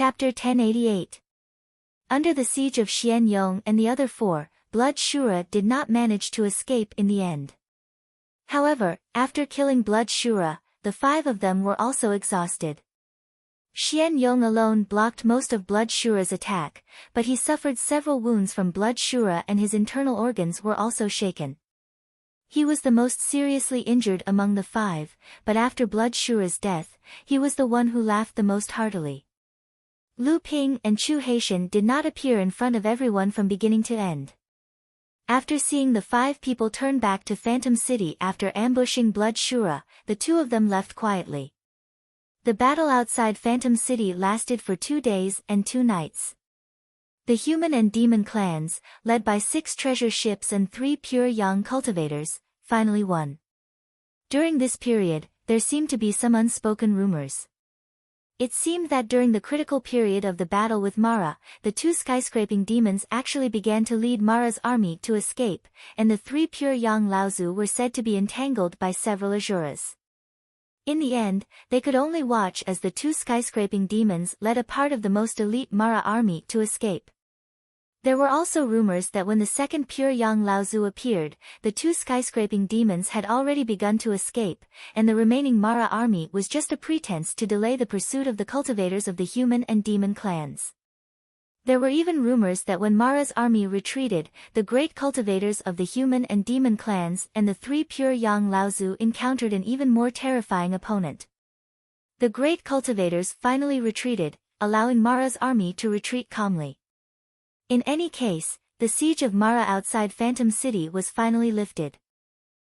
Chapter 1088. Under the siege of Xianyong and the other four, Blood Shura did not manage to escape in the end. However, after killing Blood Shura, the five of them were also exhausted. Xianyong alone blocked most of Blood Shura's attack, but he suffered several wounds from Blood Shura and his internal organs were also shaken. He was the most seriously injured among the five, but after Blood Shura's death, he was the one who laughed the most heartily. Lu Ping and Chu Haitian did not appear in front of everyone from beginning to end. After seeing the five people turn back to Phantom City after ambushing Blood Shura, the two of them left quietly. The battle outside Phantom City lasted for 2 days and 2 nights. The human and demon clans, led by 6 treasure ships and 3 pure yang cultivators, finally won. During this period, there seemed to be some unspoken rumors. It seemed that during the critical period of the battle with Mara, the 2 skyscraping demons actually began to lead Mara's army to escape, and the 3 pure yang Laozu were said to be entangled by several Asuras. In the end, they could only watch as the 2 skyscraping demons led a part of the most elite Mara army to escape. There were also rumors that when the second pure yang Laozu appeared, the 2 skyscraping demons had already begun to escape, and the remaining Mara army was just a pretense to delay the pursuit of the cultivators of the human and demon clans. There were even rumors that when Mara's army retreated, the great cultivators of the human and demon clans and the 3 pure yang Laozu encountered an even more terrifying opponent. The great cultivators finally retreated, allowing Mara's army to retreat calmly. In any case, the siege of Mara outside Phantom City was finally lifted.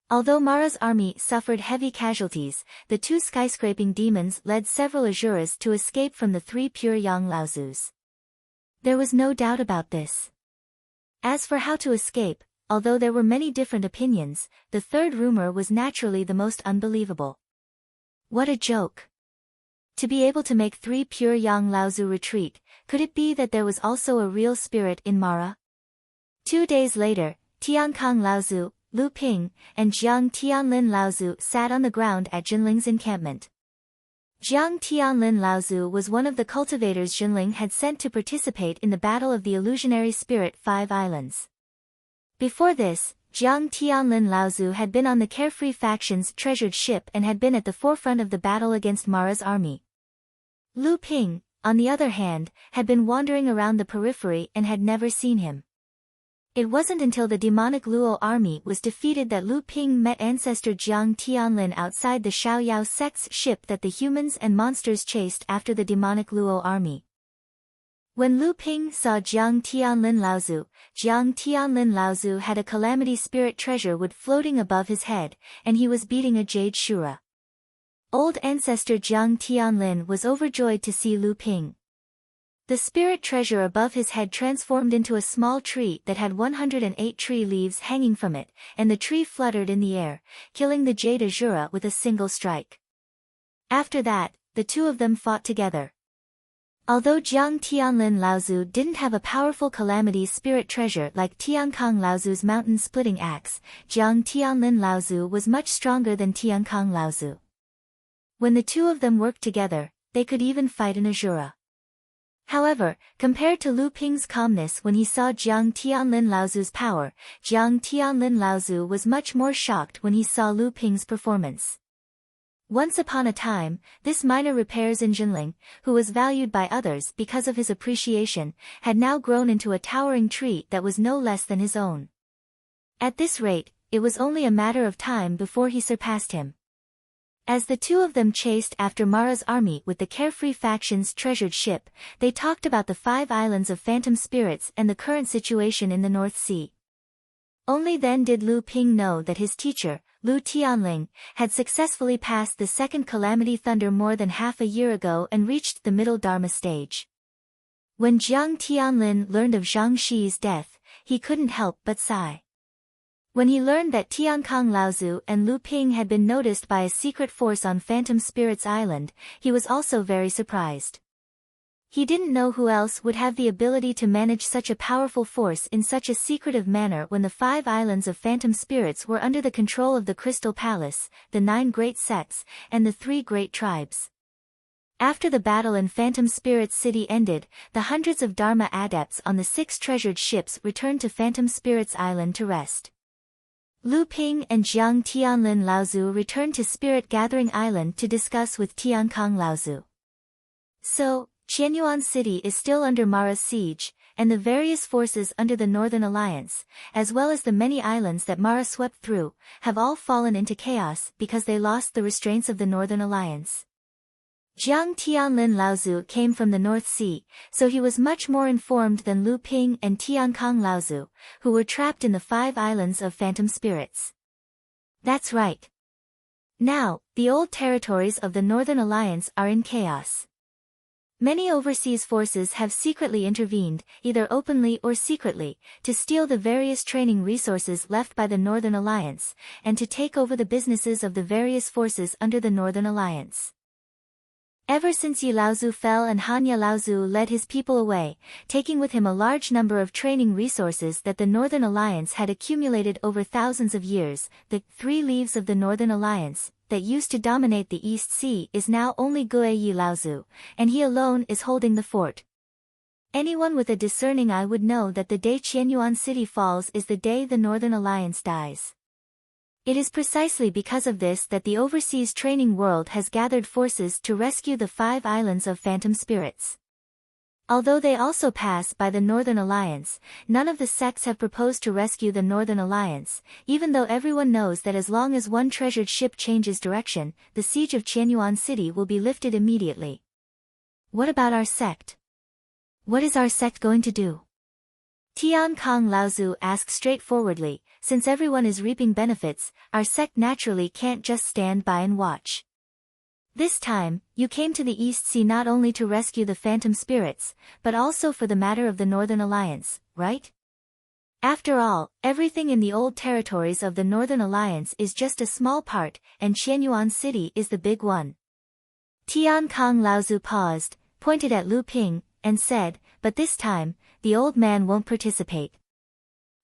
Although Mara's army suffered heavy casualties, the 2 skyscraping demons led several Asuras to escape from the 3 pure yang Laozus. There was no doubt about this. As for how to escape, although there were many different opinions, the third rumor was naturally the most unbelievable. What a joke! To be able to make 3 pure yang Laozu retreat, could it be that there was also a real spirit in Mara? 2 days later, Tiankang Laozu, Lu Ping, and Jiang Tianlin Laozu sat on the ground at Jinling's encampment. Jiang Tianlin Laozu was one of the cultivators Jinling had sent to participate in the battle of the illusionary spirit 5 Islands. Before this, Jiang Tianlin Laozu had been on the Carefree faction's treasured ship and had been at the forefront of the battle against Mara's army. Lu Ping, on the other hand, had been wandering around the periphery and had never seen him. It wasn't until the demonic Luo army was defeated that Lu Ping met ancestor Jiang Tianlin outside the Xiaoyao sect's ship that the humans and monsters chased after the demonic Luo army. When Lu Ping saw Jiang Tianlin Laozu had a calamity spirit treasure wood floating above his head, and he was beating a jade Shura. Old ancestor Jiang Tianlin was overjoyed to see Lu Ping. The spirit treasure above his head transformed into a small tree that had 108 tree leaves hanging from it, and the tree fluttered in the air, killing the jade Ashura with a single strike. After that, the two of them fought together. Although Jiang Tianlin Laozu didn't have a powerful calamity spirit treasure like Tiankang Laozu's mountain-splitting axe, Jiang Tianlin Laozu was much stronger than Tiankang Laozu. When the two of them worked together, they could even fight an Ashura. However, compared to Lu Ping's calmness when he saw Jiang Tianlin Laozu's power, Jiang Tianlin Laozu was much more shocked when he saw Lu Ping's performance. Once upon a time, this minor repairs in Jinling, who was valued by others because of his appreciation, had now grown into a towering tree that was no less than his own. At this rate, it was only a matter of time before he surpassed him. As the two of them chased after Mara's army with the Carefree faction's treasured ship, they talked about the 5 islands of phantom spirits and the current situation in the North Sea. Only then did Lu Ping know that his teacher, Lu Tianling, had successfully passed the second Calamity Thunder more than half a year ago and reached the middle Dharma stage. When Jiang Tianlin learned of Zhang Shi's death, he couldn't help but sigh. When he learned that Tiankang Laozu and Lu Ping had been noticed by a secret force on Phantom Spirits Island, he was also very surprised. He didn't know who else would have the ability to manage such a powerful force in such a secretive manner when the 5 islands of Phantom Spirits were under the control of the Crystal Palace, the 9 great sects, and the 3 great tribes. After the battle in Phantom Spirit's city ended, the hundreds of Dharma adepts on the 6 treasured ships returned to Phantom Spirit's island to rest. Lu Ping and Jiang Tianlin Laozu returned to Spirit Gathering Island to discuss with Tiankang Laozu. So, Qianyuan City is still under Mara's siege, and the various forces under the Northern Alliance, as well as the many islands that Mara swept through, have all fallen into chaos because they lost the restraints of the Northern Alliance. Jiang Tianlin Laozu came from the North Sea, so he was much more informed than Lu Ping and Tiankang Laozu, who were trapped in the 5 islands of Phantom Spirits. That's right. Now, the old territories of the Northern Alliance are in chaos. Many overseas forces have secretly intervened, either openly or secretly, to steal the various training resources left by the Northern Alliance, and to take over the businesses of the various forces under the Northern Alliance. Ever since Yi Laozu fell and Hanya Laozu led his people away, taking with him a large number of training resources that the Northern Alliance had accumulated over thousands of years, the 3 leaves of the Northern Alliance that used to dominate the East Sea is now only Gue Yi Laozu, and he alone is holding the fort. Anyone with a discerning eye would know that the day Qianyuan City falls is the day the Northern Alliance dies. It is precisely because of this that the overseas training world has gathered forces to rescue the 5 islands of Phantom Spirits. Although they also pass by the Northern Alliance, none of the sects have proposed to rescue the Northern Alliance, even though everyone knows that as long as one treasured ship changes direction, the siege of Qianyuan City will be lifted immediately. What about our sect? What is our sect going to do? Tiankang Laozu asked straightforwardly, since everyone is reaping benefits, our sect naturally can't just stand by and watch. This time, you came to the East Sea not only to rescue the Phantom Spirits, but also for the matter of the Northern Alliance, right? After all, everything in the old territories of the Northern Alliance is just a small part, and Qianyuan City is the big one. Tiankang Laozu paused, pointed at Lu Ping, and said, but this time, the old man won't participate.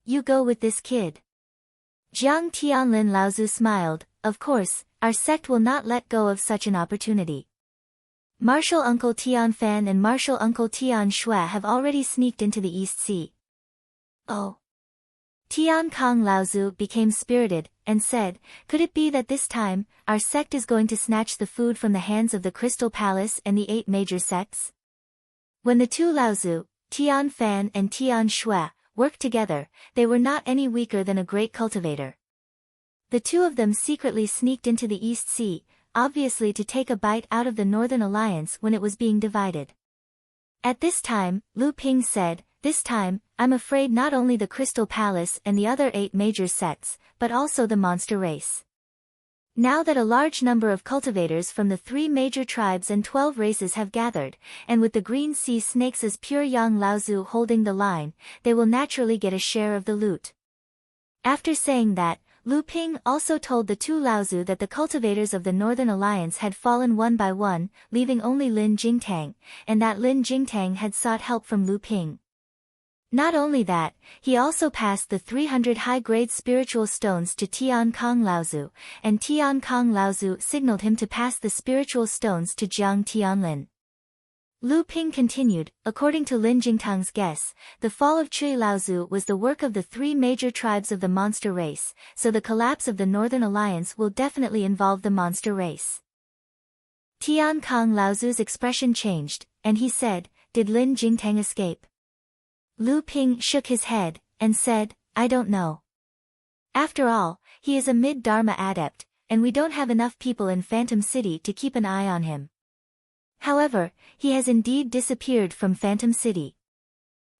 You go with this kid. Jiang Tianlin Laozu smiled, of course, our sect will not let go of such an opportunity. Martial Uncle Tian Fan and Martial Uncle Tian Shui have already sneaked into the East Sea. Oh. Tiankang Laozu became spirited, and said, could it be that this time, our sect is going to snatch the food from the hands of the Crystal Palace and the 8 major sects? When the 2 Laozu, Tian Fan and Tian Shui, worked together, they were not any weaker than a great cultivator. The 2 of them secretly sneaked into the East Sea, obviously to take a bite out of the Northern Alliance when it was being divided. At this time, Lu Ping said, this time, I'm afraid not only the Crystal Palace and the other 8 major sects, but also the monster race. Now that a large number of cultivators from the 3 major tribes and 12 races have gathered, and with the Green Sea Snakes as pure Yang Laozu holding the line, they will naturally get a share of the loot. After saying that, Lu Ping also told the 2 Laozu that the cultivators of the Northern Alliance had fallen one by one, leaving only Lin Jingtang, and that Lin Jingtang had sought help from Lu Ping. Not only that, he also passed the 300 high-grade spiritual stones to Tiankang Laozu, and Tiankang Laozu signaled him to pass the spiritual stones to Jiang Tianlin. Lu Ping continued, according to Lin Jingtang's guess, the fall of Chui Laozu was the work of the 3 major tribes of the monster race, so the collapse of the Northern Alliance will definitely involve the monster race. Tiankang Laozu's expression changed, and he said, did Lin Jingtang escape? Lu Ping shook his head, and said, I don't know. After all, he is a mid-Dharma adept, and we don't have enough people in Phantom City to keep an eye on him. However, he has indeed disappeared from Phantom City.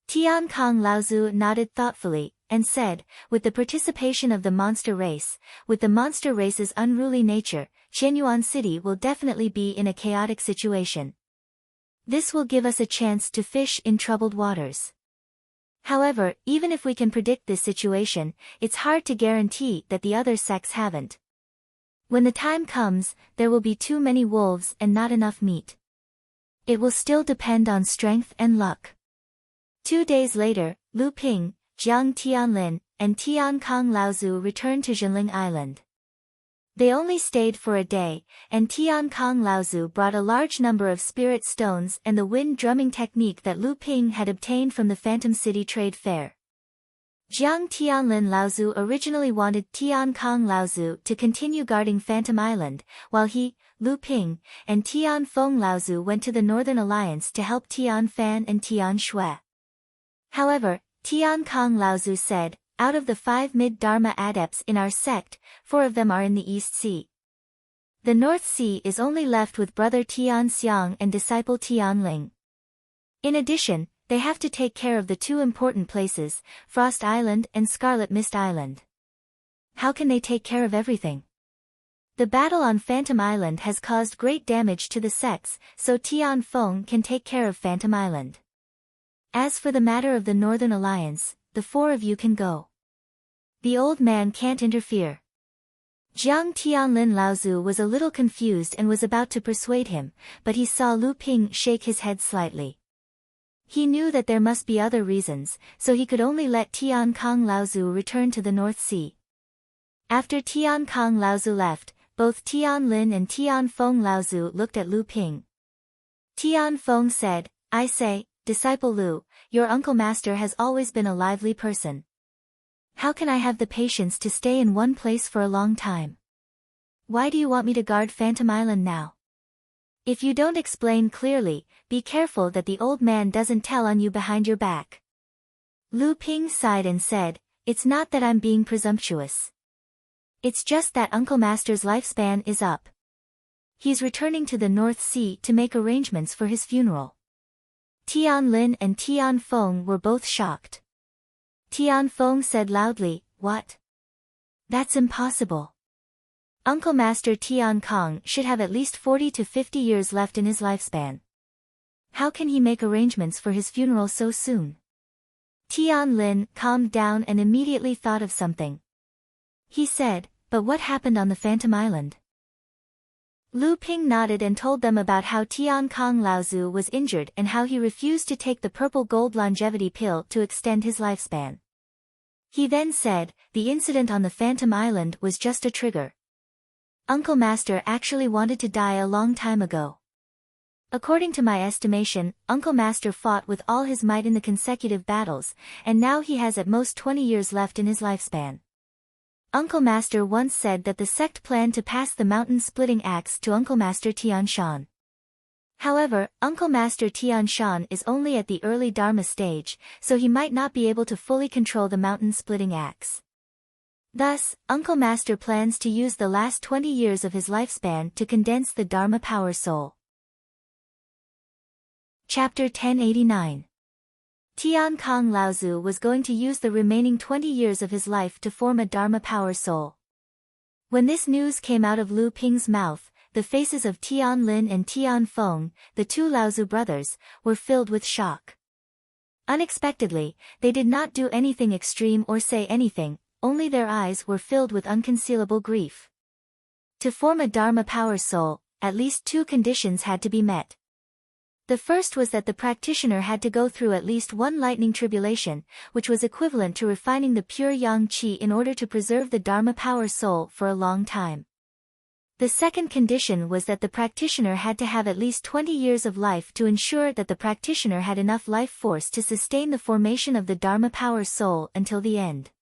Tiankang Laozu nodded thoughtfully, and said, with the participation of the monster race, with the monster race's unruly nature, Qianyuan City will definitely be in a chaotic situation. This will give us a chance to fish in troubled waters. However, even if we can predict this situation, it's hard to guarantee that the other sects haven't. When the time comes, there will be too many wolves and not enough meat. It will still depend on strength and luck. 2 days later, Lu Ping, Jiang Tianlin, and Tiankang Laozu returned to Zhenling Island. They only stayed for a day, and Tian Kong Laozu brought a large number of spirit stones and the wind drumming technique that Lu Ping had obtained from the Phantom City Trade Fair. Jiang Tianlin Laozu originally wanted Tian Kong Laozu to continue guarding Phantom Island, while he, Lu Ping, and Tian Feng Laozu went to the Northern Alliance to help Tian Fan and Tian Shui. However, Tian Kong Laozu said, "Out of the 5 mid-Dharma adepts in our sect, 4 of them are in the East Sea. The North Sea is only left with brother Tian Xiang and disciple Tian Ling. In addition, they have to take care of the 2 important places, Frost Island and Scarlet Mist Island. How can they take care of everything? The battle on Phantom Island has caused great damage to the sects, so Tian Feng can take care of Phantom Island. As for the matter of the Northern Alliance, the 4 of you can go. The old man can't interfere." Jiang Tianlin Laozu was a little confused and was about to persuade him, but he saw Lu Ping shake his head slightly. He knew that there must be other reasons, so he could only let Tian Kong Laozu return to the North Sea. After Tian Kong Laozu left, both Tian Lin and Tian Feng Laozu looked at Lu Ping. Tian Feng said, "I say, Disciple Lu, your uncle master has always been a lively person. How can I have the patience to stay in one place for a long time? Why do you want me to guard Phantom Island now? If you don't explain clearly, be careful that the old man doesn't tell on you behind your back." Lu Ping sighed and said, "It's not that I'm being presumptuous. It's just that Uncle Master's lifespan is up. He's returning to the North Sea to make arrangements for his funeral." Tian Lin and Tian Feng were both shocked. Tian Feng said loudly, "What? That's impossible. Uncle Master Tian Kong should have at least 40 to 50 years left in his lifespan. How can he make arrangements for his funeral so soon?" Tian Lin calmed down and immediately thought of something. He said, "But what happened on the Phantom Island?" Lu Ping nodded and told them about how Tian Kong Laozu was injured and how he refused to take the purple gold longevity pill to extend his lifespan. He then said, "The incident on the Phantom Island was just a trigger. Uncle Master actually wanted to die a long time ago. According to my estimation, Uncle Master fought with all his might in the consecutive battles, and now he has at most 20 years left in his lifespan. Uncle Master once said that the sect planned to pass the mountain-splitting axe to Uncle Master Tian Shan. However, Uncle Master Tian Shan is only at the early Dharma stage, so he might not be able to fully control the mountain-splitting axe. Thus, Uncle Master plans to use the last 20 years of his lifespan to condense the Dharma Power Soul." Chapter 1089. Tian Kong Laozu was going to use the remaining 20 years of his life to form a Dharma Power Soul. When this news came out of Lu Ping's mouth, the faces of Tian Lin and Tian Feng, the 2 Laozu brothers, were filled with shock. Unexpectedly, they did not do anything extreme or say anything, only their eyes were filled with unconcealable grief. To form a Dharma Power Soul, at least 2 conditions had to be met. The first was that the practitioner had to go through at least 1 lightning tribulation, which was equivalent to refining the pure yang qi in order to preserve the Dharma Power Soul for a long time. The second condition was that the practitioner had to have at least 20 years of life to ensure that the practitioner had enough life force to sustain the formation of the Dharma Power Soul until the end.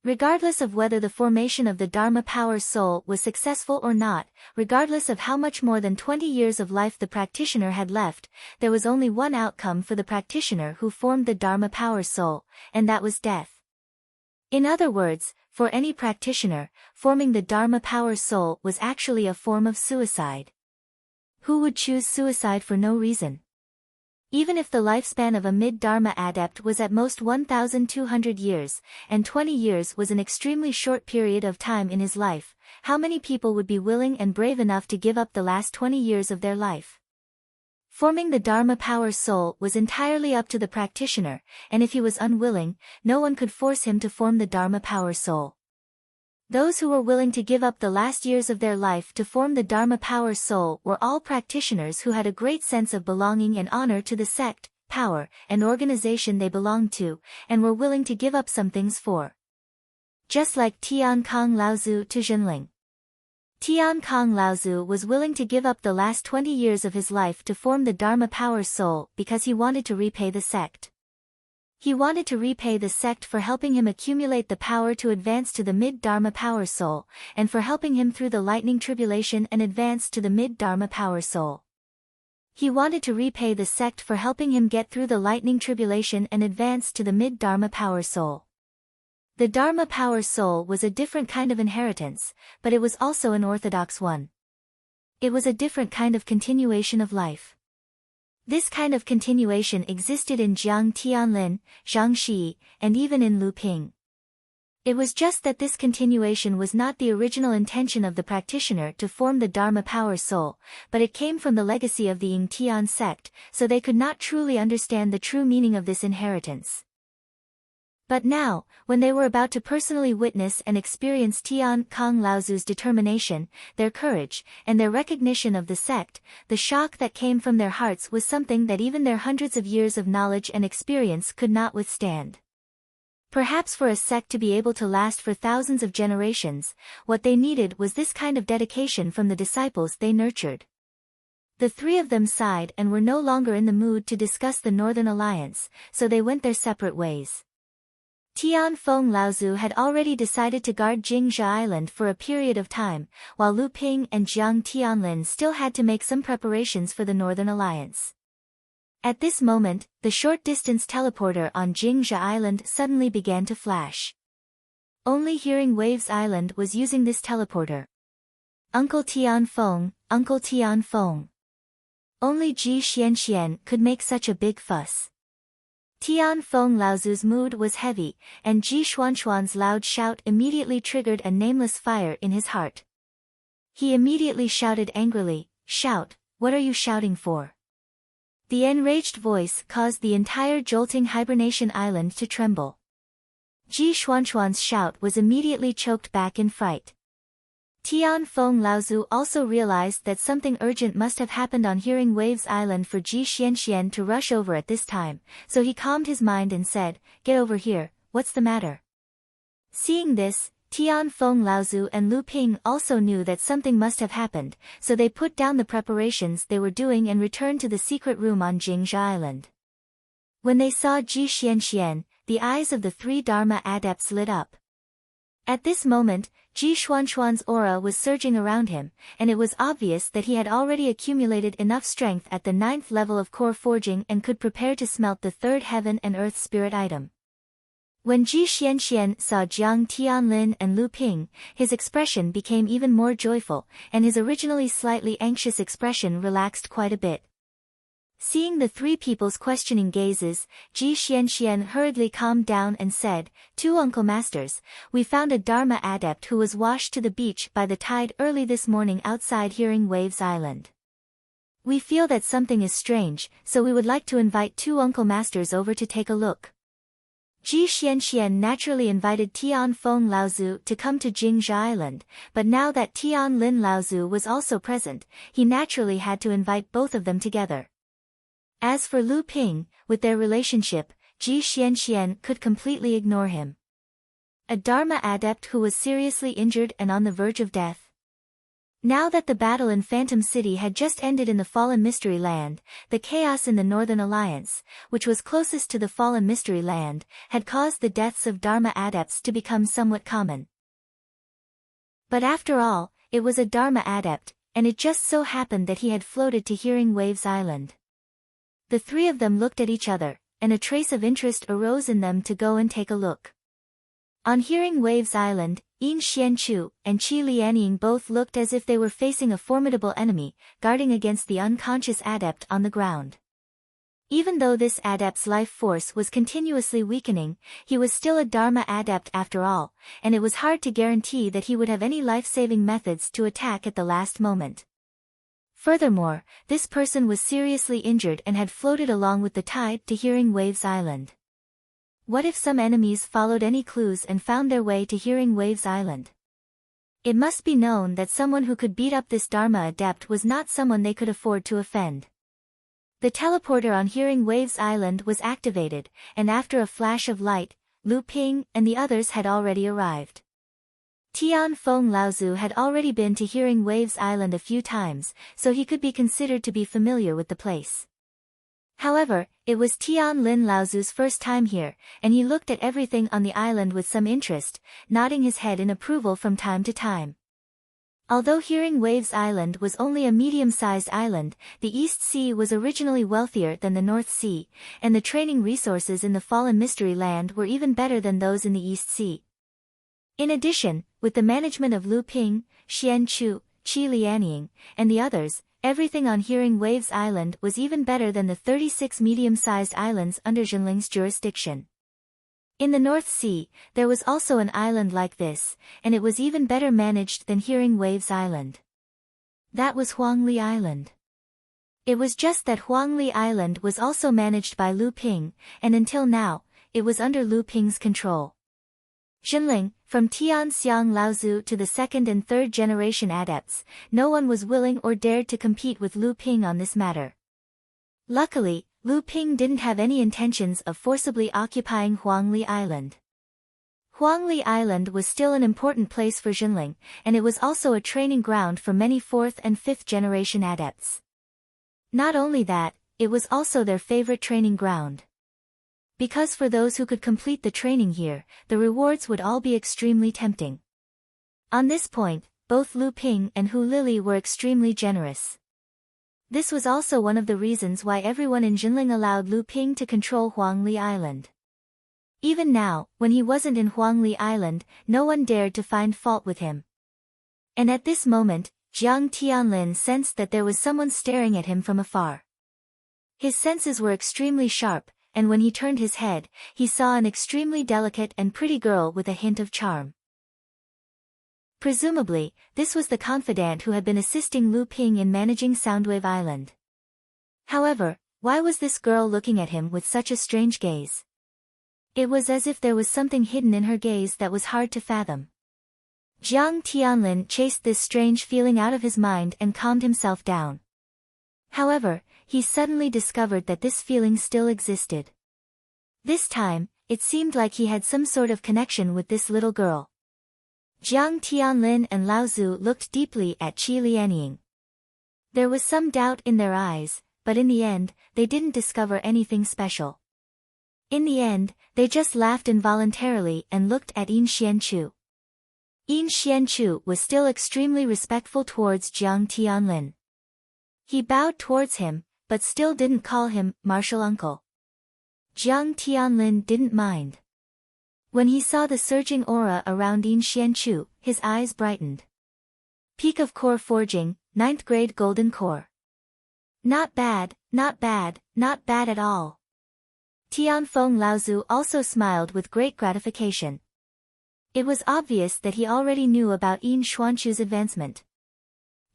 Regardless of whether the formation of the Dharma Power Soul was successful or not, regardless of how much more than 20 years of life the practitioner had left, there was only one outcome for the practitioner who formed the Dharma Power Soul, and that was death. In other words, for any practitioner, forming the Dharma Power Soul was actually a form of suicide. Who would choose suicide for no reason? Even if the lifespan of a mid-Dharma adept was at most 1,200 years, and 20 years was an extremely short period of time in his life, how many people would be willing and brave enough to give up the last 20 years of their life? Forming the Dharma Power Soul was entirely up to the practitioner, and if he was unwilling, no one could force him to form the Dharma Power Soul. Those who were willing to give up the last years of their life to form the Dharma Power Soul were all practitioners who had a great sense of belonging and honor to the sect, power, and organization they belonged to, and were willing to give up some things for. Just like Tian Kong Laozu to Zhenling. Tian Kong Laozu was willing to give up the last 20 years of his life to form the Dharma Power Soul because he wanted to repay the sect. He wanted to repay the sect for helping him accumulate the power to advance to the mid-Dharma Power Soul, and for helping him through the lightning tribulation and advance to the mid-Dharma Power Soul. He wanted to repay the sect for helping him get through the lightning tribulation and advance to the mid-Dharma Power Soul. The Dharma Power Soul was a different kind of inheritance, but it was also an orthodox one. It was a different kind of continuation of life. This kind of continuation existed in Jiang Tianlin, Zhangxi, and even in Lu Ping. It was just that this continuation was not the original intention of the practitioner to form the Dharma Power Soul, but it came from the legacy of the Ying Tian sect, so they could not truly understand the true meaning of this inheritance. But now, when they were about to personally witness and experience Tian Kong Laozu's determination, their courage, and their recognition of the sect, the shock that came from their hearts was something that even their hundreds of years of knowledge and experience could not withstand. Perhaps for a sect to be able to last for thousands of generations, what they needed was this kind of dedication from the disciples they nurtured. The three of them sighed and were no longer in the mood to discuss the Northern Alliance, so they went their separate ways. Tian Feng Laozu had already decided to guard Jingzhi Island for a period of time, while Lu Ping and Jiang Tianlin still had to make some preparations for the Northern Alliance. At this moment, the short-distance teleporter on Jingzhi Island suddenly began to flash. Only Hearing Waves Island was using this teleporter. Uncle Tian Feng, Uncle Tian Feng. Only Ji Xianxian could make such a big fuss. Tian Feng Laozu's mood was heavy, and Ji Xuanxuan's loud shout immediately triggered a nameless fire in his heart. He immediately shouted angrily, "Shout, what are you shouting for?" The enraged voice caused the entire jolting hibernation island to tremble. Ji Xuanxuan's shout was immediately choked back in fright. Tian Feng Laozu also realized that something urgent must have happened on Hearing Waves Island for Ji Xianxian to rush over at this time, so he calmed his mind and said, "Get over here, what's the matter?" Seeing this, Tian Feng Laozu and Lu Ping also knew that something must have happened, so they put down the preparations they were doing and returned to the secret room on Jingzhi Island. When they saw Ji Xianxian, the eyes of the three Dharma adepts lit up. At this moment, Ji Xuanxuan's aura was surging around him, and it was obvious that he had already accumulated enough strength at the 9th level of core forging and could prepare to smelt the 3rd heaven and earth spirit item. When Ji Xianxian saw Jiang Tianlin and Lu Ping, his expression became even more joyful, and his originally slightly anxious expression relaxed quite a bit. Seeing the three people's questioning gazes, Ji Xianxian hurriedly calmed down and said, "Two Uncle Masters, we found a Dharma adept who was washed to the beach by the tide early this morning outside Hearing Waves Island. We feel that something is strange, so we would like to invite two Uncle Masters over to take a look." Ji Xianxian naturally invited Tian Feng Laozu to come to Jingzhi Island, but now that Tian Lin Laozu was also present, he naturally had to invite both of them together. As for Lu Ping, with their relationship, Ji Xianxian could completely ignore him. A Dharma adept who was seriously injured and on the verge of death. Now that the battle in Phantom City had just ended in the Fallen Mystery Land, the chaos in the Northern Alliance, which was closest to the Fallen Mystery Land, had caused the deaths of Dharma adepts to become somewhat common. But after all, it was a Dharma adept, and it just so happened that he had floated to Hearing Waves Island. The three of them looked at each other, and a trace of interest arose in them to go and take a look. On Hearing Waves Island, Yin Xianchu and Qi Lianying both looked as if they were facing a formidable enemy, guarding against the unconscious adept on the ground. Even though this adept's life force was continuously weakening, he was still a Dharma adept after all, and it was hard to guarantee that he would have any life-saving methods to attack at the last moment. Furthermore, this person was seriously injured and had floated along with the tide to Hearing Waves Island. What if some enemies followed any clues and found their way to Hearing Waves Island? It must be known that someone who could beat up this Dharma adept was not someone they could afford to offend. The teleporter on Hearing Waves Island was activated, and after a flash of light, Lu Ping and the others had already arrived. Tian Feng Laozu had already been to Hearing Waves Island a few times, so he could be considered to be familiar with the place. However, it was Tian Lin Laozu's first time here, and he looked at everything on the island with some interest, nodding his head in approval from time to time. Although Hearing Waves Island was only a medium-sized island, the East Sea was originally wealthier than the North Sea, and the training resources in the Fallen Mystery Land were even better than those in the East Sea. In addition, with the management of Lu Ping, Xian Chu, Qi Lianying, and the others, everything on Hearing Waves Island was even better than the 36 medium-sized islands under Jinling's jurisdiction. In the North Sea, there was also an island like this, and it was even better managed than Hearing Waves Island. That was Huangli Island. It was just that Huangli Island was also managed by Lu Ping, and until now, it was under Lu Ping's control. Jinling, from Tian Xiang Laozu to the second and third generation adepts, no one was willing or dared to compete with Lu Ping on this matter. Luckily, Lu Ping didn't have any intentions of forcibly occupying Huangli Island. Huangli Island was still an important place for Jinling, and it was also a training ground for many 4th and 5th generation adepts. Not only that, it was also their favorite training ground. Because for those who could complete the training here, the rewards would all be extremely tempting. On this point, both Lu Ping and Hu Lili were extremely generous. This was also one of the reasons why everyone in Jinling allowed Lu Ping to control Huangli Island. Even now, when he wasn't in Huangli Island, no one dared to find fault with him. And at this moment, Jiang Tianlin sensed that there was someone staring at him from afar. His senses were extremely sharp, and when he turned his head, he saw an extremely delicate and pretty girl with a hint of charm. Presumably, this was the confidant who had been assisting Lu Ping in managing Soundwave Island. However, why was this girl looking at him with such a strange gaze? It was as if there was something hidden in her gaze that was hard to fathom. Jiang Tianlin chased this strange feeling out of his mind and calmed himself down. However, he suddenly discovered that this feeling still existed. This time, it seemed like he had some sort of connection with this little girl. Jiang Tianlin and Laozu looked deeply at Qi Lianying. There was some doubt in their eyes, but in the end, they didn't discover anything special. In the end, they just laughed involuntarily and looked at Yin Xianchu. Yin Xianchu was still extremely respectful towards Jiang Tianlin. He bowed towards him, but still didn't call him martial uncle. Jiang Tianlin didn't mind. When he saw the surging aura around Yin Xianchu, his eyes brightened. Peak of Core Forging, 9th grade Golden Core. Not bad, not bad, not bad at all. Tianfeng Laozu also smiled with great gratification. It was obvious that he already knew about Yin Xuanchu's advancement.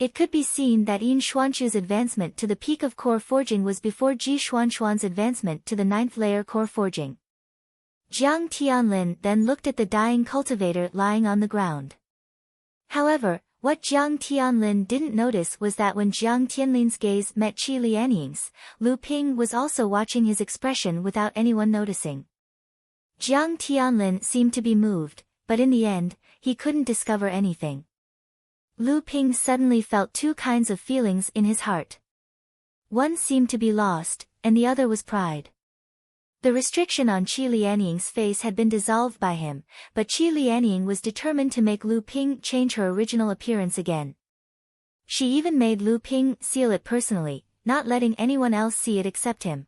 It could be seen that Yin Xuanchu's advancement to the peak of core forging was before Ji Xuanchuan's advancement to the 9th layer core forging. Jiang Tianlin then looked at the dying cultivator lying on the ground. However, what Jiang Tianlin didn't notice was that when Jiang Tianlin's gaze met Qi Lianying's, Lu Ping was also watching his expression without anyone noticing. Jiang Tianlin seemed to be moved, but in the end, he couldn't discover anything. Lu Ping suddenly felt two kinds of feelings in his heart. One seemed to be lost, and the other was pride. The restriction on Qi Lianying's face had been dissolved by him, but Qi Lianying was determined to make Lu Ping change her original appearance again. She even made Lu Ping seal it personally, not letting anyone else see it except him.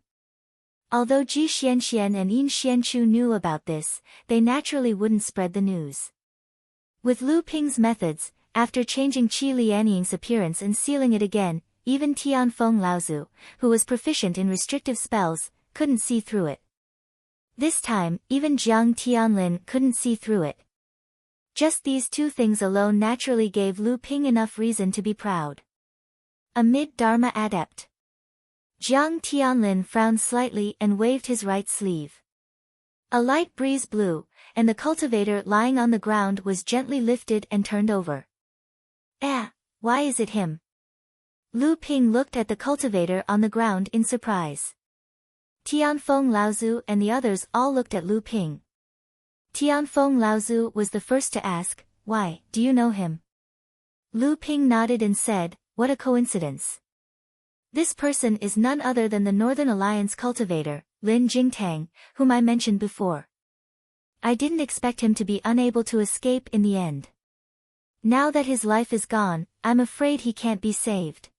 Although Ji Xianxian and Yin Xianchu knew about this, they naturally wouldn't spread the news. With Lu Ping's methods, after changing Qi Lianying's appearance and sealing it again, even Tianfeng Laozu, who was proficient in restrictive spells, couldn't see through it. This time, even Jiang Tianlin couldn't see through it. Just these two things alone naturally gave Lu Ping enough reason to be proud. A mid-Dharma adept. Jiang Tianlin frowned slightly and waved his right sleeve. A light breeze blew, and the cultivator lying on the ground was gently lifted and turned over. Why is it him? Lu Ping looked at the cultivator on the ground in surprise. Tianfeng Laozu and the others all looked at Lu Ping. Tianfeng Laozu was the first to ask, Why, do you know him? Lu Ping nodded and said, what a coincidence. This person is none other than the Northern Alliance cultivator, Lin Jingtang, whom I mentioned before. I didn't expect him to be unable to escape in the end. Now that his life is gone, I'm afraid he can't be saved.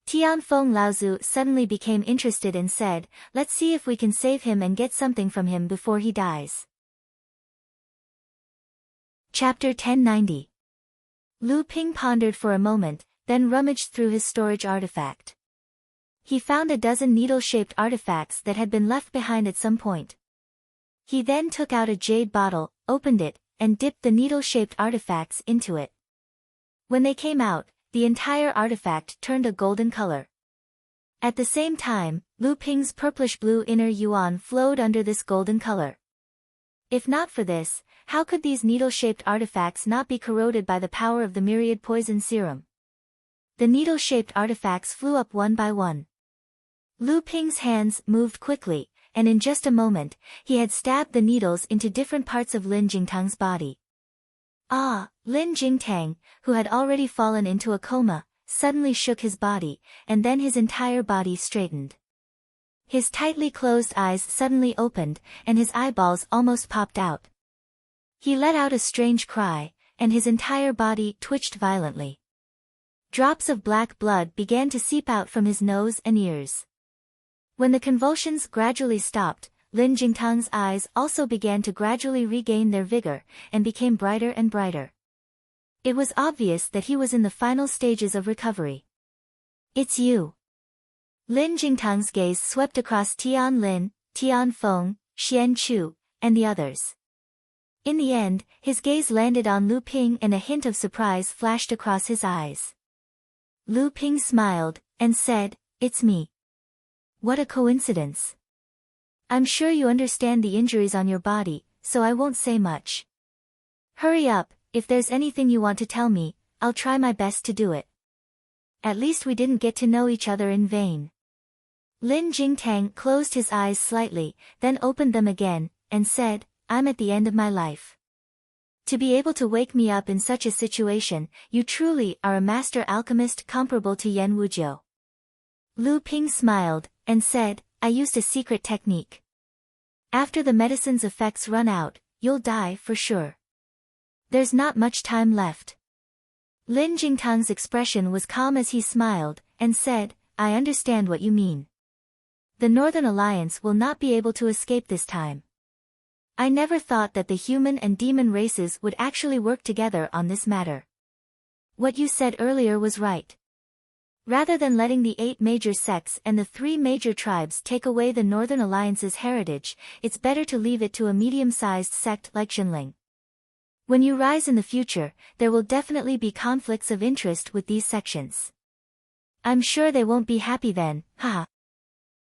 Tianfeng Laozu suddenly became interested and said, let's see if we can save him and get something from him before he dies. Chapter 1090. Lu Ping pondered for a moment, then rummaged through his storage artifact. He found a dozen needle-shaped artifacts that had been left behind at some point. He then took out a jade bottle, opened it, and dipped the needle-shaped artifacts into it. When they came out, the entire artifact turned a golden color. At the same time, Lu Ping's purplish-blue inner yuan flowed under this golden color. If not for this, how could these needle-shaped artifacts not be corroded by the power of the myriad poison serum? The needle-shaped artifacts flew up one by one. Lu Ping's hands moved quickly, and in just a moment, he had stabbed the needles into different parts of Lin Jingtang's body. Ah! Lin Jingtang, who had already fallen into a coma, suddenly shook his body, and then his entire body straightened. His tightly closed eyes suddenly opened, and his eyeballs almost popped out. He let out a strange cry, and his entire body twitched violently. Drops of black blood began to seep out from his nose and ears. When the convulsions gradually stopped, Lin Jingtang's eyes also began to gradually regain their vigor, and became brighter and brighter. It was obvious that he was in the final stages of recovery. It's you. Lin Jingtang's gaze swept across Tian Lin, Tian Feng, Xian Chu, and the others. In the end, his gaze landed on Lu Ping and a hint of surprise flashed across his eyes. Lu Ping smiled, and said, it's me. What a coincidence. I'm sure you understand the injuries on your body, so I won't say much. Hurry up, if there's anything you want to tell me, I'll try my best to do it. At least we didn't get to know each other in vain. Lin Jingtang closed his eyes slightly, then opened them again, and said, I'm at the end of my life. To be able to wake me up in such a situation, you truly are a master alchemist comparable to Yan Wujiu. Lu Ping smiled, and said, I used a secret technique. After the medicine's effects run out, you'll die for sure. There's not much time left. Lin Jingtang's expression was calm as he smiled, and said, I understand what you mean. The Northern Alliance will not be able to escape this time. I never thought that the human and demon races would actually work together on this matter. What you said earlier was right. Rather than letting the 8 major sects and the 3 major tribes take away the Northern Alliance's heritage, it's better to leave it to a medium-sized sect like Xinling. When you rise in the future, there will definitely be conflicts of interest with these sections. I'm sure they won't be happy then, haha.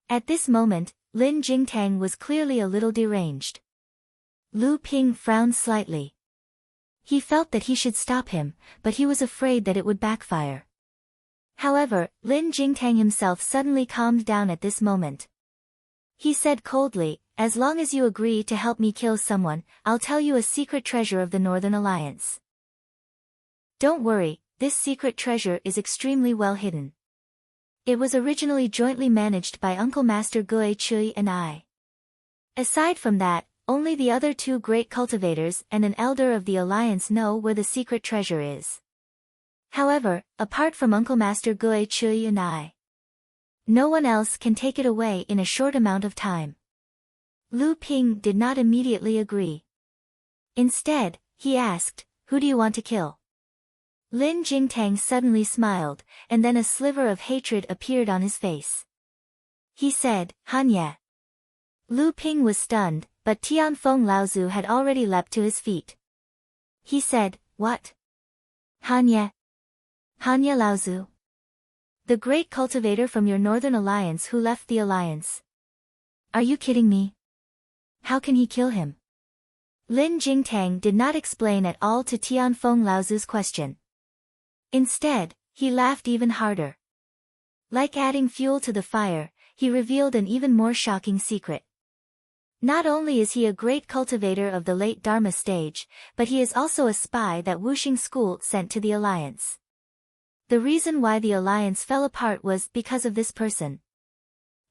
At this moment, Lin Jingtang was clearly a little deranged. Lu Ping frowned slightly. He felt that he should stop him, but he was afraid that it would backfire. However, Lin Jingtang himself suddenly calmed down at this moment. He said coldly, as long as you agree to help me kill someone, I'll tell you a secret treasure of the Northern Alliance. Don't worry, this secret treasure is extremely well hidden. It was originally jointly managed by Uncle Master Gui Chui and I. Aside from that, only the other 2 great cultivators and an elder of the Alliance know where the secret treasure is. However, apart from Uncle Master Gui Chui and I, no one else can take it away in a short amount of time. Lu Ping did not immediately agree. Instead, he asked, who do you want to kill? Lin Jingtang suddenly smiled, and then a sliver of hatred appeared on his face. He said, Hanya. Lu Ping was stunned, but Tianfeng Laozu had already leapt to his feet. He said, what? Hanya? Hanya Laozu? The great cultivator from your Northern Alliance who left the Alliance. Are you kidding me? How can he kill him? Lin Jingtang did not explain at all to Tianfeng Laozu's question. Instead, he laughed even harder. Like adding fuel to the fire, he revealed an even more shocking secret. Not only is he a great cultivator of the late Dharma stage, but he is also a spy that Wuxing School sent to the Alliance. The reason why the Alliance fell apart was because of this person.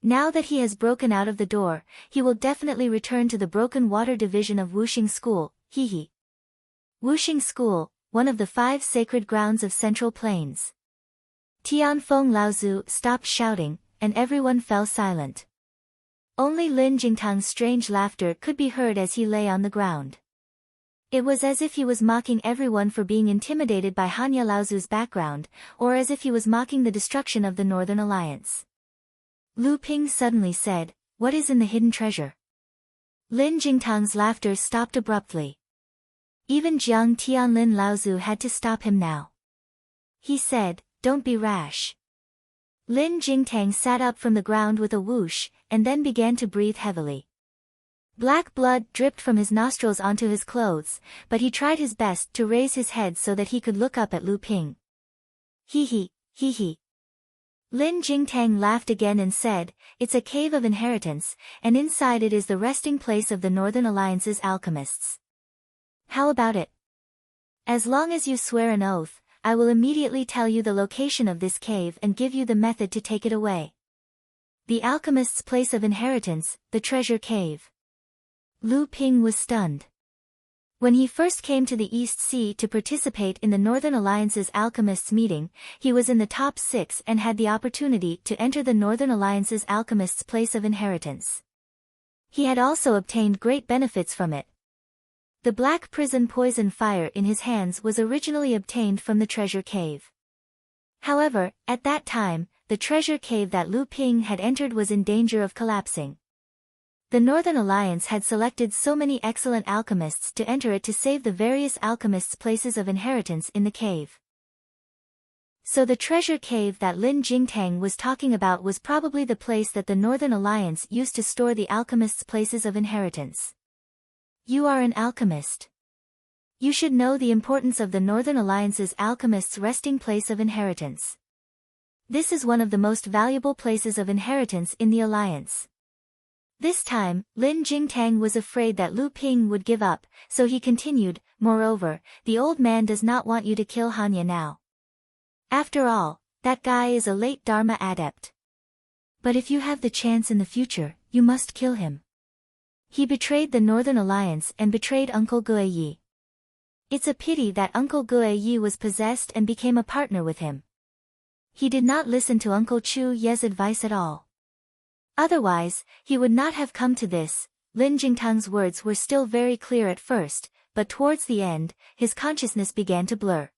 Now that he has broken out of the door, he will definitely return to the Broken Water Division of Wuxing School, hehe. Wuxing School, one of the 5 sacred grounds of Central Plains. Tianfeng Laozu stopped shouting, and everyone fell silent. Only Lin Jingtang's strange laughter could be heard as he lay on the ground. It was as if he was mocking everyone for being intimidated by Hanya Laozu's background, or as if he was mocking the destruction of the Northern Alliance. Lu Ping suddenly said, "What is in the hidden treasure?" Lin Jingtang's laughter stopped abruptly. Even Jiang Tianlin Laozu had to stop him now. He said, "Don't be rash." Lin Jingtang sat up from the ground with a whoosh, and then began to breathe heavily. Black blood dripped from his nostrils onto his clothes, but he tried his best to raise his head so that he could look up at Lu Ping. Hee hee. Lin Jingtang laughed again and said, "It's a cave of inheritance, and inside it is the resting place of the Northern Alliance's alchemists. How about it? As long as you swear an oath, I will immediately tell you the location of this cave and give you the method to take it away." The alchemist's place of inheritance, the treasure cave. Lu Ping was stunned. When he first came to the East Sea to participate in the Northern Alliance's alchemists meeting, he was in the top 6 and had the opportunity to enter the Northern Alliance's alchemists' place of inheritance. He had also obtained great benefits from it. The black prison poison fire in his hands was originally obtained from the treasure cave. However, at that time, the treasure cave that Lu Ping had entered was in danger of collapsing. The Northern Alliance had selected so many excellent alchemists to enter it to save the various alchemists' places of inheritance in the cave. So the treasure cave that Lin Jingtang was talking about was probably the place that the Northern Alliance used to store the alchemists' places of inheritance. You are an alchemist. You should know the importance of the Northern Alliance's alchemists' resting place of inheritance. This is one of the most valuable places of inheritance in the Alliance. This time, Lin Jingtang was afraid that Lu Ping would give up, so he continued, "Moreover, the old man does not want you to kill Hanya now. After all, that guy is a late Dharma adept. But if you have the chance in the future, you must kill him. He betrayed the Northern Alliance and betrayed Uncle Guiyi. It's a pity that Uncle Guiyi was possessed and became a partner with him. He did not listen to Uncle Chu Ye's advice at all. Otherwise, he would not have come to this." Lin Jingtang's words were still very clear at first, but towards the end, his consciousness began to blur.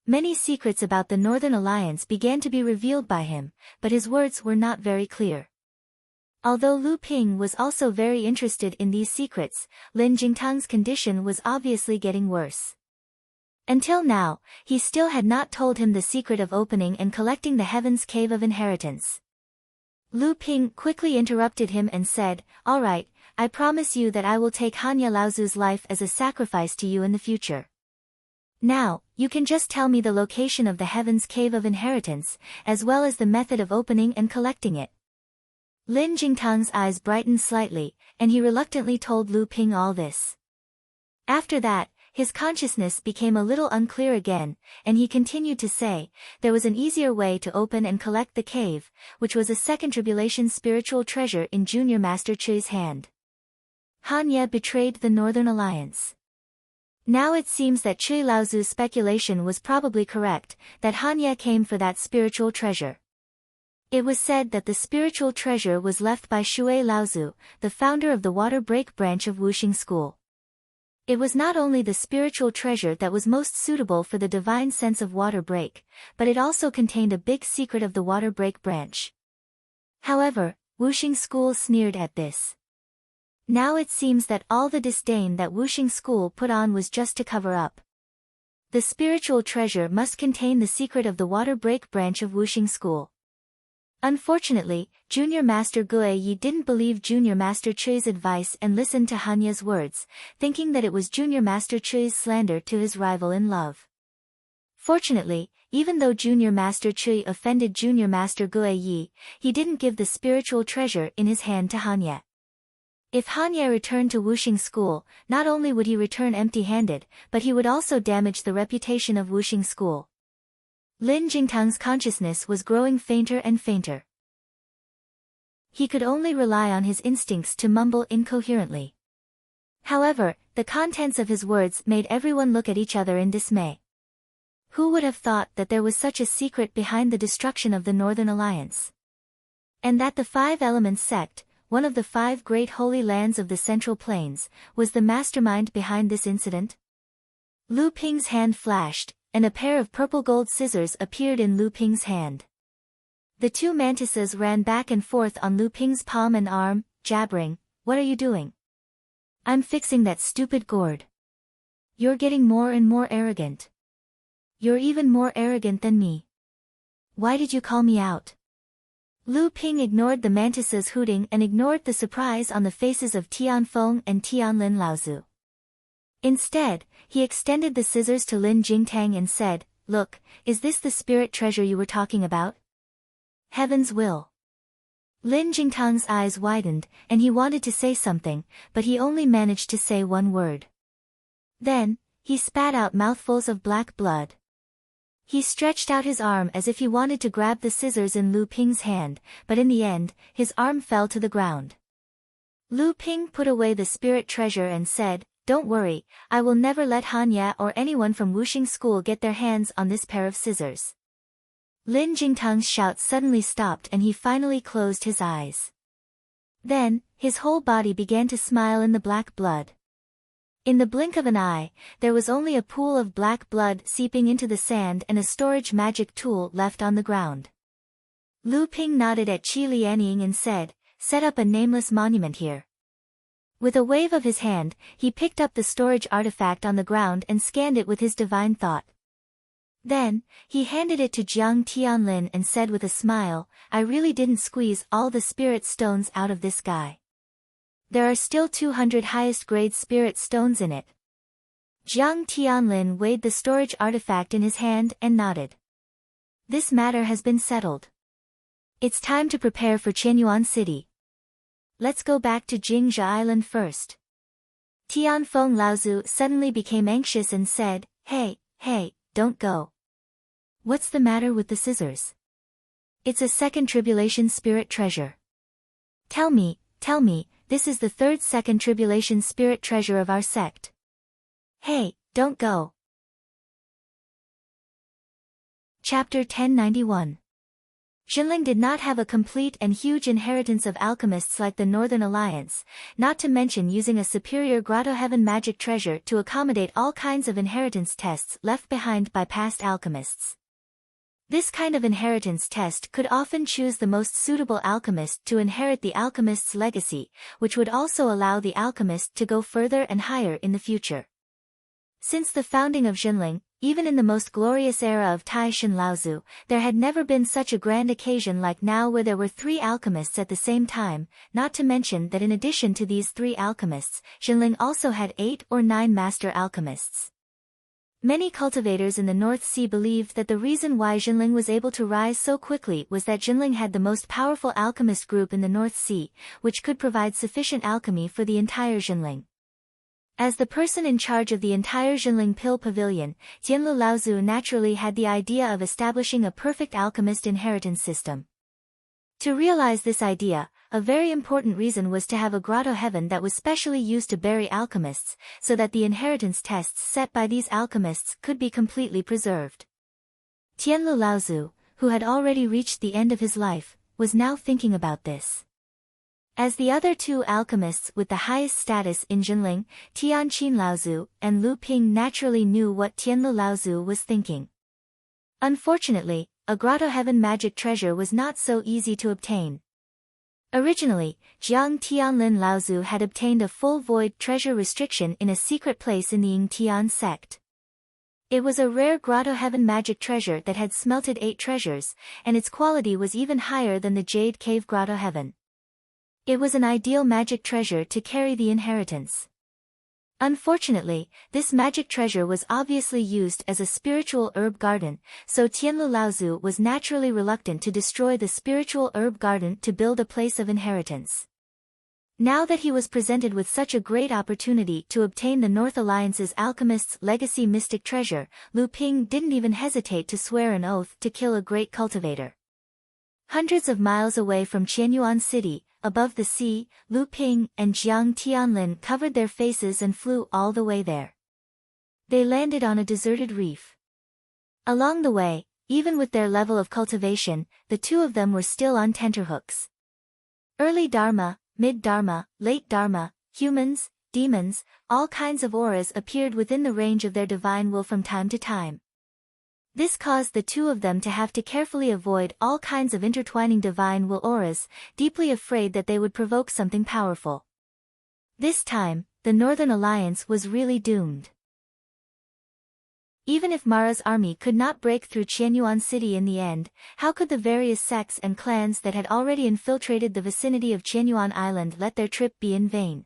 Many secrets about the Northern Alliance began to be revealed by him, but his words were not very clear. Although Lu Ping was also very interested in these secrets, Lin Jingtang's condition was obviously getting worse. Until now, he still had not told him the secret of opening and collecting the Heaven's Cave of Inheritance. Lu Ping quickly interrupted him and said, "All right, I promise you that I will take Hanya Laozu's life as a sacrifice to you in the future. Now, you can just tell me the location of the Heaven's Cave of Inheritance, as well as the method of opening and collecting it." Lin Jingtang's eyes brightened slightly, and he reluctantly told Lu Ping all this. After that, his consciousness became a little unclear again, and he continued to say, there was an easier way to open and collect the cave, which was a second tribulation spiritual treasure in Junior Master Chui's hand. Hanya betrayed the Northern Alliance. Now it seems that Chui Laozu's speculation was probably correct, that Hanya came for that spiritual treasure. It was said that the spiritual treasure was left by Shui Laozu, the founder of the Water Break branch of Wuxing School. It was not only the spiritual treasure that was most suitable for the divine sense of water break, but it also contained a big secret of the water break branch. However, Wuxing School sneered at this. Now it seems that all the disdain that Wuxing School put on was just to cover up. The spiritual treasure must contain the secret of the water break branch of Wuxing School. Unfortunately, Junior Master Guiyi didn't believe Junior Master Chui's advice and listened to Hanya's words, thinking that it was Junior Master Chui's slander to his rival in love. Fortunately, even though Junior Master Chui offended Junior Master Guiyi, he didn't give the spiritual treasure in his hand to Hanya. If Han Ye returned to Wuxing School, not only would he return empty-handed, but he would also damage the reputation of Wuxing School. Lin Jingtang's consciousness was growing fainter and fainter. He could only rely on his instincts to mumble incoherently. However, the contents of his words made everyone look at each other in dismay. Who would have thought that there was such a secret behind the destruction of the Northern Alliance? And that the Five Elements sect, one of the 5 great holy lands of the Central Plains, was the mastermind behind this incident? Lu Ping's hand flashed, and a pair of purple gold scissors appeared in Lu Ping's hand. The 2 mantises ran back and forth on Lu Ping's palm and arm, jabbering, "What are you doing?" "I'm fixing that stupid gourd." "You're getting more and more arrogant. You're even more arrogant than me. Why did you call me out?" Lu Ping ignored the mantises hooting and ignored the surprise on the faces of Tianfeng and Tianlin Laozu. Instead, he extended the scissors to Lin Jingtang and said, "Look, is this the spirit treasure you were talking about?" "Heaven's will." Lin Jingtang's eyes widened, and he wanted to say something, but he only managed to say one word. Then, he spat out mouthfuls of black blood. He stretched out his arm as if he wanted to grab the scissors in Lu Ping's hand, but in the end, his arm fell to the ground. Lu Ping put away the spirit treasure and said, "Don't worry, I will never let Han Ya or anyone from Wuxing School get their hands on this pair of scissors." Lin Jingtang's shout suddenly stopped and he finally closed his eyes. Then, his whole body began to smile in the black blood. In the blink of an eye, there was only a pool of black blood seeping into the sand and a storage magic tool left on the ground. Lu Ping nodded at Qi Lianying and said, "Set up a nameless monument here." With a wave of his hand, he picked up the storage artifact on the ground and scanned it with his divine thought. Then, he handed it to Jiang Tianlin and said with a smile, "I really didn't squeeze all the spirit stones out of this guy. There are still 200 highest-grade spirit stones in it." Jiang Tianlin weighed the storage artifact in his hand and nodded. "This matter has been settled. It's time to prepare for Qianyuan City. Let's go back to Jingzha Island first." Tianfeng Laozu suddenly became anxious and said, Hey, don't go. What's the matter with the scissors?" "It's a second tribulation spirit treasure." Tell me, this is the 3rd second tribulation spirit treasure of our sect." "Hey, don't go." Chapter 1091. Jinling did not have a complete and huge inheritance of alchemists like the Northern Alliance, not to mention using a superior Grotto Heaven magic treasure to accommodate all kinds of inheritance tests left behind by past alchemists. This kind of inheritance test could often choose the most suitable alchemist to inherit the alchemist's legacy, which would also allow the alchemist to go further and higher in the future. Since the founding of Jinling, even in the most glorious era of Taishan Laozu, there had never been such a grand occasion like now where there were 3 alchemists at the same time, not to mention that in addition to these 3 alchemists, Jinling also had 8 or 9 master alchemists. Many cultivators in the North Sea believed that the reason why Jinling was able to rise so quickly was that Jinling had the most powerful alchemist group in the North Sea, which could provide sufficient alchemy for the entire Jinling. As the person in charge of the entire Jinling Pill Pavilion, Tianlu Laozu naturally had the idea of establishing a perfect alchemist inheritance system. To realize this idea, a very important reason was to have a Grotto Heaven that was specially used to bury alchemists, so that the inheritance tests set by these alchemists could be completely preserved. Tianlu Laozu, who had already reached the end of his life, was now thinking about this. As the other 2 alchemists with the highest status in Jinling, Tianqin Laozu and Lu Ping naturally knew what Tianlu Laozu was thinking. Unfortunately, a Grotto Heaven magic treasure was not so easy to obtain. Originally, Jiang Tianlin Laozu had obtained a full void treasure restriction in a secret place in the Yingtian sect. It was a rare Grotto Heaven magic treasure that had smelted 8 treasures, and its quality was even higher than the Jade Cave Grotto Heaven. It was an ideal magic treasure to carry the inheritance. Unfortunately, this magic treasure was obviously used as a spiritual herb garden, so Tianlu Laozu was naturally reluctant to destroy the spiritual herb garden to build a place of inheritance. Now that he was presented with such a great opportunity to obtain the North Alliance's alchemist's legacy mystic treasure, Lu Ping didn't even hesitate to swear an oath to kill a great cultivator. Hundreds of miles away from Qianyuan City, above the sea, Lu Ping and Jiang Tianlin covered their faces and flew all the way there. They landed on a deserted reef. Along the way, even with their level of cultivation, the two of them were still on tenterhooks. Early Dharma, mid-Dharma, late Dharma, humans, demons, all kinds of auras appeared within the range of their divine will from time to time. This caused the two of them to have to carefully avoid all kinds of intertwining divine will auras, deeply afraid that they would provoke something powerful. This time, the Northern Alliance was really doomed. Even if Mara's army could not break through Qianyuan City in the end, how could the various sects and clans that had already infiltrated the vicinity of Qianyuan Island let their trip be in vain?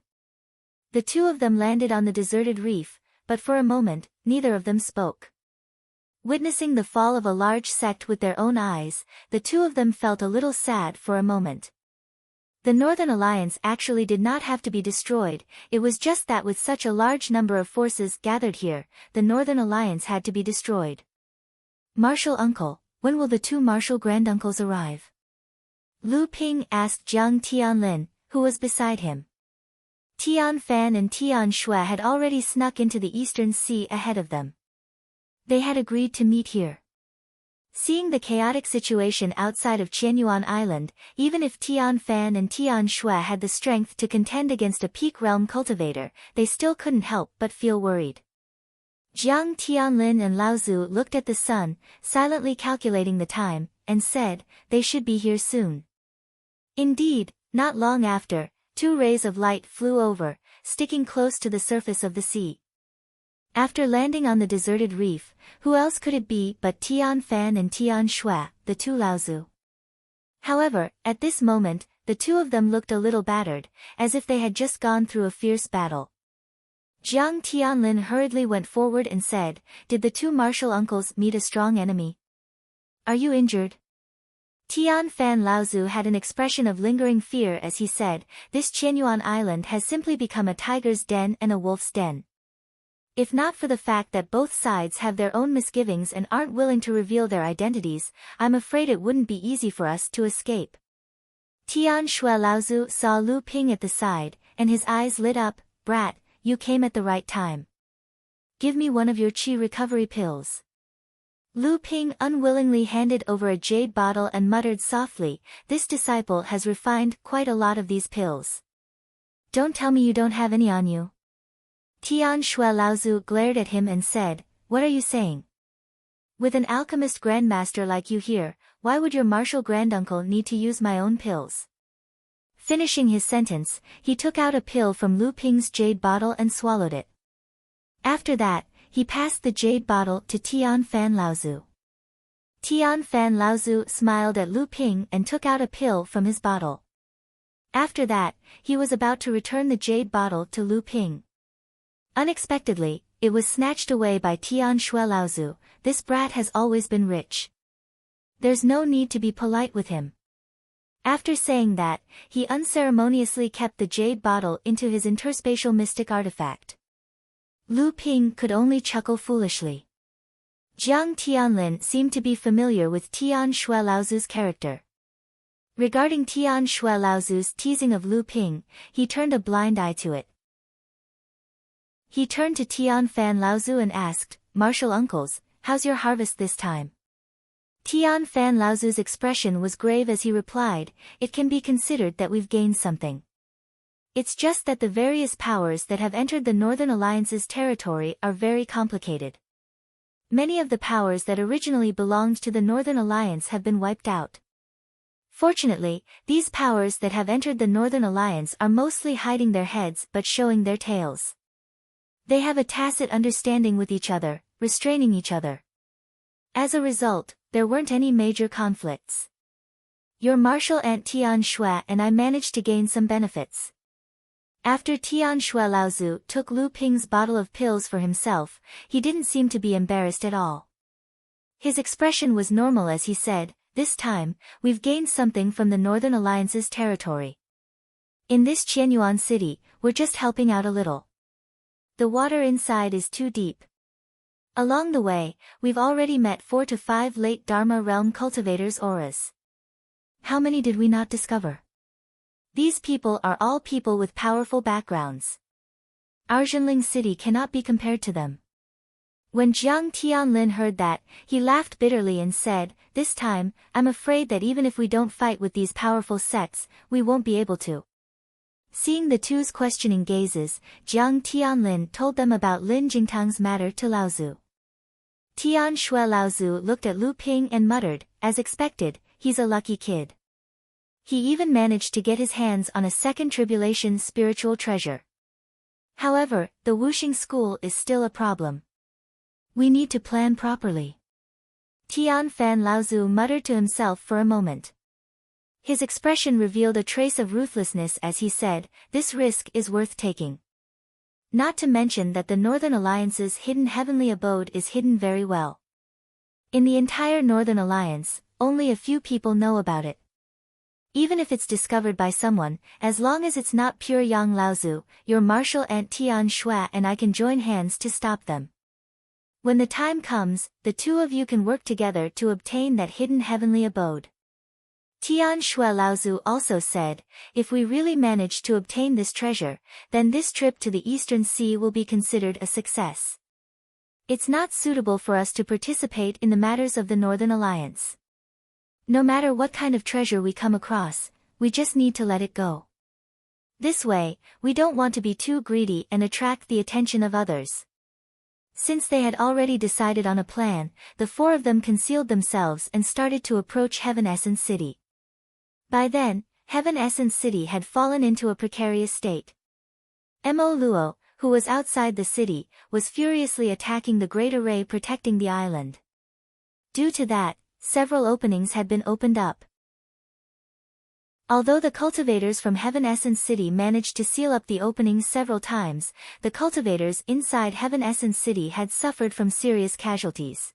The two of them landed on the deserted reef, but for a moment, neither of them spoke. Witnessing the fall of a large sect with their own eyes, the two of them felt a little sad for a moment. The Northern Alliance actually did not have to be destroyed, it was just that with such a large number of forces gathered here, the Northern Alliance had to be destroyed. Martial Uncle, when will the two martial granduncles arrive? Lu Ping asked Jiang Tianlin, who was beside him. Tian Fan and Tian Shui had already snuck into the Eastern Sea ahead of them. They had agreed to meet here. Seeing the chaotic situation outside of Qianyuan Island, even if Tian Fan and Tian Shui had the strength to contend against a peak realm cultivator, they still couldn't help but feel worried. Jiang Tianlin and Laozu looked at the sun, silently calculating the time, and said, they should be here soon. Indeed, not long after, two rays of light flew over, sticking close to the surface of the sea. After landing on the deserted reef, who else could it be but Tian Fan and Tian Shui, the two Laozu? However, at this moment, the two of them looked a little battered, as if they had just gone through a fierce battle. Jiang Tianlin hurriedly went forward and said, did the two martial uncles meet a strong enemy? Are you injured? Tian Fan Laozu had an expression of lingering fear as he said, this Qianyuan Island has simply become a tiger's den and a wolf's den. If not for the fact that both sides have their own misgivings and aren't willing to reveal their identities, I'm afraid it wouldn't be easy for us to escape. Tian Shui Laozu saw Lu Ping at the side, and his eyes lit up, brat, you came at the right time. Give me one of your qi recovery pills. Lu Ping unwillingly handed over a jade bottle and muttered softly, this disciple has refined quite a lot of these pills. Don't tell me you don't have any on you. Tian Shui Laozu glared at him and said, what are you saying? With an alchemist grandmaster like you here, why would your martial granduncle need to use my own pills? Finishing his sentence, he took out a pill from Lu Ping's jade bottle and swallowed it. After that, he passed the jade bottle to Tian Fan Laozu. Tian Fan Laozu smiled at Lu Ping and took out a pill from his bottle. After that, he was about to return the jade bottle to Lu Ping. Unexpectedly, it was snatched away by Tian Shui Laozu, this brat has always been rich. There's no need to be polite with him. After saying that, he unceremoniously kept the jade bottle into his interspatial mystic artifact. Lu Ping could only chuckle foolishly. Jiang Tianlin seemed to be familiar with Tian Shui Laozu's character. Regarding Tian Shui Laozu's teasing of Lu Ping, he turned a blind eye to it. He turned to Tian Fan Laozu and asked, martial uncles, how's your harvest this time? Tian Fan Laozu's expression was grave as he replied, it can be considered that we've gained something. It's just that the various powers that have entered the Northern Alliance's territory are very complicated. Many of the powers that originally belonged to the Northern Alliance have been wiped out. Fortunately, these powers that have entered the Northern Alliance are mostly hiding their heads but showing their tails. They have a tacit understanding with each other, restraining each other. As a result, there weren't any major conflicts. Your martial aunt Tian Shui and I managed to gain some benefits. After Tian Shui Laozu took Lu Ping's bottle of pills for himself, he didn't seem to be embarrassed at all. His expression was normal as he said, this time, we've gained something from the Northern Alliance's territory. In this Qianyuan city, we're just helping out a little. The water inside is too deep. Along the way, we've already met 4 to 5 late Dharma realm cultivators' auras. How many did we not discover? These people are all people with powerful backgrounds. Our Zhenling city cannot be compared to them. When Jiang Tianlin heard that, he laughed bitterly and said, "This time, I'm afraid that even if we don't fight with these powerful sects, we won't be able to." Seeing the two's questioning gazes, Jiang Tianlin told them about Lin Jingtang's matter to Laozu. Tian Shui Laozu looked at Lu Ping and muttered, as expected, he's a lucky kid. He even managed to get his hands on a second tribulation spiritual treasure. However, the Wuxing school is still a problem. We need to plan properly. Tian Fan Laozu muttered to himself for a moment. His expression revealed a trace of ruthlessness as he said, this risk is worth taking. Not to mention that the Northern Alliance's hidden heavenly abode is hidden very well. In the entire Northern Alliance, only a few people know about it. Even if it's discovered by someone, as long as it's not pure Yang Laozu, your martial aunt Tian Shui and I can join hands to stop them. When the time comes, the two of you can work together to obtain that hidden heavenly abode. Tian Shui Laozu also said, if we really manage to obtain this treasure, then this trip to the Eastern Sea will be considered a success. It's not suitable for us to participate in the matters of the Northern Alliance. No matter what kind of treasure we come across, we just need to let it go. This way, we don't want to be too greedy and attract the attention of others. Since they had already decided on a plan, the four of them concealed themselves and started to approach Heaven Essence City. By then, Heaven Essence City had fallen into a precarious state. Mo Luo, who was outside the city, was furiously attacking the great array protecting the island. Due to that, several openings had been opened up. Although the cultivators from Heaven Essence City managed to seal up the openings several times, the cultivators inside Heaven Essence City had suffered from serious casualties.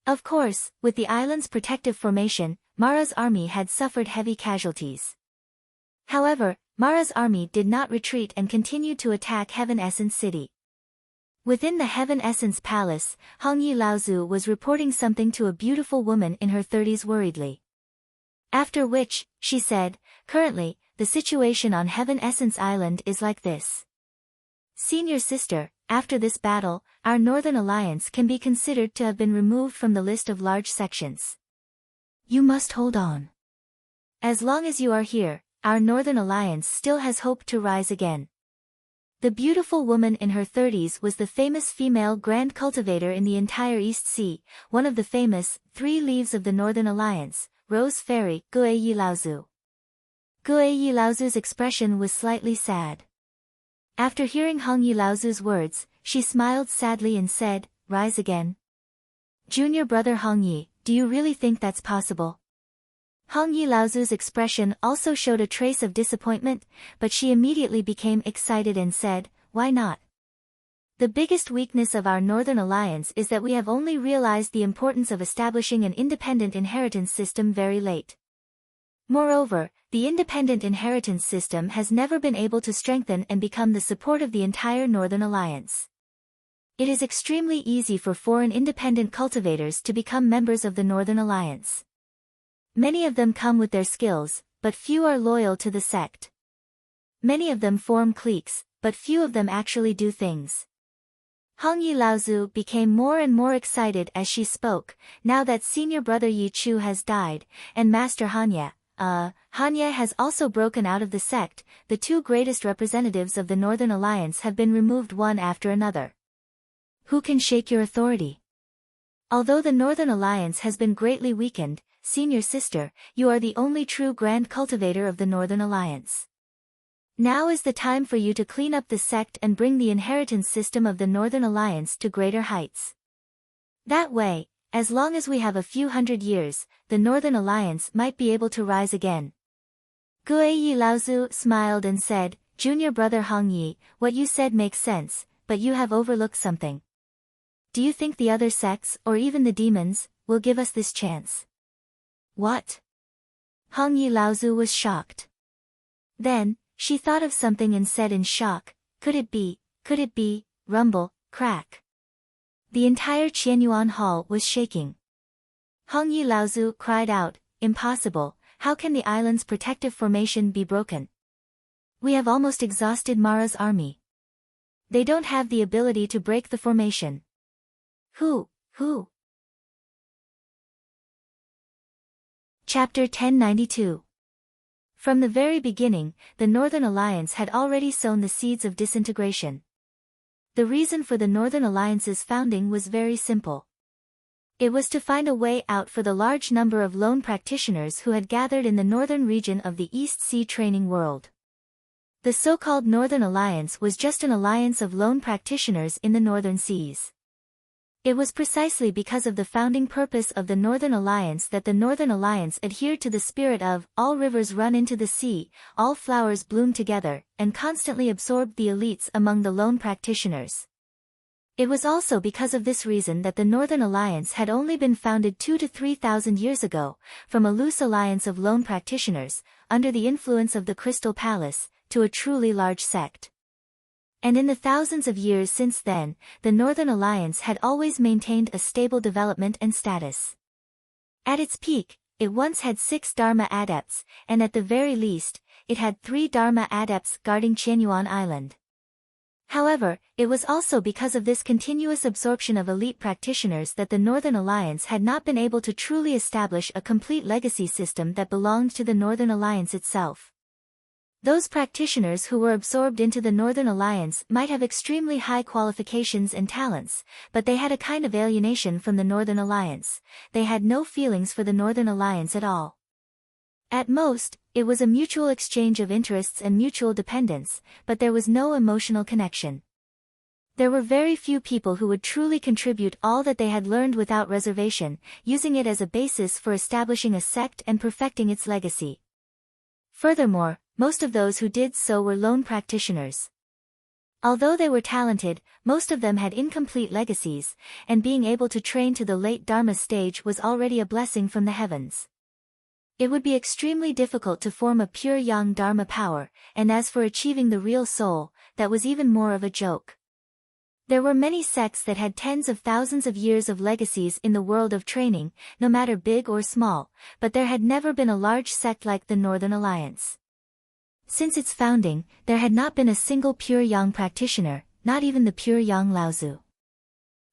Of course, with the island's protective formation, Mara's army had suffered heavy casualties. However, Mara's army did not retreat and continued to attack Heaven Essence City. Within the Heaven Essence Palace, Hongyi Laozu was reporting something to a beautiful woman in her 30s worriedly. After which, she said, currently, the situation on Heaven Essence Island is like this. Senior sister, after this battle, our Northern Alliance can be considered to have been removed from the list of large sections. You must hold on. As long as you are here, our Northern Alliance still has hope to rise again. The beautiful woman in her 30s was the famous female grand cultivator in the entire East Sea, one of the famous 3 leaves of the Northern Alliance, Rose Fairy, Guiyi Laozu. Guiyi Laozu's expression was slightly sad. After hearing Hongyi Laozu's words, she smiled sadly and said, rise again. Junior brother Hongyi, do you really think that's possible? Hongyi Laozu's expression also showed a trace of disappointment, but she immediately became excited and said, why not? The biggest weakness of our Northern Alliance is that we have only realized the importance of establishing an independent inheritance system very late. Moreover, the independent inheritance system has never been able to strengthen and become the support of the entire Northern Alliance. It is extremely easy for foreign independent cultivators to become members of the Northern Alliance. Many of them come with their skills, but few are loyal to the sect. Many of them form cliques, but few of them actually do things. Hongyi Laozu became more and more excited as she spoke, now that senior brother Yi Chu has died, and Master Hanya has also broken out of the sect. The 2 greatest representatives of the Northern Alliance have been removed one after another. Who can shake your authority? Although the Northern Alliance has been greatly weakened, senior sister, you are the only true grand cultivator of the Northern Alliance. Now is the time for you to clean up the sect and bring the inheritance system of the Northern Alliance to greater heights. That way, as long as we have a few hundred years, the Northern Alliance might be able to rise again. Guiyi Laozu smiled and said, Junior brother Hongyi, what you said makes sense, but you have overlooked something. Do you think the other sects, or even the demons, will give us this chance? What? Hongyi Laozu was shocked. Then, She thought of something and said in shock, "Could it be, rumble, crack." The entire Qianyuan hall was shaking. Hongyi Laozu cried out, "Impossible, how can the island's protective formation be broken? We have almost exhausted Mara's army. They don't have the ability to break the formation." Who? Chapter 1092. From the very beginning, the Northern Alliance had already sown the seeds of disintegration. The reason for the Northern Alliance's founding was very simple. It was to find a way out for the large number of lone practitioners who had gathered in the northern region of the East Sea training world. The so-called Northern Alliance was just an alliance of lone practitioners in the northern seas. It was precisely because of the founding purpose of the Northern Alliance that the Northern Alliance adhered to the spirit of all rivers run into the sea, all flowers bloom together, and constantly absorbed the elites among the lone practitioners. It was also because of this reason that the Northern Alliance had only been founded 2,000 to 3,000 years ago, from a loose alliance of lone practitioners, under the influence of the Crystal Palace, to a truly large sect. And in the thousands of years since then, the Northern Alliance had always maintained a stable development and status. At its peak, it once had 6 Dharma adepts, and at the very least, it had 3 Dharma adepts guarding Qianyuan Island. However, it was also because of this continuous absorption of elite practitioners that the Northern Alliance had not been able to truly establish a complete legacy system that belonged to the Northern Alliance itself. Those practitioners who were absorbed into the Northern Alliance might have extremely high qualifications and talents, but they had a kind of alienation from the Northern Alliance. They had no feelings for the Northern Alliance at all. At most, it was a mutual exchange of interests and mutual dependence, but there was no emotional connection. There were very few people who would truly contribute all that they had learned without reservation, using it as a basis for establishing a sect and perfecting its legacy. Furthermore, most of those who did so were lone practitioners. Although they were talented, most of them had incomplete legacies, and being able to train to the late Dharma stage was already a blessing from the heavens. It would be extremely difficult to form a pure young Dharma power, and as for achieving the real soul, that was even more of a joke. There were many sects that had tens of thousands of years of legacies in the world of training, no matter big or small, but there had never been a large sect like the Northern Alliance. Since its founding, there had not been a single pure yang practitioner, not even the pure yang Laozu.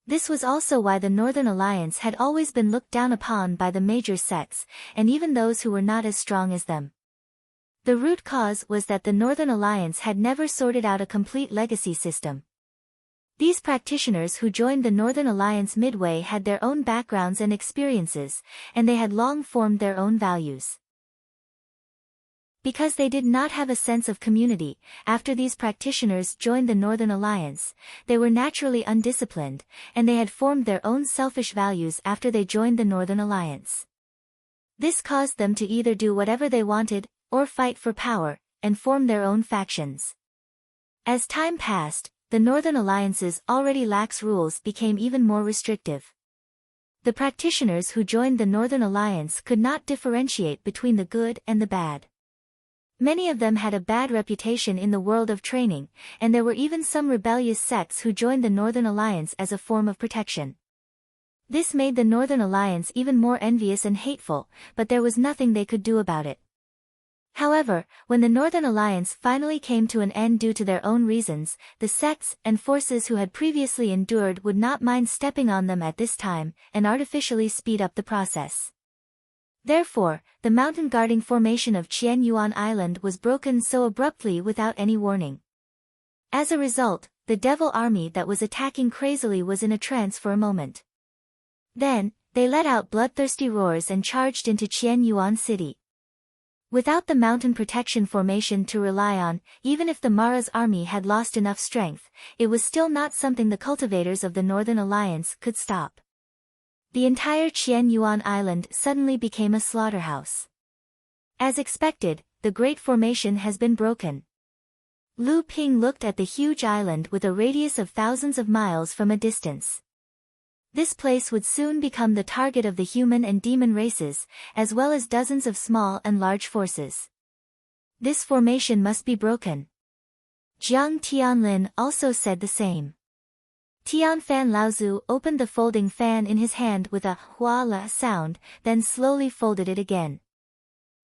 This was also why the Northern Alliance had always been looked down upon by the major sects, and even those who were not as strong as them. The root cause was that the Northern Alliance had never sorted out a complete legacy system. These practitioners who joined the Northern Alliance midway had their own backgrounds and experiences, and they had long formed their own values. Because they did not have a sense of community, after these practitioners joined the Northern Alliance, they were naturally undisciplined, and they had formed their own selfish values after they joined the Northern Alliance. This caused them to either do whatever they wanted, or fight for power, and form their own factions. As time passed, the Northern Alliance's already lax rules became even more restrictive. The practitioners who joined the Northern Alliance could not differentiate between the good and the bad. Many of them had a bad reputation in the world of training, and there were even some rebellious sects who joined the Northern Alliance as a form of protection. This made the Northern Alliance even more envious and hateful, but there was nothing they could do about it. However, when the Northern Alliance finally came to an end due to their own reasons, the sects and forces who had previously endured would not mind stepping on them at this time, and artificially speed up the process. Therefore, the mountain guarding formation of Qianyuan Island was broken so abruptly without any warning. As a result, the devil army that was attacking crazily was in a trance for a moment. Then, they let out bloodthirsty roars and charged into Qianyuan City. Without the mountain protection formation to rely on, even if the Mara's army had lost enough strength, it was still not something the cultivators of the Northern Alliance could stop. The entire Qianyuan Island suddenly became a slaughterhouse. As expected, the Great Formation has been broken. Lu Ping looked at the huge island with a radius of thousands of miles from a distance. This place would soon become the target of the human and demon races, as well as dozens of small and large forces. This formation must be broken. Jiang Tianlin also said the same. Tian Fan Laozu opened the folding fan in his hand with a hua la sound, then slowly folded it again.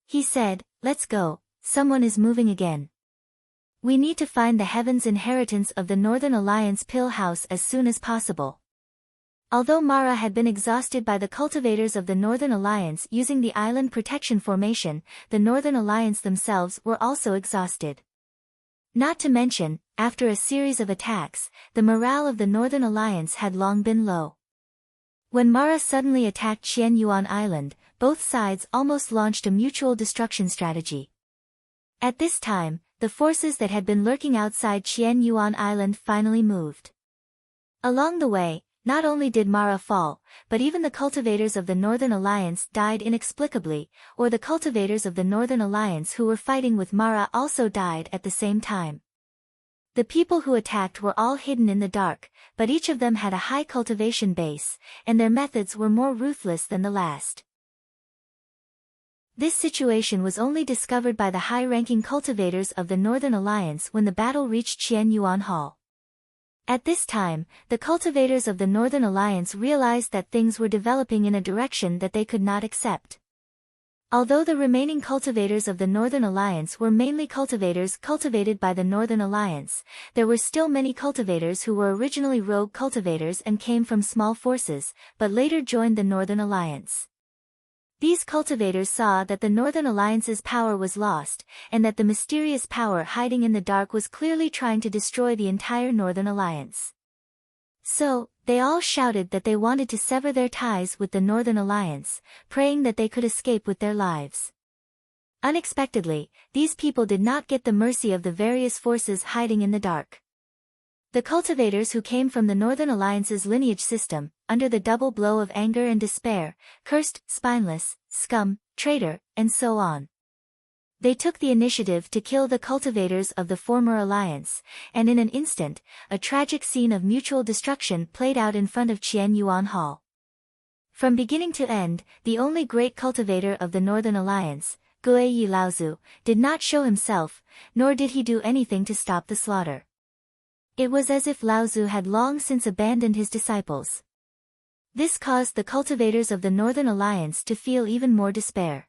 He said, "Let's go, someone is moving again. We need to find the Heaven's inheritance of the Northern Alliance pill house as soon as possible." Although Mara had been exhausted by the cultivators of the Northern Alliance using the island protection formation, the Northern Alliance themselves were also exhausted. Not to mention, after a series of attacks, the morale of the Northern Alliance had long been low. When Mara suddenly attacked Qianyuan Island, both sides almost launched a mutual destruction strategy. At this time, the forces that had been lurking outside Qianyuan Island finally moved. Along the way, not only did Mara fall, but even the cultivators of the Northern Alliance died inexplicably, or the cultivators of the Northern Alliance who were fighting with Mara also died at the same time. The people who attacked were all hidden in the dark, but each of them had a high cultivation base, and their methods were more ruthless than the last. This situation was only discovered by the high-ranking cultivators of the Northern Alliance when the battle reached Qianyuan Hall. At this time, the cultivators of the Northern Alliance realized that things were developing in a direction that they could not accept. Although the remaining cultivators of the Northern Alliance were mainly cultivators cultivated by the Northern Alliance, there were still many cultivators who were originally rogue cultivators and came from small forces, but later joined the Northern Alliance. These cultivators saw that the Northern Alliance's power was lost, and that the mysterious power hiding in the dark was clearly trying to destroy the entire Northern Alliance. So, they all shouted that they wanted to sever their ties with the Northern Alliance, praying that they could escape with their lives. Unexpectedly, these people did not get the mercy of the various forces hiding in the dark. The cultivators who came from the Northern Alliance's lineage system, under the double blow of anger and despair, cursed, spineless, scum, traitor, and so on. They took the initiative to kill the cultivators of the former alliance, and in an instant, a tragic scene of mutual destruction played out in front of Qianyuan Hall. From beginning to end, the only great cultivator of the Northern Alliance, Guiyi Laozu, did not show himself, nor did he do anything to stop the slaughter. It was as if Laozu had long since abandoned his disciples. This caused the cultivators of the Northern Alliance to feel even more despair.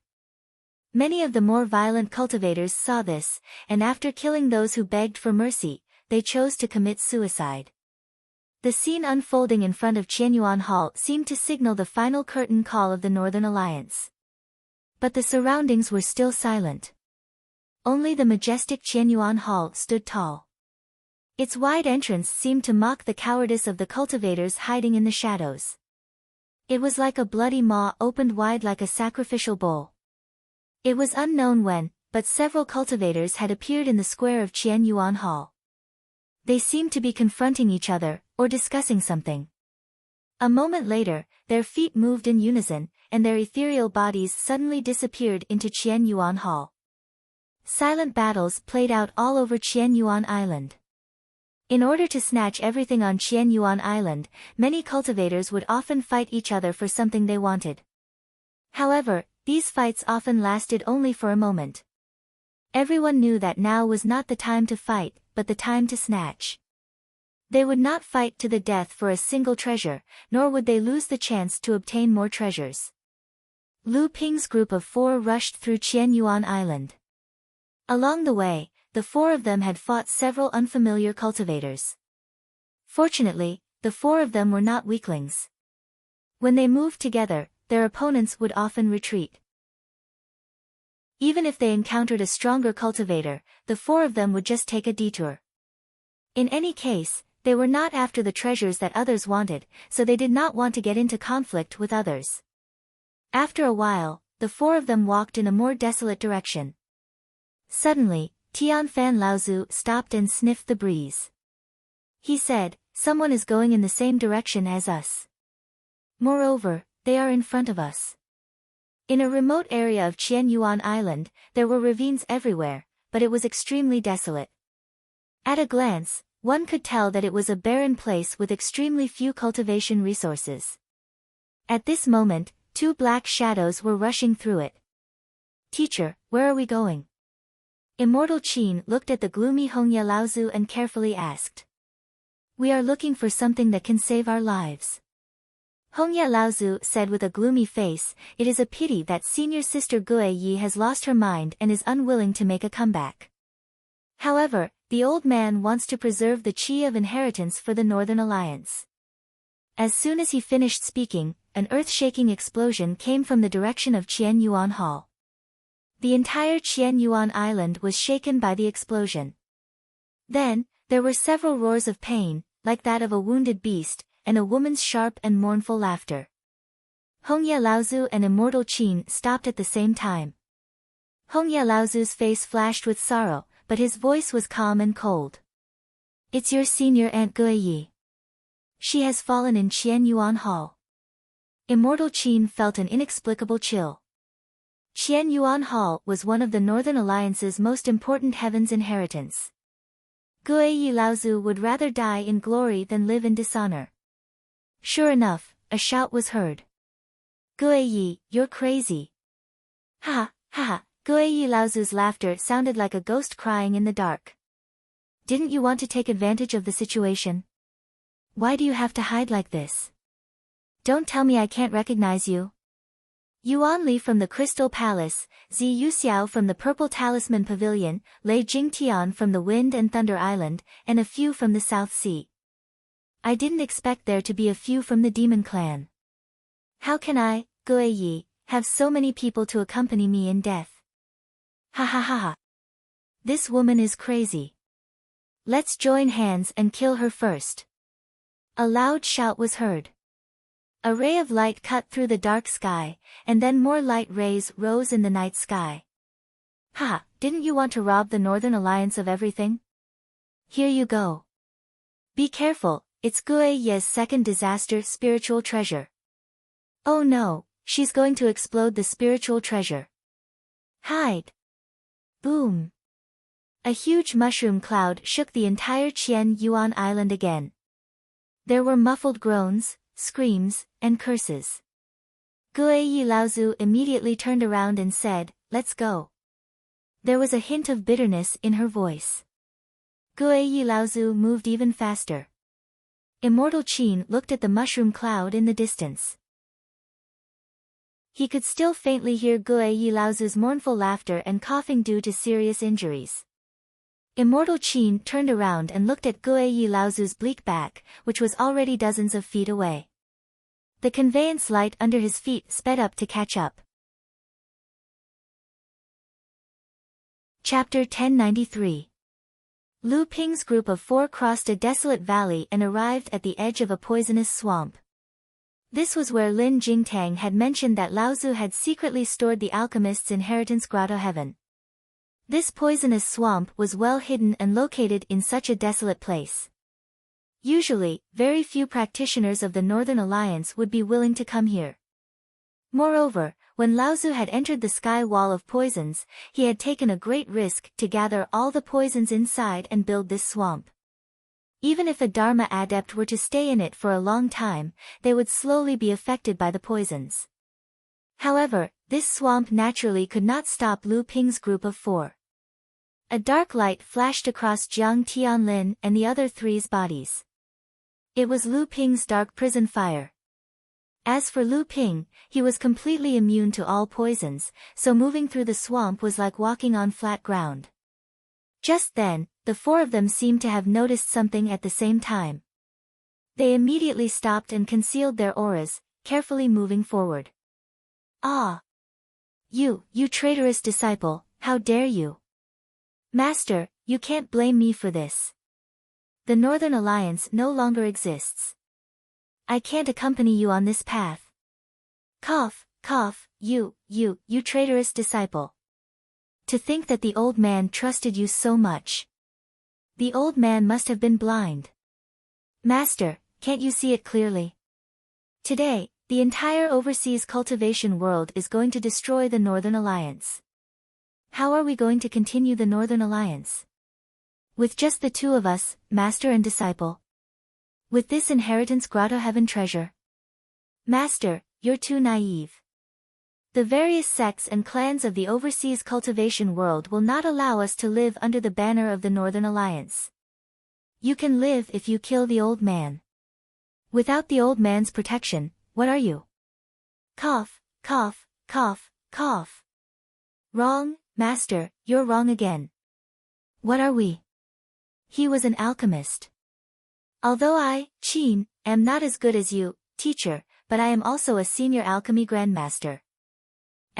Many of the more violent cultivators saw this, and after killing those who begged for mercy, they chose to commit suicide. The scene unfolding in front of Qianyuan Hall seemed to signal the final curtain call of the Northern Alliance. But the surroundings were still silent. Only the majestic Qianyuan Hall stood tall. Its wide entrance seemed to mock the cowardice of the cultivators hiding in the shadows. It was like a bloody maw opened wide like a sacrificial bowl. It was unknown when, but several cultivators had appeared in the square of Qianyuan Hall. They seemed to be confronting each other, or discussing something. A moment later, their feet moved in unison, and their ethereal bodies suddenly disappeared into Qianyuan Hall. Silent battles played out all over Qianyuan Island. In order to snatch everything on Qianyuan Island, many cultivators would often fight each other for something they wanted. However, these fights often lasted only for a moment. Everyone knew that now was not the time to fight, but the time to snatch. They would not fight to the death for a single treasure, nor would they lose the chance to obtain more treasures. Lu Ping's group of 4 rushed through Qianyuan Island. Along the way, the 4 of them had fought several unfamiliar cultivators. Fortunately, the 4 of them were not weaklings. When they moved together, their opponents would often retreat. Even if they encountered a stronger cultivator, the 4 of them would just take a detour. In any case, they were not after the treasures that others wanted, so they did not want to get into conflict with others. After a while, the 4 of them walked in a more desolate direction. Suddenly, Tian Fan Laozu stopped and sniffed the breeze. He said, "Someone is going in the same direction as us. Moreover, they are in front of us." In a remote area of Qianyuan Island, there were ravines everywhere, but it was extremely desolate. At a glance, one could tell that it was a barren place with extremely few cultivation resources. At this moment, 2 black shadows were rushing through it. "Teacher, where are we going?" Immortal Qin looked at the gloomy Hongye Laozu and carefully asked. We are looking for something that can save our lives. Hongye Laozu said with a gloomy face, it is a pity that senior sister Gue Yi has lost her mind and is unwilling to make a comeback. However, the old man wants to preserve the chi of inheritance for the Northern Alliance. As soon as he finished speaking, an earth-shaking explosion came from the direction of Qianyuan Hall. The entire Qianyuan Island was shaken by the explosion. Then, there were several roars of pain, like that of a wounded beast, and a woman's sharp and mournful laughter. Hongye Laozu and Immortal Qin stopped at the same time. Hongye Laozu's face flashed with sorrow, but his voice was calm and cold. It's your senior aunt Gue Yi. She has fallen in Qianyuan Hall. Immortal Qin felt an inexplicable chill. Qianyuan Hall was one of the Northern Alliance's most important heaven's inheritance. Gue Yi Laozu would rather die in glory than live in dishonor. Sure enough, a shout was heard. Gue Yi, you're crazy. Ha ha ha, Gue Yi Laozu's laughter sounded like a ghost crying in the dark. Didn't you want to take advantage of the situation? Why do you have to hide like this? Don't tell me I can't recognize you. Yuan Li from the Crystal Palace, Zi Yuxiao from the Purple Talisman Pavilion, Lei Jingtian from the Wind and Thunder Island, and a few from the South Sea. I didn't expect there to be a few from the Demon Clan. How can I, Gue Yi, have so many people to accompany me in death? Ha ha ha ha. This woman is crazy. Let's join hands and kill her first. A loud shout was heard. A ray of light cut through the dark sky, and then more light rays rose in the night sky. Ha, didn't you want to rob the Northern Alliance of everything? Here you go. Be careful, it's Gue Yi's second disaster spiritual treasure. Oh no, she's going to explode the spiritual treasure. Hide. Boom. A huge mushroom cloud shook the entire Qianyuan Island again. There were muffled groans, screams, and curses. Gue Yi Laozu immediately turned around and said, let's go. There was a hint of bitterness in her voice. Gue Yi Laozu moved even faster. Immortal Qin looked at the mushroom cloud in the distance. He could still faintly hear Gue Yi Laozu's mournful laughter and coughing due to serious injuries. Immortal Qin turned around and looked at Gue Yi Laozu's bleak back, which was already dozens of feet away. The conveyance light under his feet sped up to catch up. Chapter 1093. Lu Ping's group of 4 crossed a desolate valley and arrived at the edge of a poisonous swamp. This was where Lin Jingtang had mentioned that Laozu had secretly stored the alchemist's inheritance grotto heaven. This poisonous swamp was well hidden and located in such a desolate place. Usually, very few practitioners of the Northern Alliance would be willing to come here. Moreover, when Laozu had entered the sky wall of poisons, he had taken a great risk to gather all the poisons inside and build this swamp. Even if a Dharma adept were to stay in it for a long time, they would slowly be affected by the poisons. However, this swamp naturally could not stop Lu Ping's group of 4. A dark light flashed across Jiang Tianlin and the other 3's bodies. It was Lu Ping's dark prison fire. As for Lu Ping, he was completely immune to all poisons, so moving through the swamp was like walking on flat ground. Just then, the 4 of them seemed to have noticed something at the same time. They immediately stopped and concealed their auras, carefully moving forward. Ah! You traitorous disciple, how dare you! Master, you can't blame me for this. The Northern Alliance no longer exists. I can't accompany you on this path. Cough, cough, you traitorous disciple. To think that the old man trusted you so much. The old man must have been blind. Master, can't you see it clearly? Today, the entire overseas cultivation world is going to destroy the Northern Alliance. How are we going to continue the Northern Alliance? With just the 2 of us, master and disciple. With this inheritance grotto heaven treasure. Master, you're too naive. The various sects and clans of the overseas cultivation world will not allow us to live under the banner of the Northern Alliance. You can live if you kill the old man. Without the old man's protection, what are you? Cough, cough, cough, cough. Wrong, master, you're wrong again. What are we? He was an alchemist. Although I, Qin, am not as good as you, teacher, but I am also a senior alchemy grandmaster.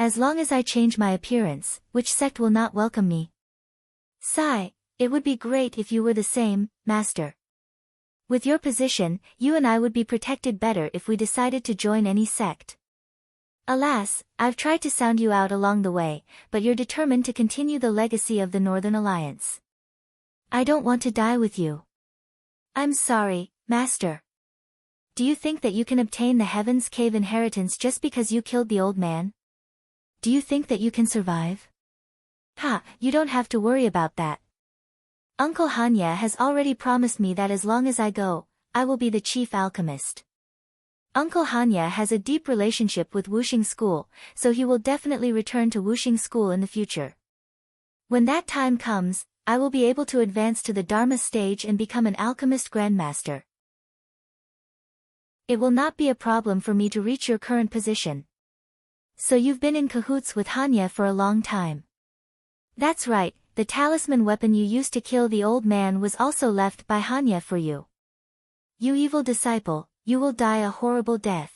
As long as I change my appearance, which sect will not welcome me? Sigh, it would be great if you were the same, master. With your position, you and I would be protected better if we decided to join any sect. Alas, I've tried to sound you out along the way, but you're determined to continue the legacy of the Northern Alliance. I don't want to die with you. I'm sorry, master. Do you think that you can obtain the Heaven's Cave inheritance just because you killed the old man? Do you think that you can survive? Ha, you don't have to worry about that. Uncle Hanya has already promised me that as long as I go, I will be the chief alchemist. Uncle Hanya has a deep relationship with Wuxing School, so he will definitely return to Wuxing School in the future. When that time comes, I will be able to advance to the Dharma stage and become an alchemist grandmaster. It will not be a problem for me to reach your current position. So you've been in cahoots with Hanya for a long time. That's right, the talisman weapon you used to kill the old man was also left by Hanya for you. You evil disciple, you will die a horrible death.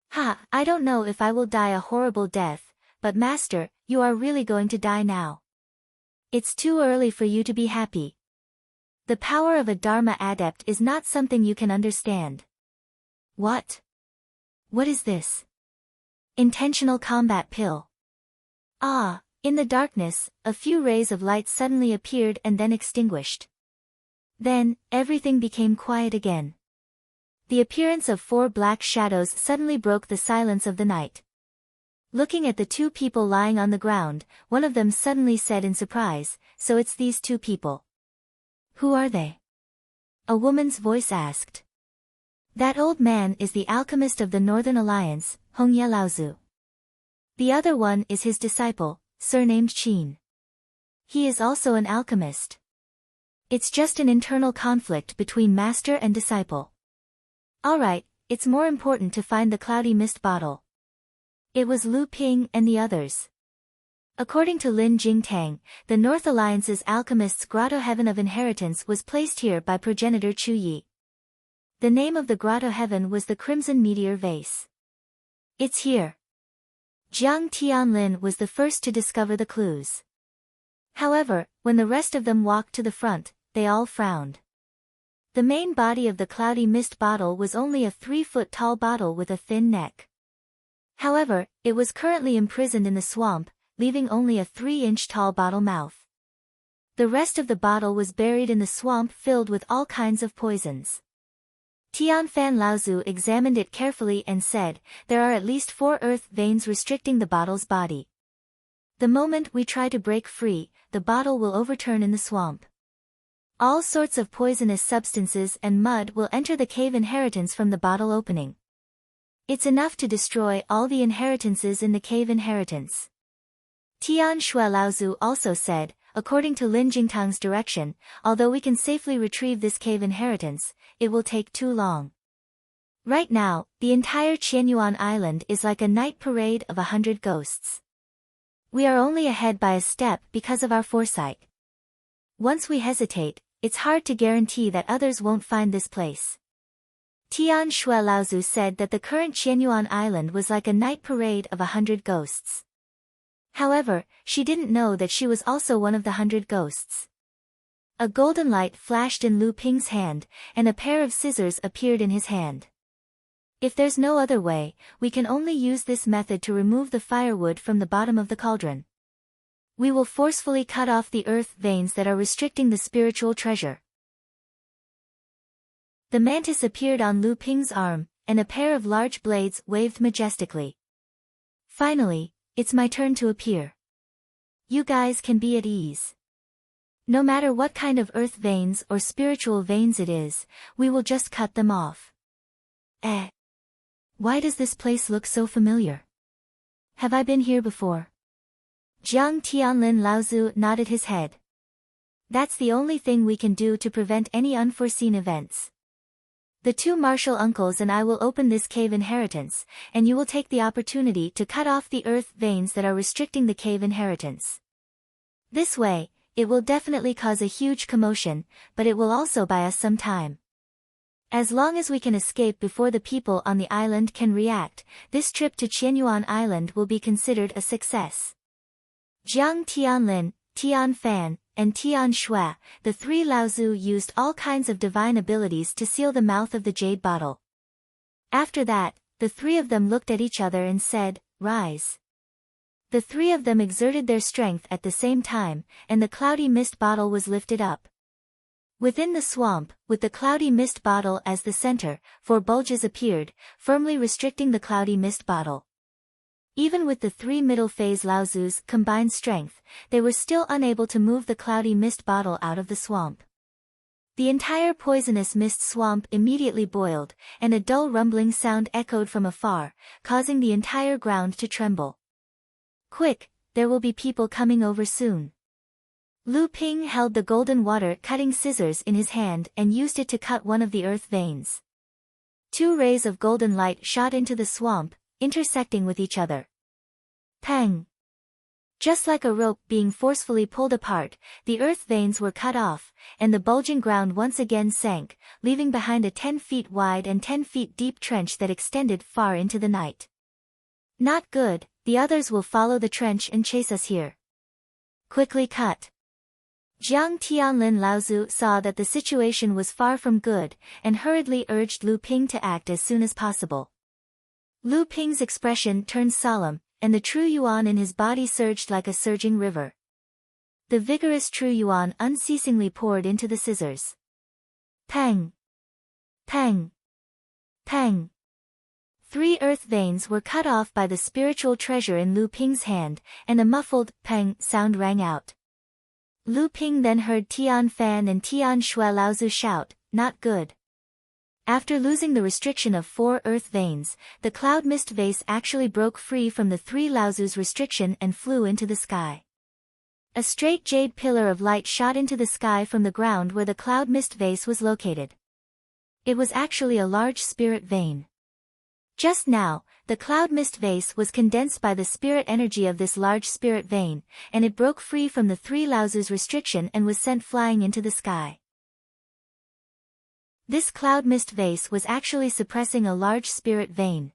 Ha, I don't know if I will die a horrible death, but master, you are really going to die now. It's too early for you to be happy. The power of a Dharma adept is not something you can understand. What? What is this? Intentional combat pill. Ah, in the darkness, a few rays of light suddenly appeared and then extinguished. Then, everything became quiet again. The appearance of 4 black shadows suddenly broke the silence of the night. Looking at the 2 people lying on the ground, one of them suddenly said in surprise, "So it's these 2 people. Who are they?" A woman's voice asked. That old man is the alchemist of the Northern Alliance, Hongye Laozu. The other one is his disciple, surnamed Qin. He is also an alchemist. It's just an internal conflict between master and disciple. Alright, it's more important to find the cloudy mist bottle. It was Lu Ping and the others. According to Lin Jingtang, the North Alliance's alchemist's grotto heaven of inheritance was placed here by progenitor Chu Yi. The name of the grotto heaven was the Crimson Meteor Vase. It's here. Jiang Tianlin was the first to discover the clues. However, when the rest of them walked to the front, they all frowned. The main body of the cloudy mist bottle was only a 3-foot-tall bottle with a thin neck. However, it was currently imprisoned in the swamp, leaving only a 3-inch-tall bottle mouth. The rest of the bottle was buried in the swamp filled with all kinds of poisons. Tianfan Laozu examined it carefully and said, "There are at least 4 earth veins restricting the bottle's body. The moment we try to break free, the bottle will overturn in the swamp. All sorts of poisonous substances and mud will enter the cave inheritance from the bottle opening. It's enough to destroy all the inheritances in the cave inheritance." Tian Shui Laozu also said, "According to Lin Jingtang's direction, although we can safely retrieve this cave inheritance, it will take too long. Right now, the entire Qianyuan Island is like a night parade of 100 ghosts. We are only ahead by a step because of our foresight. Once we hesitate, it's hard to guarantee that others won't find this place." Tian Shui Laozu said that the current Qianyuan Island was like a night parade of 100 ghosts. However, she didn't know that she was also one of the 100 ghosts. A golden light flashed in Lu Ping's hand, and a pair of scissors appeared in his hand. "If there's no other way, we can only use this method to remove the firewood from the bottom of the cauldron. We will forcefully cut off the earth veins that are restricting the spiritual treasure." The mantis appeared on Lu Ping's arm, and a pair of large blades waved majestically. "Finally, it's my turn to appear. You guys can be at ease. No matter what kind of earth veins or spiritual veins it is, we will just cut them off." Why does this place look so familiar? Have I been here before? Jiang Tianlin Laozu nodded his head. That's the only thing we can do to prevent any unforeseen events. The two martial uncles and I will open this cave inheritance, and you will take the opportunity to cut off the earth veins that are restricting the cave inheritance. This way, it will definitely cause a huge commotion, but it will also buy us some time. As long as we can escape before the people on the island can react, this trip to Qianyuan Island will be considered a success. Jiang Tianlin, Tian Fan, and Tian Shui, the three Laozu used all kinds of divine abilities to seal the mouth of the jade bottle. After that, the three of them looked at each other and said, "Rise." The three of them exerted their strength at the same time, and the cloudy mist bottle was lifted up. Within the swamp, with the cloudy mist bottle as the center, 4 bulges appeared, firmly restricting the cloudy mist bottle. Even with the 3 middle phase Laozu's combined strength, they were still unable to move the cloudy mist bottle out of the swamp. The entire poisonous mist swamp immediately boiled, and a dull rumbling sound echoed from afar, causing the entire ground to tremble. "Quick, there will be people coming over soon." Lu Ping held the golden water-cutting scissors in his hand and used it to cut one of the earth veins. 2 rays of golden light shot into the swamp, intersecting with each other. Pang! Just like a rope being forcefully pulled apart, the earth veins were cut off, and the bulging ground once again sank, leaving behind a 10 feet wide and 10 feet deep trench that extended far into the night. "Not good, the others will follow the trench and chase us here. Quickly cut." Jiang Tianlin Laozu saw that the situation was far from good, and hurriedly urged Lu Ping to act as soon as possible. Lu Ping's expression turned solemn, and the true yuan in his body surged like a surging river. The vigorous true yuan unceasingly poured into the scissors. Pang! Pang! Pang! 3 earth veins were cut off by the spiritual treasure in Lu Ping's hand, and a muffled pang sound rang out. Lu Ping then heard Tian Fan and Tian Shui Laozu shout, "Not good." After losing the restriction of 4 earth veins, the cloud mist vase actually broke free from the 3 Laozu's restriction and flew into the sky. A straight jade pillar of light shot into the sky from the ground where the cloud mist vase was located. It was actually a large spirit vein. Just now, the cloud mist vase was condensed by the spirit energy of this large spirit vein, and it broke free from the 3 Laozu's restriction and was sent flying into the sky. This cloud mist vase was actually suppressing a large spirit vein.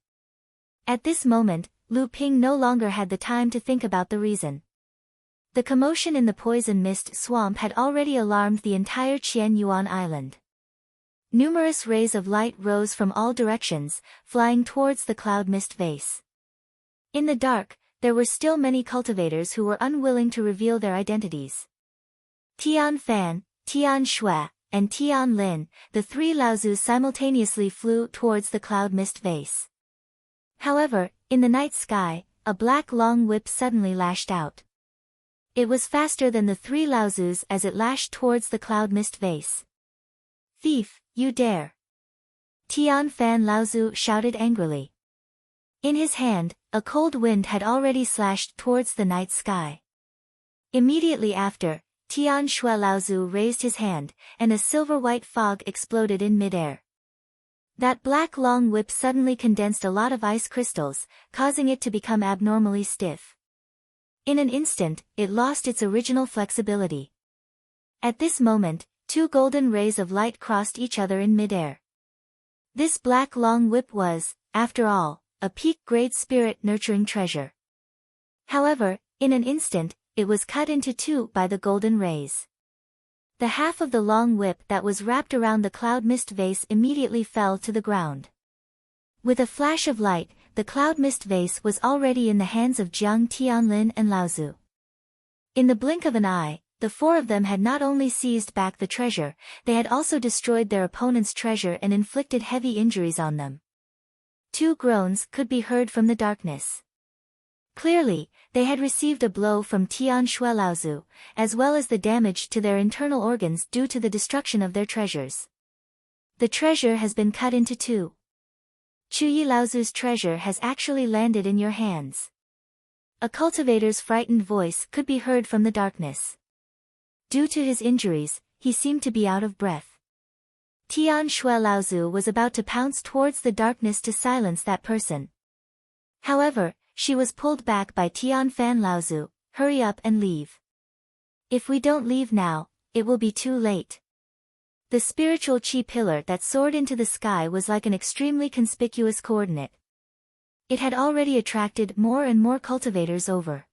At this moment, Lu Ping no longer had the time to think about the reason. The commotion in the poison mist swamp had already alarmed the entire Qianyuan Island. Numerous rays of light rose from all directions, flying towards the cloud mist vase. In the dark, there were still many cultivators who were unwilling to reveal their identities. Tian Fan, Tian Shui, and Tian Lin, the 3 Laozus simultaneously flew towards the cloud mist vase. However, in the night sky, a black long whip suddenly lashed out. It was faster than the 3 Laozus as it lashed towards the cloud mist vase. "Thief, you dare!" Tian Fan Laozu shouted angrily. In his hand, a cold wind had already slashed towards the night sky. Immediately after, Tian Shui Laozu raised his hand, and a silver-white fog exploded in midair. That black long whip suddenly condensed a lot of ice crystals, causing it to become abnormally stiff. In an instant, it lost its original flexibility. At this moment, 2 golden rays of light crossed each other in midair. This black long whip was, after all, a peak-grade spirit-nurturing treasure. However, in an instant, it was cut into 2 by the golden rays. The half of the long whip that was wrapped around the cloud mist vase immediately fell to the ground. With a flash of light, the cloud mist vase was already in the hands of Jiang Tianlin and Laozu. In the blink of an eye, the 4 of them had not only seized back the treasure, they had also destroyed their opponent's treasure and inflicted heavy injuries on them. 2 groans could be heard from the darkness. Clearly, they had received a blow from Tian Shui Laozu, as well as the damage to their internal organs due to the destruction of their treasures. The treasure has been cut into 2. Chuyi Laozu's treasure has actually landed in your hands. A cultivator's frightened voice could be heard from the darkness. Due to his injuries, he seemed to be out of breath. Tian Shui Laozu was about to pounce towards the darkness to silence that person. However, she was pulled back by Tian Fan Laozu. Hurry up and leave. If we don't leave now, it will be too late. The spiritual chi pillar that soared into the sky was like an extremely conspicuous coordinate. It had already attracted more and more cultivators over.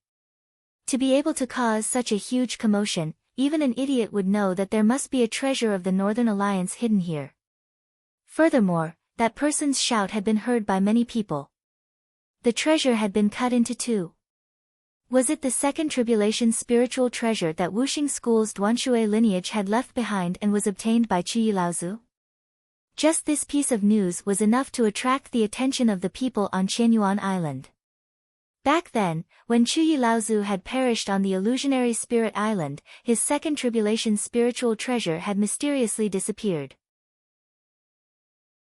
To be able to cause such a huge commotion, even an idiot would know that there must be a treasure of the Northern Alliance hidden here. Furthermore, that person's shout had been heard by many people. The treasure had been cut into two. Was it the second tribulation spiritual treasure that Wuxing School's Duanshui lineage had left behind and was obtained by Chuyi Laozu? Just this piece of news was enough to attract the attention of the people on Qianyuan Island. Back then, when Chuyi Laozu had perished on the illusionary spirit island, his second tribulation spiritual treasure had mysteriously disappeared.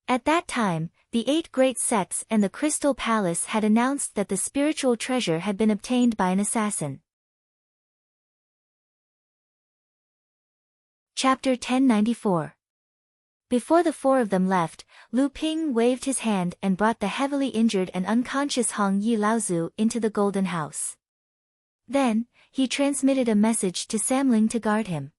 At that time, the 8 great sects and the Crystal Palace had announced that the spiritual treasure had been obtained by an assassin. Chapter 1094. Before the 4 of them left, Lu Ping waved his hand and brought the heavily injured and unconscious Hong Yi Laozu into the Golden House. Then, he transmitted a message to Samling to guard him.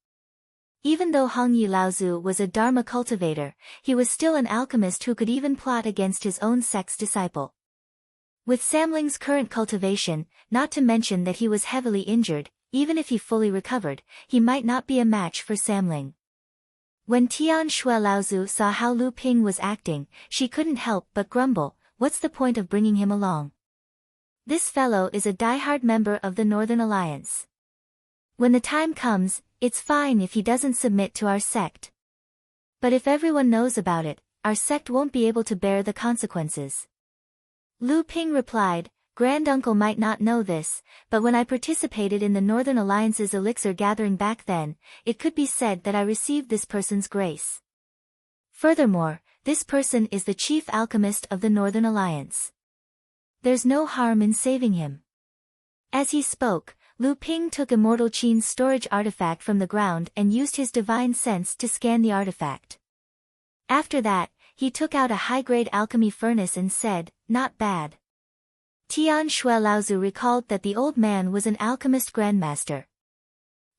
Even though Hong Yi Laozu was a Dharma cultivator, he was still an alchemist who could even plot against his own sect's disciple. With Samling's current cultivation, not to mention that he was heavily injured, even if he fully recovered, he might not be a match for Samling. When Tian Shui Laozu saw how Lu Ping was acting, she couldn't help but grumble, "What's the point of bringing him along? This fellow is a diehard member of the Northern Alliance. When the time comes, it's fine if he doesn't submit to our sect. But if everyone knows about it, our sect won't be able to bear the consequences." Lu Ping replied, "Granduncle might not know this, but when I participated in the Northern Alliance's elixir gathering back then, it could be said that I received this person's grace. Furthermore, this person is the chief alchemist of the Northern Alliance. There's no harm in saving him." As he spoke, Lu Ping took Immortal Qin's storage artifact from the ground and used his divine sense to scan the artifact. After that, he took out a high-grade alchemy furnace and said, "Not bad." Tian Shui Laozu recalled that the old man was an alchemist grandmaster.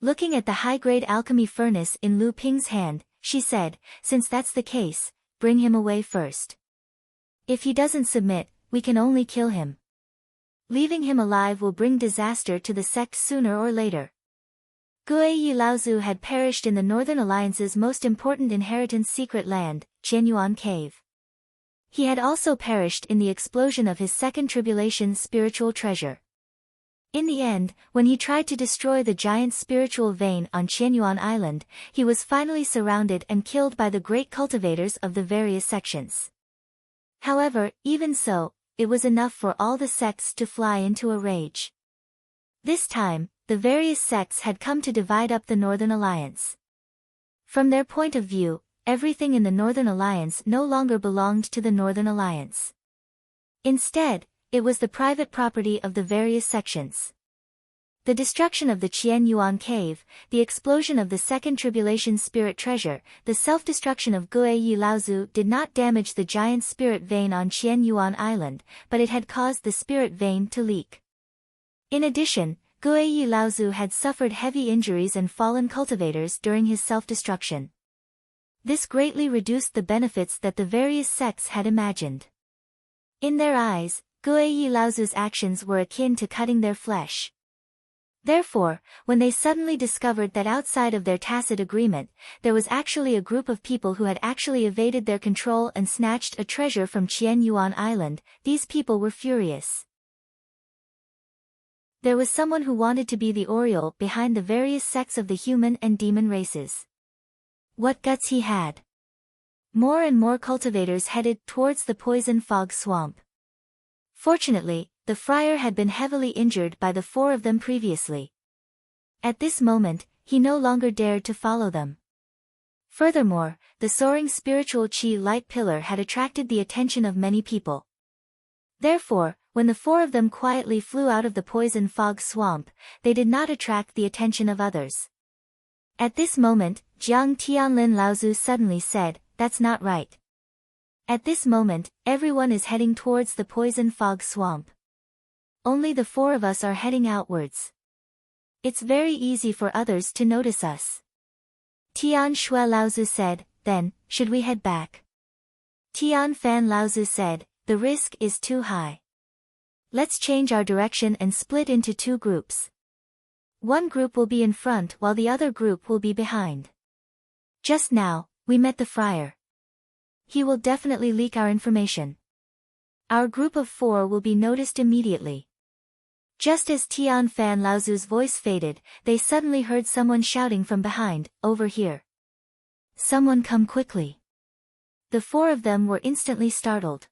Looking at the high-grade alchemy furnace in Lu Ping's hand, she said, "Since that's the case, bring him away first. If he doesn't submit, we can only kill him. Leaving him alive will bring disaster to the sect sooner or later." Guiyi Laozu had perished in the Northern Alliance's most important inheritance secret land, Qianyuan Cave. He had also perished in the explosion of his second tribulation spiritual treasure. In the end, when he tried to destroy the giant spiritual vein on Qianyuan Island, he was finally surrounded and killed by the great cultivators of the various sections. However, even so, it was enough for all the sects to fly into a rage. This time, the various sects had come to divide up the Northern Alliance. From their point of view, everything in the Northern Alliance no longer belonged to the Northern Alliance. Instead, it was the private property of the various sections. The destruction of the Qianyuan Cave, the explosion of the second tribulation spirit treasure, the self-destruction of Guiyi Laozu did not damage the giant spirit vein on Qianyuan Island, but it had caused the spirit vein to leak. In addition, Guiyi Laozu had suffered heavy injuries and fallen cultivators during his self-destruction. This greatly reduced the benefits that the various sects had imagined. In their eyes, Guiyi Laozu's actions were akin to cutting their flesh. Therefore, when they suddenly discovered that outside of their tacit agreement, there was actually a group of people who had actually evaded their control and snatched a treasure from Qianyuan Island, these people were furious. There was someone who wanted to be the Oriole behind the various sects of the human and demon races. What guts he had! More and more cultivators headed towards the poison fog swamp. Fortunately, the friar had been heavily injured by the 4 of them previously. At this moment, he no longer dared to follow them. Furthermore, the soaring spiritual chi light pillar had attracted the attention of many people. Therefore, when the four of them quietly flew out of the poison fog swamp, they did not attract the attention of others. At this moment, Jiang Tianlin Laozu suddenly said, "That's not right. At this moment, everyone is heading towards the poison fog swamp. Only the four of us are heading outwards. It's very easy for others to notice us." Tian Shui Laozu said, "Then, should we head back?" Tian Fan Laozu said, "The risk is too high. Let's change our direction and split into two groups. One group will be in front while the other group will be behind. Just now, we met the friar. He will definitely leak our information. Our group of four will be noticed immediately." Just as Tian Fan Laozu's voice faded, they suddenly heard someone shouting from behind, "Over here. Someone come quickly." The four of them were instantly startled.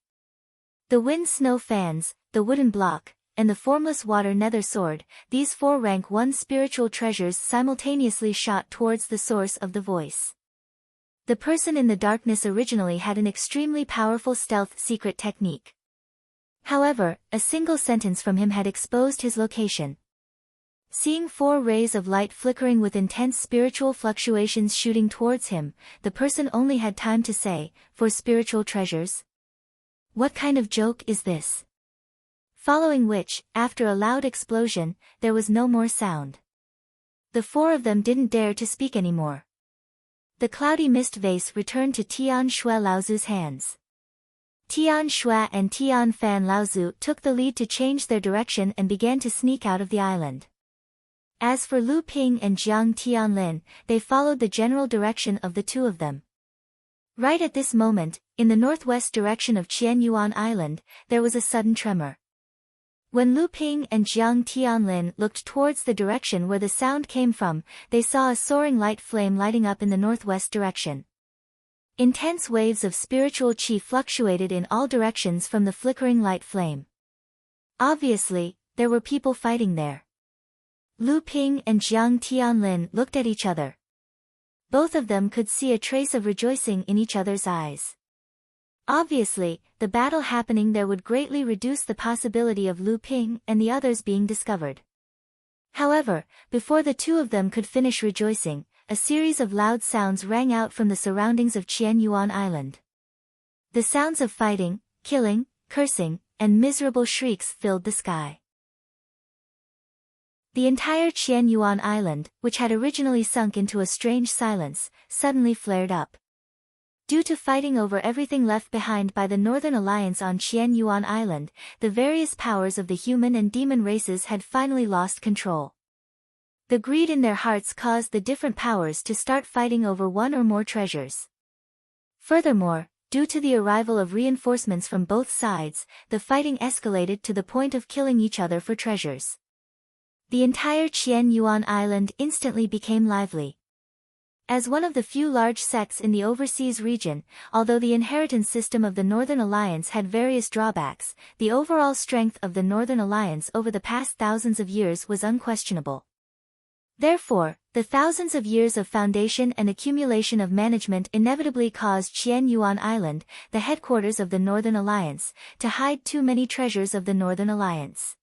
The wind snow fans, the wooden block, and the formless water nether sword, these four rank 1 spiritual treasures simultaneously shot towards the source of the voice. The person in the darkness originally had an extremely powerful stealth secret technique. However, a single sentence from him had exposed his location. Seeing 4 rays of light flickering with intense spiritual fluctuations shooting towards him, the person only had time to say, "For spiritual treasures? What kind of joke is this?" Following which, after a loud explosion, there was no more sound. The four of them didn't dare to speak anymore. The cloudy mist vase returned to Tian Shui Laozu's hands. Tian Shui and Tian Fan Laozu took the lead to change their direction and began to sneak out of the island. As for Lu Ping and Jiang Tianlin, they followed the general direction of the two of them. Right at this moment, in the northwest direction of Qianyuan Island, there was a sudden tremor. When Lu Ping and Jiang Tianlin looked towards the direction where the sound came from, they saw a soaring light flame lighting up in the northwest direction. Intense waves of spiritual qi fluctuated in all directions from the flickering light flame. Obviously, there were people fighting there. Lu Ping and Jiang Tianlin looked at each other. Both of them could see a trace of rejoicing in each other's eyes. Obviously, the battle happening there would greatly reduce the possibility of Lu Ping and the others being discovered. However, before the two of them could finish rejoicing, a series of loud sounds rang out from the surroundings of Qianyuan Island. The sounds of fighting, killing, cursing, and miserable shrieks filled the sky. The entire Qianyuan Island, which had originally sunk into a strange silence, suddenly flared up. Due to fighting over everything left behind by the Northern Alliance on Qianyuan Island, the various powers of the human and demon races had finally lost control. The greed in their hearts caused the different powers to start fighting over one or more treasures. Furthermore, due to the arrival of reinforcements from both sides, the fighting escalated to the point of killing each other for treasures. The entire Qianyuan Island instantly became lively. As one of the few large sects in the overseas region, although the inheritance system of the Northern Alliance had various drawbacks, the overall strength of the Northern Alliance over the past thousands of years was unquestionable. Therefore, the thousands of years of foundation and accumulation of management inevitably caused Qianyuan Island, the headquarters of the Northern Alliance, to hide too many treasures of the Northern Alliance.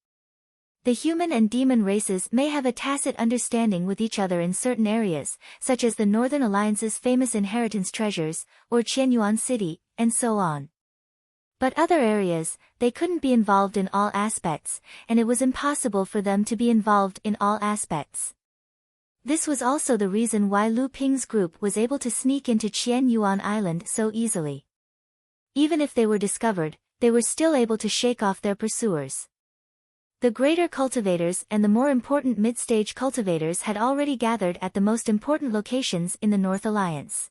The human and demon races may have a tacit understanding with each other in certain areas, such as the Northern Alliance's famous inheritance treasures, or Qianyuan City, and so on. But other areas, they couldn't be involved in all aspects, and it was impossible for them to be involved in all aspects. This was also the reason why Lu Ping's group was able to sneak into Qianyuan Island so easily. Even if they were discovered, they were still able to shake off their pursuers. The greater cultivators and the more important mid-stage cultivators had already gathered at the most important locations in the North Alliance.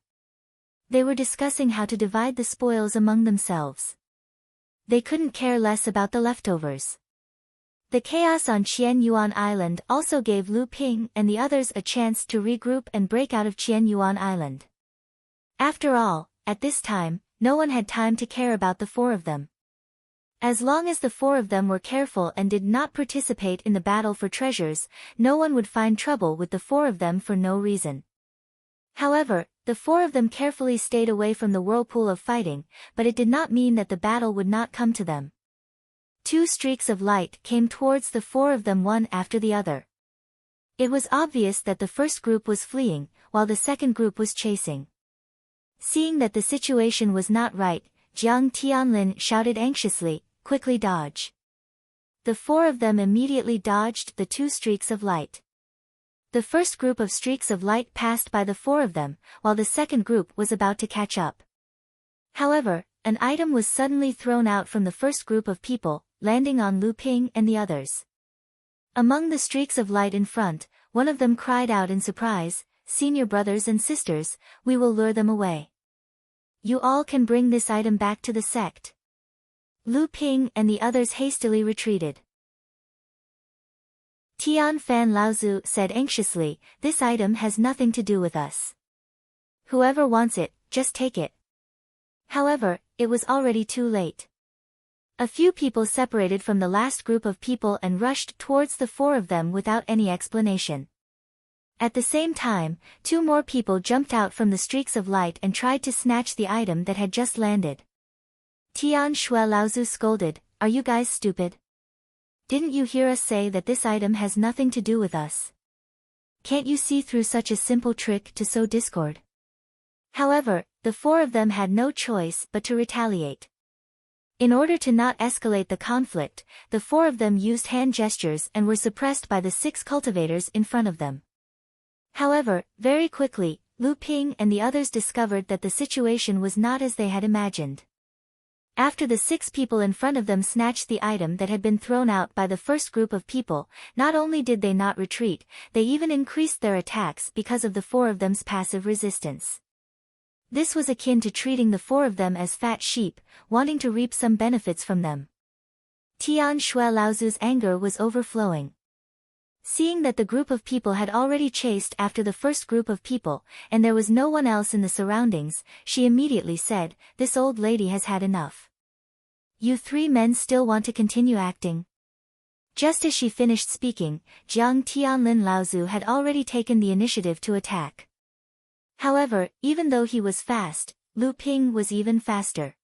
They were discussing how to divide the spoils among themselves. They couldn't care less about the leftovers. The chaos on Qianyuan Island also gave Lu Ping and the others a chance to regroup and break out of Qianyuan Island. After all, at this time, no one had time to care about the four of them. As long as the four of them were careful and did not participate in the battle for treasures, no one would find trouble with the four of them for no reason. However, the four of them carefully stayed away from the whirlpool of fighting, but it did not mean that the battle would not come to them. 2 streaks of light came towards the 4 of them one after the other. It was obvious that the first group was fleeing, while the second group was chasing. Seeing that the situation was not right, Jiang Tianlin shouted anxiously, "Quickly dodge." The 4 of them immediately dodged the 2 streaks of light. The first group of streaks of light passed by the 4 of them, while the second group was about to catch up. However, an item was suddenly thrown out from the first group of people, landing on Lu Ping and the others. Among the streaks of light in front, one of them cried out in surprise, "Senior brothers and sisters, we will lure them away. You all can bring this item back to the sect." Lu Ping and the others hastily retreated. Tian Fan Laozu said anxiously, "This item has nothing to do with us. Whoever wants it, just take it." However, it was already too late. A few people separated from the last group of people and rushed towards the 4 of them without any explanation. At the same time, 2 more people jumped out from the streaks of light and tried to snatch the item that had just landed. Tian Shui Laozu scolded, "Are you guys stupid? Didn't you hear us say that this item has nothing to do with us? Can't you see through such a simple trick to sow discord?" However, the 4 of them had no choice but to retaliate. In order to not escalate the conflict, the 4 of them used hand gestures and were suppressed by the 6 cultivators in front of them. However, very quickly, Lu Ping and the others discovered that the situation was not as they had imagined. After the 6 people in front of them snatched the item that had been thrown out by the first group of people, not only did they not retreat, they even increased their attacks because of the 4 of them's passive resistance. This was akin to treating the 4 of them as fat sheep, wanting to reap some benefits from them. Tian Shui Laozu's anger was overflowing. Seeing that the group of people had already chased after the first group of people, and there was no one else in the surroundings, she immediately said, "This old lady has had enough. You 3 men still want to continue acting?" Just as she finished speaking, Jiang Tianlin Laozu had already taken the initiative to attack. However, even though he was fast, Lu Ping was even faster.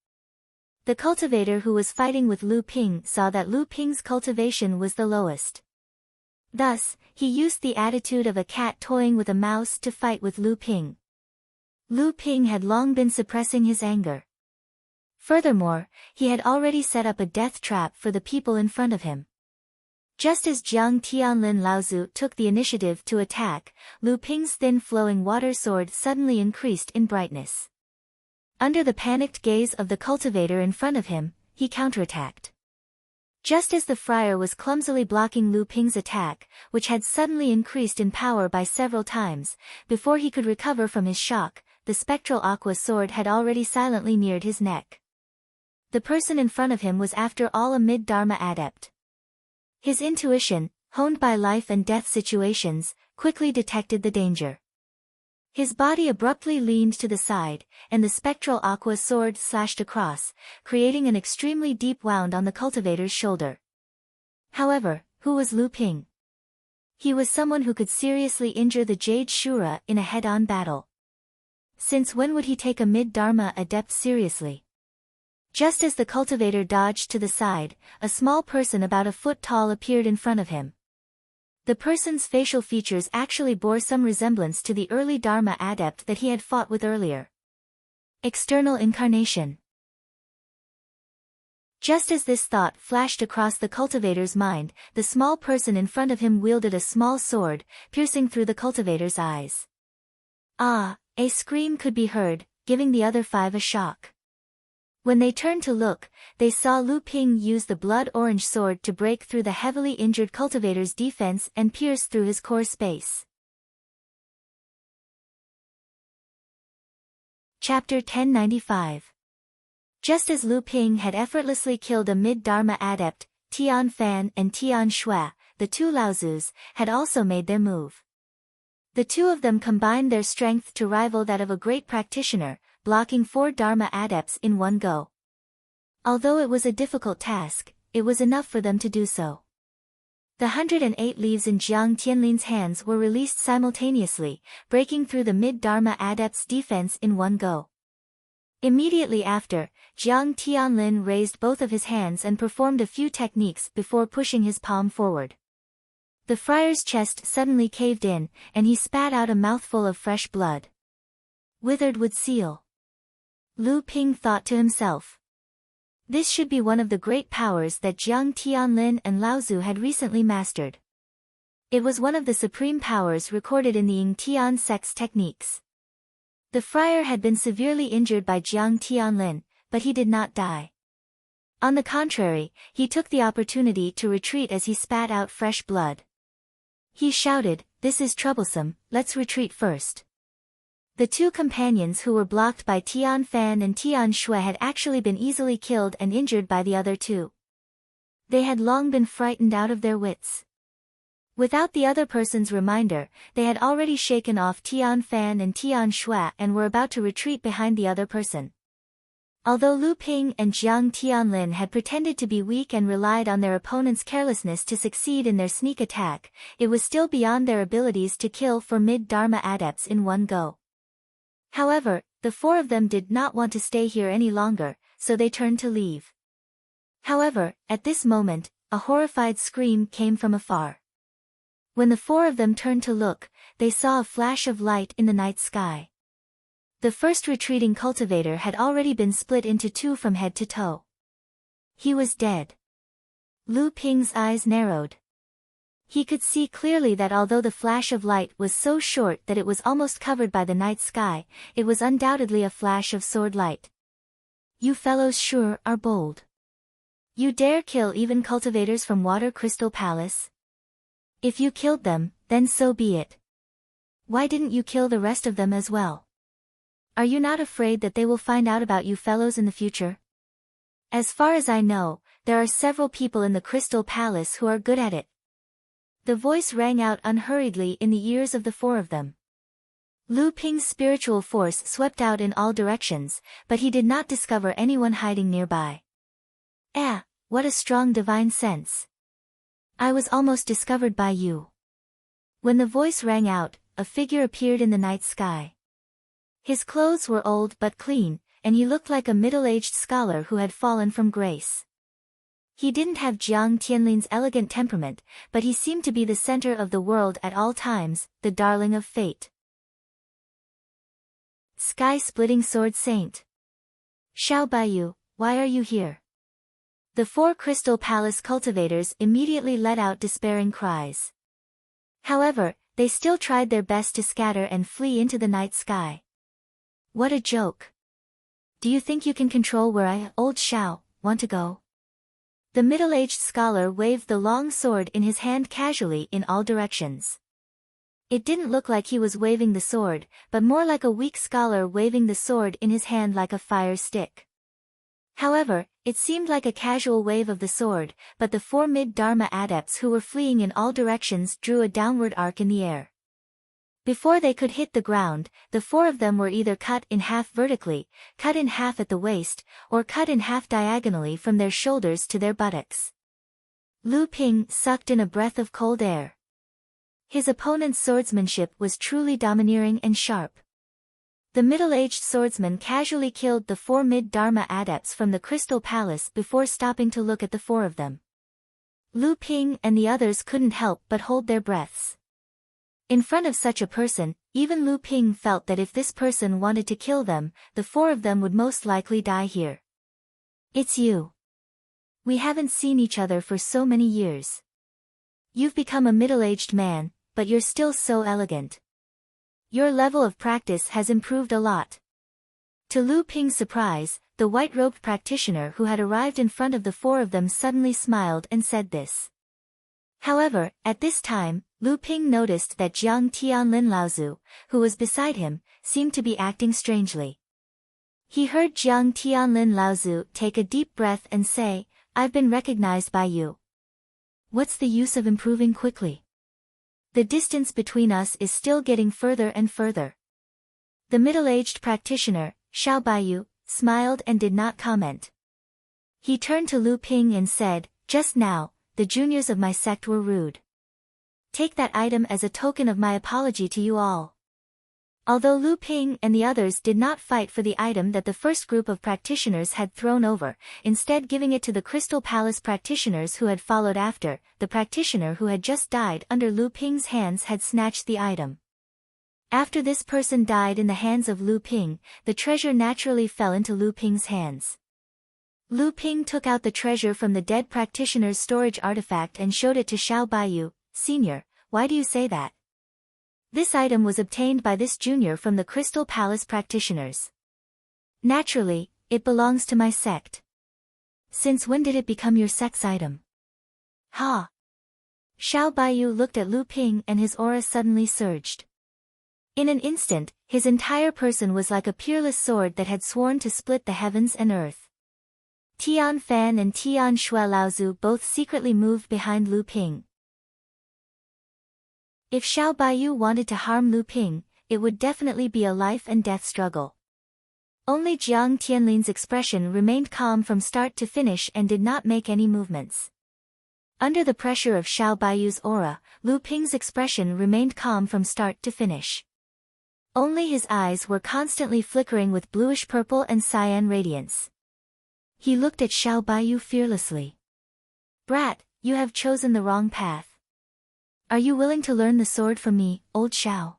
The cultivator who was fighting with Lu Ping saw that Lu Ping's cultivation was the lowest. Thus, he used the attitude of a cat toying with a mouse to fight with Lu Ping. Lu Ping had long been suppressing his anger. Furthermore, he had already set up a death trap for the people in front of him. Just as Jiang Tianlin Laozu took the initiative to attack, Lu Ping's thin flowing water sword suddenly increased in brightness. Under the panicked gaze of the cultivator in front of him, he counterattacked. Just as the friar was clumsily blocking Lu Ping's attack, which had suddenly increased in power by several times, before he could recover from his shock, the spectral aqua sword had already silently neared his neck. The person in front of him was after all a mid-dharma adept. His intuition, honed by life and death situations, quickly detected the danger. His body abruptly leaned to the side, and the spectral aqua sword slashed across, creating an extremely deep wound on the cultivator's shoulder. However, who was Lu Ping? He was someone who could seriously injure the Jade Shura in a head-on battle. Since when would he take a mid-dharma adept seriously? Just as the cultivator dodged to the side, a small person about a foot tall appeared in front of him. The person's facial features actually bore some resemblance to the early Dharma adept that he had fought with earlier. External incarnation. Just as this thought flashed across the cultivator's mind, the small person in front of him wielded a small sword, piercing through the cultivator's eyes. Ah! A scream could be heard, giving the other 5 a shock. When they turned to look, they saw Lu Ping use the blood-orange sword to break through the heavily injured cultivator's defense and pierce through his core space. Chapter 1095. Just as Lu Ping had effortlessly killed a mid-dharma adept, Tian Fan and Tian Shui, the 2 Laozus, had also made their move. The 2 of them combined their strength to rival that of a great practitioner, blocking 4 Dharma adepts in one go. Although it was a difficult task, it was enough for them to do so. The 108 leaves in Jiang Tianlin's hands were released simultaneously, breaking through the mid-Dharma adept's defense in one go. Immediately after, Jiang Tianlin raised both of his hands and performed a few techniques before pushing his palm forward. The friar's chest suddenly caved in, and he spat out a mouthful of fresh blood. Withered wood seal. Lu Ping thought to himself. This should be one of the great powers that Jiang Tianlin and Laozu had recently mastered. It was one of the supreme powers recorded in the Ying Tian sect's techniques. The friar had been severely injured by Jiang Tianlin, but he did not die. On the contrary, he took the opportunity to retreat as he spat out fresh blood. He shouted, "This is troublesome, let's retreat first." The two companions who were blocked by Tian Fan and Tian Shui had actually been easily killed and injured by the other two. They had long been frightened out of their wits. Without the other person's reminder, they had already shaken off Tian Fan and Tian Shui and were about to retreat behind the other person. Although Lu Ping and Jiang Tianlin had pretended to be weak and relied on their opponent's carelessness to succeed in their sneak attack, it was still beyond their abilities to kill 4 mid-Dharma adepts in one go. However, the 4 of them did not want to stay here any longer, so they turned to leave. However, at this moment, a horrified scream came from afar. When the 4 of them turned to look, they saw a flash of light in the night sky. The first retreating cultivator had already been split into 2 from head to toe. He was dead. Lu Ping's eyes narrowed. He could see clearly that although the flash of light was so short that it was almost covered by the night sky, it was undoubtedly a flash of sword light. "You fellows sure are bold. You dare kill even cultivators from Water Crystal Palace? If you killed them, then so be it. Why didn't you kill the rest of them as well? Are you not afraid that they will find out about you fellows in the future? As far as I know, there are several people in the Crystal Palace who are good at it." The voice rang out unhurriedly in the ears of the 4 of them. Lu Ping's spiritual force swept out in all directions, but he did not discover anyone hiding nearby. "Ah, what a strong divine sense. I was almost discovered by you." When the voice rang out, a figure appeared in the night sky. His clothes were old but clean, and he looked like a middle-aged scholar who had fallen from grace. He didn't have Jiang Tianlin's elegant temperament, but he seemed to be the center of the world at all times, the darling of fate. Sky-splitting sword saint. Xiao Baiyu, why are you here? The 4 Crystal Palace cultivators immediately let out despairing cries. However, they still tried their best to scatter and flee into the night sky. What a joke. Do you think you can control where I, old Xiao, want to go? The middle-aged scholar waved the long sword in his hand casually in all directions. It didn't look like he was waving the sword, but more like a weak scholar waving the sword in his hand like a fire stick. However, it seemed like a casual wave of the sword, but the 4 mid-Dharma adepts who were fleeing in all directions drew a downward arc in the air. Before they could hit the ground, the 4 of them were either cut in half vertically, cut in half at the waist, or cut in half diagonally from their shoulders to their buttocks. Lu Ping sucked in a breath of cold air. His opponent's swordsmanship was truly domineering and sharp. The middle-aged swordsman casually killed the 4 mid-Dharma adepts from the Crystal Palace before stopping to look at the 4 of them. Lu Ping and the others couldn't help but hold their breaths. In front of such a person, even Lu Ping felt that if this person wanted to kill them, the 4 of them would most likely die here. "It's you. We haven't seen each other for so many years. You've become a middle-aged man, but you're still so elegant. Your level of practice has improved a lot." To Lu Ping's surprise, the white-robed practitioner who had arrived in front of the 4 of them suddenly smiled and said this. However, at this time, Lu Ping noticed that Jiang Tianlin Laozu, who was beside him, seemed to be acting strangely. He heard Jiang Tianlin Laozu take a deep breath and say, "I've been recognized by you. What's the use of improving quickly? The distance between us is still getting further and further." The middle-aged practitioner, Xiao Baiyu, smiled and did not comment. He turned to Lu Ping and said, "Just now, the juniors of my sect were rude. Take that item as a token of my apology to you all." Although Lu Ping and the others did not fight for the item that the first group of practitioners had thrown over, instead giving it to the Crystal Palace practitioners who had followed after, the practitioner who had just died under Lu Ping's hands had snatched the item. After this person died in the hands of Lu Ping, the treasure naturally fell into Lu Ping's hands. Lu Ping took out the treasure from the dead practitioner's storage artifact and showed it to Xiao Baiyu. Senior, why do you say that? This item was obtained by this junior from the Crystal Palace practitioners. Naturally, it belongs to my sect. Since when did it become your sect's item? Ha! Xiao Baiyu looked at Lu Ping and his aura suddenly surged. In an instant, his entire person was like a peerless sword that had sworn to split the heavens and earth. Tian Fan and Tian Shui Laozu both secretly moved behind Lu Ping. If Xiao Baiyu wanted to harm Lu Ping, it would definitely be a life-and-death struggle. Only Jiang Tianlin's expression remained calm from start to finish and did not make any movements. Under the pressure of Xiao Baiyu's aura, Lu Ping's expression remained calm from start to finish. Only his eyes were constantly flickering with bluish-purple and cyan radiance. He looked at Xiao Baiyu fearlessly. Brat, you have chosen the wrong path. Are you willing to learn the sword from me, old Xiao?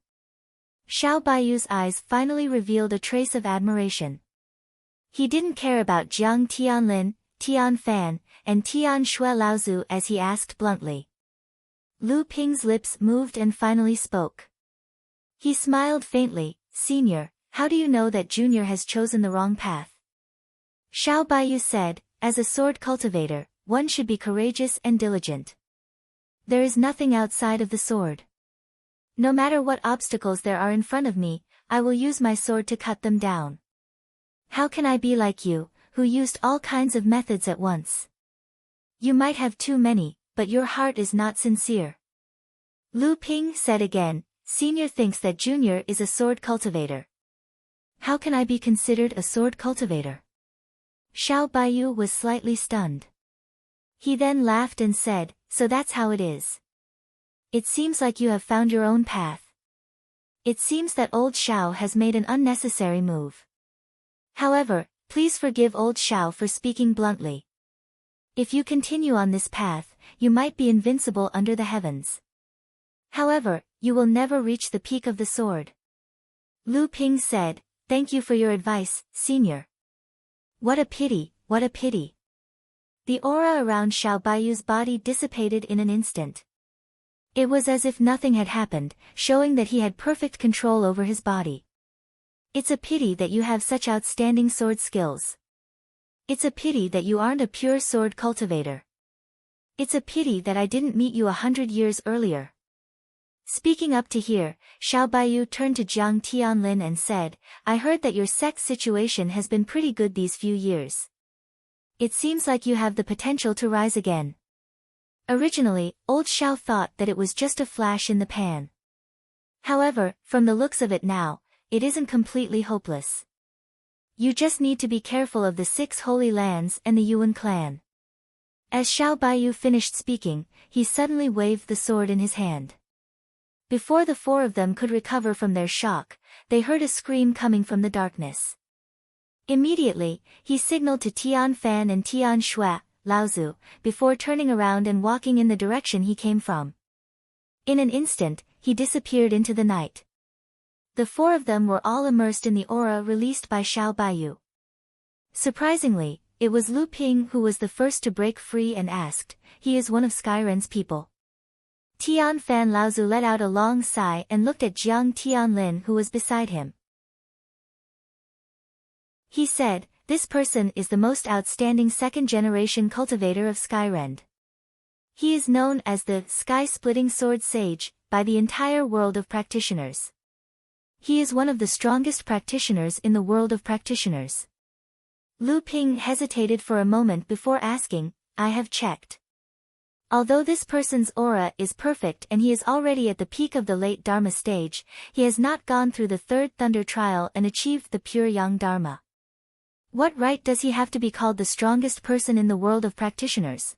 Xiao Baiyu's eyes finally revealed a trace of admiration. He didn't care about Jiang Tianlin, Tian Fan, and Tian Shui Laozu as he asked bluntly. Lu Ping's lips moved and finally spoke. He smiled faintly. Senior, how do you know that Junior has chosen the wrong path? Xiao Baiyu said, as a sword cultivator, one should be courageous and diligent. There is nothing outside of the sword. No matter what obstacles there are in front of me, I will use my sword to cut them down. How can I be like you, who used all kinds of methods at once? You might have too many, but your heart is not sincere. Lu Ping said again, Senior thinks that Junior is a sword cultivator. How can I be considered a sword cultivator? Xiao Baiyu was slightly stunned. He then laughed and said, so that's how it is. It seems like you have found your own path. It seems that old Xiao has made an unnecessary move. However, please forgive old Xiao for speaking bluntly. If you continue on this path, you might be invincible under the heavens. However, you will never reach the peak of the sword. Lu Ping said, thank you for your advice, Senior. What a pity, what a pity. The aura around Xiao Baiyu's body dissipated in an instant. It was as if nothing had happened, showing that he had perfect control over his body. It's a pity that you have such outstanding sword skills. It's a pity that you aren't a pure sword cultivator. It's a pity that I didn't meet you 100 years earlier. Speaking up to here, Xiao Baiyu turned to Jiang Tianlin and said, I heard that your sect's situation has been pretty good these few years. It seems like you have the potential to rise again. Originally, old Xiao thought that it was just a flash in the pan. However, from the looks of it now, it isn't completely hopeless. You just need to be careful of the 6 holy lands and the Yuan clan. As Xiao Baiyu finished speaking, he suddenly waved the sword in his hand. Before the 4 of them could recover from their shock, they heard a scream coming from the darkness. Immediately, he signaled to Tian Fan and Tian Shui Laozu, before turning around and walking in the direction he came from. In an instant, he disappeared into the night. The 4 of them were all immersed in the aura released by Xiao Baiyu. Surprisingly, it was Lu Ping who was the first to break free and asked, he is one of Skyren's people. Tian Fan Laozu let out a long sigh and looked at Jiang Tianlin who was beside him. He said, this person is the most outstanding second-generation cultivator of Skyrend. He is known as the Sky-Splitting Sword Sage by the entire world of practitioners. He is one of the strongest practitioners in the world of practitioners. Lu Ping hesitated for a moment before asking, I have checked. Although this person's aura is perfect and he is already at the peak of the late Dharma stage, he has not gone through the 3rd Thunder Trial and achieved the pure Yang Dharma. What right does he have to be called the strongest person in the world of practitioners?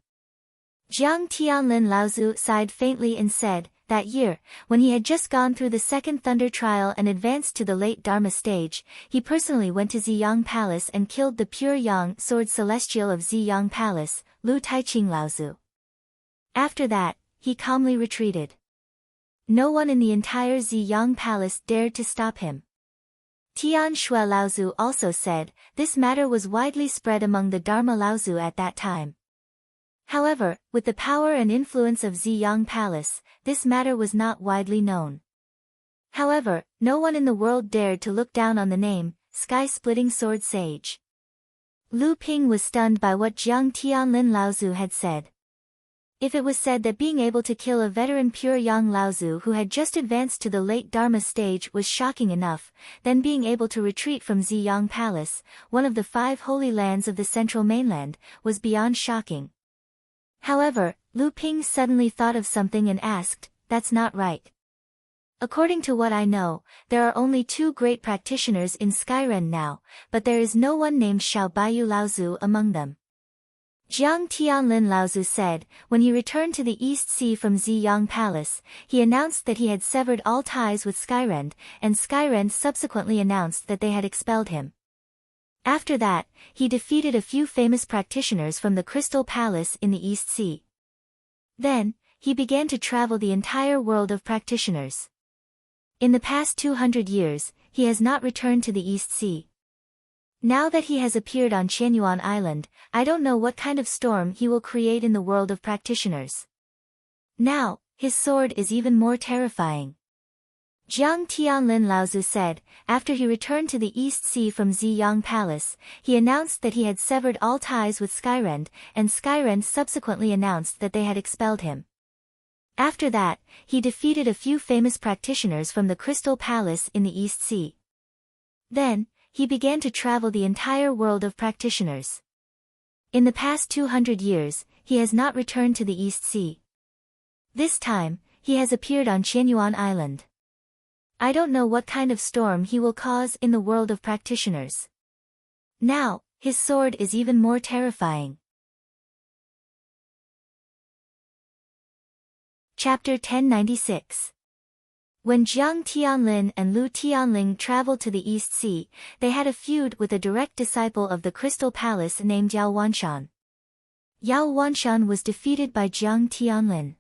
Jiang Tianlin Laozu sighed faintly and said, that year, when he had just gone through the second thunder trial and advanced to the late Dharma stage, he personally went to Ziyang Palace and killed the pure Yang sword celestial of Ziyang Palace, Lu Taiqing Laozu. After that, he calmly retreated. No one in the entire Ziyang Palace dared to stop him. Tian Shui Laozu also said, this matter was widely spread among the Dharma Laozu at that time. However, with the power and influence of Ziyang Palace, this matter was not widely known. However, no one in the world dared to look down on the name, Sky-Splitting Sword Sage. Lu Ping was stunned by what Jiang Tianlin Laozu had said. If it was said that being able to kill a veteran pure Yang Laozu who had just advanced to the late Dharma stage was shocking enough, then being able to retreat from Ziyang Palace, one of the 5 holy lands of the central mainland, was beyond shocking. However, Lu Ping suddenly thought of something and asked, that's not right. According to what I know, there are only 2 great practitioners in Skyren now, but there is no one named Xiaobayu Laozu among them. Jiang Tianlin Laozu said, when he returned to the East Sea from Ziyang Palace, he announced that he had severed all ties with Skyrend, and Skyrend subsequently announced that they had expelled him. After that, he defeated a few famous practitioners from the Crystal Palace in the East Sea. Then, he began to travel the entire world of practitioners. In the past 200 years, he has not returned to the East Sea. Now that he has appeared on Qianyuan Island, I don't know what kind of storm he will create in the world of practitioners. Now, his sword is even more terrifying. Jiang Tianlin Laozu said, after he returned to the East Sea from Ziyang Palace, he announced that he had severed all ties with Skyrend, and Skyrend subsequently announced that they had expelled him. After that, he defeated a few famous practitioners from the Crystal Palace in the East Sea. Then, he began to travel the entire world of practitioners. In the past 200 years, he has not returned to the East Sea. This time, he has appeared on Qianyuan Island. I don't know what kind of storm he will cause in the world of practitioners. Now, his sword is even more terrifying. Chapter 1096. When Jiang Tianlin and Lu Tianling traveled to the East Sea, they had a feud with a direct disciple of the Crystal Palace named Yao Wanshan. Yao Wanshan was defeated by Jiang Tianlin.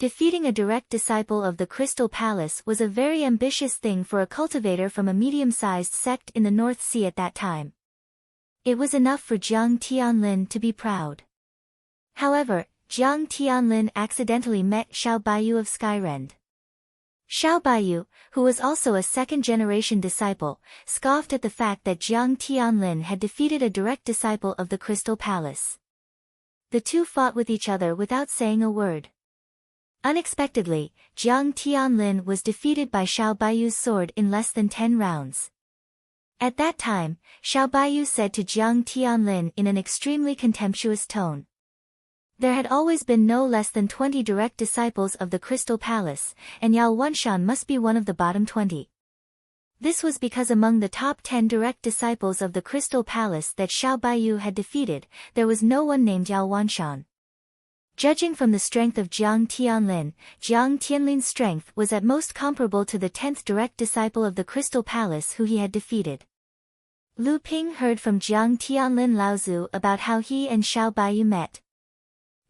Defeating a direct disciple of the Crystal Palace was a very ambitious thing for a cultivator from a medium-sized sect in the North Sea at that time. It was enough for Jiang Tianlin to be proud. However, Jiang Tianlin accidentally met Xiaobayu of Skyrend. Xiaobayu, who was also a second-generation disciple, scoffed at the fact that Jiang Tianlin had defeated a direct disciple of the Crystal Palace. The two fought with each other without saying a word. Unexpectedly, Jiang Tianlin was defeated by Xiaobayu's sword in less than 10 rounds. At that time, Xiaobayu said to Jiang Tianlin in an extremely contemptuous tone, there had always been no less than 20 direct disciples of the Crystal Palace, and Yao Wanshan must be one of the bottom 20. This was because among the top 10 direct disciples of the Crystal Palace that Xiaobayu had defeated, there was no one named Yao Wanshan. Judging from the strength of Jiang Tianlin's strength was at most comparable to the 10th direct disciple of the Crystal Palace who he had defeated. Lu Ping heard from Jiang Tianlin Laozu about how he and Xiaobayu met.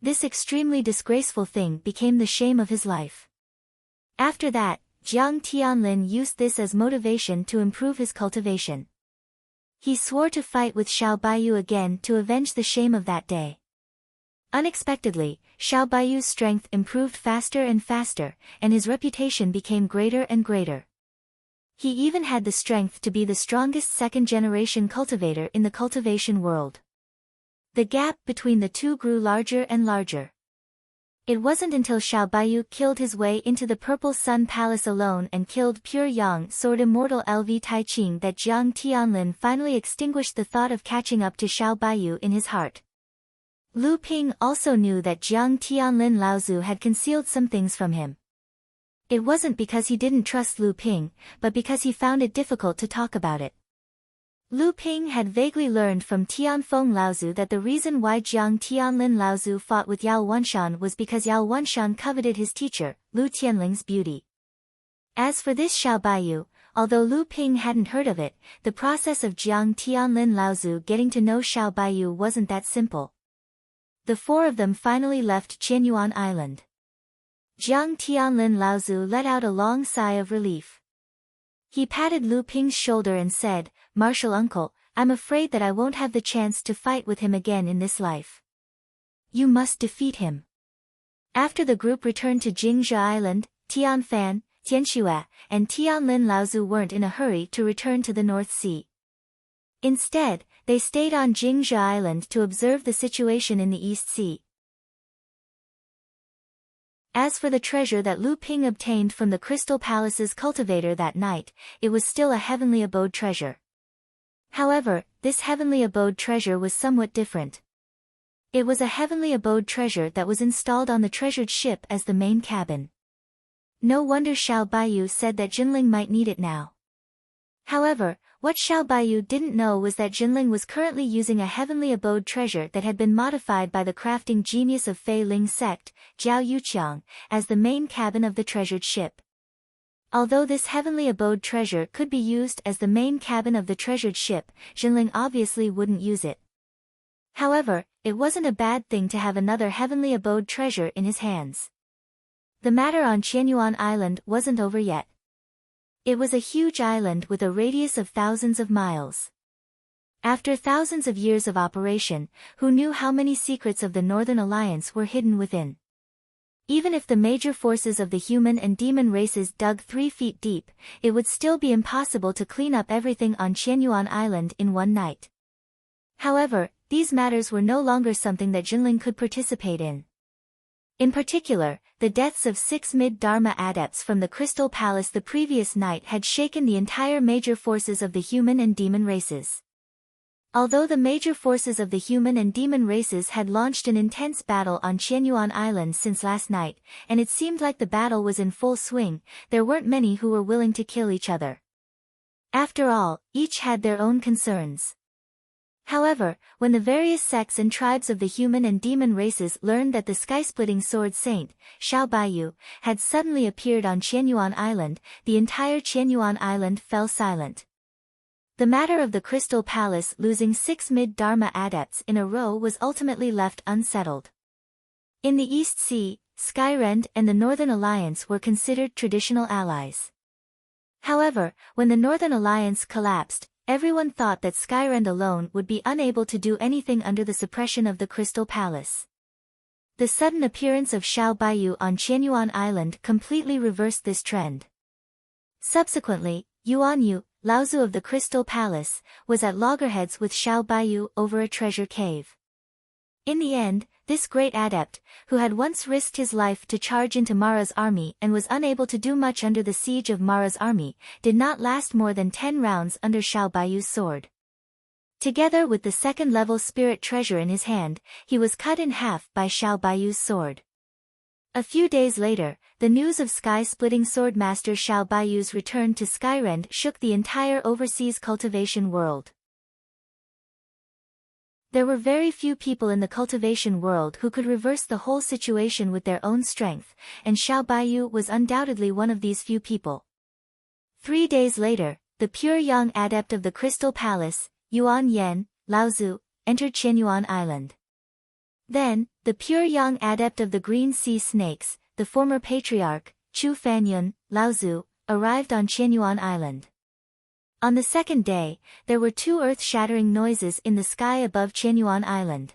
This extremely disgraceful thing became the shame of his life. After that, Jiang Tianlin used this as motivation to improve his cultivation. He swore to fight with Xiaobayu again to avenge the shame of that day. Unexpectedly, Xiaobayu's strength improved faster and faster, and his reputation became greater and greater. He even had the strength to be the strongest second-generation cultivator in the cultivation world. The gap between the two grew larger and larger. It wasn't until Xiaobayu killed his way into the Purple Sun Palace alone and killed Pure Yang Sword Immortal LV Taiqing that Jiang Tianlin finally extinguished the thought of catching up to Xiaobayu in his heart. Lu Ping also knew that Jiang Tianlin Laozu had concealed some things from him. It wasn't because he didn't trust Lu Ping, but because he found it difficult to talk about it. Lu Ping had vaguely learned from Tianfeng Laozu that the reason why Jiang Tianlin Laozu fought with Yao Wanshan was because Yao Wanshan coveted his teacher, Lu Tianling's beauty. As for this Xiao Baiyu, although Lu Ping hadn't heard of it, the process of Jiang Tianlin Laozu getting to know Xiao Baiyu wasn't that simple. The four of them finally left Qianyuan Island. Jiang Tianlin Laozu let out a long sigh of relief. He patted Lu Ping's shoulder and said, "Martial uncle, I'm afraid that I won't have the chance to fight with him again in this life. You must defeat him." After the group returned to Jingzhe Island, Tianfan, Tianxue, and Tianlin Laozu weren't in a hurry to return to the North Sea. Instead, they stayed on Jingzhe Island to observe the situation in the East Sea. As for the treasure that Lu Ping obtained from the Crystal Palace's cultivator that night, it was still a heavenly abode treasure. However, this heavenly abode treasure was somewhat different. It was a heavenly abode treasure that was installed on the treasured ship as the main cabin. No wonder Xiao Baiyu said that Jinling might need it now. However, what Xiao Baiyu didn't know was that Jinling was currently using a heavenly abode treasure that had been modified by the crafting genius of Fei Ling sect, Jiao Yuqiang, as the main cabin of the treasured ship. Although this heavenly abode treasure could be used as the main cabin of the treasured ship, Jinling obviously wouldn't use it. However, it wasn't a bad thing to have another heavenly abode treasure in his hands. The matter on Qianyuan Island wasn't over yet. It was a huge island with a radius of thousands of miles. After thousands of years of operation, who knew how many secrets of the Northern Alliance were hidden within? Even if the major forces of the human and demon races dug 3 feet deep, it would still be impossible to clean up everything on Qianyuan Island in one night. However, these matters were no longer something that Jinling could participate in. In particular, the deaths of 6 mid-Dharma adepts from the Crystal Palace the previous night had shaken the entire major forces of the human and demon races. Although the major forces of the human and demon races had launched an intense battle on Qianyuan Island since last night, and it seemed like the battle was in full swing, there weren't many who were willing to kill each other. After all, each had their own concerns. However, when the various sects and tribes of the human and demon races learned that the sky-splitting sword saint, Xiao Baiyu, had suddenly appeared on Qianyuan Island, the entire Qianyuan Island fell silent. The matter of the Crystal Palace losing 6 mid-Dharma adepts in a row was ultimately left unsettled. In the East Sea, Skyrend and the Northern Alliance were considered traditional allies. However, when the Northern Alliance collapsed, everyone thought that Skyrend alone would be unable to do anything under the suppression of the Crystal Palace. The sudden appearance of Xiao Baiyu on Qianyuan Island completely reversed this trend. Subsequently, Yuan Yu, Laozu of the Crystal Palace, was at loggerheads with Xiao Baiyu over a treasure cave. In the end, this great adept, who had once risked his life to charge into Mara's army and was unable to do much under the siege of Mara's army, did not last more than 10 rounds under Xiao Baiyu's sword. Together with the second-level spirit treasure in his hand, he was cut in half by Xiao Baiyu's sword. A few days later, the news of sky-splitting swordmaster Xiao Baiyu's return to Skyrend shook the entire overseas cultivation world. There were very few people in the cultivation world who could reverse the whole situation with their own strength, and Xiao Baiyu was undoubtedly one of these few people. 3 days later, the pure young adept of the Crystal Palace, Yuan Yan, Laozu, entered Qianyuan Island. Then, the pure young adept of the Green Sea Snakes, the former patriarch, Chu Fanyun, Laozu, arrived on Qianyuan Island. On the second day, there were 2 earth-shattering noises in the sky above Qianyuan Island.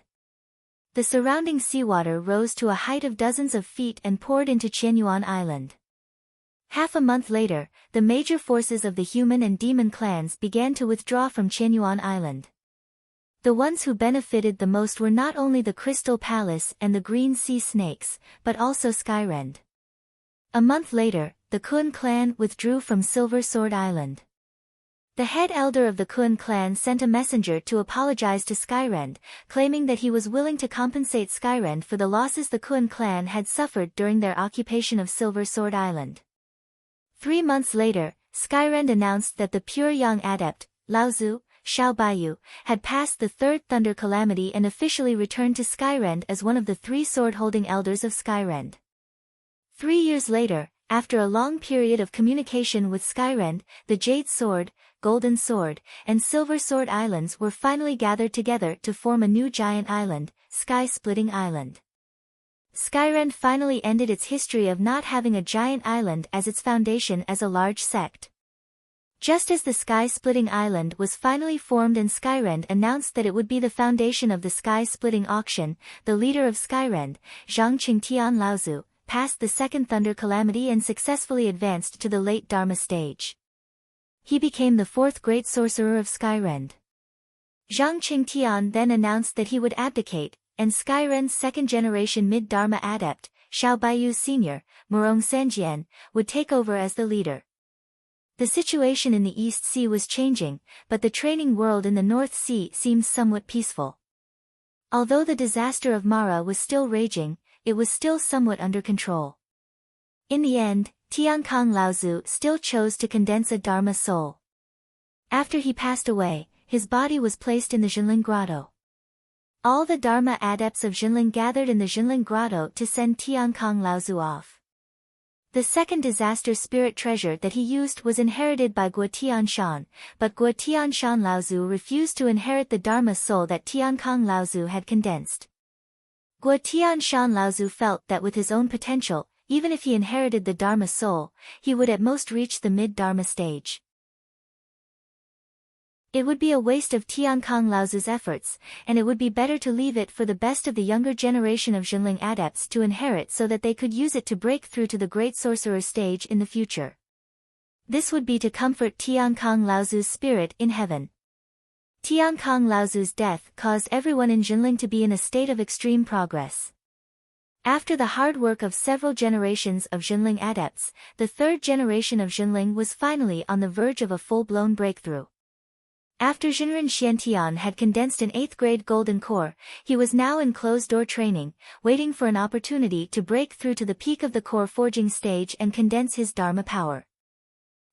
The surrounding seawater rose to a height of dozens of feet and poured into Qianyuan Island. Half a month later, the major forces of the human and demon clans began to withdraw from Qianyuan Island. The ones who benefited the most were not only the Crystal Palace and the Green Sea Snakes, but also Skyrend. A month later, the Kun clan withdrew from Silver Sword Island. The head elder of the Kun clan sent a messenger to apologize to Skyrend, claiming that he was willing to compensate Skyrend for the losses the Kun clan had suffered during their occupation of Silver Sword Island. 3 months later, Skyrend announced that the pure young adept, Laozu, Xiao Baiyu, had passed the third thunder calamity and officially returned to Skyrend as one of the 3 sword-holding elders of Skyrend. 3 years later, after a long period of communication with Skyrend, the Jade Sword, Golden Sword, and Silver Sword Islands were finally gathered together to form a new giant island, Sky-Splitting Island. Skyrend finally ended its history of not having a giant island as its foundation as a large sect. Just as the Sky-Splitting Island was finally formed and Skyrend announced that it would be the foundation of the Sky-Splitting Auction, the leader of Skyrend, Zhang Qingtian Laozu, passed the second thunder calamity and successfully advanced to the late Dharma stage. He became the 4th great sorcerer of Skyrend. Zhang Qingtian then announced that he would abdicate, and Skyrend's second-generation mid-Dharma adept, Xiao Baiyu's senior, Murong Sanjian, would take over as the leader. The situation in the East Sea was changing, but the training world in the North Sea seemed somewhat peaceful. Although the disaster of Mara was still raging, it was still somewhat under control. In the end, Tiankang Laozu still chose to condense a Dharma soul. After he passed away, his body was placed in the Jinling Grotto. All the Dharma adepts of Jinling gathered in the Jinling Grotto to send Tiankang Laozu off. The second disaster spirit treasure that he used was inherited by Guo Tianshan, but Guo Tianshan Laozu refused to inherit the Dharma soul that Tiankang Laozu had condensed. Guo Tianshan Laozu felt that with his own potential, even if he inherited the Dharma soul, he would at most reach the mid-Dharma stage. It would be a waste of Tiankang Laozu's efforts, and it would be better to leave it for the best of the younger generation of Jinling adepts to inherit so that they could use it to break through to the great sorcerer stage in the future. This would be to comfort Tiankang Laozu's spirit in heaven. Tiankang Laozu's death caused everyone in Jinling to be in a state of extreme progress. After the hard work of several generations of Jinling adepts, the 3rd generation of Jinling was finally on the verge of a full-blown breakthrough. After Jinren Xiantian had condensed an 8th-grade golden core, he was now in closed-door training, waiting for an opportunity to break through to the peak of the core forging stage and condense his Dharma power.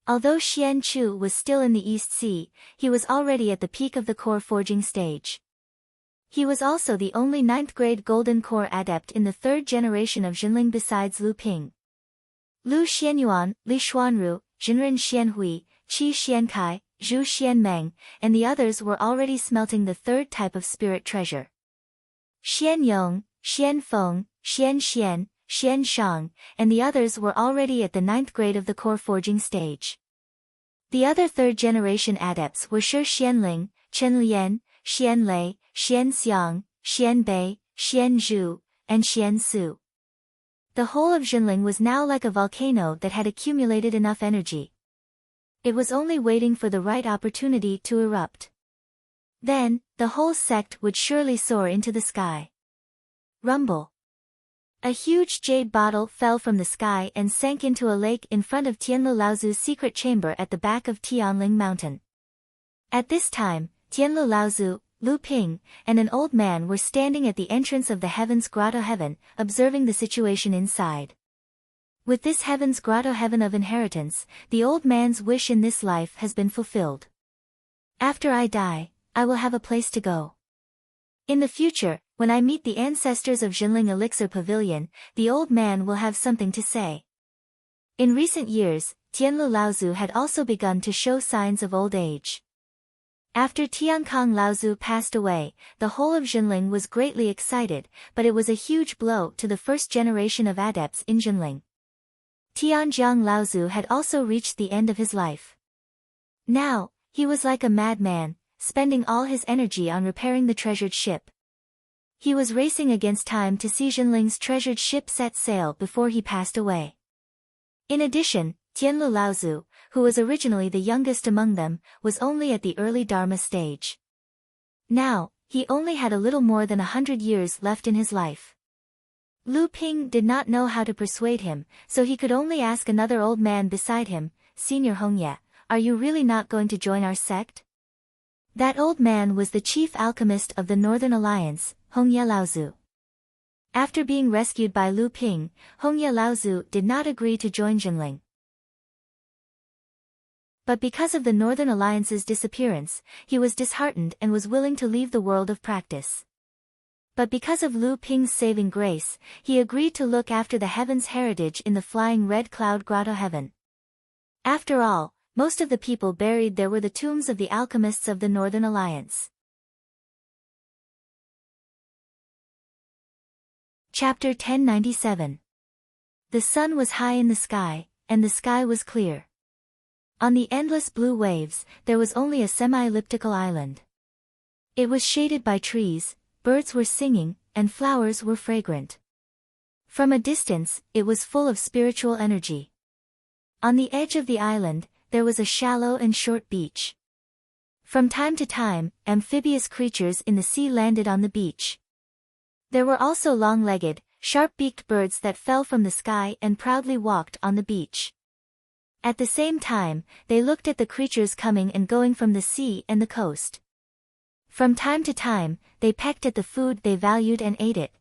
Although Xian Chu was still in the East Sea, he was already at the peak of the core forging stage. He was also the only 9th-grade golden core adept in the 3rd generation of Jinling besides Lu Ping. Lu Xianyuan, Li Xuanru, Jinren Xianhui, Qi Xiankai, Zhu Xianmeng, and the others were already smelting the 3rd type of spirit treasure. Xian Yong, Xian Feng, Xian Xian, Xian Shang, and the others were already at the 9th grade of the core forging stage. The other 3rd generation adepts were Shi Xianling, Chen Lian, Xian Lei, Xian Xiang, Xian Bei, Xian Zhu, and Xian Su. The whole of Jinling was now like a volcano that had accumulated enough energy. It was only waiting for the right opportunity to erupt. Then, the whole sect would surely soar into the sky. Rumble. A huge jade bottle fell from the sky and sank into a lake in front of Tianlu Laozu's secret chamber at the back of Tianling Mountain. At this time, Tianlu Laozu, Lu Ping, and an old man were standing at the entrance of the Heaven's Grotto Heaven, observing the situation inside. With this Heaven's Grotto Heaven of inheritance, the old man's wish in this life has been fulfilled. After I die, I will have a place to go. In the future, when I meet the ancestors of Jinling Elixir Pavilion, the old man will have something to say. In recent years, Tianlu Laozu had also begun to show signs of old age. After Tiankang Laozu passed away, the whole of Jinling was greatly excited, but it was a huge blow to the 1st generation of adepts in Jinling. Tianjiang Laozu had also reached the end of his life. Now, he was like a madman, spending all his energy on repairing the treasured ship. He was racing against time to see Jinling's treasured ship set sail before he passed away. In addition, Tianlu Laozu, who was originally the youngest among them, was only at the early Dharma stage. Now, he only had a little more than 100 years left in his life. Lu Ping did not know how to persuade him, so he could only ask another old man beside him, Senior Hongye, are you really not going to join our sect? That old man was the chief alchemist of the Northern Alliance, Hongye Laozu. After being rescued by Lu Ping, Hongye Laozu did not agree to join Jinling. But because of the Northern Alliance's disappearance, he was disheartened and was willing to leave the world of practice. But because of Lu Ping's saving grace, he agreed to look after the heaven's heritage in the flying red cloud grotto heaven. After all, most of the people buried there were the tombs of the alchemists of the Northern Alliance. Chapter 1097. The sun was high in the sky, and the sky was clear. On the endless blue waves, there was only a semi-elliptical island. It was shaded by trees, birds were singing, and flowers were fragrant. From a distance, it was full of spiritual energy. On the edge of the island, there was a shallow and short beach. From time to time, amphibious creatures in the sea landed on the beach. There were also long-legged, sharp-beaked birds that fell from the sky and proudly walked on the beach. At the same time, they looked at the creatures coming and going from the sea and the coast. From time to time, they pecked at the food they valued and ate it.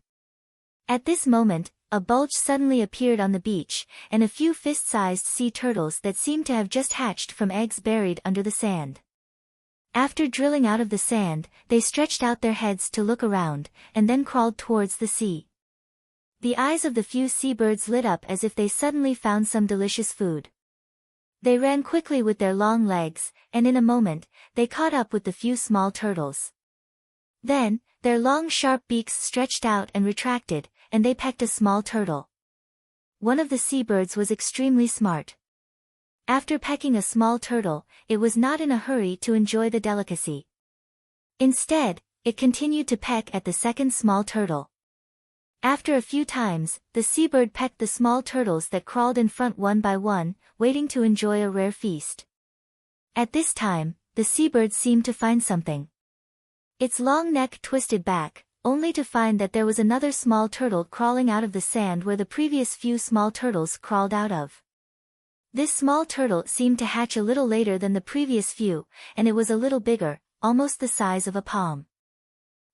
At this moment, a bulge suddenly appeared on the beach, and a few fist-sized sea turtles that seemed to have just hatched from eggs buried under the sand. After drilling out of the sand, they stretched out their heads to look around, and then crawled towards the sea. The eyes of the few seabirds lit up as if they suddenly found some delicious food. They ran quickly with their long legs, and in a moment, they caught up with the few small turtles. Then, their long sharp beaks stretched out and retracted, and they pecked a small turtle. One of the seabirds was extremely smart. After pecking a small turtle, it was not in a hurry to enjoy the delicacy. Instead, it continued to peck at the second small turtle. After a few times, the seabird pecked the small turtles that crawled in front one by one, waiting to enjoy a rare feast. At this time, the seabird seemed to find something. Its long neck twisted back, only to find that there was another small turtle crawling out of the sand where the previous few small turtles crawled out of. This small turtle seemed to hatch a little later than the previous few, and it was a little bigger, almost the size of a palm.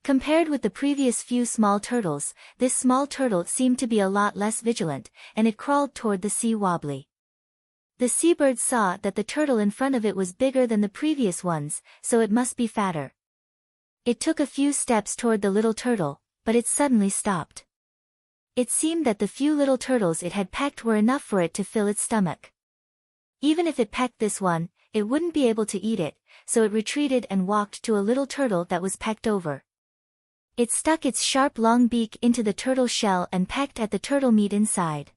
Compared with the previous few small turtles, this small turtle seemed to be a lot less vigilant, and it crawled toward the sea wobbly. The seabird saw that the turtle in front of it was bigger than the previous ones, so it must be fatter. It took a few steps toward the little turtle, but it suddenly stopped. It seemed that the few little turtles it had pecked were enough for it to fill its stomach. Even if it pecked this one, it wouldn't be able to eat it, so it retreated and walked to a little turtle that was pecked over. It stuck its sharp long beak into the turtle shell and pecked at the turtle meat inside.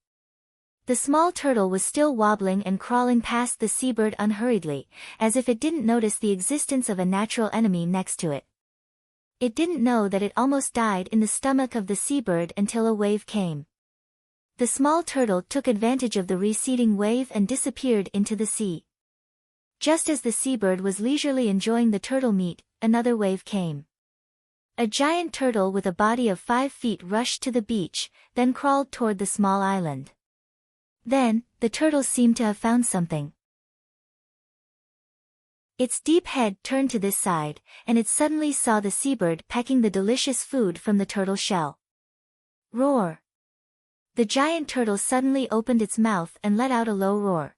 The small turtle was still wobbling and crawling past the seabird unhurriedly, as if it didn't notice the existence of a natural enemy next to it. It didn't know that it almost died in the stomach of the seabird until a wave came. The small turtle took advantage of the receding wave and disappeared into the sea. Just as the seabird was leisurely enjoying the turtle meat, another wave came. A giant turtle with a body of 5 feet rushed to the beach, then crawled toward the small island. Then, the turtle seemed to have found something. Its deep head turned to this side, and it suddenly saw the seabird pecking the delicious food from the turtle shell. Roar! The giant turtle suddenly opened its mouth and let out a low roar.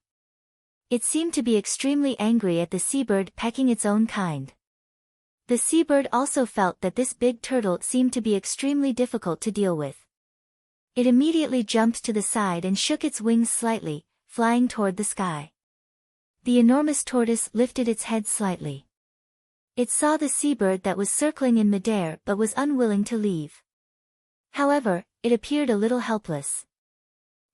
It seemed to be extremely angry at the seabird pecking its own kind. The seabird also felt that this big turtle seemed to be extremely difficult to deal with. It immediately jumped to the side and shook its wings slightly, flying toward the sky. The enormous tortoise lifted its head slightly. It saw the seabird that was circling in midair but was unwilling to leave. However, it appeared a little helpless.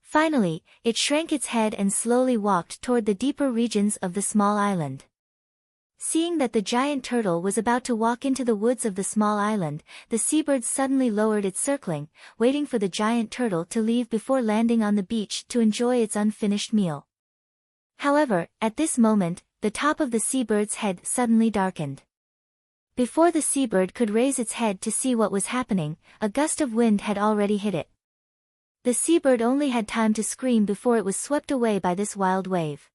Finally, it shrank its head and slowly walked toward the deeper regions of the small island. Seeing that the giant turtle was about to walk into the woods of the small island, the seabird suddenly lowered its circling, waiting for the giant turtle to leave before landing on the beach to enjoy its unfinished meal. However, at this moment, the top of the seabird's head suddenly darkened. Before the seabird could raise its head to see what was happening, a gust of wind had already hit it. The seabird only had time to scream before it was swept away by this wild wave.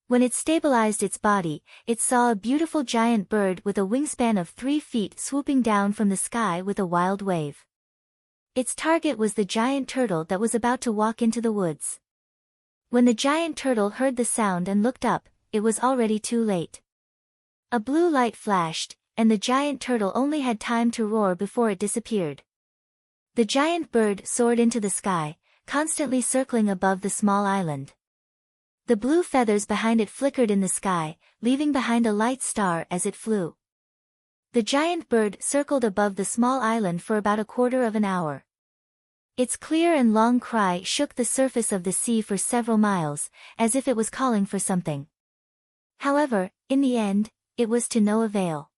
When it stabilized its body, it saw a beautiful giant bird with a wingspan of 3 feet swooping down from the sky with a wild wave. Its target was the giant turtle that was about to walk into the woods. When the giant turtle heard the sound and looked up, it was already too late. A blue light flashed, and the giant turtle only had time to roar before it disappeared. The giant bird soared into the sky, constantly circling above the small island. The blue feathers behind it flickered in the sky, leaving behind a light star as it flew. The giant bird circled above the small island for about a quarter of an hour. Its clear and long cry shook the surface of the sea for several miles, as if it was calling for something. However, in the end, it was to no avail.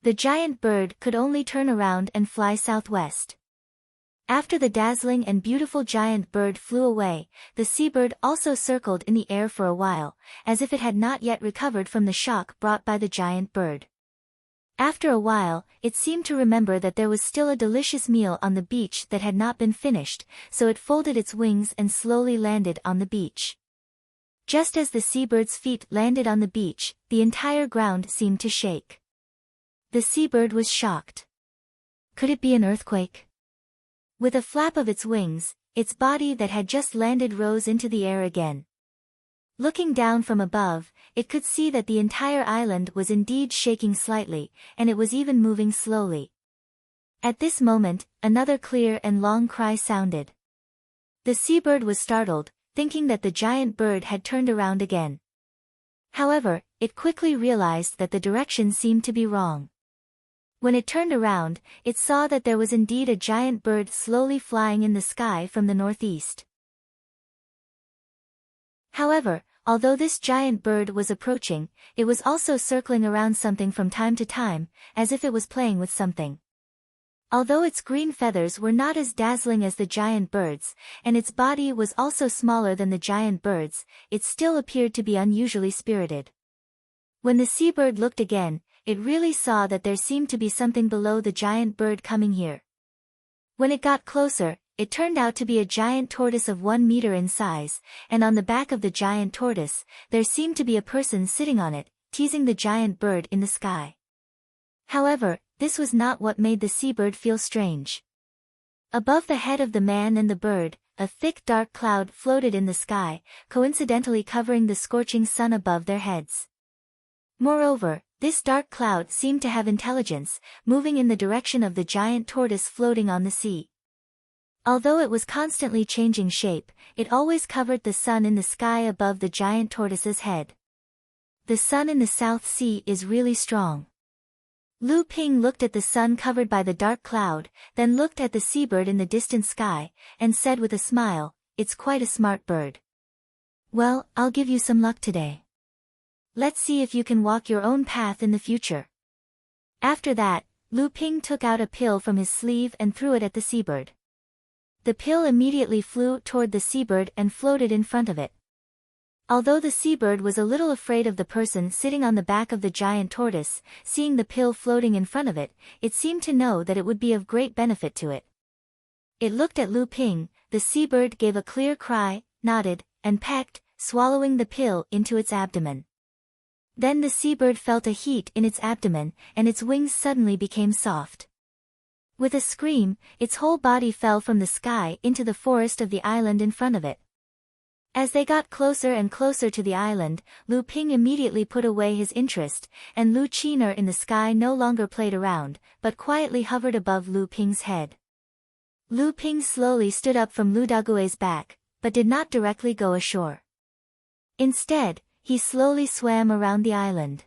The giant bird could only turn around and fly southwest. After the dazzling and beautiful giant bird flew away, the seabird also circled in the air for a while, as if it had not yet recovered from the shock brought by the giant bird. After a while, it seemed to remember that there was still a delicious meal on the beach that had not been finished, so it folded its wings and slowly landed on the beach. Just as the seabird's feet landed on the beach, the entire ground seemed to shake. The seabird was shocked. Could it be an earthquake? With a flap of its wings, its body that had just landed rose into the air again. Looking down from above, it could see that the entire island was indeed shaking slightly, and it was even moving slowly. At this moment, another clear and long cry sounded. The seabird was startled, thinking that the giant bird had turned around again. However, it quickly realized that the direction seemed to be wrong. When it turned around, it saw that there was indeed a giant bird slowly flying in the sky from the northeast. However, although this giant bird was approaching, it was also circling around something from time to time, as if it was playing with something. Although its green feathers were not as dazzling as the giant bird's, and its body was also smaller than the giant bird's, it still appeared to be unusually spirited. When the seabird looked again, it really saw that there seemed to be something below the giant bird coming here. When it got closer, it turned out to be a giant tortoise of 1 meter in size, and on the back of the giant tortoise, there seemed to be a person sitting on it, teasing the giant bird in the sky. However, this was not what made the seabird feel strange. Above the head of the man and the bird, a thick dark cloud floated in the sky, coincidentally covering the scorching sun above their heads. Moreover, this dark cloud seemed to have intelligence, moving in the direction of the giant tortoise floating on the sea. Although it was constantly changing shape, it always covered the sun in the sky above the giant tortoise's head. The sun in the South Sea is really strong. Lu Ping looked at the sun covered by the dark cloud, then looked at the seabird in the distant sky, and said with a smile, "It's quite a smart bird. Well, I'll give you some luck today. Let's see if you can walk your own path in the future." After that, Lu Ping took out a pill from his sleeve and threw it at the seabird. The pill immediately flew toward the seabird and floated in front of it. Although the seabird was a little afraid of the person sitting on the back of the giant tortoise, seeing the pill floating in front of it, it seemed to know that it would be of great benefit to it. It looked at Lu Ping, the seabird gave a clear cry, nodded, and pecked, swallowing the pill into its abdomen. Then the seabird felt a heat in its abdomen, and its wings suddenly became soft. With a scream, its whole body fell from the sky into the forest of the island in front of it. As they got closer and closer to the island, Lu Ping immediately put away his interest, and Lu Qiner in the sky no longer played around, but quietly hovered above Lu Ping's head. Lu Ping slowly stood up from Lu Dague's back, but did not directly go ashore. Instead, he slowly swam around the island.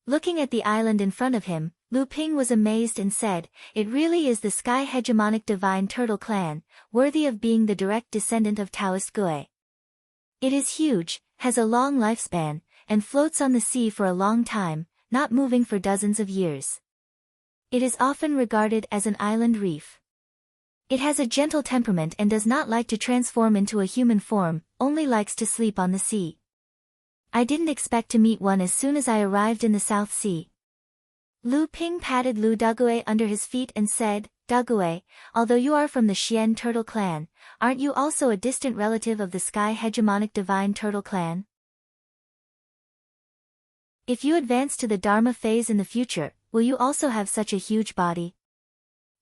Looking at the island in front of him, Lu Ping was amazed and said, "It really is the sky hegemonic divine turtle clan, worthy of being the direct descendant of Taoist Gue. It is huge, has a long lifespan, and floats on the sea for a long time, not moving for dozens of years. It is often regarded as an island reef. It has a gentle temperament and does not like to transform into a human form, only likes to sleep on the sea. I didn't expect to meet one as soon as I arrived in the South Sea." Lu Ping patted Lu Dague under his feet and said, "Dague, although you are from the Xian turtle clan, aren't you also a distant relative of the sky hegemonic divine turtle clan? If you advance to the Dharma phase in the future, will you also have such a huge body?"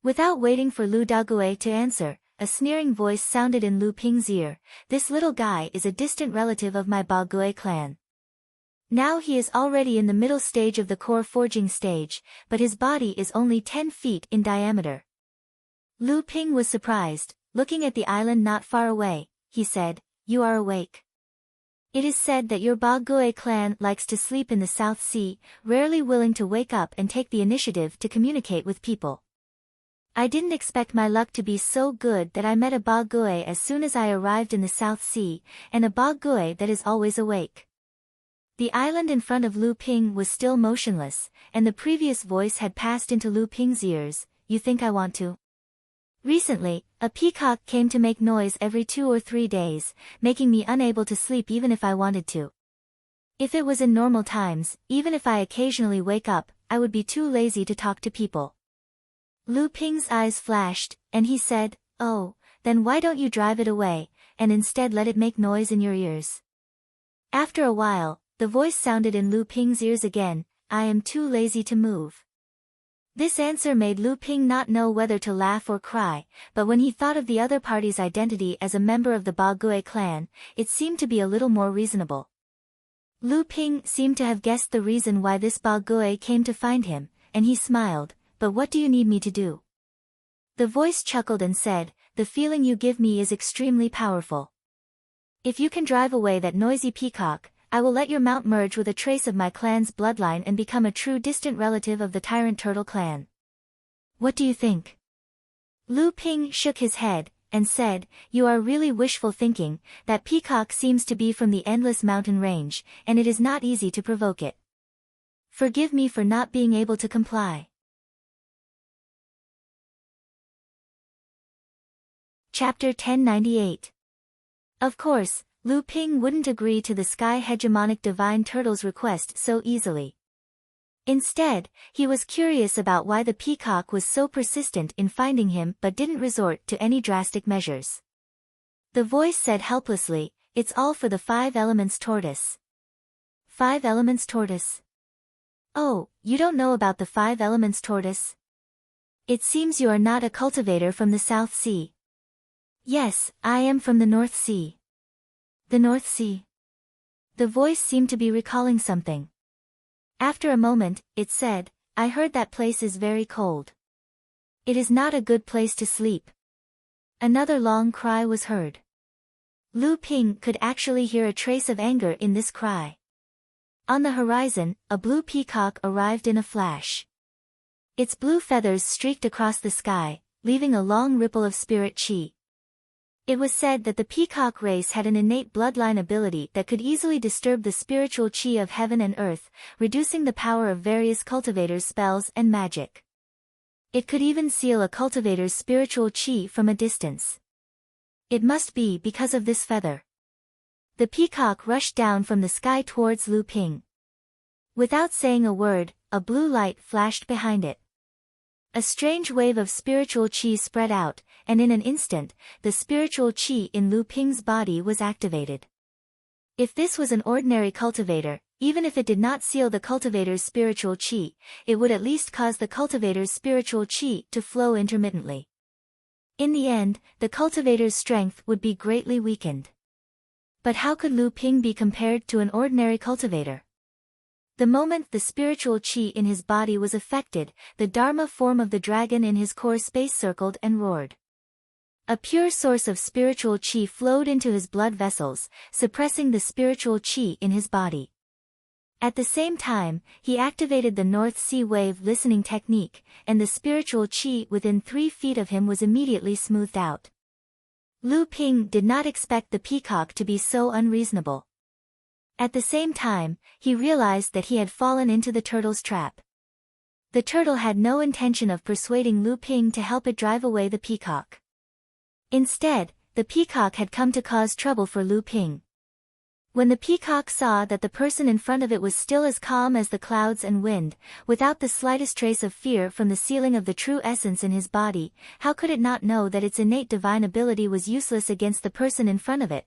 Without waiting for Lu Dague to answer, a sneering voice sounded in Lu Ping's ear, "This little guy is a distant relative of my Ba Gue clan. Now he is already in the middle stage of the core forging stage, but his body is only 10 feet in diameter. Lu Ping was surprised. Looking at the island not far away, he said, "You are awake. It is said that your Ba Gui clan likes to sleep in the South Sea, rarely willing to wake up and take the initiative to communicate with people. I didn't expect my luck to be so good that I met a Ba Gui as soon as I arrived in the South Sea, and a Ba Gui that is always awake." The island in front of Lu Ping was still motionless, and the previous voice had passed into Lu Ping's ears. "You think I want to? Recently, a peacock came to make noise every 2 or 3 days, making me unable to sleep even if I wanted to. If it was in normal times, even if I occasionally wake up, I would be too lazy to talk to people." Lu Ping's eyes flashed, and he said, "Oh, then why don't you drive it away, and instead let it make noise in your ears?" After a while, the voice sounded in Lu Ping's ears again, "I am too lazy to move." This answer made Lu Ping not know whether to laugh or cry, but when he thought of the other party's identity as a member of the Ba Gui clan, it seemed to be a little more reasonable. Lu Ping seemed to have guessed the reason why this Ba Gui came to find him, and he smiled. "But what do you need me to do?" The voice chuckled and said, "The feeling you give me is extremely powerful. If you can drive away that noisy peacock, I will let your mount merge with a trace of my clan's bloodline and become a true distant relative of the Tyrant Turtle clan. What do you think?" Lu Ping shook his head, and said, "You are really wishful thinking. That peacock seems to be from the endless mountain range, and it is not easy to provoke it. Forgive me for not being able to comply." Chapter 1098. Of course, Lu Ping wouldn't agree to the Sky Hegemonic Divine Turtle's request so easily. Instead, he was curious about why the peacock was so persistent in finding him but didn't resort to any drastic measures. The voice said helplessly, "It's all for the 5 Elements tortoise." 5 Elements tortoise? Oh, you don't know about the 5 Elements tortoise? It seems you are not a cultivator from the South Sea. Yes, I am from the North Sea. The North Sea? The voice seemed to be recalling something. After a moment, it said, "I heard that place is very cold. It is not a good place to sleep." Another long cry was heard. Lu Ping could actually hear a trace of anger in this cry. On the horizon, a blue peacock arrived in a flash. Its blue feathers streaked across the sky, leaving a long ripple of spirit chi. It was said that the peacock race had an innate bloodline ability that could easily disturb the spiritual chi of heaven and earth, reducing the power of various cultivators' spells and magic. It could even seal a cultivator's spiritual chi from a distance. It must be because of this feather. The peacock rushed down from the sky towards Lu Ping. Without saying a word, a blue light flashed behind it. A strange wave of spiritual chi spread out, and in an instant, the spiritual chi in Lu Ping's body was activated. If this was an ordinary cultivator, even if it did not seal the cultivator's spiritual chi, it would at least cause the cultivator's spiritual chi to flow intermittently. In the end, the cultivator's strength would be greatly weakened. But how could Lu Ping be compared to an ordinary cultivator? The moment the spiritual chi in his body was affected, the Dharma form of the dragon in his core space circled and roared. A pure source of spiritual chi flowed into his blood vessels, suppressing the spiritual chi in his body. At the same time, he activated the North Sea wave listening technique, and the spiritual chi within 3 feet of him was immediately smoothed out. Lu Ping did not expect the peacock to be so unreasonable. At the same time, he realized that he had fallen into the turtle's trap. The turtle had no intention of persuading Lu Ping to help it drive away the peacock. Instead, the peacock had come to cause trouble for Lu Ping. When the peacock saw that the person in front of it was still as calm as the clouds and wind, without the slightest trace of fear from the sealing of the true essence in his body, how could it not know that its innate divine ability was useless against the person in front of it?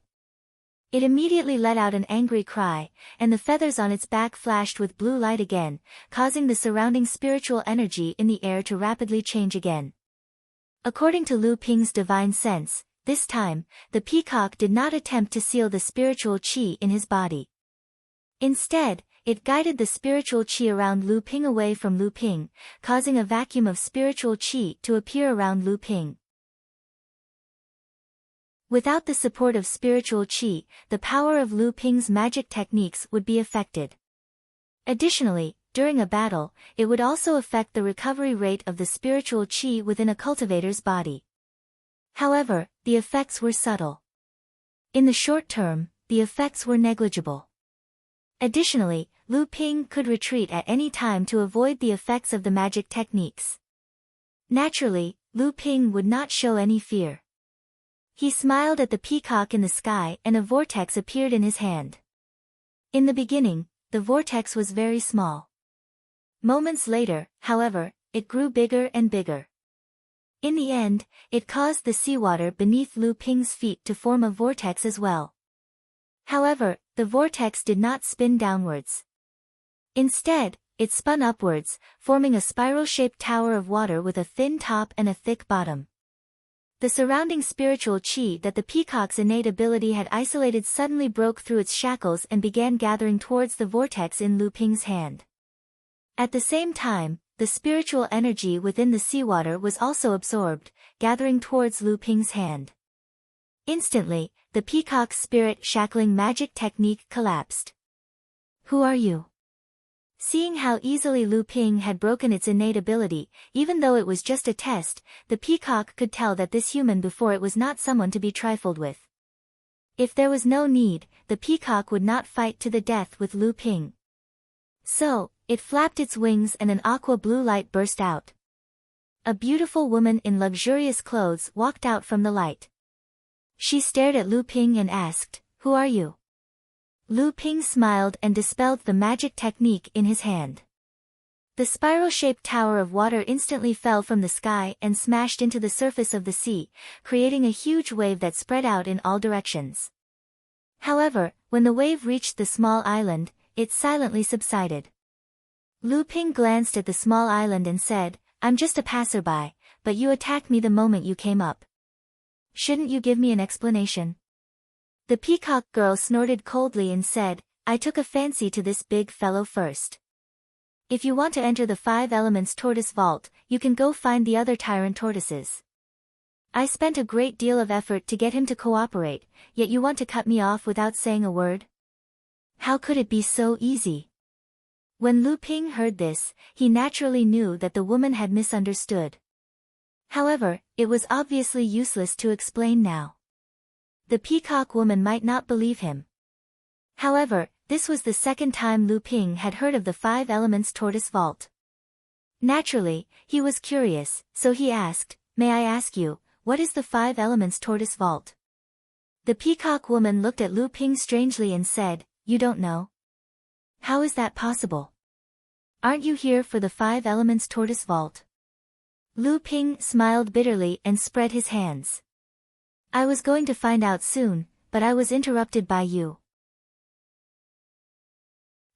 It immediately let out an angry cry, and the feathers on its back flashed with blue light again, causing the surrounding spiritual energy in the air to rapidly change again. According to Lu Ping's divine sense, this time, the peacock did not attempt to seal the spiritual chi in his body. Instead, it guided the spiritual qi around Lu Ping away from Lu Ping, causing a vacuum of spiritual qi to appear around Lu Ping. Without the support of spiritual qi, the power of Lu Ping's magic techniques would be affected. Additionally, during a battle, it would also affect the recovery rate of the spiritual qi within a cultivator's body. However, the effects were subtle. In the short term, the effects were negligible. Additionally, Lu Ping could retreat at any time to avoid the effects of the magic techniques. Naturally, Lu Ping would not show any fear. He smiled at the peacock in the sky and a vortex appeared in his hand. In the beginning, the vortex was very small. Moments later, however, it grew bigger and bigger. In the end, it caused the seawater beneath Lu Ping's feet to form a vortex as well. However, the vortex did not spin downwards. Instead, it spun upwards, forming a spiral-shaped tower of water with a thin top and a thick bottom. The surrounding spiritual qi that the peacock's innate ability had isolated suddenly broke through its shackles and began gathering towards the vortex in Lu Ping's hand. At the same time, the spiritual energy within the seawater was also absorbed, gathering towards Lu Ping's hand. Instantly, the peacock's spirit shackling magic technique collapsed. "Who are you?" Seeing how easily Lu Ping had broken its innate ability, even though it was just a test, the peacock could tell that this human before it was not someone to be trifled with. If there was no need, the peacock would not fight to the death with Lu Ping. So, it flapped its wings and an aqua blue light burst out. A beautiful woman in luxurious clothes walked out from the light. She stared at Lu Ping and asked, "Who are you?" Lu Ping smiled and dispelled the magic technique in his hand. The spiral-shaped tower of water instantly fell from the sky and smashed into the surface of the sea, creating a huge wave that spread out in all directions. However, when the wave reached the small island, it silently subsided. Lu Ping glanced at the small island and said, "I'm just a passerby, but you attacked me the moment you came up. Shouldn't you give me an explanation?" The peacock girl snorted coldly and said, "I took a fancy to this big fellow first. If you want to enter the 5 elements tortoise vault, you can go find the other tyrant tortoises. I spent a great deal of effort to get him to cooperate, yet you want to cut me off without saying a word? How could it be so easy?" When Lu Ping heard this, he naturally knew that the woman had misunderstood. However, it was obviously useless to explain now. The peacock woman might not believe him. However, this was the second time Lu Ping had heard of the 5 elements tortoise vault. Naturally, he was curious, so he asked, "May I ask you, what is the 5 elements tortoise vault?" The peacock woman looked at Lu Ping strangely and said, "You don't know? How is that possible? Aren't you here for the 5 elements tortoise vault?" Lu Ping smiled bitterly and spread his hands. "I was going to find out soon, but I was interrupted by you."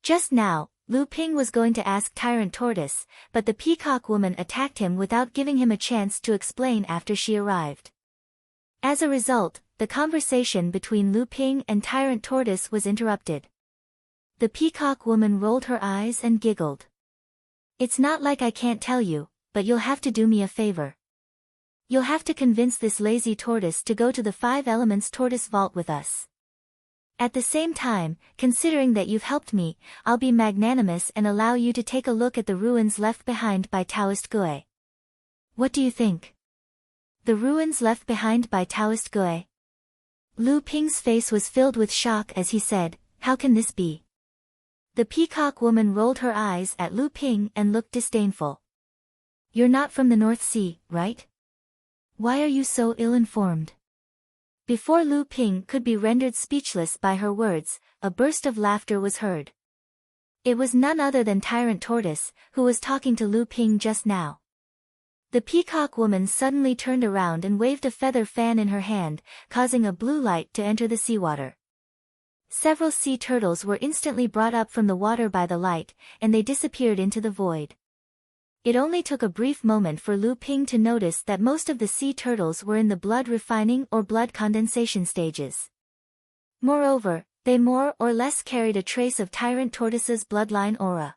Just now, Lu Ping was going to ask Tyrant Tortoise, but the peacock woman attacked him without giving him a chance to explain after she arrived. As a result, the conversation between Lu Ping and Tyrant Tortoise was interrupted. The peacock woman rolled her eyes and giggled. "It's not like I can't tell you, but you'll have to do me a favor. You'll have to convince this lazy tortoise to go to the 5 elements tortoise vault with us. At the same time, considering that you've helped me, I'll be magnanimous and allow you to take a look at the ruins left behind by Taoist Gui. What do you think?" The ruins left behind by Taoist Gui. Lu Ping's face was filled with shock as he said, "How can this be?" The peacock woman rolled her eyes at Lu Ping and looked disdainful. "You're not from the North Sea, right? Why are you so ill-informed?" Before Lu Ping could be rendered speechless by her words, a burst of laughter was heard. It was none other than Tyrant Tortoise, who was talking to Lu Ping just now. The peacock woman suddenly turned around and waved a feather fan in her hand, causing a blue light to enter the seawater. Several sea turtles were instantly brought up from the water by the light, and they disappeared into the void. It only took a brief moment for Lu Ping to notice that most of the sea turtles were in the blood refining or blood condensation stages. Moreover, they more or less carried a trace of Tyrant Tortoise's bloodline aura.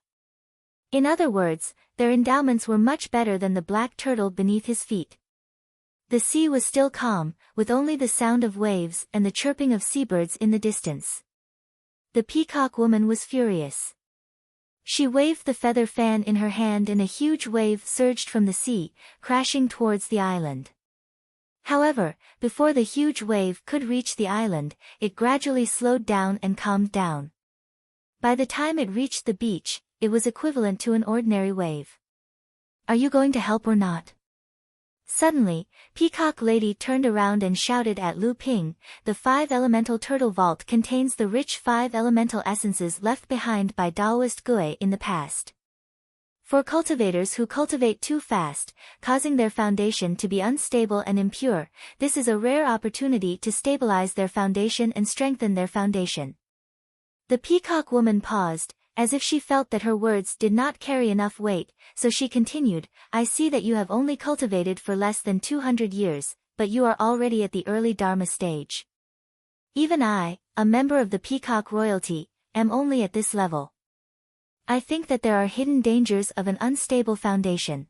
In other words, their endowments were much better than the black turtle beneath his feet. The sea was still calm, with only the sound of waves and the chirping of seabirds in the distance. The peacock woman was furious. She waved the feather fan in her hand and a huge wave surged from the sea, crashing towards the island. However, before the huge wave could reach the island, it gradually slowed down and calmed down. By the time it reached the beach, it was equivalent to an ordinary wave. "Are you going to help or not?" Suddenly, Peacock Lady turned around and shouted at Lu Ping, "The 5-elemental turtle vault contains the rich 5 elemental essences left behind by Taoist Gui in the past. For cultivators who cultivate too fast, causing their foundation to be unstable and impure, this is a rare opportunity to stabilize their foundation and strengthen their foundation." The peacock woman paused, as if she felt that her words did not carry enough weight, so she continued, "I see that you have only cultivated for less than 200 years, but you are already at the early Dharma stage. Even I, a member of the peacock royalty, am only at this level. I think that there are hidden dangers of an unstable foundation.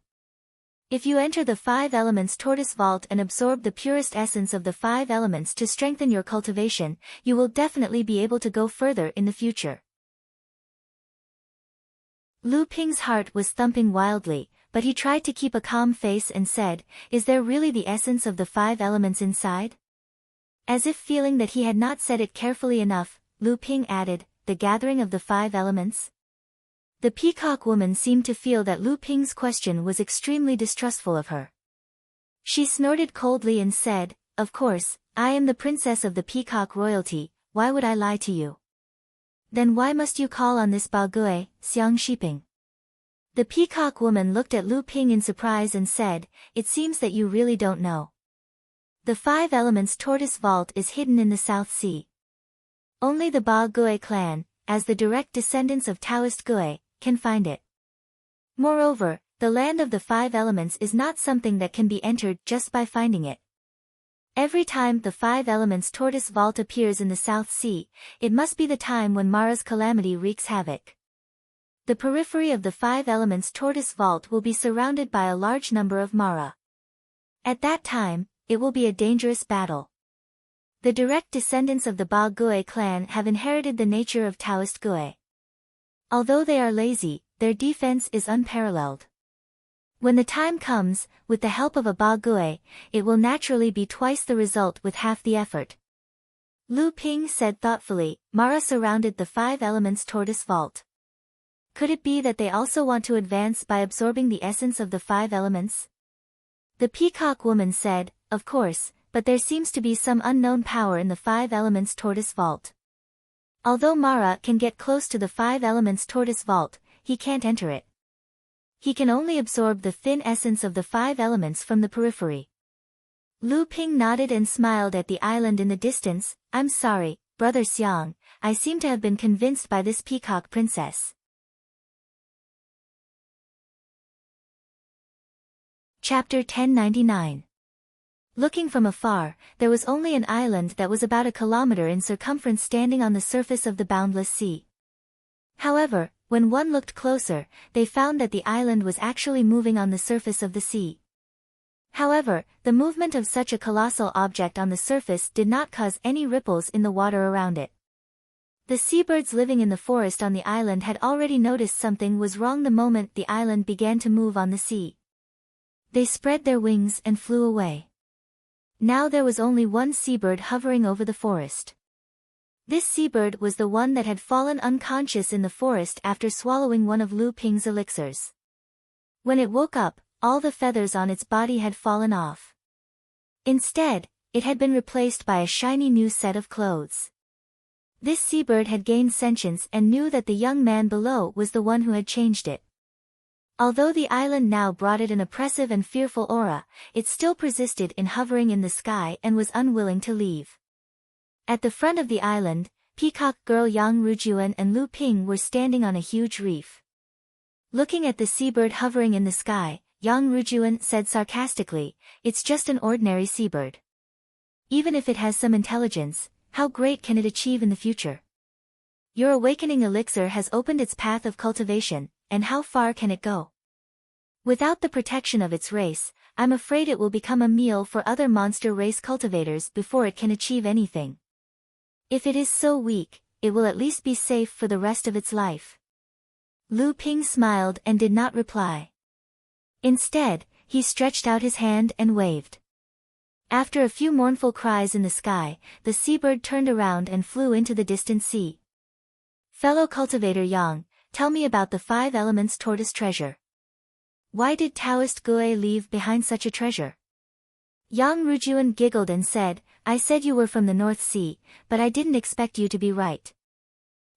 If you enter the 5 elements tortoise vault and absorb the purest essence of the 5 elements to strengthen your cultivation, you will definitely be able to go further in the future." Lu Ping's heart was thumping wildly, but he tried to keep a calm face and said, "Is there really the essence of the 5 elements inside?" As if feeling that he had not said it carefully enough, Lu Ping added, "The gathering of the 5 elements?" The peacock woman seemed to feel that Lu Ping's question was extremely distrustful of her. She snorted coldly and said, "Of course, I am the princess of the peacock royalty, why would I lie to you? Then why must you call on this Ba Gui, Xiang Shiping?" The peacock woman looked at Lu Ping in surprise and said, "It seems that you really don't know. The 5 elements tortoise vault is hidden in the South Sea. Only the Ba Gui clan, as the direct descendants of Taoist Gui, can find it. Moreover, the land of the 5 elements is not something that can be entered just by finding it. Every time the 5 elements tortoise vault appears in the South Sea, it must be the time when Mara's calamity wreaks havoc. The periphery of the 5 elements tortoise vault will be surrounded by a large number of Mara. At that time, it will be a dangerous battle. The direct descendants of the Ba Gui clan have inherited the nature of Taoist Gui. Although they are lazy, their defense is unparalleled. When the time comes, with the help of a Ba Gui, it will naturally be twice the result with half the effort." Lu Ping said thoughtfully, "Mara surrounded the 5 elements tortoise vault. Could it be that they also want to advance by absorbing the essence of the 5 elements?" The peacock woman said, "Of course, but there seems to be some unknown power in the 5 elements tortoise vault. Although Mara can get close to the 5 elements tortoise vault, he can't enter it. He can only absorb the thin essence of the 5 elements from the periphery." Lu Ping nodded and smiled at the island in the distance. "I'm sorry, Brother Xiang, I seem to have been convinced by this peacock princess." Chapter 1099. Looking from afar, there was only an island that was about a kilometer in circumference standing on the surface of the boundless sea. However, when one looked closer, they found that the island was actually moving on the surface of the sea. However, the movement of such a colossal object on the surface did not cause any ripples in the water around it. The seabirds living in the forest on the island had already noticed something was wrong the moment the island began to move on the sea. They spread their wings and flew away. Now there was only one seabird hovering over the forest. This seabird was the one that had fallen unconscious in the forest after swallowing one of Lu Ping's elixirs. When it woke up, all the feathers on its body had fallen off. Instead, it had been replaced by a shiny new set of clothes. This seabird had gained sentience and knew that the young man below was the one who had changed it. Although the island now brought it an oppressive and fearful aura, it still persisted in hovering in the sky and was unwilling to leave. At the front of the island, peacock girl Yang Rujuan and Lu Ping were standing on a huge reef. Looking at the seabird hovering in the sky, Yang Rujuan said sarcastically, "It's just an ordinary seabird. Even if it has some intelligence, how great can it achieve in the future?" Your awakening elixir has opened its path of cultivation, and how far can it go? Without the protection of its race, I'm afraid it will become a meal for other monster race cultivators before it can achieve anything. If it is so weak, it will at least be safe for the rest of its life. Lu Ping smiled and did not reply. Instead, he stretched out his hand and waved. After a few mournful cries in the sky, the seabird turned around and flew into the distant sea. Fellow cultivator Yang, tell me about the 5 elements tortoise treasure. Why did Taoist Gue leave behind such a treasure? Yang Rujuan giggled and said, I said you were from the North Sea, but I didn't expect you to be right.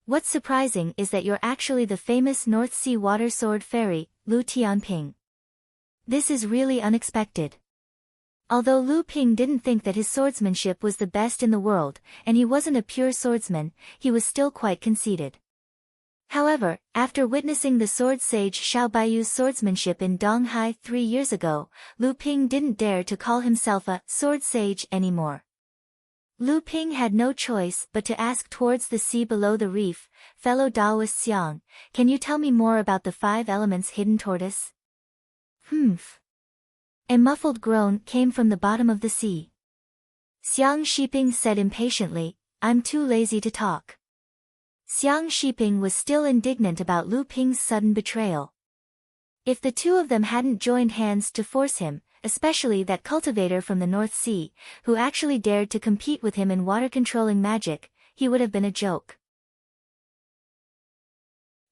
What's surprising is that you're actually the famous North Sea water sword fairy, Lu Tianping. This is really unexpected. Although Lu Ping didn't think that his swordsmanship was the best in the world, and he wasn't a pure swordsman, he was still quite conceited. However, after witnessing the sword sage Xiao Baiyu's swordsmanship in Donghai 3 years ago, Lu Ping didn't dare to call himself a sword sage anymore. Lu Ping had no choice but to ask towards the sea below the reef, fellow Taoist Xiang, can you tell me more about the 5 elements hidden tortoise? Humph. A muffled groan came from the bottom of the sea. Xiang Shiping said impatiently, I'm too lazy to talk. Xiang Shiping was still indignant about Lu Ping's sudden betrayal. If the two of them hadn't joined hands to force him, especially that cultivator from the North Sea, who actually dared to compete with him in water-controlling magic, he would have been a joke.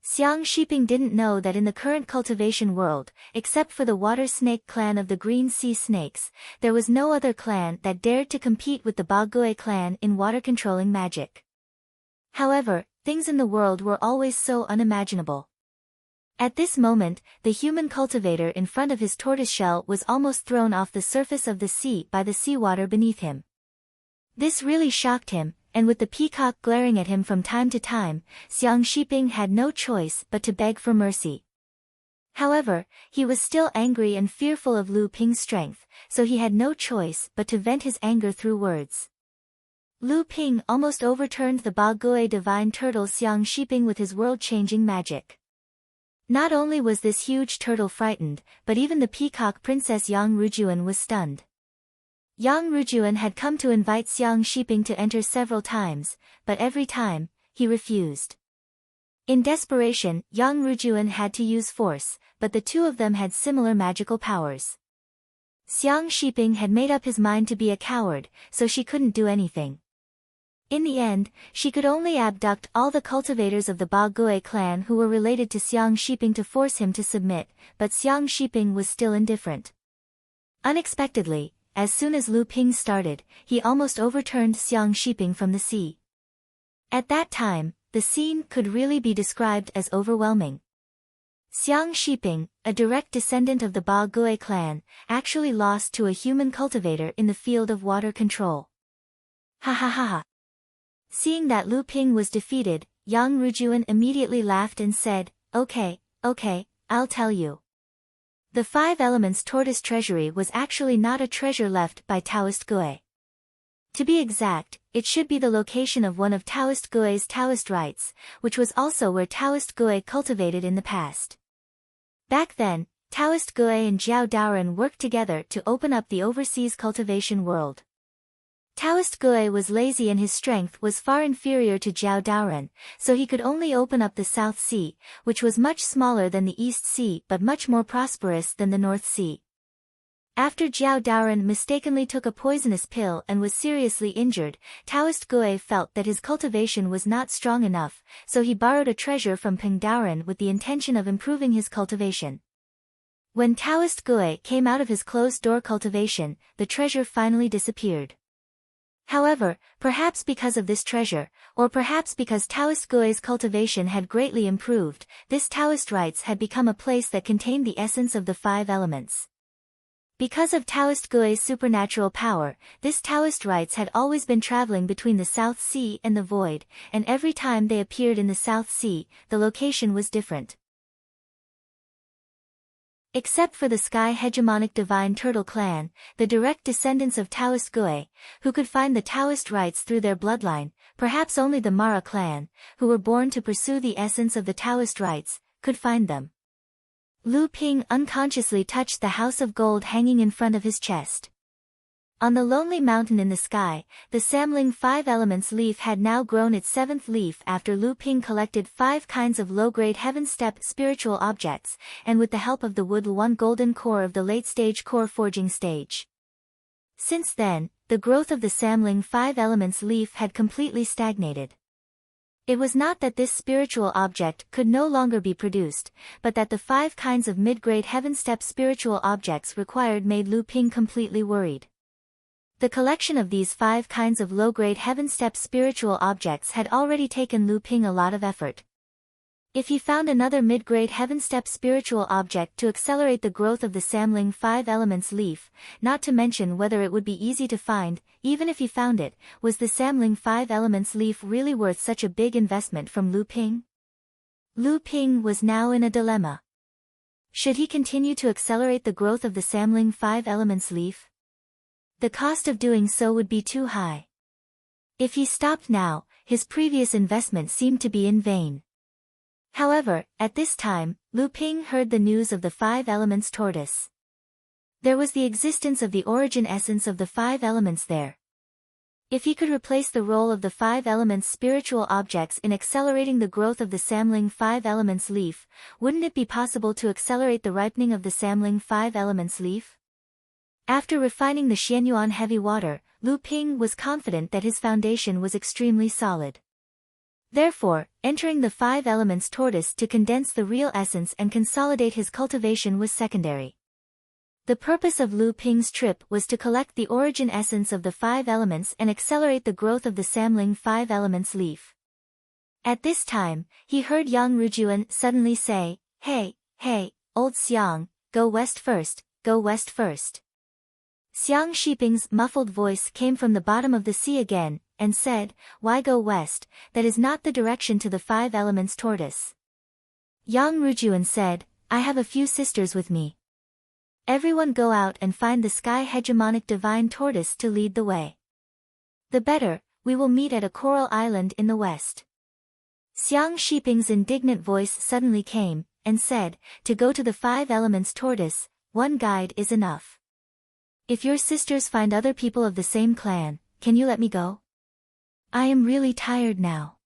Xiang Shiping didn't know that in the current cultivation world, except for the water snake clan of the Green Sea Snakes, there was no other clan that dared to compete with the Bagui clan in water-controlling magic. However, things in the world were always so unimaginable. At this moment, the human cultivator in front of his tortoiseshell was almost thrown off the surface of the sea by the seawater beneath him. This really shocked him, and with the peacock glaring at him from time to time, Xiang Shiping had no choice but to beg for mercy. However, he was still angry and fearful of Lu Ping's strength, so he had no choice but to vent his anger through words. Lu Ping almost overturned the Bagui divine turtle Xiang Shiping with his world-changing magic. Not only was this huge turtle frightened, but even the peacock princess Yang Rujuan was stunned. Yang Rujuan had come to invite Xiang Shiping to enter several times, but every time, he refused. In desperation, Yang Rujuan had to use force, but the two of them had similar magical powers. Xiang Shiping had made up his mind to be a coward, so she couldn't do anything. In the end, she could only abduct all the cultivators of the Bagui clan who were related to Xiang Shiping to force him to submit, but Xiang Shiping was still indifferent. Unexpectedly, as soon as Lu Ping started, he almost overturned Xiang Shiping from the sea. At that time, the scene could really be described as overwhelming. Xiang Shiping, a direct descendant of the Bagui clan, actually lost to a human cultivator in the field of water control. Ha ha ha ha. Seeing that Lu Ping was defeated, Yang Rujuan immediately laughed and said, okay, I'll tell you. The 5 elements tortoise treasury was actually not a treasure left by Taoist Gue. To be exact, it should be the location of one of Taoist Gue's Taoist rites, which was also where Taoist Gue cultivated in the past. Back then, Taoist Gue and Jiao Daoren worked together to open up the overseas cultivation world. Taoist Gue was lazy and his strength was far inferior to Jiao Daoren, so he could only open up the South Sea, which was much smaller than the East Sea but much more prosperous than the North Sea. After Jiao Daoren mistakenly took a poisonous pill and was seriously injured, Taoist Gue felt that his cultivation was not strong enough, so he borrowed a treasure from Peng Daoren with the intention of improving his cultivation. When Taoist Gue came out of his closed-door cultivation, the treasure finally disappeared. However, perhaps because of this treasure, or perhaps because Taoist Gue's cultivation had greatly improved, this Taoist rites had become a place that contained the essence of the 5 elements. Because of Taoist Gue's supernatural power, this Taoist rites had always been traveling between the South Sea and the Void, and every time they appeared in the South Sea, the location was different. Except for the Sky Hegemonic Divine Turtle Clan, the direct descendants of Taoist Gue, who could find the Taoist rites through their bloodline, perhaps only the Mara clan, who were born to pursue the essence of the Taoist rites, could find them. Lu Ping unconsciously touched the house of gold hanging in front of his chest. On the lonely mountain in the sky, the Samling 5 Elements leaf had now grown its 7th leaf after Lu Ping collected 5 kinds of low-grade heaven-step spiritual objects, and with the help of the wood 1 golden core of the late-stage core forging stage. Since then, the growth of the Samling 5 Elements leaf had completely stagnated. It was not that this spiritual object could no longer be produced, but that the 5 kinds of mid-grade heaven-step spiritual objects required made Lu Ping completely worried. The collection of these 5 kinds of low-grade heaven-step spiritual objects had already taken Lu Ping a lot of effort. If he found another mid-grade heaven-step spiritual object to accelerate the growth of the Samling 5 Elements leaf, not to mention whether it would be easy to find, even if he found it, was the Samling 5 Elements leaf really worth such a big investment from Lu Ping? Lu Ping was now in a dilemma. Should he continue to accelerate the growth of the Samling 5 Elements leaf? The cost of doing so would be too high. If he stopped now, his previous investment seemed to be in vain. However, at this time, Lu Ping heard the news of the 5 Elements tortoise. There was the existence of the origin essence of the 5 Elements there. If he could replace the role of the 5 Elements spiritual objects in accelerating the growth of the Samling 5 Elements leaf, wouldn't it be possible to accelerate the ripening of the Samling 5 Elements leaf? After refining the Xianyuan heavy water, Lu Ping was confident that his foundation was extremely solid. Therefore, entering the 5 Elements tortoise to condense the real essence and consolidate his cultivation was secondary. The purpose of Lu Ping's trip was to collect the origin essence of the 5 Elements and accelerate the growth of the Samling 5 Elements leaf. At this time, he heard Yang Rujuan suddenly say, "Hey, hey, old Xiang, go west first, go west first." Xiang Shiping's muffled voice came from the bottom of the sea again, and said, "Why go west? That is not the direction to the 5 Elements tortoise." Yang Rujuan said, "I have a few sisters with me. Everyone go out and find the sky hegemonic divine tortoise to lead the way. The better, we will meet at a coral island in the west." Xiang Shiping's indignant voice suddenly came, and said, "To go to the 5 Elements tortoise, one guide is enough. If your sisters find other people of the same clan, can you let me go? I am really tired now."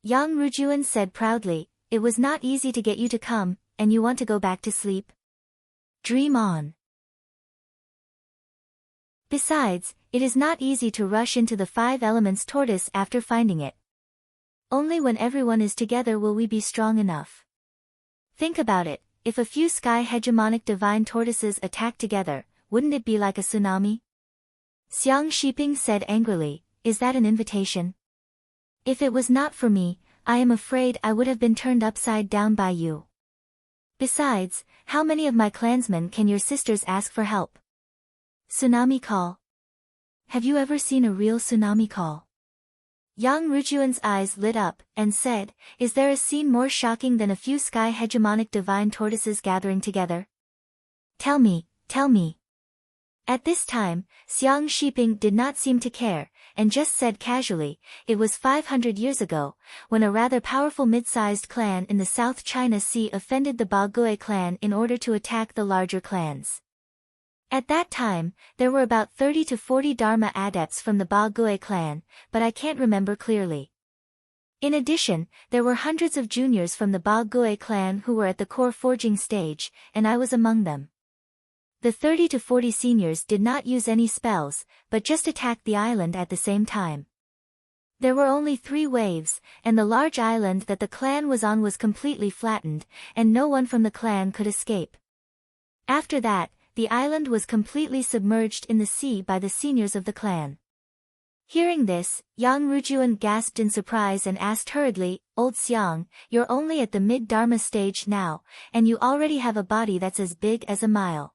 Yang Rujuan said proudly, "It was not easy to get you to come, and you want to go back to sleep? Dream on." Besides, it is not easy to rush into the 5 Elements tortoise after finding it. Only when everyone is together will we be strong enough. Think about it, if a few sky hegemonic divine tortoises attack together, wouldn't it be like a tsunami? Xiang Shiping said angrily, "Is that an invitation? If it was not for me, I am afraid I would have been turned upside down by you. Besides, how many of my clansmen can your sisters ask for help? Tsunami call? Have you ever seen a real tsunami call?" Yang Rujuan's eyes lit up, and said, "Is there a scene more shocking than a few sky hegemonic divine tortoises gathering together? Tell me, tell me." At this time, Xiang Shiping did not seem to care, and just said casually, "It was 500 years ago, when a rather powerful mid-sized clan in the South China Sea offended the Bagui clan in order to attack the larger clans. At that time, there were about 30 to 40 Dharma adepts from the Bagui clan, but I can't remember clearly. In addition, there were hundreds of juniors from the Bagui clan who were at the core forging stage, and I was among them. The 30 to 40 seniors did not use any spells, but just attacked the island at the same time. There were only 3 waves, and the large island that the clan was on was completely flattened, and no one from the clan could escape. After that, the island was completely submerged in the sea by the seniors of the clan." Hearing this, Yang Rujuan gasped in surprise and asked hurriedly, "Old Xiang, you're only at the mid-Dharma stage now, and you already have a body that's as big as a mile.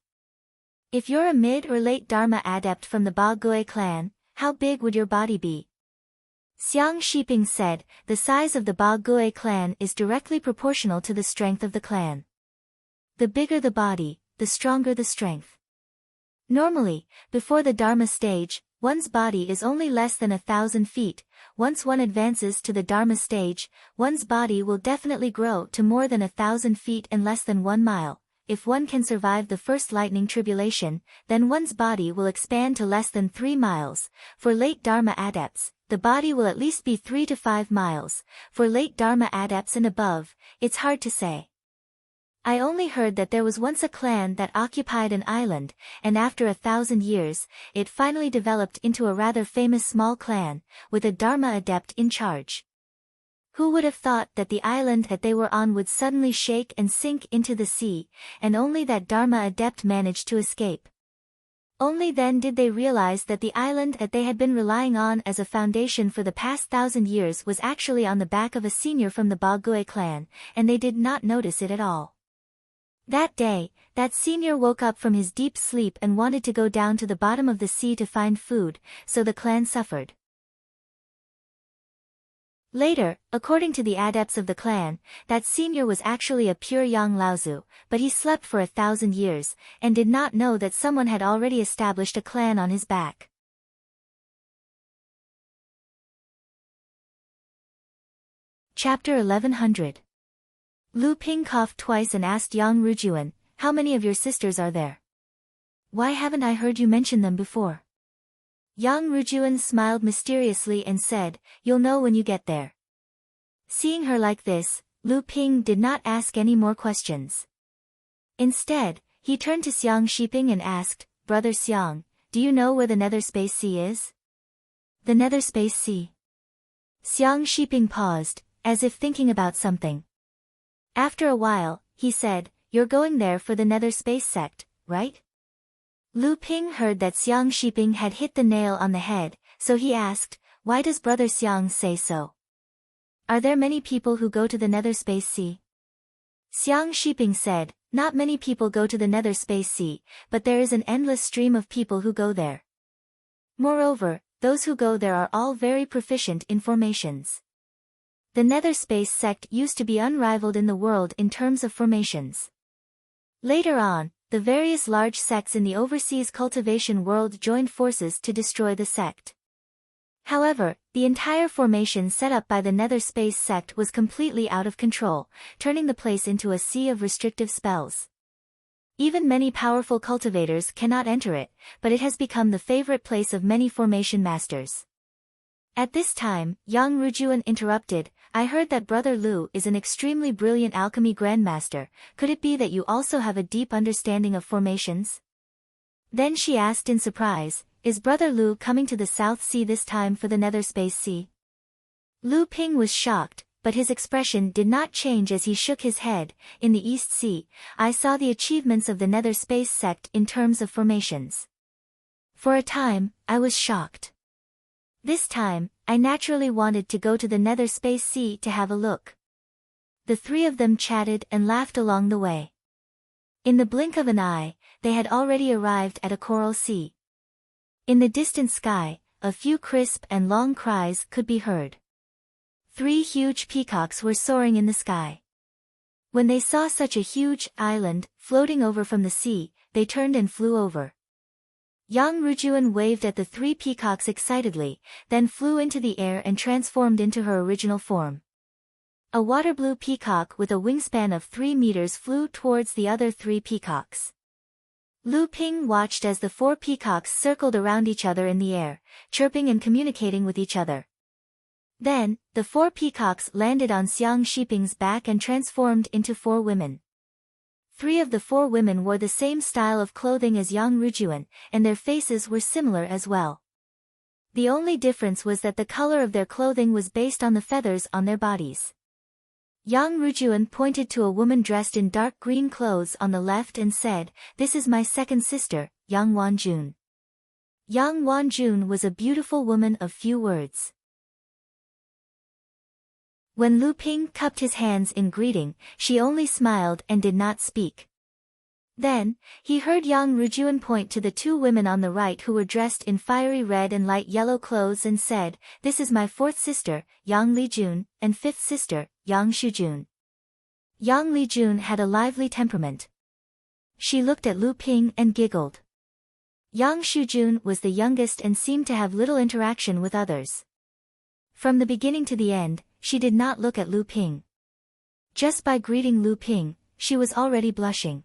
If you're a mid or late Dharma adept from the Bagui clan, how big would your body be?" Xiang Shiping said, "The size of the Bagui clan is directly proportional to the strength of the clan. The bigger the body, the stronger the strength. Normally, before the Dharma stage, one's body is only less than 1,000 feet. Once one advances to the Dharma stage, one's body will definitely grow to more than 1,000 feet and less than 1 mile. If one can survive the first lightning tribulation, then one's body will expand to less than 3 miles. For late Dharma adepts, the body will at least be 3 to 5 miles. For late Dharma adepts and above, it's hard to say. I only heard that there was once a clan that occupied an island, and after 1,000 years, it finally developed into a rather famous small clan, with a Dharma adept in charge. Who would have thought that the island that they were on would suddenly shake and sink into the sea, and only that Dharma adept managed to escape. Only then did they realize that the island that they had been relying on as a foundation for the past 1,000 years was actually on the back of a senior from the Bagui clan, and they did not notice it at all. That day, that senior woke up from his deep sleep and wanted to go down to the bottom of the sea to find food, so the clan suffered. Later, according to the adepts of the clan, that senior was actually a pure Yang Laozu, but he slept for 1,000 years, and did not know that someone had already established a clan on his back. Chapter 1100. Lu Ping coughed twice and asked Yang Rujuan, "How many of your sisters are there? Why haven't I heard you mention them before?" Yang Rujuan smiled mysteriously and said, "You'll know when you get there." Seeing her like this, Lu Ping did not ask any more questions. Instead, he turned to Xiang Shiping and asked, "Brother Xiang, do you know where the Nether Space Sea is?" "The Nether Space Sea?" Xiang Shiping paused, as if thinking about something. After a while, he said, "You're going there for the Nether Space sect, right?" Lu Ping heard that Xiang Shiping had hit the nail on the head, so he asked, "Why does Brother Xiang say so? Are there many people who go to the Nether Space Sea?" Xiang Shiping said, "Not many people go to the Nether Space Sea, but there is an endless stream of people who go there. Moreover, those who go there are all very proficient in formations. The Nether Space sect used to be unrivaled in the world in terms of formations. Later on, the various large sects in the overseas cultivation world joined forces to destroy the sect. However, the entire formation set up by the Nether Space sect was completely out of control, turning the place into a sea of restrictive spells. Even many powerful cultivators cannot enter it, but it has become the favorite place of many formation masters." At this time, Yang Rujuan interrupted, "I heard that Brother Lu is an extremely brilliant alchemy grandmaster. Could it be that you also have a deep understanding of formations?" Then she asked in surprise, "Is Brother Lu coming to the South Sea this time for the Nether Space Sea?" Lu Ping was shocked, but his expression did not change as he shook his head. "In the East Sea, I saw the achievements of the Nether Space sect in terms of formations. For a time, I was shocked. This time, I naturally wanted to go to the Nether Space Sea to have a look." The three of them chatted and laughed along the way. In the blink of an eye, they had already arrived at a coral sea. In the distant sky, a few crisp and long cries could be heard. 3 huge peacocks were soaring in the sky. When they saw such a huge island floating over from the sea, they turned and flew over. Yang Rujuan waved at the 3 peacocks excitedly, then flew into the air and transformed into her original form. A water blue peacock with a wingspan of 3 meters flew towards the other 3 peacocks. Lu Ping watched as the 4 peacocks circled around each other in the air, chirping and communicating with each other. Then, the 4 peacocks landed on Xiang Shiping's back and transformed into 4 women. 3 of the 4 women wore the same style of clothing as Yang Rujuan, and their faces were similar as well. The only difference was that the color of their clothing was based on the feathers on their bodies. Yang Rujuan pointed to a woman dressed in dark green clothes on the left and said, "This is my second sister, Yang Wanjun." Yang Wanjun was a beautiful woman of few words. When Lu Ping cupped his hands in greeting, she only smiled and did not speak. Then, he heard Yang Rujuan point to the 2 women on the right who were dressed in fiery red and light yellow clothes and said, "This is my 4th sister, Yang Lijun, and 5th sister, Yang Shujun." Yang Lijun had a lively temperament. She looked at Lu Ping and giggled. Yang Shujun was the youngest and seemed to have little interaction with others. From the beginning to the end, she did not look at Lu Ping. Just by greeting Lu Ping, she was already blushing.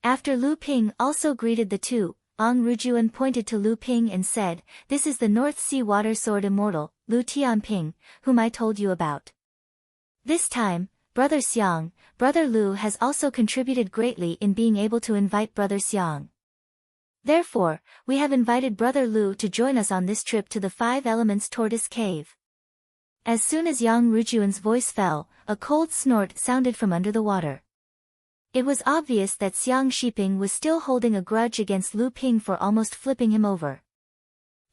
After Lu Ping also greeted the two, Ang Rujuan pointed to Lu Ping and said, "This is the North Sea Water Sword Immortal, Lu Tianping, whom I told you about. This time, Brother Xiang, Brother Lu has also contributed greatly in being able to invite Brother Xiang. Therefore, we have invited Brother Lu to join us on this trip to the Five Elements Tortoise Cave." As soon as Yang Rujuan's voice fell, a cold snort sounded from under the water. It was obvious that Xiang Shiping was still holding a grudge against Lu Ping for almost flipping him over.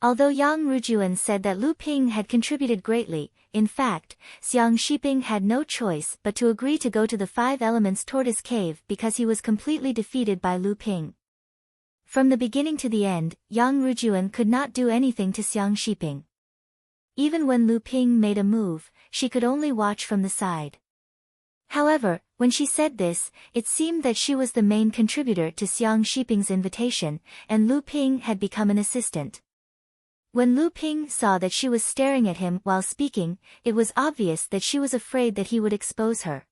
Although Yang Rujuan said that Lu Ping had contributed greatly, in fact, Xiang Shiping had no choice but to agree to go to the Five Elements Tortoise Cave because he was completely defeated by Lu Ping. From the beginning to the end, Yang Rujuan could not do anything to Xiang Shiping. Even when Lu Ping made a move, she could only watch from the side. However, when she said this, it seemed that she was the main contributor to Xiang Shiping's invitation, and Lu Ping had become an assistant. When Lu Ping saw that she was staring at him while speaking, it was obvious that she was afraid that he would expose her.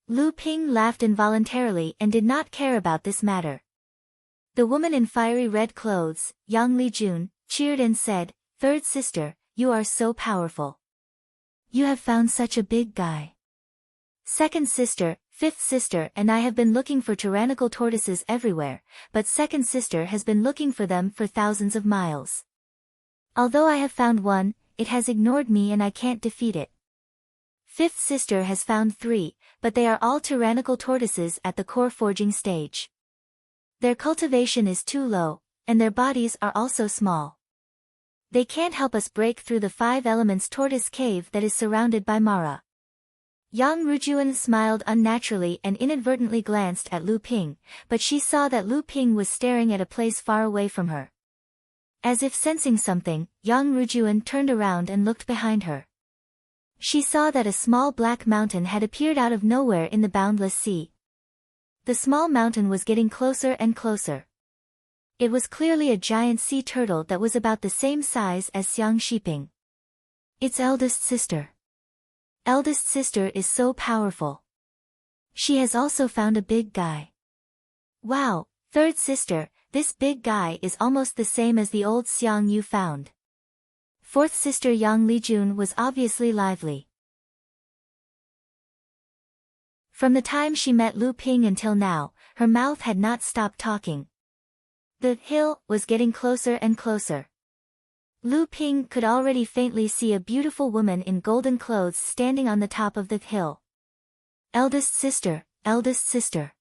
Lu Ping laughed involuntarily and did not care about this matter. The woman in fiery red clothes, Yang Lijun, cheered and said, "Third sister, you are so powerful. You have found such a big guy. Second sister, fifth sister and I have been looking for tyrannical tortoises everywhere, but second sister has been looking for them for thousands of miles. Although I have found one, it has ignored me and I can't defeat it. Fifth sister has found three, but they are all tyrannical tortoises at the core forging stage. Their cultivation is too low, and their bodies are also small. They can't help us break through the Five Elements Tortoise Cave that is surrounded by Mara." Yang Rujuan smiled unnaturally and inadvertently glanced at Lu Ping, but she saw that Lu Ping was staring at a place far away from her. As if sensing something, Yang Rujuan turned around and looked behind her. She saw that a small black mountain had appeared out of nowhere in the boundless sea. The small mountain was getting closer and closer. It was clearly a giant sea turtle that was about the same size as Xiang Shiping. Its eldest sister. Eldest sister is so powerful. She has also found a big guy. Wow, third sister, this big guy is almost the same as the old Xiang you found. Fourth sister Yang Lijun was obviously lively. From the time she met Lu Ping until now, her mouth had not stopped talking. The hill was getting closer and closer. Lu Ping could already faintly see a beautiful woman in golden clothes standing on the top of the hill. Eldest sister, eldest sister.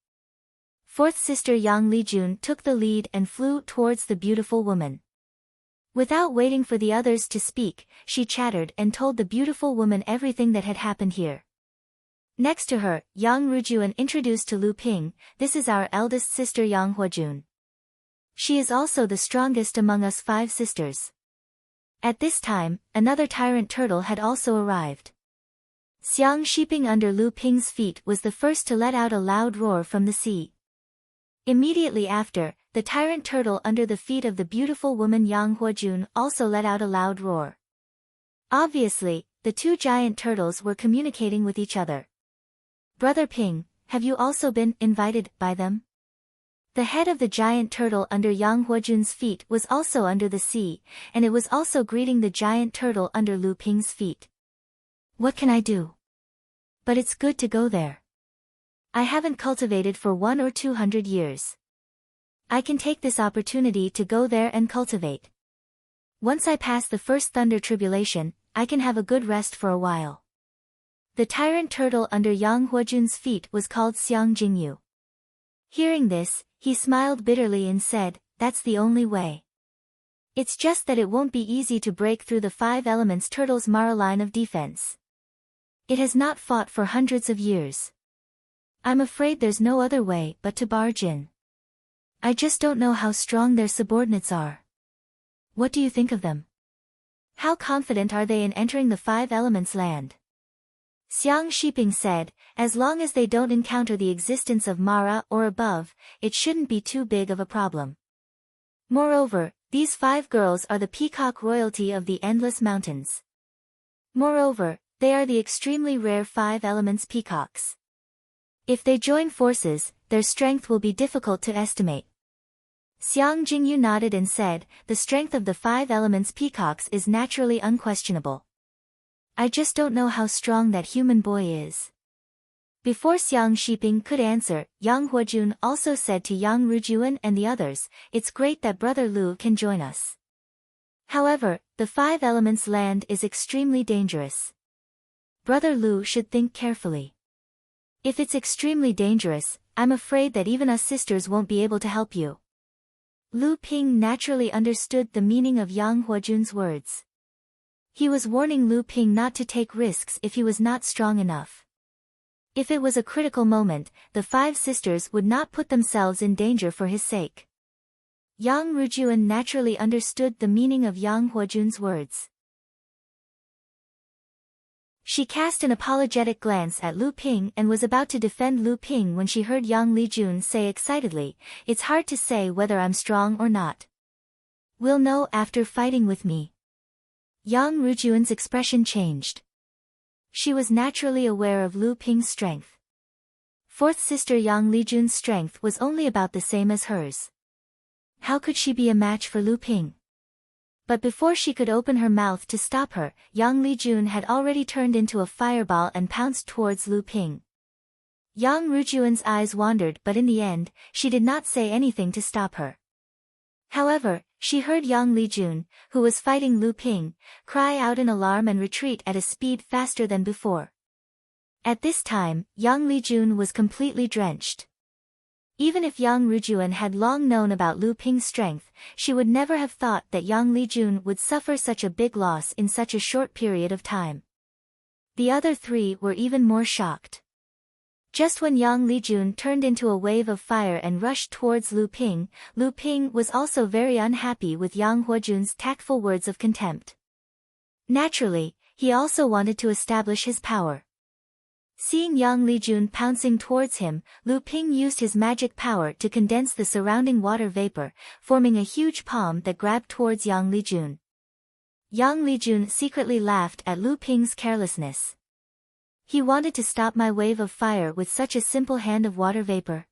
Fourth sister Yang Lijun took the lead and flew towards the beautiful woman. Without waiting for the others to speak, she chattered and told the beautiful woman everything that had happened here. Next to her, Yang Rujuan introduced to Lu Ping, "This is our eldest sister Yang Huajun. She is also the strongest among us five sisters." At this time, another tyrant turtle had also arrived. Xiang Shiping under Lu Ping's feet was the first to let out a loud roar from the sea. Immediately after, the tyrant turtle under the feet of the beautiful woman Yang Huajun also let out a loud roar. Obviously, the two giant turtles were communicating with each other. "Brother Ping, have you also been invited by them?" The head of the giant turtle under Yang Huajun's feet was also under the sea, and it was also greeting the giant turtle under Lu Ping's feet. "What can I do? But it's good to go there. I haven't cultivated for 100 or 200 years. I can take this opportunity to go there and cultivate. Once I pass the first thunder tribulation, I can have a good rest for a while." The tyrant turtle under Yang Huajun's feet was called Xiang Jingyu. Hearing this, he smiled bitterly and said, "That's the only way. It's just that it won't be easy to break through the Five Elements Turtle's Mara line of defense. It has not fought for hundreds of years. I'm afraid there's no other way but to barge in. I just don't know how strong their subordinates are. What do you think of them? How confident are they in entering the Five Elements land?" Xiang Shiping said, "As long as they don't encounter the existence of Mara or above, it shouldn't be too big of a problem." Moreover, these 5 girls are the peacock royalty of the endless mountains. Moreover, they are the extremely rare 5 elements peacocks. If they join forces, their strength will be difficult to estimate. Xiang Jingyu nodded and said, the strength of the 5 elements peacocks is naturally unquestionable. I just don't know how strong that human boy is. Before Xiang Shiping could answer, Yang Huojun also said to Yang Rujuan and the others, it's great that Brother Lu can join us. However, the 5 elements land is extremely dangerous. Brother Lu should think carefully. If it's extremely dangerous, I'm afraid that even us sisters won't be able to help you. Lu Ping naturally understood the meaning of Yang Huojun's words. He was warning Lu Ping not to take risks if he was not strong enough. If it was a critical moment, the 5 sisters would not put themselves in danger for his sake. Yang Rujuan naturally understood the meaning of Yang Huojun's words. She cast an apologetic glance at Lu Ping and was about to defend Lu Ping when she heard Yang Lijun say excitedly, it's hard to say whether I'm strong or not. We'll know after fighting with me. Yang Rujuan's expression changed. She was naturally aware of Lu Ping's strength. 4th sister Yang Lijun's strength was only about the same as hers. How could she be a match for Lu Ping? But before she could open her mouth to stop her, Yang Lijun had already turned into a fireball and pounced towards Lu Ping. Yang Rujuan's eyes wandered, but in the end, she did not say anything to stop her. However, she heard Yang Lijun, who was fighting Lu Ping, cry out in alarm and retreat at a speed faster than before. At this time, Yang Lijun was completely drenched. Even if Yang Rujuan had long known about Lu Ping's strength, she would never have thought that Yang Lijun would suffer such a big loss in such a short period of time. The other 3 were even more shocked. Just when Yang Lijun turned into a wave of fire and rushed towards Lu Ping was also very unhappy with Yang Huojun's tactful words of contempt. Naturally, he also wanted to establish his power. Seeing Yang Lijun pouncing towards him, Lu Ping used his magic power to condense the surrounding water vapor, forming a huge palm that grabbed towards Yang Lijun. Yang Lijun secretly laughed at Lu Ping's carelessness. He wanted to stop my wave of fire with such a simple hand of water vapor.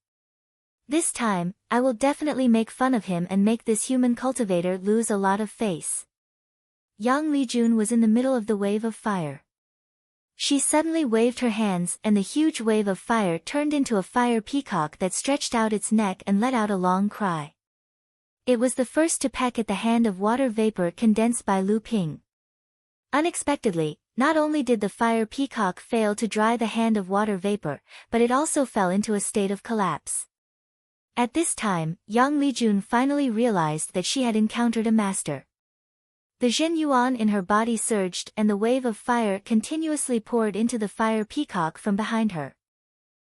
This time, I will definitely make fun of him and make this human cultivator lose a lot of face. Yang Lijun was in the middle of the wave of fire. She suddenly waved her hands and the huge wave of fire turned into a fire peacock that stretched out its neck and let out a long cry. It was the first to peck at the hand of water vapor condensed by Lu Ping. Unexpectedly, not only did the fire peacock fail to dry the hand of water vapor, but it also fell into a state of collapse. At this time, Yang Lijun finally realized that she had encountered a master. The Jin Yuan in her body surged and the wave of fire continuously poured into the fire peacock from behind her.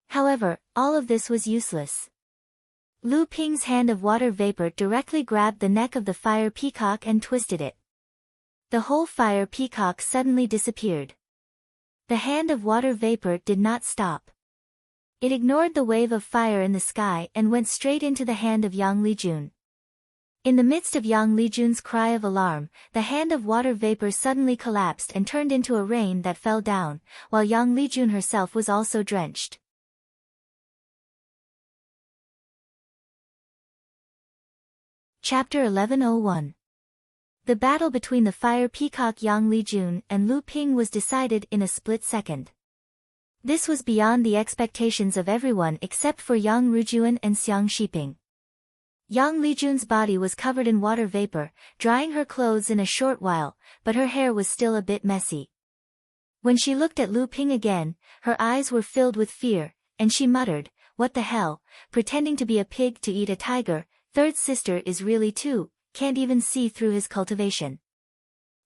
However, all of this was useless. Lu Ping's hand of water vapor directly grabbed the neck of the fire peacock and twisted it. The whole fire peacock suddenly disappeared. The hand of water vapor did not stop. It ignored the wave of fire in the sky and went straight into the hand of Yang Lijun. In the midst of Yang Lijun's cry of alarm, the hand of water vapor suddenly collapsed and turned into a rain that fell down, while Yang Lijun herself was also drenched. Chapter 1101. The battle between the fire peacock Yang Lijun and Lu Ping was decided in a split second. This was beyond the expectations of everyone except for Yang Rujuan and Xiang Shiping. Yang Lijun's body was covered in water vapor, drying her clothes in a short while, but her hair was still a bit messy. When she looked at Lu Ping again, her eyes were filled with fear, and she muttered, "What the hell, pretending to be a pig to eat a tiger, 3rd sister is really too, can't even see through his cultivation."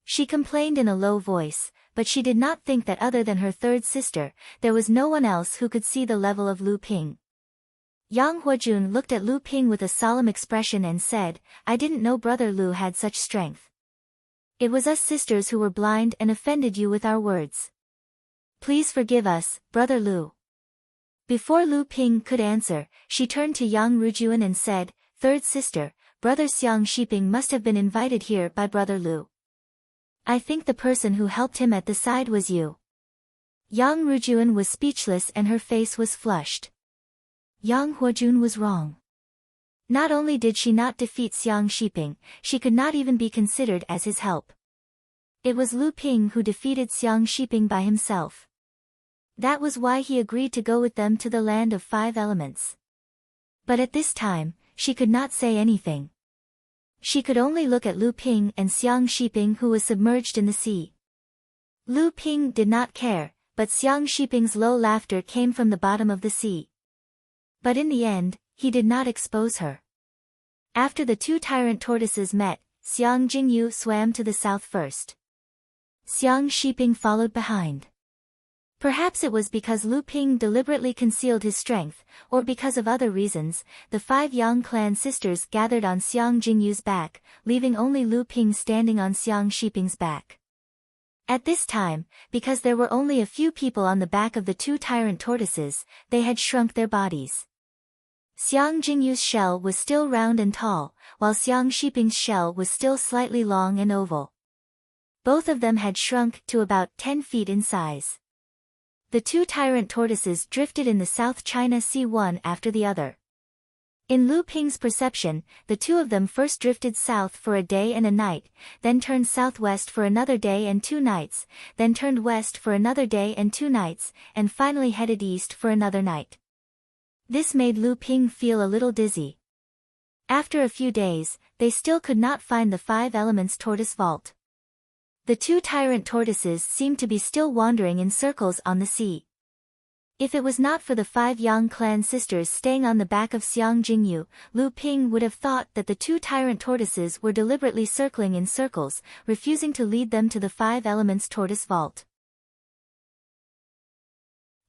She complained in a low voice, but she did not think that other than her 3rd sister, there was no one else who could see the level of Lu Ping. Yang Huojun looked at Lu Ping with a solemn expression and said, "I didn't know Brother Lu had such strength. It was us sisters who were blind and offended you with our words. Please forgive us, Brother Lu." Before Lu Ping could answer, she turned to Yang Rujuan and said, "3rd sister, Brother Xiang Shiping must have been invited here by Brother Lu. I think the person who helped him at the side was you. Yang Rujuan was speechless and her face was flushed. Yang Huojun was wrong. Not only did she not defeat Xiang Shiping, she could not even be considered as his help. It was Lu Ping who defeated Xiang Shiping by himself. That was why he agreed to go with them to the land of 5 elements. But at this time, she could not say anything. She could only look at Lu Ping and Xiang Shiping, who was submerged in the sea. Lu Ping did not care, but Xiang Shiping's low laughter came from the bottom of the sea. But in the end, he did not expose her. After the 2 tyrant tortoises met, Xiang Jingyu swam to the south first. Xiang Shiping followed behind. Perhaps it was because Lu Ping deliberately concealed his strength, or because of other reasons, the 5 Yang clan sisters gathered on Xiang Jingyu's back, leaving only Lu Ping standing on Xiang Shiping's back. At this time, because there were only a few people on the back of the 2 tyrant tortoises, they had shrunk their bodies. Xiang Jingyu's shell was still round and tall, while Xiang Shiping's shell was still slightly long and oval. Both of them had shrunk to about 10 feet in size. The 2 tyrant tortoises drifted in the South China Sea one after the other. In Lu Ping's perception, the 2 of them first drifted south for a day and a night, then turned southwest for another day and 2 nights, then turned west for another day and 2 nights, and finally headed east for another night. This made Lu Ping feel a little dizzy. After a few days, they still could not find the 5 elements tortoise vault. The 2 tyrant tortoises seemed to be still wandering in circles on the sea. If it was not for the 5 Yang clan sisters staying on the back of Xiang Jingyu, Lu Ping would have thought that the 2 tyrant tortoises were deliberately circling in circles, refusing to lead them to the 5 elements tortoise vault.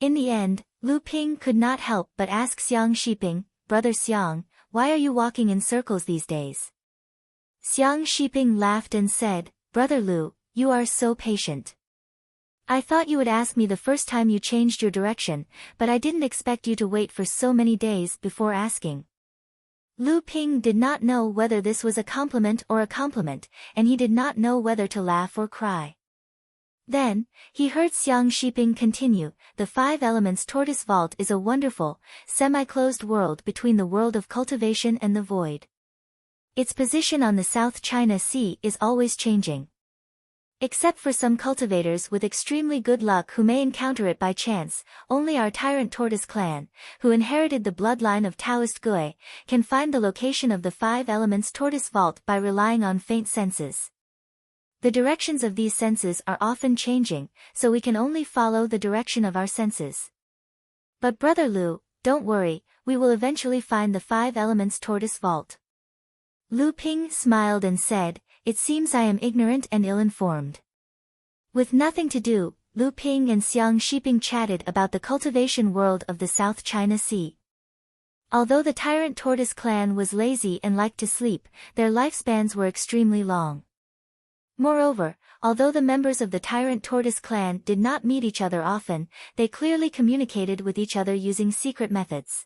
In the end, Lu Ping could not help but ask Xiang Shiping, "Brother Xiang, why are you walking in circles these days?" Xiang Shiping laughed and said, "Brother Lu, you are so patient. I thought you would ask me the first time you changed your direction, but I didn't expect you to wait for so many days before asking." Lu Ping did not know whether this was a compliment or a compliment, and he did not know whether to laugh or cry. Then, he heard Xiang Shiping continue, "The 5 elements tortoise vault is a wonderful, semi-closed world between the world of cultivation and the void. Its position on the South China Sea is always changing. Except for some cultivators with extremely good luck who may encounter it by chance, only our tyrant tortoise clan, who inherited the bloodline of Taoist Gui, can find the location of the 5 elements tortoise vault by relying on faint senses. The directions of these senses are often changing, so we can only follow the direction of our senses. But Brother Lu, don't worry, we will eventually find the 5 elements tortoise vault." Lu Ping smiled and said, "It seems I am ignorant and ill-informed." With nothing to do, Lu Ping and Xiang Shiping chatted about the cultivation world of the South China Sea. Although the tyrant tortoise clan was lazy and liked to sleep, their lifespans were extremely long. Moreover, although the members of the tyrant tortoise clan did not meet each other often, they clearly communicated with each other using secret methods.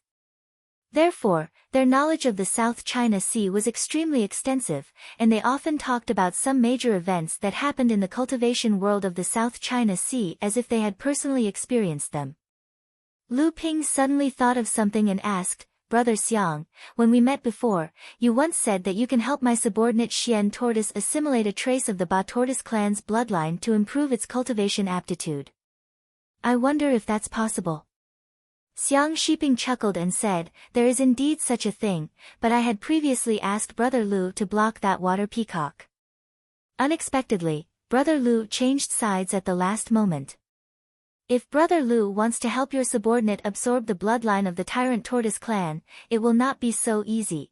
Therefore, their knowledge of the South China Sea was extremely extensive, and they often talked about some major events that happened in the cultivation world of the South China Sea as if they had personally experienced them. Lu Ping suddenly thought of something and asked, "Brother Xiang, when we met before, you once said that you can help my subordinate Xian tortoise assimilate a trace of the Ba tortoise clan's bloodline to improve its cultivation aptitude. I wonder if that's possible." Xiang Shiping chuckled and said, "There is indeed such a thing, but I had previously asked Brother Lu to block that water peacock." Unexpectedly, Brother Lu changed sides at the last moment. If Brother Lu wants to help your subordinate absorb the bloodline of the tyrant tortoise clan, it will not be so easy.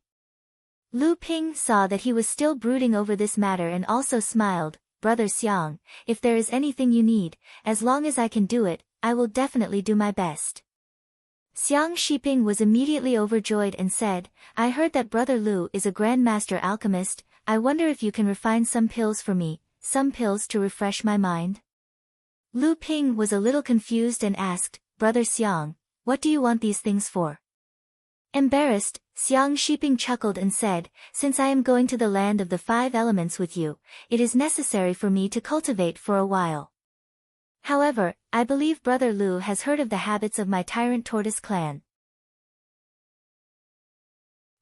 Lu Ping saw that he was still brooding over this matter and also smiled, "Brother Xiang, if there is anything you need, as long as I can do it, I will definitely do my best." Xiang Shiping was immediately overjoyed and said, "I heard that Brother Lu is a grandmaster alchemist. I wonder if you can refine some pills for me, some pills to refresh my mind." Lu Ping was a little confused and asked, "Brother Xiang, what do you want these things for?" Embarrassed, Xiang Shiping chuckled and said, "Since I am going to the land of the 5 elements with you, it is necessary for me to cultivate for a while. However, I believe Brother Lu has heard of the habits of my tyrant tortoise clan.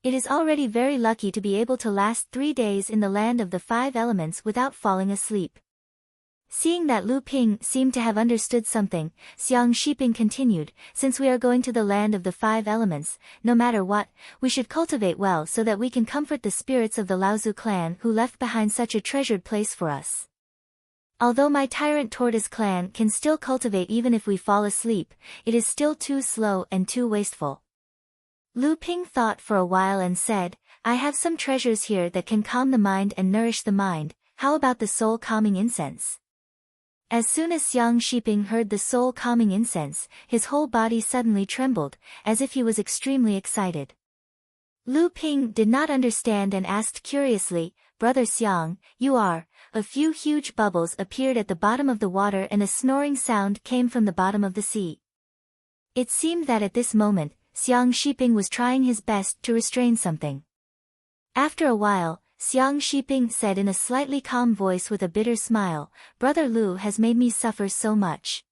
It is already very lucky to be able to last 3 days in the land of the 5 elements without falling asleep." Seeing that Lu Ping seemed to have understood something, Xiang Shiping continued, "Since we are going to the land of the 5 elements, no matter what, we should cultivate well so that we can comfort the spirits of the Laozu clan who left behind such a treasured place for us. Although my tyrant tortoise clan can still cultivate even if we fall asleep, it is still too slow and too wasteful." Lu Ping thought for a while and said, "I have some treasures here that can calm the mind and nourish the mind. How about the soul-calming incense?" As soon as Xiang Shiping heard the soul-calming incense, his whole body suddenly trembled, as if he was extremely excited. Lu Ping did not understand and asked curiously, "Brother Xiang, you are..." A few huge bubbles appeared at the bottom of the water and a snoring sound came from the bottom of the sea. It seemed that at this moment, Xiang Shiping was trying his best to restrain something. After a while, Xiang Shiping said in a slightly calm voice with a bitter smile, "Brother Lu has made me suffer so much.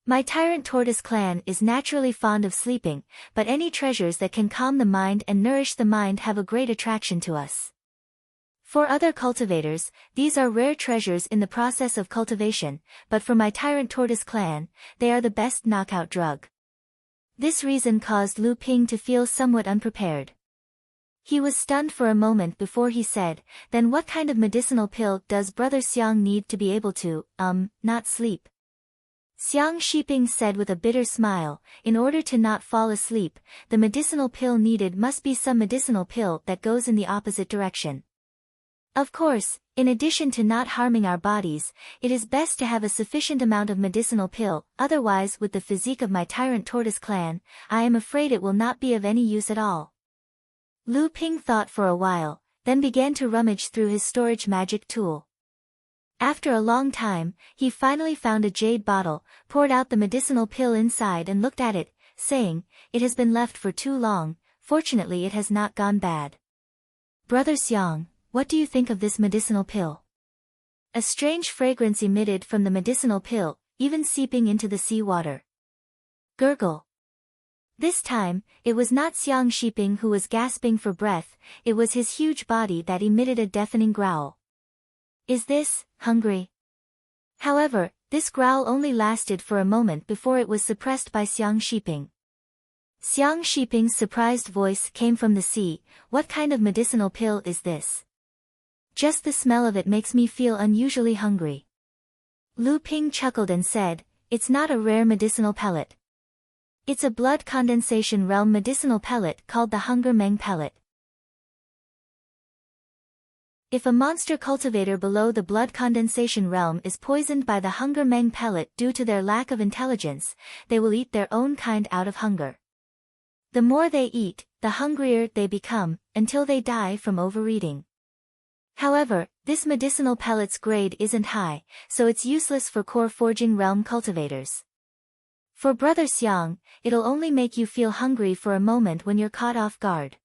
My tyrant tortoise clan is naturally fond of sleeping, but any treasures that can calm the mind and nourish the mind have a great attraction to us. For other cultivators, these are rare treasures in the process of cultivation, but for my tyrant tortoise clan, they are the best knockout drug." This reason caused Lu Ping to feel somewhat unprepared. He was stunned for a moment before he said, "Then what kind of medicinal pill does Brother Xiang need to be able to, not sleep?" Xiang Shiping said with a bitter smile, "In order to not fall asleep, the medicinal pill needed must be some medicinal pill that goes in the opposite direction. Of course, in addition to not harming our bodies, it is best to have a sufficient amount of medicinal pill, otherwise with the physique of my tyrant tortoise clan, I am afraid it will not be of any use at all." Lu Ping thought for a while, then began to rummage through his storage magic tool. After a long time, he finally found a jade bottle, poured out the medicinal pill inside and looked at it, saying, "It has been left for too long, fortunately it has not gone bad. Brother Xiang, what do you think of this medicinal pill?" A strange fragrance emitted from the medicinal pill, even seeping into the sea water. Gurgle. This time, it was not Xiang Shiping who was gasping for breath, it was his huge body that emitted a deafening growl. "Is this, hungry?" However, this growl only lasted for a moment before it was suppressed by Xiang Shiping. Xiang Shiping's surprised voice came from the sea, "What kind of medicinal pill is this? Just the smell of it makes me feel unusually hungry." Lu Ping chuckled and said, "It's not a rare medicinal pellet. It's a blood condensation realm medicinal pellet called the Hunger Meng pellet. If a monster cultivator below the blood condensation realm is poisoned by the Hunger Meng pellet due to their lack of intelligence, they will eat their own kind out of hunger. The more they eat, the hungrier they become, until they die from overeating. However, this medicinal pellet's grade isn't high, so it's useless for core forging realm cultivators. For Brother Xiang, it'll only make you feel hungry for a moment when you're caught off guard.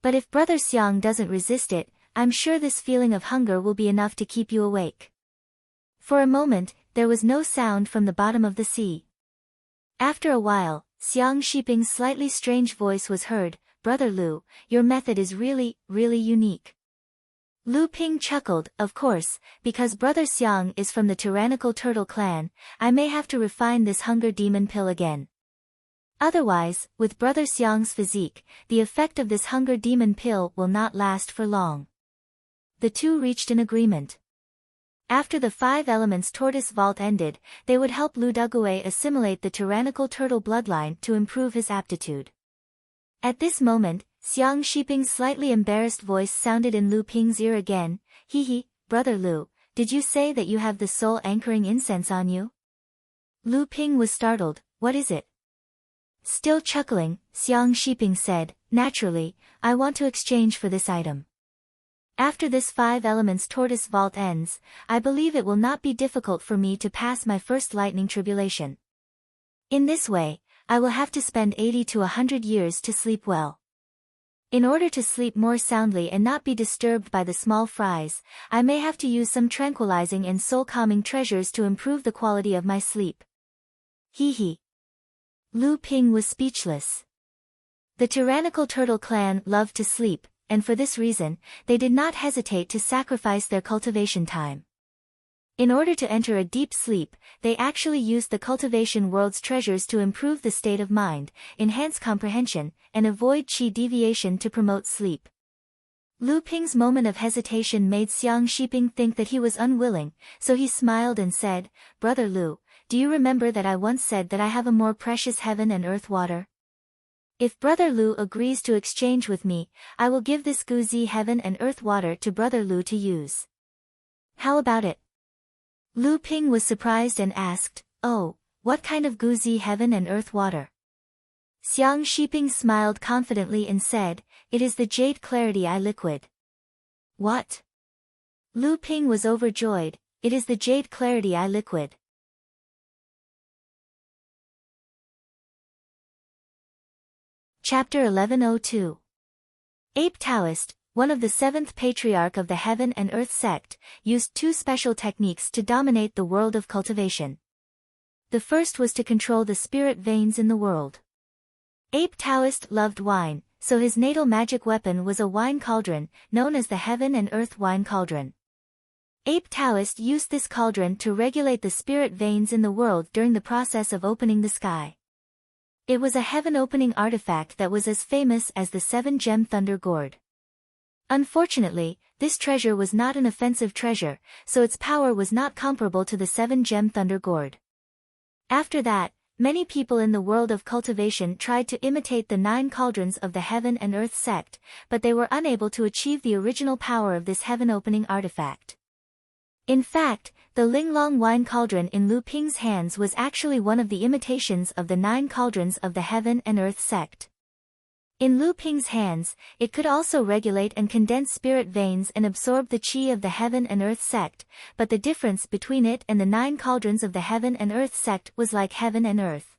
But if Brother Xiang doesn't resist it, I'm sure this feeling of hunger will be enough to keep you awake." For a moment, there was no sound from the bottom of the sea. After a while, Xiang Shiping's slightly strange voice was heard, "Brother Lu, your method is really, really unique." Lu Ping chuckled, "Of course, because Brother Xiang is from the tyrannical turtle clan, I may have to refine this hunger demon pill again. Otherwise, with Brother Xiang's physique, the effect of this hunger demon pill will not last for long." The two reached an agreement. After the 5 elements tortoise vault ended, they would help Lu Duguay assimilate the tyrannical turtle bloodline to improve his aptitude. At this moment, Xiang Shiping's slightly embarrassed voice sounded in Lu Ping's ear again, "Hee, Brother Lu, did you say that you have the soul anchoring incense on you?" Lu Ping was startled, "What is it?" Still chuckling, Xiang Shiping said, "Naturally, I want to exchange for this item. After this 5 elements tortoise vault ends, I believe it will not be difficult for me to pass my first lightning tribulation. In this way, I will have to spend 80 to 100 years to sleep well. In order to sleep more soundly and not be disturbed by the small fries, I may have to use some tranquilizing and soul-calming treasures to improve the quality of my sleep. Hee. Lu Ping was speechless. The tyrannical turtle clan loved to sleep, and for this reason, they did not hesitate to sacrifice their cultivation time. In order to enter a deep sleep, they actually used the cultivation world's treasures to improve the state of mind, enhance comprehension, and avoid qi deviation to promote sleep. Lu Ping's moment of hesitation made Xiang Shiping think that he was unwilling, so he smiled and said, "Brother Lu, do you remember that I once said that I have a more precious heaven and earth water? If Brother Lu agrees to exchange with me, I will give this Guzi heaven and earth water to Brother Lu to use. How about it?" Lu Ping was surprised and asked, "Oh, what kind of Guzi heaven and earth water?" Xiang Shiping smiled confidently and said, "It is the jade clarity eye liquid." "What?" Lu Ping was overjoyed. "It is the jade clarity eye liquid." Chapter 1102. Ape Taoist, one of the seventh patriarch of the Heaven and Earth sect, used two special techniques to dominate the world of cultivation. The first was to control the spirit veins in the world. Ape Taoist loved wine, so his natal magic weapon was a wine cauldron, known as the Heaven and Earth Wine Cauldron. Ape Taoist used this cauldron to regulate the spirit veins in the world during the process of opening the sky. It was a heaven-opening artifact that was as famous as the seven-gem thunder gourd. Unfortunately, this treasure was not an offensive treasure, so its power was not comparable to the seven-gem thunder gourd. After that, many people in the world of cultivation tried to imitate the 9 cauldrons of the Heaven and Earth sect, but they were unable to achieve the original power of this heaven-opening artifact. In fact, the Linglong wine cauldron in Lu Ping's hands was actually one of the imitations of the 9 cauldrons of the Heaven and Earth sect. In Lu Ping's hands, it could also regulate and condense spirit veins and absorb the qi of the Heaven and Earth sect, but the difference between it and the 9 cauldrons of the Heaven and Earth sect was like heaven and earth.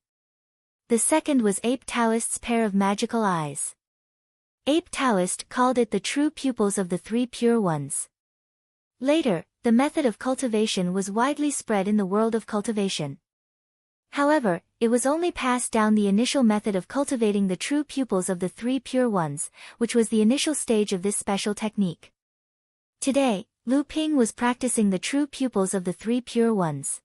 The second was Ape Taoist's pair of magical eyes. Ape Taoist called it the true pupils of the 3 pure ones. Later, the method of cultivation was widely spread in the world of cultivation. However, it was only passed down the initial method of cultivating the true pupils of the 3 pure ones, which was the initial stage of this special technique. Today, Lu Ping was practicing the true pupils of the 3 pure ones.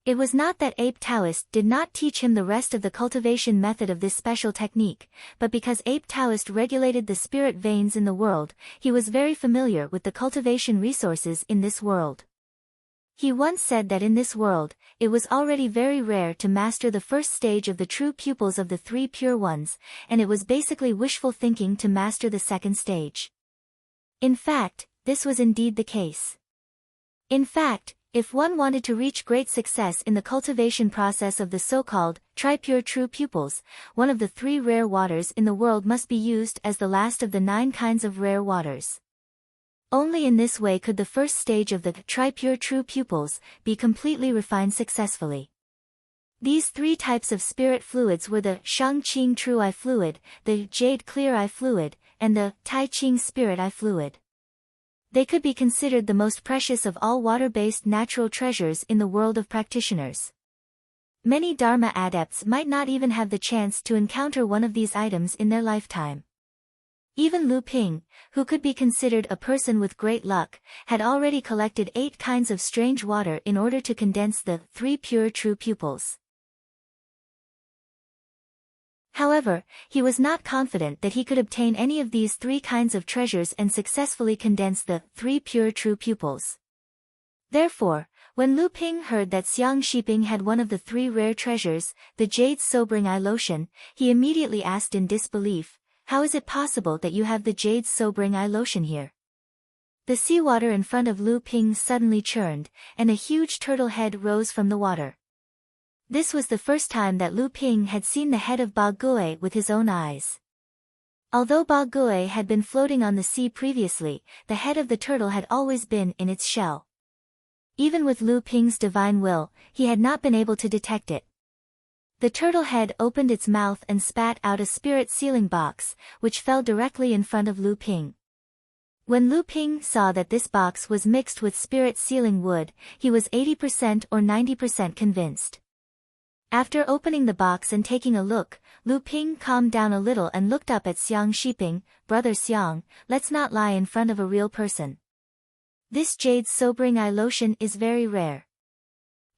It was not that Ape Taoist did not teach him the rest of the cultivation method of this special technique, but because Ape Taoist regulated the spirit veins in the world, he was very familiar with the cultivation resources in this world. He once said that in this world, it was already very rare to master the first stage of the true pupils of the 3 pure ones, and it was basically wishful thinking to master the second stage. In fact, this was indeed the case. In fact, if one wanted to reach great success in the cultivation process of the so-called tri-pure true pupils, one of the 3 rare waters in the world must be used as the last of the 9 kinds of rare waters. Only in this way could the first stage of the tri-pure true pupils be completely refined successfully. These 3 types of spirit fluids were the Shang-Qing True Eye Fluid, the Jade Clear Eye Fluid, and the Tai-Ching Spirit Eye Fluid. They could be considered the most precious of all water-based natural treasures in the world of practitioners. Many Dharma adepts might not even have the chance to encounter one of these items in their lifetime. Even Lu Ping, who could be considered a person with great luck, had already collected 8 kinds of strange water in order to condense the 3 pure true pupils. However, he was not confident that he could obtain any of these 3 kinds of treasures and successfully condense the 3 pure true pupils. Therefore, when Lu Ping heard that Xiang Shiping had one of the 3 rare treasures, the Jade Sobering Eye Lotion, he immediately asked in disbelief, "How is it possible that you have the Jade Sobering Eye Lotion here?" The seawater in front of Lu Ping suddenly churned, and a huge turtle head rose from the water. This was the first time that Lu Ping had seen the head of Ba Gui with his own eyes. Although Ba Gui had been floating on the sea previously, the head of the turtle had always been in its shell. Even with Lu Ping's divine will, he had not been able to detect it. The turtle head opened its mouth and spat out a spirit sealing box, which fell directly in front of Lu Ping. When Lu Ping saw that this box was mixed with spirit sealing wood, he was 80% or 90% convinced. After opening the box and taking a look, Lu Ping calmed down a little and looked up at Xiang Shiping. "Brother Xiang, let's not lie in front of a real person. This jade sobering eye lotion is very rare.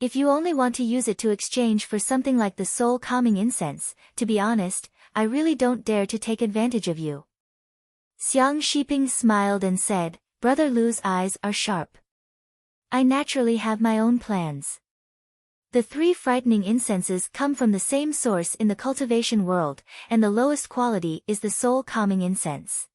If you only want to use it to exchange for something like the soul calming incense, to be honest, I really don't dare to take advantage of you." Xiang Shiping smiled and said, "Brother Lu's eyes are sharp. I naturally have my own plans. The 3 frightening incenses come from the same source in the cultivation world, and the lowest quality is the soul calming incense."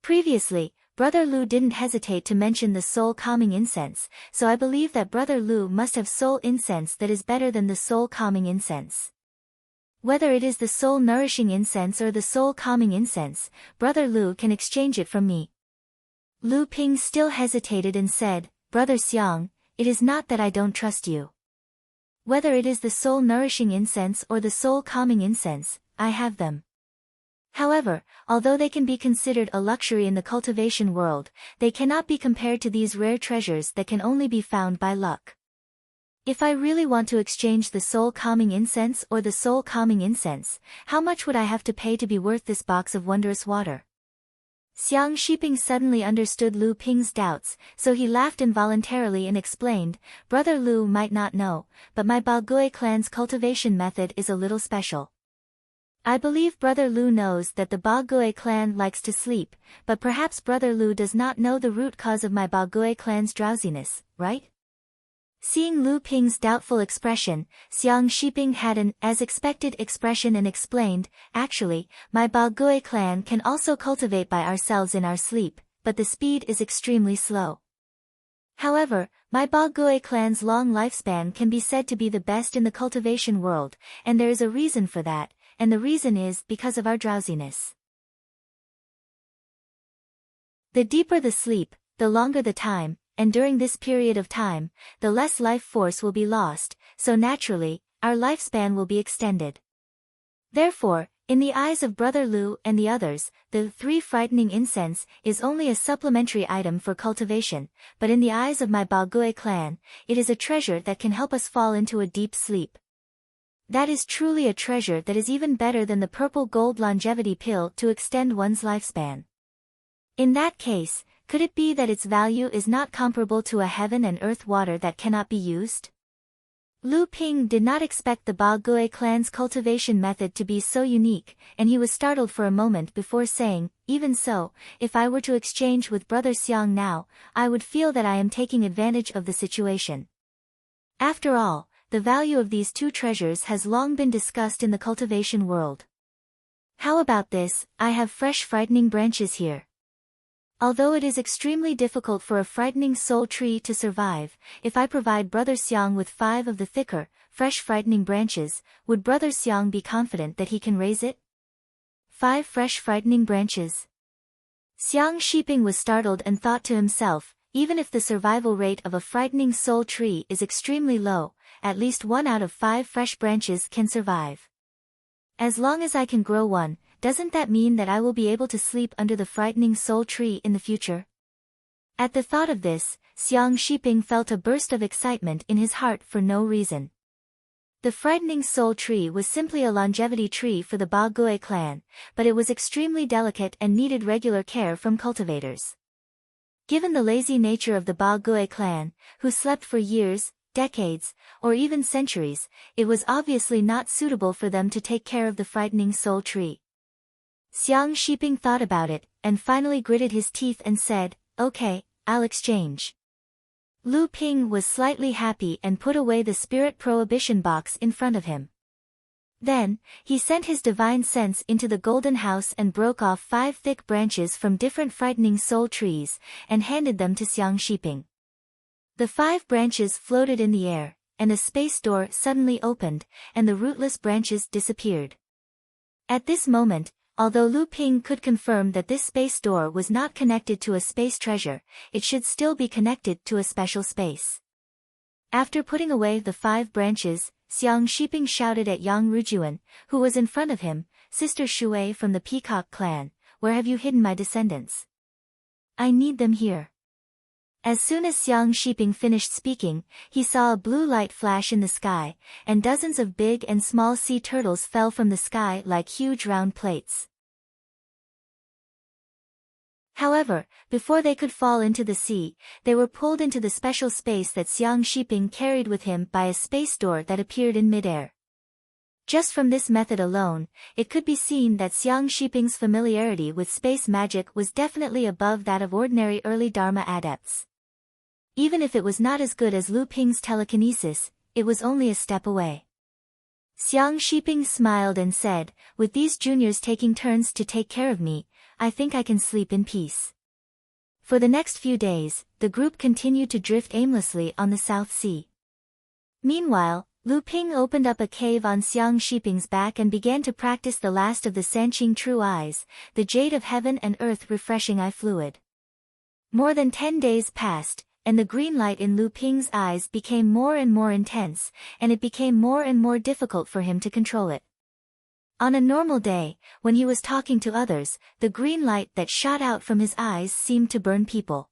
Previously, Brother Lu didn't hesitate to mention the soul calming incense, so I believe that Brother Lu must have soul incense that is better than the soul calming incense. Whether it is the soul nourishing incense or the soul calming incense, Brother Lu can exchange it from me. Lu Ping still hesitated and said, "Brother Xiang, it is not that I don't trust you. Whether it is the soul nourishing incense or the soul calming incense, I have them. However, although they can be considered a luxury in the cultivation world, they cannot be compared to these rare treasures that can only be found by luck. If I really want to exchange the soul calming incense or the soul calming incense, how much would I have to pay to be worth this box of wondrous water?" Xiang Shiping suddenly understood Lu Ping's doubts, so he laughed involuntarily and explained, "Brother Lu might not know, but my Bagui clan's cultivation method is a little special. I believe Brother Lu knows that the Bagui clan likes to sleep, but perhaps Brother Lu does not know the root cause of my Bagui clan's drowsiness, right?" Seeing Lu Ping's doubtful expression, Xiang Shiping had an as-expected expression and explained, "Actually, my Bagui clan can also cultivate by ourselves in our sleep, but the speed is extremely slow. However, my Bagui clan's long lifespan can be said to be the best in the cultivation world, and there is a reason for that, and the reason is because of our drowsiness. The deeper the sleep, the longer the time, and during this period of time, the less life force will be lost, so naturally, our lifespan will be extended. Therefore, in the eyes of Brother Lu and the others, the 3 frightening incense is only a supplementary item for cultivation, but in the eyes of my Bagui clan, it is a treasure that can help us fall into a deep sleep. That is truly a treasure that is even better than the purple gold longevity pill to extend one's lifespan. In that case, could it be that its value is not comparable to a heaven and earth water that cannot be used?" Lu Ping did not expect the Bagui clan's cultivation method to be so unique, and he was startled for a moment before saying, "Even so, if I were to exchange with Brother Xiang now, I would feel that I am taking advantage of the situation. After all, the value of these 2 treasures has long been discussed in the cultivation world. How about this? I have fresh frightening branches here. Although it is extremely difficult for a frightening soul tree to survive, if I provide Brother Xiang with 5 of the thicker, fresh frightening branches, would Brother Xiang be confident that he can raise it?" 5 fresh frightening branches. Xiang Shiping was startled and thought to himself, even if the survival rate of a frightening soul tree is extremely low, at least 1 out of 5 fresh branches can survive. As long as I can grow one, doesn't that mean that I will be able to sleep under the frightening soul tree in the future? At the thought of this, Xiang Shiping felt a burst of excitement in his heart for no reason. The frightening soul tree was simply a longevity tree for the Bagui clan, but it was extremely delicate and needed regular care from cultivators. Given the lazy nature of the Bagui clan, who slept for years, decades, or even centuries, it was obviously not suitable for them to take care of the frightening soul tree. Xiang Shiping thought about it, and finally gritted his teeth and said, "Okay, I'll exchange." Lu Ping was slightly happy and put away the spirit prohibition box in front of him. Then, he sent his divine sense into the golden house and broke off 5 thick branches from different frightening soul trees, and handed them to Xiang Shiping. The 5 branches floated in the air, and a space door suddenly opened, and the rootless branches disappeared. At this moment, although Lu Ping could confirm that this space door was not connected to a space treasure, it should still be connected to a special space. After putting away the 5 branches, Xiang Shiping shouted at Yang Rujuan, who was in front of him, "Sister Shui from the Peacock clan, where have you hidden my descendants? I need them here." As soon as Xiang Shiping finished speaking, he saw a blue light flash in the sky, and dozens of big and small sea turtles fell from the sky like huge round plates. However, before they could fall into the sea, they were pulled into the special space that Xiang Shiping carried with him by a space door that appeared in midair. Just from this method alone, it could be seen that Xiang Shiping's familiarity with space magic was definitely above that of ordinary early Dharma adepts. Even if it was not as good as Lu Ping's telekinesis, it was only a step away. Xiang Shiping smiled and said, "With these juniors taking turns to take care of me, I think I can sleep in peace." For the next few days, the group continued to drift aimlessly on the South Sea. Meanwhile, Lu Ping opened up a cave on Xiang Shiping's back and began to practice the last of the Sanqing True Eyes, the jade of heaven and earth refreshing eye fluid. More than 10 days passed, and the green light in Lu Ping's eyes became more and more intense, and it became more and more difficult for him to control it. On a normal day, when he was talking to others, the green light that shot out from his eyes seemed to burn people.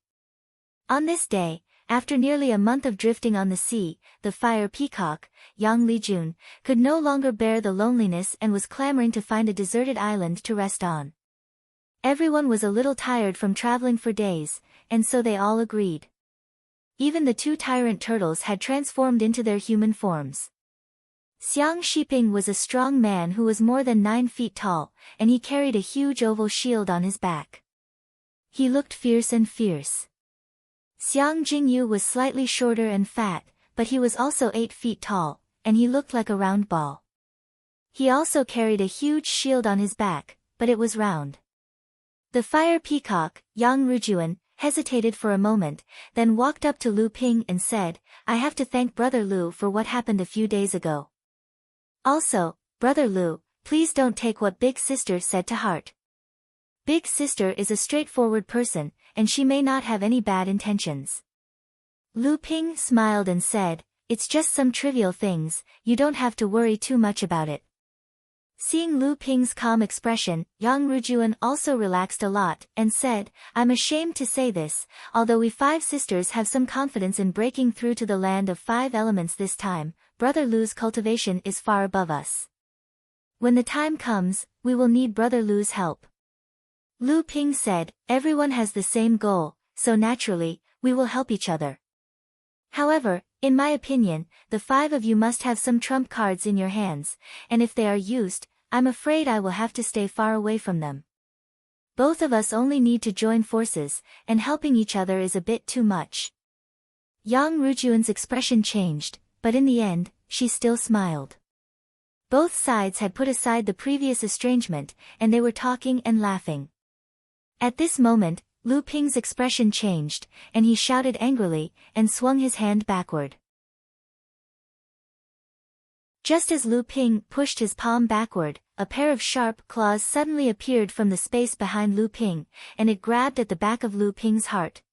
On this day, after nearly a month of drifting on the sea, the fire peacock, Yang Lijun, could no longer bear the loneliness and was clamoring to find a deserted island to rest on. Everyone was a little tired from traveling for days, and so they all agreed. Even the 2 tyrant turtles had transformed into their human forms. Xiang Shiping was a strong man who was more than 9 feet tall, and he carried a huge oval shield on his back. He looked fierce and fierce. Xiang Jingyu was slightly shorter and fat, but he was also 8 feet tall, and he looked like a round ball. He also carried a huge shield on his back, but it was round. The fire peacock, Yang Rujuan, hesitated for a moment, then walked up to Lu Ping and said, "I have to thank Brother Lu for what happened a few days ago. Also, Brother Lu, please don't take what Big Sister said to heart. Big Sister is a straightforward person, and she may not have any bad intentions." Lu Ping smiled and said, "It's just some trivial things, you don't have to worry too much about it." Seeing Lu Ping's calm expression, Yang Rujuan also relaxed a lot, and said, "I'm ashamed to say this, although we 5 sisters have some confidence in breaking through to the land of 5 elements this time, Brother Lu's cultivation is far above us. When the time comes, we will need Brother Lu's help." Lu Ping said, "Everyone has the same goal, so naturally, we will help each other. However, in my opinion, the 5 of you must have some trump cards in your hands, and if they are used, I'm afraid I will have to stay far away from them. Both of us only need to join forces, and helping each other is a bit too much." Yang Rujuan's expression changed, but in the end, she still smiled. Both sides had put aside the previous estrangement, and they were talking and laughing. At this moment, Lu Ping's expression changed, and he shouted angrily, and swung his hand backward. Just as Lu Ping pushed his palm backward, a pair of sharp claws suddenly appeared from the space behind Lu Ping, and it grabbed at the back of Lu Ping's heart.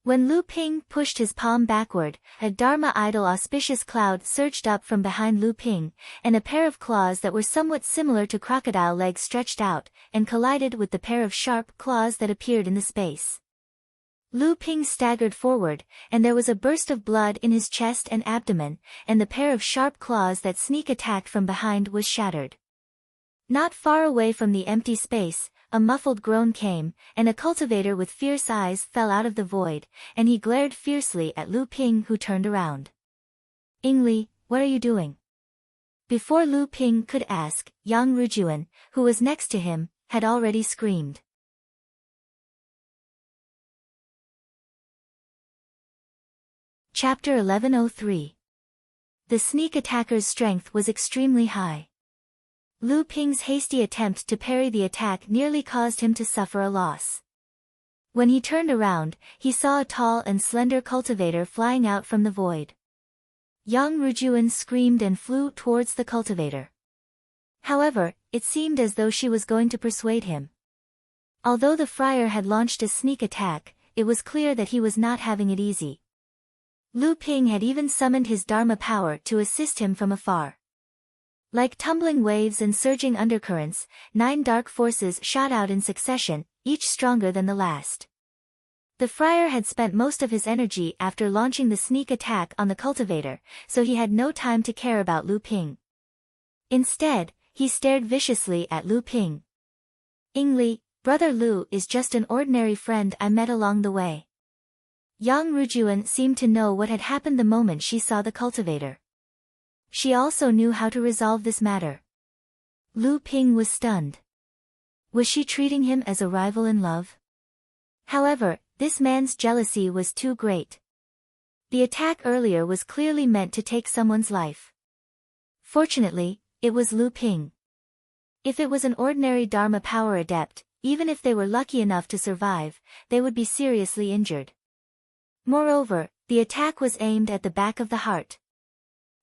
When Lu Ping pushed his palm backward, a Dharma idol auspicious cloud surged up from behind Lu Ping, and a pair of claws that were somewhat similar to crocodile legs stretched out, and collided with the pair of sharp claws that appeared in the space. Lu Ping staggered forward, and there was a burst of blood in his chest and abdomen, and the pair of sharp claws that sneak attacked from behind was shattered. Not far away from the empty space, a muffled groan came, and a cultivator with fierce eyes fell out of the void, and he glared fiercely at Lu Ping, who turned around. "Ingli, what are you doing?" Before Lu Ping could ask, Yang Rujuan, who was next to him, had already screamed. Chapter 1103. The sneak attacker's strength was extremely high. Lu Ping's hasty attempt to parry the attack nearly caused him to suffer a loss. When he turned around, he saw a tall and slender cultivator flying out from the void. Yang Rujuan screamed and flew towards the cultivator. However, it seemed as though she was going to persuade him. Although the friar had launched a sneak attack, it was clear that he was not having it easy. Lu Ping had even summoned his Dharma power to assist him from afar. Like tumbling waves and surging undercurrents, 9 dark forces shot out in succession, each stronger than the last. The friar had spent most of his energy after launching the sneak attack on the cultivator, so he had no time to care about Lu Ping. Instead, he stared viciously at Lu Ping. "Ingli, Brother Lu is just an ordinary friend I met along the way." Yang Rujuan seemed to know what had happened the moment she saw the cultivator. She also knew how to resolve this matter. Lu Ping was stunned. Was she treating him as a rival in love? However, this man's jealousy was too great. The attack earlier was clearly meant to take someone's life. Fortunately, it was Lu Ping. If it was an ordinary Dharma power adept, even if they were lucky enough to survive, they would be seriously injured. Moreover, the attack was aimed at the back of the heart.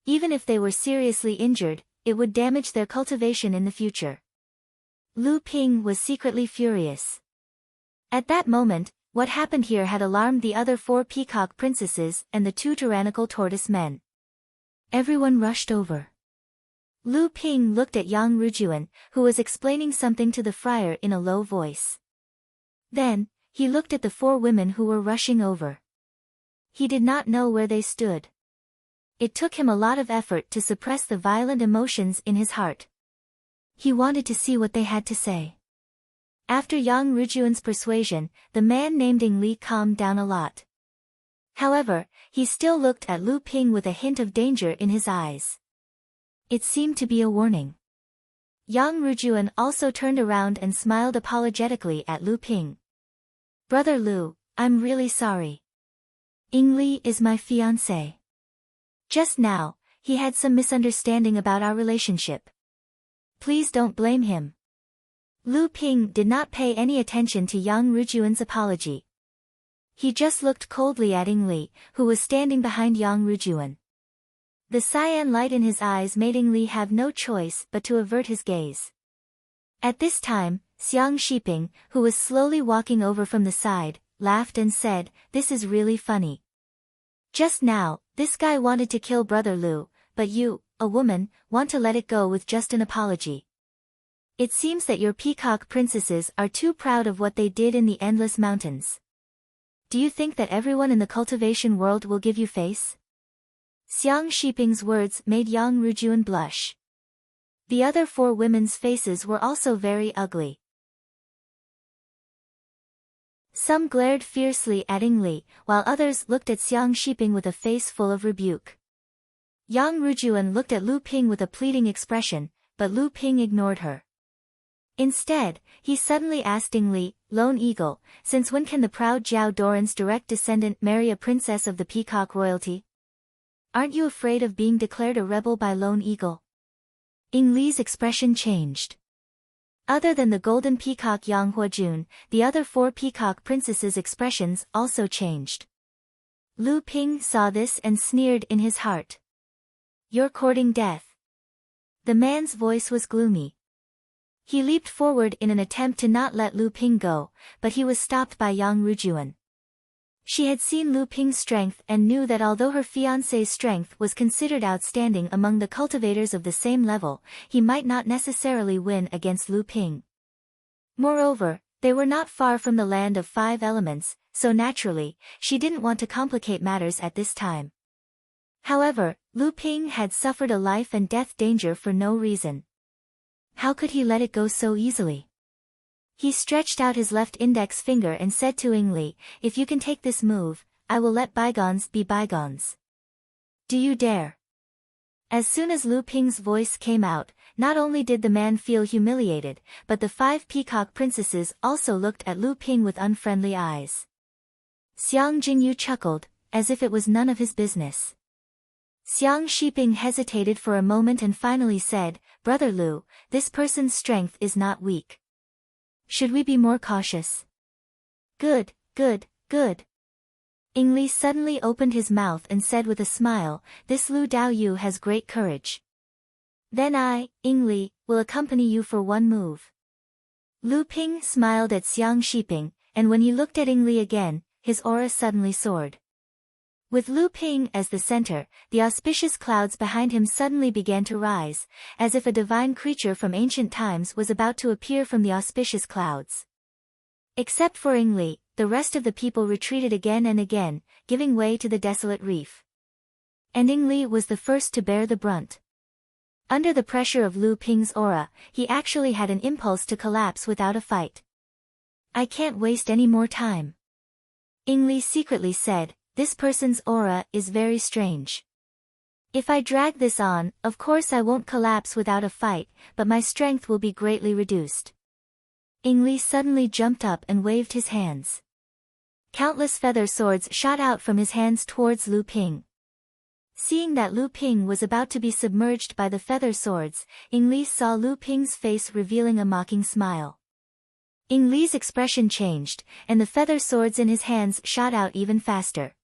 Even if they were seriously injured, it would damage their cultivation in the future. Lu Ping was secretly furious. At that moment, what happened here had alarmed the other 4 peacock princesses and the 2 tyrannical tortoise men. Everyone rushed over. Lu Ping looked at Yang Rujuan, who was explaining something to the friar in a low voice. Then, he looked at the 4 women who were rushing over. He did not know where they stood. It took him a lot of effort to suppress the violent emotions in his heart. He wanted to see what they had to say. After Yang Rujuan's persuasion, the man named Ingli calmed down a lot. However, he still looked at Lu Ping with a hint of danger in his eyes. It seemed to be a warning. Yang Rujuan also turned around and smiled apologetically at Lu Ping. "Brother Lu, I'm really sorry. Ingli is my fiancé. Just now, he had some misunderstanding about our relationship. Please don't blame him." Lu Ping did not pay any attention to Yang Rujuan's apology. He just looked coldly at Ingli, who was standing behind Yang Rujuan. The cyan light in his eyes made Ingli have no choice but to avert his gaze. At this time, Xiang Shiping, who was slowly walking over from the side, laughed and said, "This is really funny. Just now, this guy wanted to kill Brother Lu, but you, a woman, want to let it go with just an apology. It seems that your peacock princesses are too proud of what they did in the Endless Mountains. Do you think that everyone in the cultivation world will give you face?" Xiang Shiping's words made Yang Rujuan blush. The other 4 women's faces were also very ugly. Some glared fiercely at Ingli, while others looked at Xiang Shiping with a face full of rebuke. Yang Rujuan looked at Lu Ping with a pleading expression, but Lu Ping ignored her. Instead, he suddenly asked Ingli, "Lone Eagle, since when can the proud Jiao Doran's direct descendant marry a princess of the peacock royalty? Aren't you afraid of being declared a rebel by Lone Eagle?" Ingli's expression changed. Other than the golden peacock Yang Huajun, the other 4 peacock princesses' expressions also changed. Lu Ping saw this and sneered in his heart. "You're courting death." The man's voice was gloomy. He leaped forward in an attempt to not let Lu Ping go, but he was stopped by Yang Rujuan. She had seen Lu Ping's strength and knew that although her fiancé's strength was considered outstanding among the cultivators of the same level, he might not necessarily win against Lu Ping. Moreover, they were not far from the land of 5 elements, so naturally, she didn't want to complicate matters at this time. However, Lu Ping had suffered a life and death danger for no reason. How could he let it go so easily? He stretched out his left index finger and said to Ingli, "If you can take this move, I will let bygones be bygones. Do you dare?" As soon as Lu Ping's voice came out, not only did the man feel humiliated, but the 5 peacock princesses also looked at Lu Ping with unfriendly eyes. Xiang Jingyu chuckled, as if it was none of his business. Xiang Shiping hesitated for a moment and finally said, "Brother Lu, this person's strength is not weak. Should we be more cautious?" "Good, good, good." Ingli suddenly opened his mouth and said with a smile, "This Lu Daoyu has great courage. Then I, Ingli, will accompany you for one move." Lu Ping smiled at Xiang Shiping, and when he looked at Ingli again, his aura suddenly soared. With Lu Ping as the center, the auspicious clouds behind him suddenly began to rise, as if a divine creature from ancient times was about to appear from the auspicious clouds. Except for Ying Li, the rest of the people retreated again and again, giving way to the desolate reef. And Ying Li was the first to bear the brunt. Under the pressure of Lu Ping's aura, he actually had an impulse to collapse without a fight. "I can't waste any more time," Ying Li secretly said. "This person's aura is very strange. If I drag this on, of course I won't collapse without a fight, but my strength will be greatly reduced." Ying Li suddenly jumped up and waved his hands. Countless feather swords shot out from his hands towards Lu Ping. Seeing that Lu Ping was about to be submerged by the feather swords, Ying Li saw Lu Ping's face revealing a mocking smile. Ying Li's expression changed, and the feather swords in his hands shot out even faster.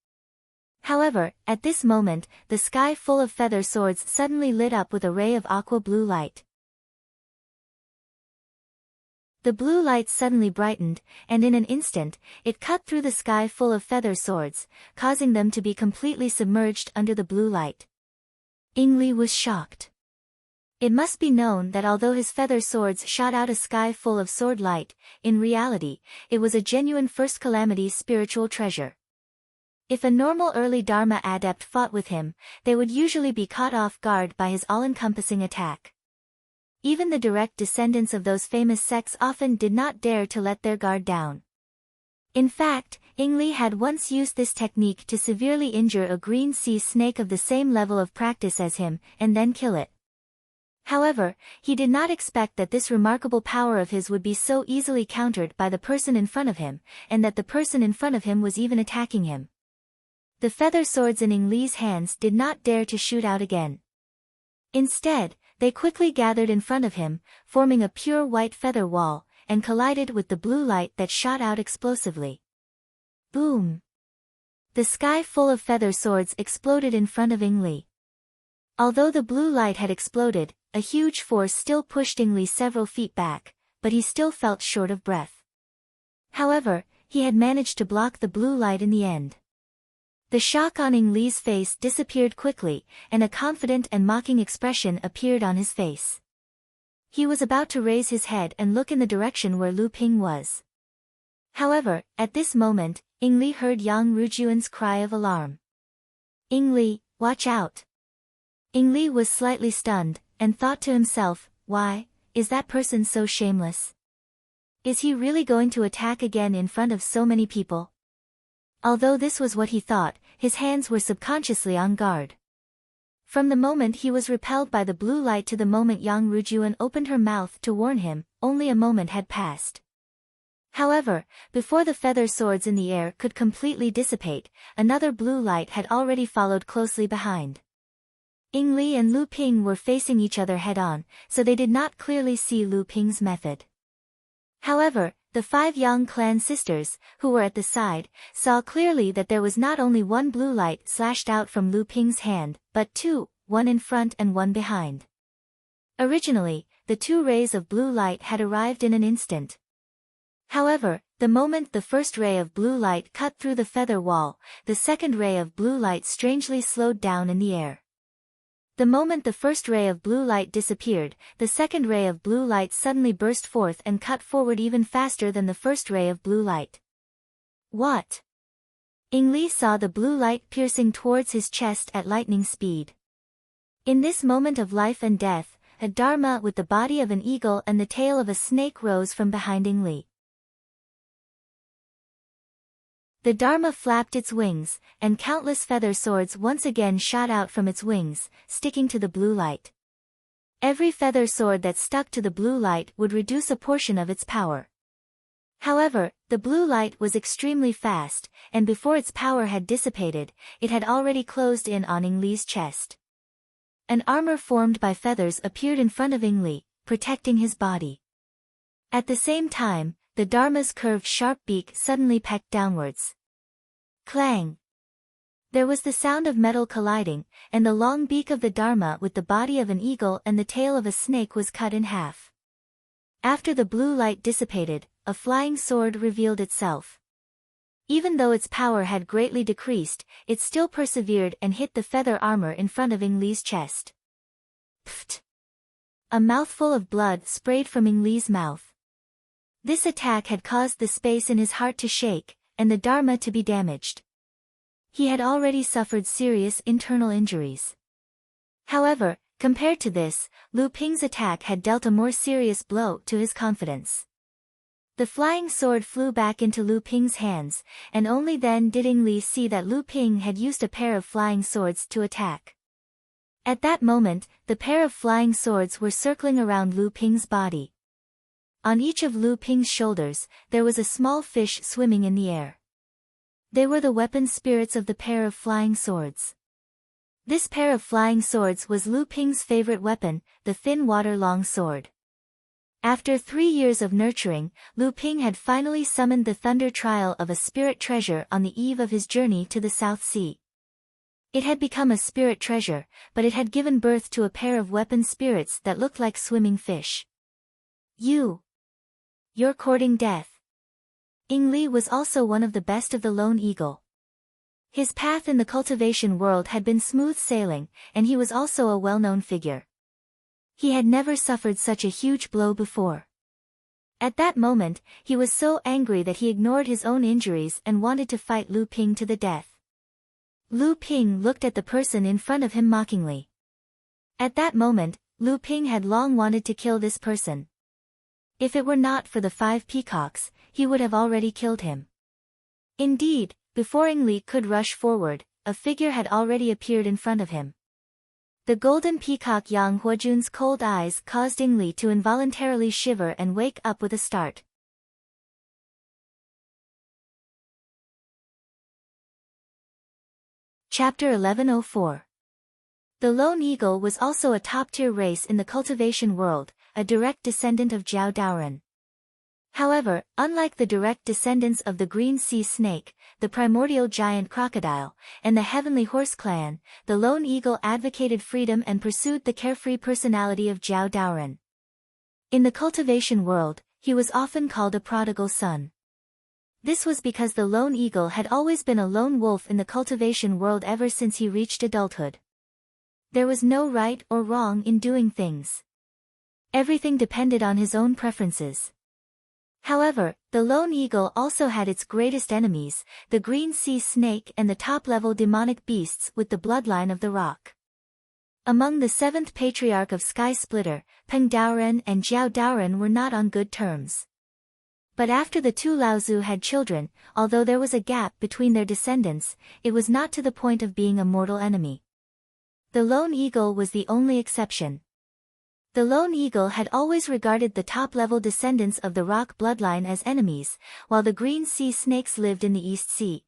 However, at this moment, the sky full of feather swords suddenly lit up with a ray of aqua blue light. The blue light suddenly brightened, and in an instant, it cut through the sky full of feather swords, causing them to be completely submerged under the blue light. Ying Li was shocked. It must be known that although his feather swords shot out a sky full of sword light, in reality, it was a genuine First Calamity's spiritual treasure. If a normal early Dharma adept fought with him, they would usually be caught off guard by his all-encompassing attack. Even the direct descendants of those famous sects often did not dare to let their guard down. In fact, Ying Li had once used this technique to severely injure a green sea snake of the same level of practice as him, and then kill it. However, he did not expect that this remarkable power of his would be so easily countered by the person in front of him, and that the person in front of him was even attacking him. The feather swords in Ying Li's hands did not dare to shoot out again. Instead, they quickly gathered in front of him, forming a pure white feather wall, and collided with the blue light that shot out explosively. Boom! The sky full of feather swords exploded in front of Ying Li. Although the blue light had exploded, a huge force still pushed Ying Li several feet back, but he still felt short of breath. However, he had managed to block the blue light in the end. The shock on Ying Li's face disappeared quickly, and a confident and mocking expression appeared on his face. He was about to raise his head and look in the direction where Lu Ping was. However, at this moment, Ying Li heard Yang Rujuan's cry of alarm. "Ying Li, watch out!" Ying Li was slightly stunned, and thought to himself, "Why, is that person so shameless? Is he really going to attack again in front of so many people?" Although this was what he thought, his hands were subconsciously on guard. From the moment he was repelled by the blue light to the moment Yang Rujuan opened her mouth to warn him, only a moment had passed. However, before the feather swords in the air could completely dissipate, another blue light had already followed closely behind. Ying Li and Lu Ping were facing each other head-on, so they did not clearly see Lu Ping's method. However, the 5 Yang clan sisters, who were at the side, saw clearly that there was not only one blue light slashed out from Lu Ping's hand, but 2, one in front and one behind. Originally, the 2 rays of blue light had arrived in an instant. However, the moment the first ray of blue light cut through the feather wall, the second ray of blue light strangely slowed down in the air. The moment the first ray of blue light disappeared, the second ray of blue light suddenly burst forth and cut forward even faster than the first ray of blue light. What? Ying Li saw the blue light piercing towards his chest at lightning speed. In this moment of life and death, a dharma with the body of an eagle and the tail of a snake rose from behind Ying Li. The Dharma flapped its wings, and countless feather swords once again shot out from its wings, sticking to the blue light. Every feather sword that stuck to the blue light would reduce a portion of its power. However, the blue light was extremely fast, and before its power had dissipated, it had already closed in on Ying Li's chest. An armor formed by feathers appeared in front of Ying Li, protecting his body. At the same time, the Dharma's curved sharp beak suddenly pecked downwards. Clang! There was the sound of metal colliding, and the long beak of the Dharma with the body of an eagle and the tail of a snake was cut in half. After the blue light dissipated, a flying sword revealed itself. Even though its power had greatly decreased, it still persevered and hit the feather armor in front of Ing Li's chest. Pfft! A mouthful of blood sprayed from Ing Li's mouth. This attack had caused the space in his heart to shake, and the Dharma to be damaged. He had already suffered serious internal injuries. However, compared to this, Lu Ping's attack had dealt a more serious blow to his confidence. The flying sword flew back into Lu Ping's hands, and only then did Ing Li see that Lu Ping had used a pair of flying swords to attack. At that moment, the pair of flying swords were circling around Lu Ping's body. On each of Lu Ping's shoulders, there was a small fish swimming in the air. They were the weapon spirits of the pair of flying swords. This pair of flying swords was Lu Ping's favorite weapon, the thin water long sword. After 3 years of nurturing, Lu Ping had finally summoned the thunder trial of a spirit treasure on the eve of his journey to the South Sea. It had become a spirit treasure, but it had given birth to a pair of weapon spirits that looked like swimming fish. You're courting death. Ing Li was also one of the best of the Lone Eagle. His path in the cultivation world had been smooth sailing, and he was also a well-known figure. He had never suffered such a huge blow before. At that moment, he was so angry that he ignored his own injuries and wanted to fight Lu Ping to the death. Lu Ping looked at the person in front of him mockingly. At that moment, Lu Ping had long wanted to kill this person. If it were not for the 5 peacocks, he would have already killed him. Indeed, before Ing Li could rush forward, a figure had already appeared in front of him. The golden peacock Yang Huojun's cold eyes caused Ing Li to involuntarily shiver and wake up with a start. Chapter 1104. The Lone Eagle was also a top-tier race in the cultivation world, a direct descendant of Jiao Daoren. However, unlike the direct descendants of the green sea snake, the primordial giant crocodile, and the heavenly horse clan, the Lone Eagle advocated freedom and pursued the carefree personality of Jiao Daoren. In the cultivation world, he was often called a prodigal son. This was because the Lone Eagle had always been a lone wolf in the cultivation world ever since he reached adulthood. There was no right or wrong in doing things. Everything depended on his own preferences. However, the Lone Eagle also had its greatest enemies, the green sea snake and the top-level demonic beasts with the bloodline of the rock. Among the 7th patriarch of Sky Splitter, Peng Daoren and Jiao Daoren were not on good terms. But after the 2 Laozu had children, although there was a gap between their descendants, it was not to the point of being a mortal enemy. The Lone Eagle was the only exception. The Lone Eagle had always regarded the top-level descendants of the rock bloodline as enemies, while the green sea snakes lived in the East Sea.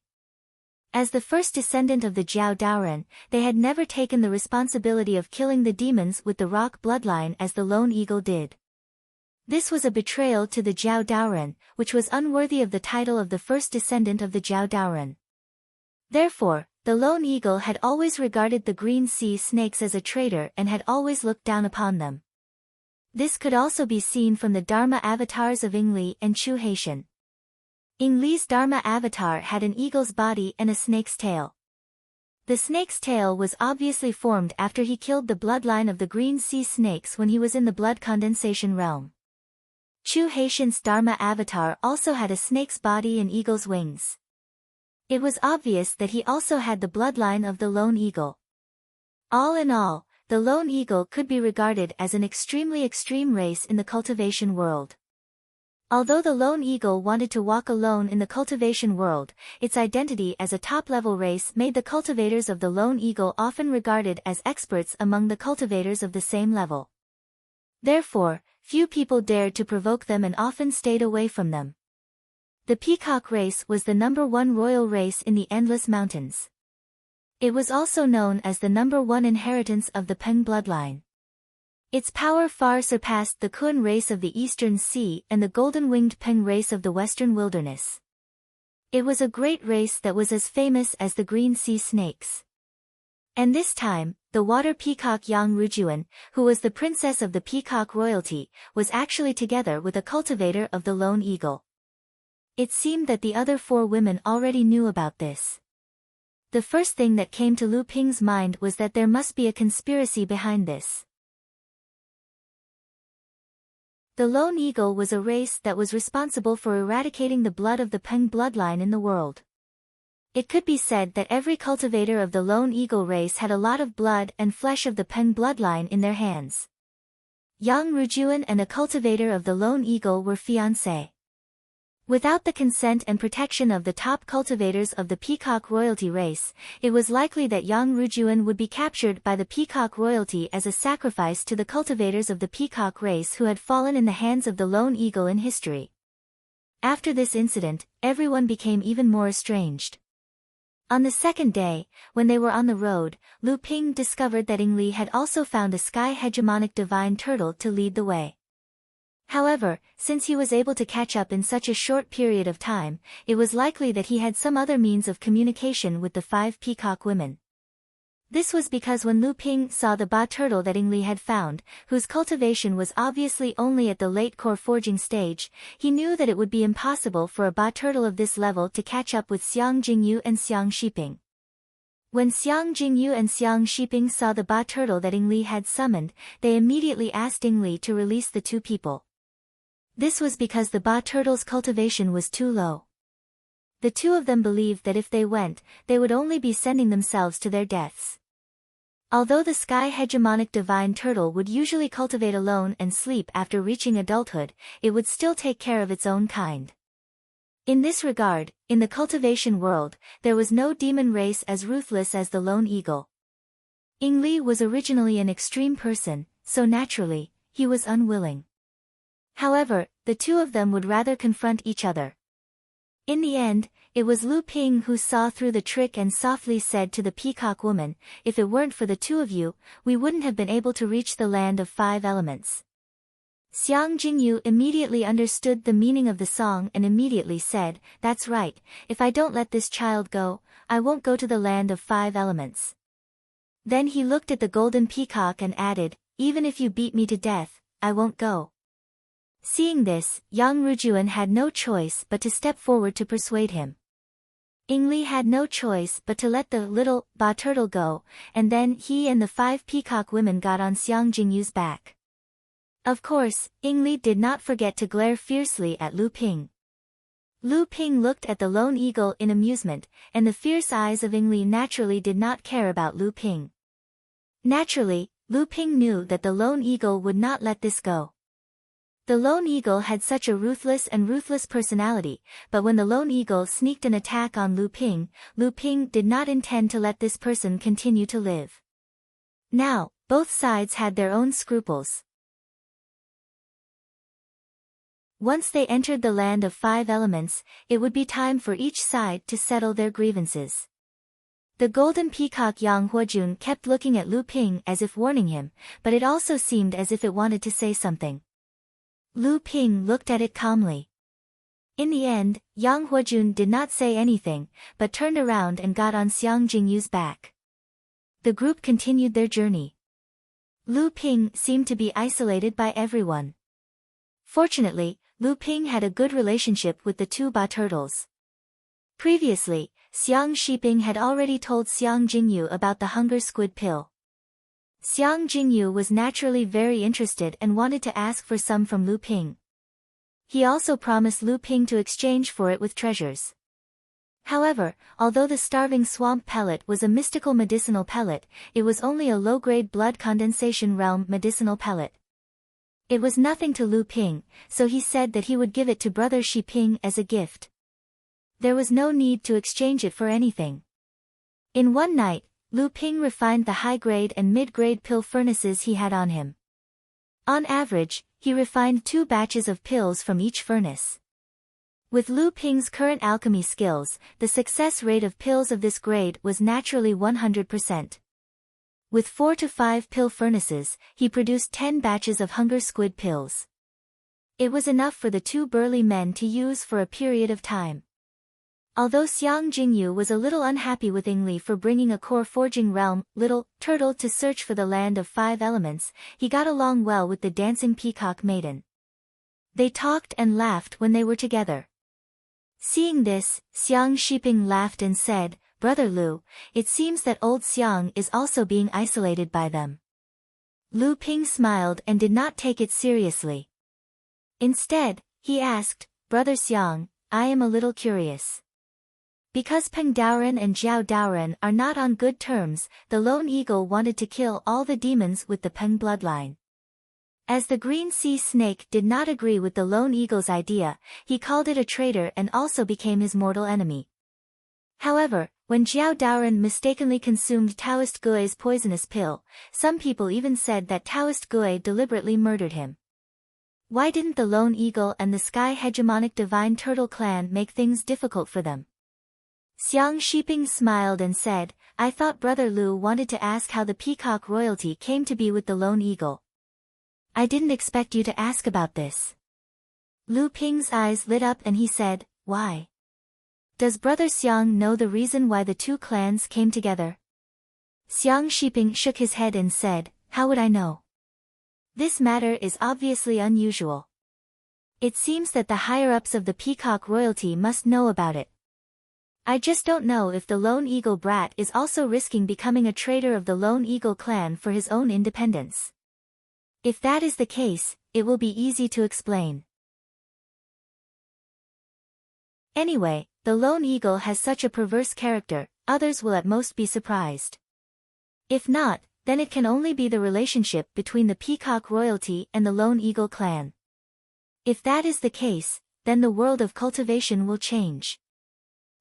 As the first descendant of the Jiao Daoren, they had never taken the responsibility of killing the demons with the rock bloodline as the Lone Eagle did. This was a betrayal to the Jiao Daoren, which was unworthy of the title of the first descendant of the Jiao Daoren. Therefore, the Lone Eagle had always regarded the green sea snakes as a traitor and had always looked down upon them. This could also be seen from the Dharma avatars of Ing Li and Chu Haitian. Ing Li's Dharma avatar had an eagle's body and a snake's tail. The snake's tail was obviously formed after he killed the bloodline of the green sea snakes when he was in the blood condensation realm. Chu Haitian's Dharma avatar also had a snake's body and eagle's wings. It was obvious that he also had the bloodline of the Lone Eagle. All in all, the Lone Eagle could be regarded as an extremely extreme race in the cultivation world. Although the Lone Eagle wanted to walk alone in the cultivation world, its identity as a top-level race made the cultivators of the Lone Eagle often regarded as experts among the cultivators of the same level. Therefore, few people dared to provoke them and often stayed away from them. The peacock race was the #1 royal race in the Endless Mountains. It was also known as the #1 inheritance of the Peng bloodline. Its power far surpassed the Kun race of the Eastern Sea and the golden-winged Peng race of the Western Wilderness. It was a great race that was as famous as the green sea snakes. And this time, the water peacock Yang Rujuan, who was the princess of the peacock royalty, was actually together with a cultivator of the Lone Eagle. It seemed that the other 4 women already knew about this. The first thing that came to Lu Ping's mind was that there must be a conspiracy behind this. The Lone Eagle was a race that was responsible for eradicating the blood of the Peng bloodline in the world. It could be said that every cultivator of the Lone Eagle race had a lot of blood and flesh of the Peng bloodline in their hands. Yang Rujuan and a cultivator of the Lone Eagle were fiancés. Without the consent and protection of the top cultivators of the Peacock royalty race, it was likely that Yang Rujuan would be captured by the Peacock royalty as a sacrifice to the cultivators of the Peacock race who had fallen in the hands of the Lone Eagle in history. After this incident, everyone became even more estranged. On the second day, when they were on the road, Lu Ping discovered that Yingli had also found a sky hegemonic divine turtle to lead the way. However, since he was able to catch up in such a short period of time, it was likely that he had some other means of communication with the 5 peacock women. This was because when Lu Ping saw the ba turtle that Yingli had found, whose cultivation was obviously only at the late core forging stage, he knew that it would be impossible for a ba turtle of this level to catch up with Xiang Jingyu and Xiang Shiping. When Xiang Jingyu and Xiang Shiping saw the ba turtle that Yingli had summoned, they immediately asked Yingli to release the 2 people. This was because the ba turtle's cultivation was too low. The 2 of them believed that if they went, they would only be sending themselves to their deaths. Although the sky hegemonic divine turtle would usually cultivate alone and sleep after reaching adulthood, it would still take care of its own kind. In this regard, in the cultivation world, there was no demon race as ruthless as the Lone Eagle. Yingli was originally an extreme person, so naturally, he was unwilling. However, the 2 of them would rather confront each other. In the end, it was Lu Ping who saw through the trick and softly said to the peacock woman, "If it weren't for the 2 of you, we wouldn't have been able to reach the land of 5 elements." Xiang Jingyu immediately understood the meaning of the song and immediately said, "That's right, if I don't let this child go, I won't go to the land of 5 elements." Then he looked at the golden peacock and added, "Even if you beat me to death, I won't go." Seeing this, Yang Rujuan had no choice but to step forward to persuade him. Yingli had no choice but to let the little ba turtle go, and then he and the 5 peacock women got on Xiang Jingyu's back. Of course, Yingli did not forget to glare fiercely at Lu Ping. Lu Ping looked at the Lone Eagle in amusement, and the fierce eyes of Yingli naturally did not care about Lu Ping. Naturally, Lu Ping knew that the Lone Eagle would not let this go. The Lone Eagle had such a ruthless personality, but when the Lone Eagle sneaked an attack on Lu Ping did not intend to let this person continue to live. Now, both sides had their own scruples. Once they entered the land of 5 elements, it would be time for each side to settle their grievances. The golden peacock Yang Huojun kept looking at Lu Ping as if warning him, but it also seemed as if it wanted to say something. Lu Ping looked at it calmly. In the end, Yang Huojun did not say anything, but turned around and got on Xiang Jingyu's back. The group continued their journey. Lu Ping seemed to be isolated by everyone. Fortunately, Lu Ping had a good relationship with the 2 ba turtles. Previously, Xiang Shiping had already told Xiang Jingyu about the hunger squid pill. Xiang Jingyu was naturally very interested and wanted to ask for some from Lu Ping. He also promised Lu Ping to exchange for it with treasures. However, although the starving swamp pellet was a mystical medicinal pellet, it was only a low-grade blood condensation realm medicinal pellet. It was nothing to Lu Ping, so he said that he would give it to brother Shi Ping as a gift. There was no need to exchange it for anything. In one night, Lu Ping refined the high-grade and mid-grade pill furnaces he had on him. On average, he refined 2 batches of pills from each furnace. With Lu Ping's current alchemy skills, the success rate of pills of this grade was naturally 100%. With 4 to 5 pill furnaces, he produced 10 batches of hunger squid pills. It was enough for the 2 burly men to use for a period of time. Although Xiang Jingyu was a little unhappy with Yingli for bringing a core forging realm, little turtle to search for the land of 5 elements, he got along well with the dancing peacock maiden. They talked and laughed when they were together. Seeing this, Xiang Shiping laughed and said, Brother Lu, it seems that old Xiang is also being isolated by them. Lu Ping smiled and did not take it seriously. Instead, he asked, Brother Xiang, I am a little curious. Because Peng Daoren and Zhao Daoren are not on good terms, the Lone Eagle wanted to kill all the demons with the Peng bloodline. As the Green Sea Snake did not agree with the Lone Eagle's idea, he called it a traitor and also became his mortal enemy. However, when Zhao Daoren mistakenly consumed Taoist Gui's poisonous pill, some people even said that Taoist Gui deliberately murdered him. Why didn't the Lone Eagle and the Sky Hegemonic Divine Turtle clan make things difficult for them? Xiang Shiping smiled and said, I thought Brother Lu wanted to ask how the Peacock royalty came to be with the Lone Eagle. I didn't expect you to ask about this. Lu Ping's eyes lit up and he said, Why? Does Brother Xiang know the reason why the two clans came together? Xiang Shiping shook his head and said, How would I know? This matter is obviously unusual. It seems that the higher-ups of the Peacock royalty must know about it. I just don't know if the Lone Eagle brat is also risking becoming a traitor of the Lone Eagle clan for his own independence. If that is the case, it will be easy to explain. Anyway, the Lone Eagle has such a perverse character, others will at most be surprised. If not, then it can only be the relationship between the Peacock royalty and the Lone Eagle clan. If that is the case, then the world of cultivation will change.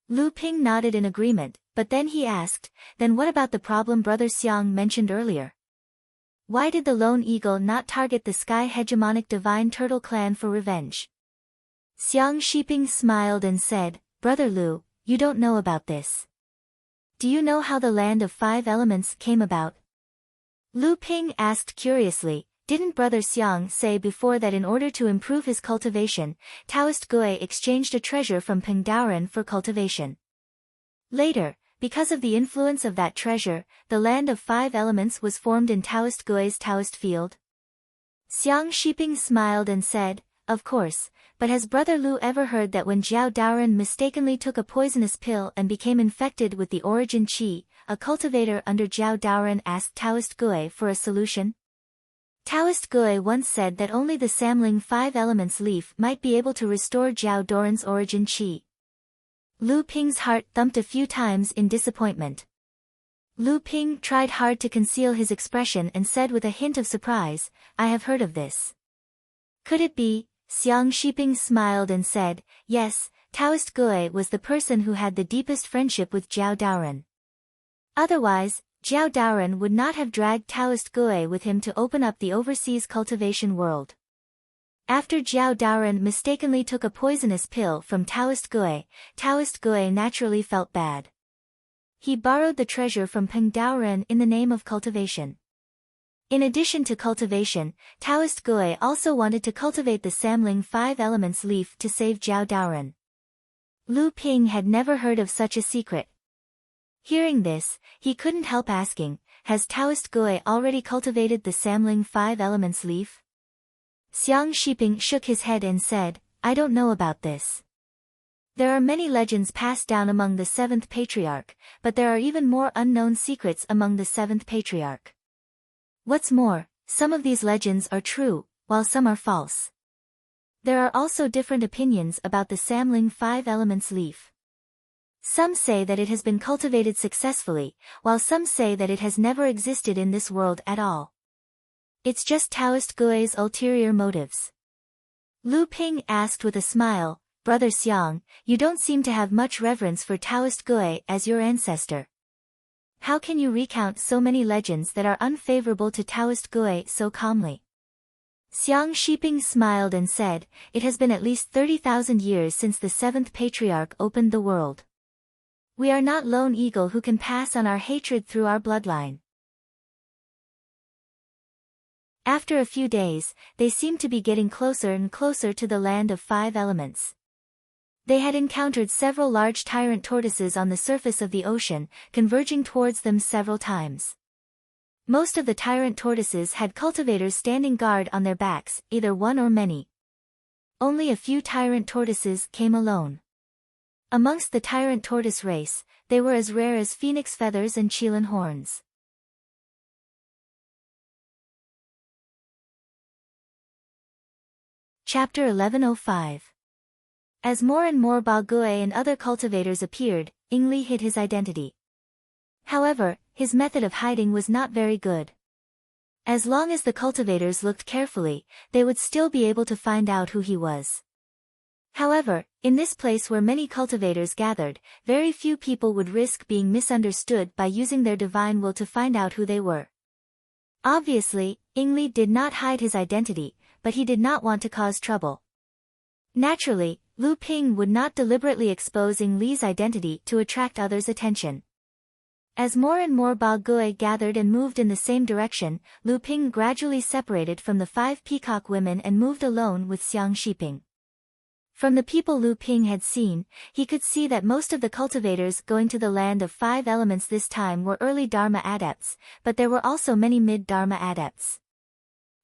Lu Ping nodded in agreement, but then he asked, then what about the problem Brother Xiang mentioned earlier? Why did the Lone Eagle not target the Sky Hegemonic Divine Turtle clan for revenge? Xiang Shiping smiled and said, Brother Lu, you don't know about this. Do you know how the Land of Five Elements came about? Lu Ping asked curiously, didn't Brother Xiang say before that in order to improve his cultivation, Taoist Gui exchanged a treasure from Peng Daoren for cultivation? Later, because of the influence of that treasure, the Land of Five Elements was formed in Taoist Gui's Taoist field? Xiang Shiping smiled and said, Of course, but has Brother Lu ever heard that when Zhao Daoren mistakenly took a poisonous pill and became infected with the origin qi, a cultivator under Zhao Daoren asked Taoist Gui for a solution? Taoist Gui once said that only the Samling Five Elements leaf might be able to restore Zhao Daoren's origin qi. Lu Ping's heart thumped a few times in disappointment. Lu Ping tried hard to conceal his expression and said with a hint of surprise, I have heard of this. Could it be? Xiang Shiping smiled and said, Yes, Taoist Gui was the person who had the deepest friendship with Zhao Daoren. Otherwise, Zhao Daoren would not have dragged Taoist Gui with him to open up the overseas cultivation world. After Zhao Daoren mistakenly took a poisonous pill from Taoist Gui naturally felt bad. He borrowed the treasure from Peng Daoren in the name of cultivation. In addition to cultivation, Taoist Gui also wanted to cultivate the Samling Five Elements leaf to save Zhao Daoren. Lu Ping had never heard of such a secret. Hearing this, he couldn't help asking, has Taoist Gui already cultivated the Samling Five Elements leaf? Xiang Shiping shook his head and said, I don't know about this. There are many legends passed down among the seventh patriarch, but there are even more unknown secrets among the seventh patriarch. What's more, some of these legends are true, while some are false. There are also different opinions about the Samling Five Elements leaf. Some say that it has been cultivated successfully, while some say that it has never existed in this world at all. It's just Taoist Gui's ulterior motives. Lu Ping asked with a smile, Brother Xiang, you don't seem to have much reverence for Taoist Gui as your ancestor. How can you recount so many legends that are unfavorable to Taoist Gui so calmly? Xiang Shiping smiled and said, It has been at least 30,000 years since the seventh patriarch opened the world. We are not Lone Eagle who can pass on our hatred through our bloodline. After a few days, they seemed to be getting closer and closer to the Land of Five Elements. They had encountered several large tyrant tortoises on the surface of the ocean, converging towards them several times. Most of the tyrant tortoises had cultivators standing guard on their backs, either one or many. Only a few tyrant tortoises came alone. Amongst the tyrant tortoise race, they were as rare as phoenix feathers and chelan horns. Chapter 1105. As more and more Bagui and other cultivators appeared, Ingli hid his identity. However, his method of hiding was not very good. As long as the cultivators looked carefully, they would still be able to find out who he was. However, in this place where many cultivators gathered, very few people would risk being misunderstood by using their divine will to find out who they were. Obviously, Ingli did not hide his identity, but he did not want to cause trouble. Naturally, Lu Ping would not deliberately expose Ingli's identity to attract others' attention. As more and more Bagui gathered and moved in the same direction, Lu Ping gradually separated from the 5 peacock women and moved alone with Xiang Shiping. From the people Lu Ping had seen, he could see that most of the cultivators going to the land of 5 elements this time were early Dharma adepts, but there were also many mid-Dharma adepts.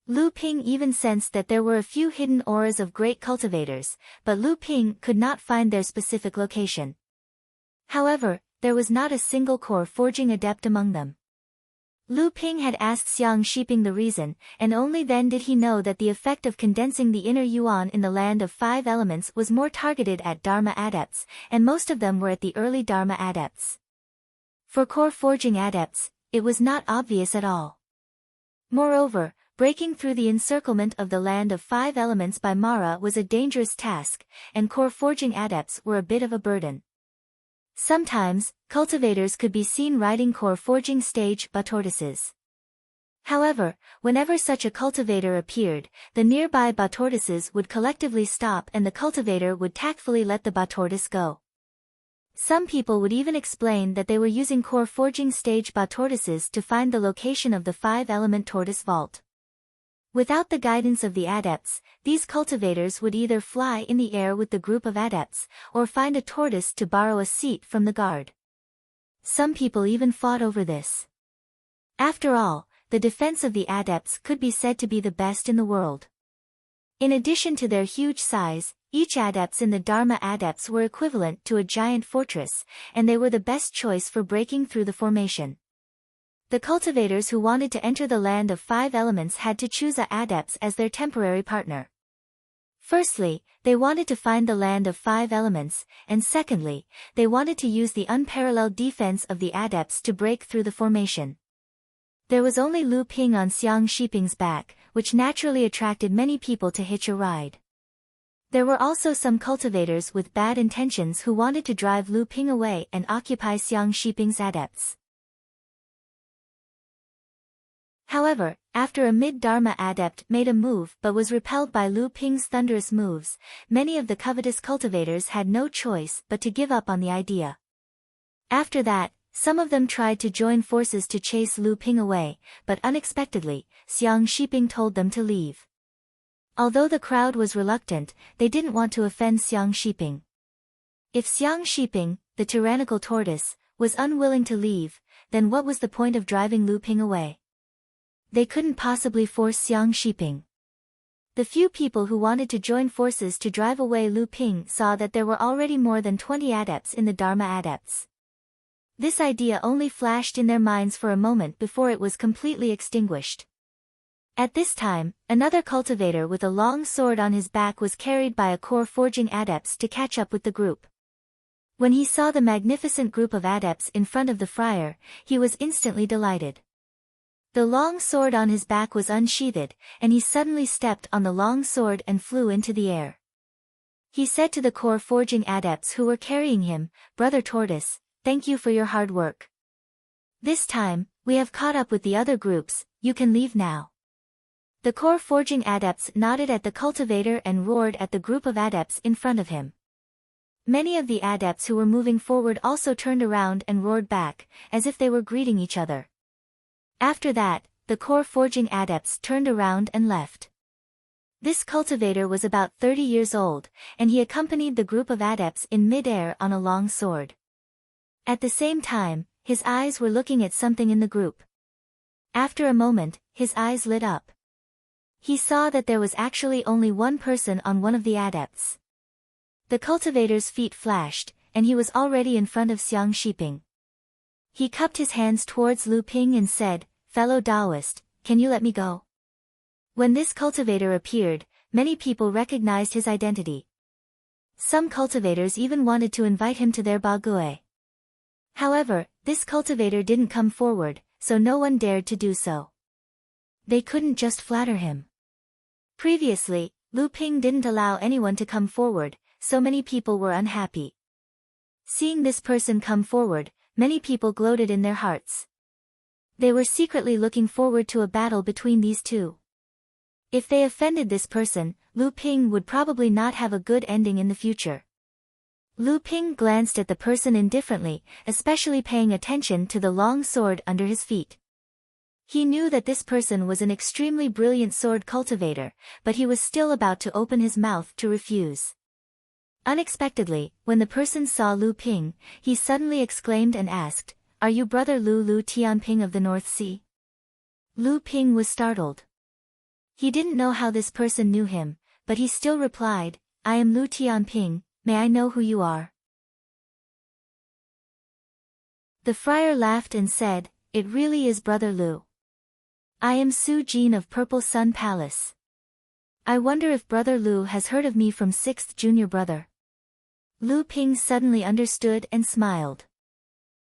Lu Ping even sensed that there were a few hidden auras of great cultivators, but Lu Ping could not find their specific location. However, there was not a single core forging adept among them. Lu Ping had asked Xiang Shiping the reason, and only then did he know that the effect of condensing the inner yuan in the land of 5 elements was more targeted at Dharma adepts, and most of them were at the early Dharma adepts. For core forging adepts, it was not obvious at all. Moreover, breaking through the encirclement of the land of 5 elements by Mara was a dangerous task, and core forging adepts were a bit of a burden. Sometimes, cultivators could be seen riding core forging stage tortoises. However, whenever such a cultivator appeared, the nearby tortoises would collectively stop and the cultivator would tactfully let the tortoise go. Some people would even explain that they were using core forging stage tortoises to find the location of the 5-element tortoise vault. Without the guidance of the adepts, these cultivators would either fly in the air with the group of adepts, or find a tortoise to borrow a seat from the guard. Some people even fought over this. After all, the defense of the adepts could be said to be the best in the world. In addition to their huge size, each adepts in the Dharma adepts were equivalent to a giant fortress, and they were the best choice for breaking through the formation. The cultivators who wanted to enter the land of 5 elements had to choose a adepts as their temporary partner. Firstly, they wanted to find the land of 5 elements, and secondly, they wanted to use the unparalleled defense of the adepts to break through the formation. There was only Lu Ping on Xiang Shiping's back, which naturally attracted many people to hitch a ride. There were also some cultivators with bad intentions who wanted to drive Lu Ping away and occupy Xiang Shiping's adepts. However, after a mid-Dharma adept made a move but was repelled by Lu Ping's thunderous moves, many of the covetous cultivators had no choice but to give up on the idea. After that, some of them tried to join forces to chase Lu Ping away, but unexpectedly, Xiang Shiping told them to leave. Although the crowd was reluctant, they didn't want to offend Xiang Shiping. If Xiang Shiping, the tyrannical tortoise, was unwilling to leave, then what was the point of driving Lu Ping away? They couldn't possibly force Xiang Shiping. The few people who wanted to join forces to drive away Lu Ping saw that there were already more than 20 adepts in the Dharma adepts. This idea only flashed in their minds for a moment before it was completely extinguished. At this time, another cultivator with a long sword on his back was carried by a core forging adepts to catch up with the group. When he saw the magnificent group of adepts in front of the friar, he was instantly delighted. The long sword on his back was unsheathed, and he suddenly stepped on the long sword and flew into the air. He said to the core forging adepts who were carrying him, "Brother Tortoise, thank you for your hard work. This time, we have caught up with the other groups, you can leave now." The core forging adepts nodded at the cultivator and roared at the group of adepts in front of him. Many of the adepts who were moving forward also turned around and roared back, as if they were greeting each other. After that, the core forging adepts turned around and left. This cultivator was about 30 years old, and he accompanied the group of adepts in mid-air on a long sword. At the same time, his eyes were looking at something in the group. After a moment, his eyes lit up. He saw that there was actually only one person on one of the adepts. The cultivator's feet flashed, and he was already in front of Xiang Shiping. He cupped his hands towards Lu Ping and said, "Fellow Taoist, can you let me go?" When this cultivator appeared, many people recognized his identity. Some cultivators even wanted to invite him to their bagui. However, this cultivator didn't come forward, so no one dared to do so. They couldn't just flatter him. Previously, Lu Ping didn't allow anyone to come forward, so many people were unhappy. Seeing this person come forward, many people gloated in their hearts. They were secretly looking forward to a battle between these two. If they offended this person, Lu Ping would probably not have a good ending in the future. Lu Ping glanced at the person indifferently, especially paying attention to the long sword under his feet. He knew that this person was an extremely brilliant sword cultivator, but he was still about to open his mouth to refuse. Unexpectedly, when the person saw Lu Ping, he suddenly exclaimed and asked, "Are you brother Lu Tianping of the North Sea?" Lu Ping was startled. He didn't know how this person knew him, but he still replied, "I am Lu Tianping, may I know who you are?" The friar laughed and said, "It really is brother Lu. I am Su Jin of Purple Sun Palace. I wonder if brother Lu has heard of me from 6th junior brother." Lu Ping suddenly understood and smiled.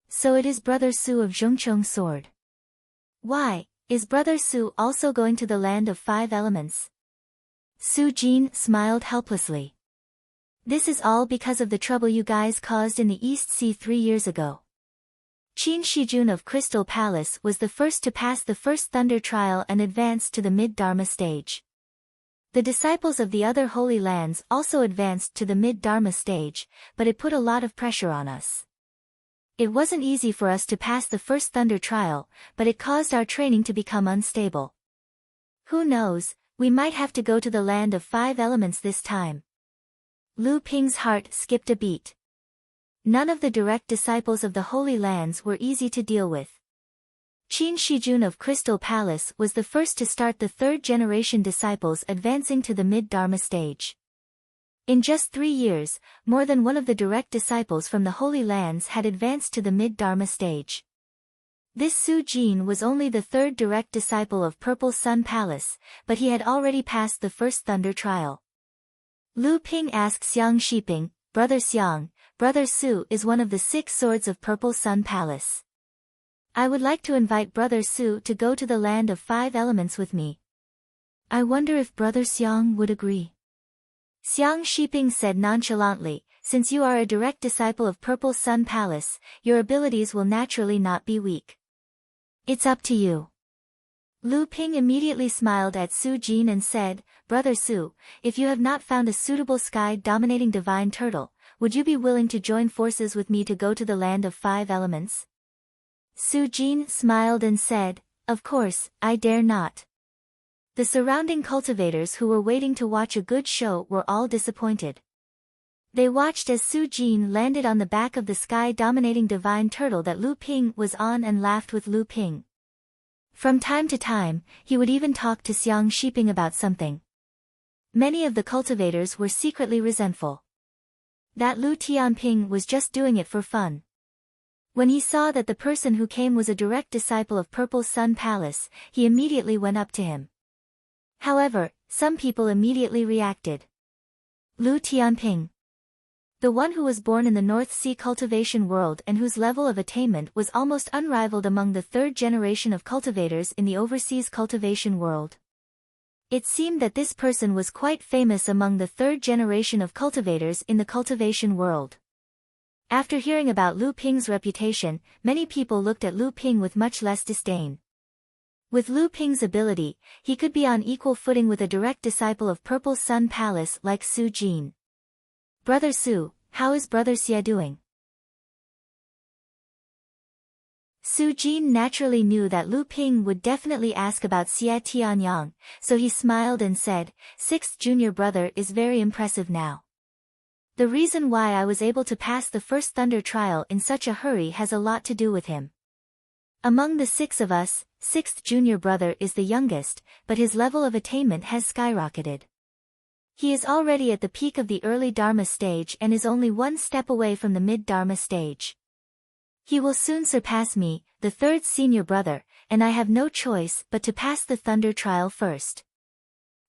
So it is brother Su of Zhongcheng Sword. Why, is brother Su also going to the land of 5 elements? Su Jin smiled helplessly. This is all because of the trouble you guys caused in the East Sea 3 years ago. Qin Shijun of Crystal Palace was the first to pass the first Thunder Trial and advance to the Mid-Dharma stage. The disciples of the other holy lands also advanced to the Mid-Dharma stage, but it put a lot of pressure on us. It wasn't easy for us to pass the first Thunder Trial, but it caused our training to become unstable. Who knows, we might have to go to the land of 5 elements this time. Lu Ping's heart skipped a beat. None of the direct disciples of the Holy Lands were easy to deal with. Qin Shijun of Crystal Palace was the first to start the 3rd-generation disciples advancing to the Mid-Dharma stage. In just 3 years, more than one of the direct disciples from the Holy Lands had advanced to the Mid-Dharma stage. This Su Jin was only the 3rd direct disciple of Purple Sun Palace, but he had already passed the first Thunder Trial. Lu Ping asked Xiang Shiping, "Brother Xiang, brother Su is one of the 6 swords of Purple Sun Palace. I would like to invite brother Su to go to the land of 5 elements with me. I wonder if brother Xiang would agree." Xiang Shiping said nonchalantly, "Since you are a direct disciple of Purple Sun Palace, your abilities will naturally not be weak. It's up to you." Lu Ping immediately smiled at Su Jin and said, "Brother Su, if you have not found a suitable sky-dominating divine turtle, would you be willing to join forces with me to go to the land of 5 elements?" Su Jin smiled and said, "Of course, I dare not." The surrounding cultivators who were waiting to watch a good show were all disappointed. They watched as Su Jin landed on the back of the sky-dominating divine turtle that Lu Ping was on and laughed with Lu Ping. From time to time, he would even talk to Xiang Shiping about something. Many of the cultivators were secretly resentful. That Lu Tianping was just doing it for fun. When he saw that the person who came was a direct disciple of Purple Sun Palace, he immediately went up to him. However, some people immediately reacted. Lu Tianping, the one who was born in the North Sea cultivation world and whose level of attainment was almost unrivaled among the 3rd generation of cultivators in the overseas cultivation world. It seemed that this person was quite famous among the 3rd generation of cultivators in the cultivation world. After hearing about Lu Ping's reputation, many people looked at Lu Ping with much less disdain. With Lu Ping's ability, he could be on equal footing with a direct disciple of Purple Sun Palace like Su Jin. "Brother Su, how is brother Xie doing?" Su Jin naturally knew that Lu Ping would definitely ask about Xie Tianyang, so he smiled and said, "6th junior brother is very impressive now. The reason why I was able to pass the first Thunder Trial in such a hurry has a lot to do with him. Among the 6 of us, 6th junior brother is the youngest, but his level of attainment has skyrocketed. He is already at the peak of the early Dharma stage and is only one step away from the mid-Dharma stage. He will soon surpass me, the third senior brother, and I have no choice but to pass the thunder trial first.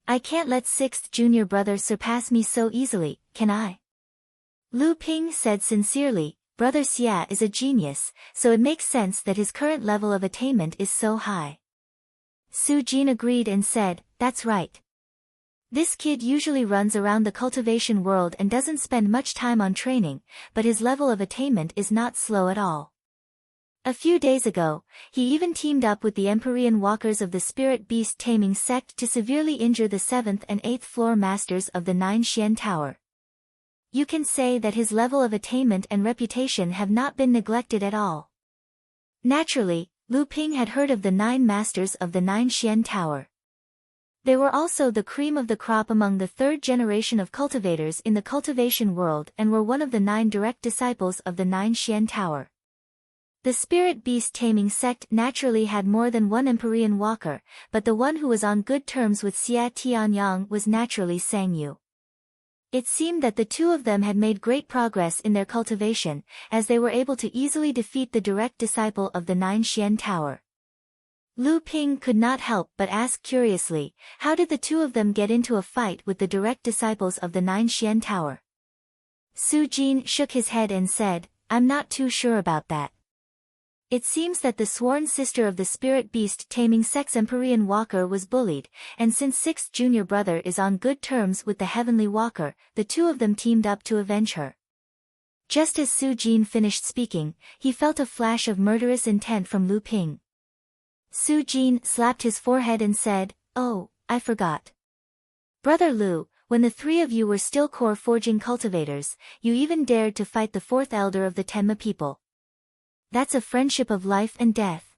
I can't let sixth junior brother surpass me so easily, can I? Lu Ping said sincerely, Brother Xia is a genius, so it makes sense that his current level of attainment is so high. Su Jin agreed and said, that's right. This kid usually runs around the cultivation world and doesn't spend much time on training, but his level of attainment is not slow at all. A few days ago, he even teamed up with the Empyrean walkers of the spirit beast taming sect to severely injure the 7th and 8th floor masters of the 9 Xian Tower. You can say that his level of attainment and reputation have not been neglected at all. Naturally, Lu Ping had heard of the 9 masters of the 9 Xian Tower. They were also the cream of the crop among the third generation of cultivators in the cultivation world and were one of the 9 direct disciples of the 9 Xian Tower. The spirit beast taming sect naturally had more than one Empyrean walker, but the one who was on good terms with Xia Tianyang was naturally Sang Yu. It seemed that the two of them had made great progress in their cultivation, as they were able to easily defeat the direct disciple of the 9 Xian Tower. Lu Ping could not help but ask curiously, how did the two of them get into a fight with the direct disciples of the 9 Xian Tower? Su Jin shook his head and said, I'm not too sure about that. It seems that the sworn sister of the spirit beast taming sect's Empyrean walker was bullied, and since 6th junior brother is on good terms with the heavenly walker, the two of them teamed up to avenge her. Just as Su Jin finished speaking, he felt a flash of murderous intent from Lu Ping. Su Jin slapped his forehead and said, oh, I forgot. Brother Lu, when the three of you were still core forging cultivators, you even dared to fight the 4th elder of the Tenma people. That's a friendship of life and death.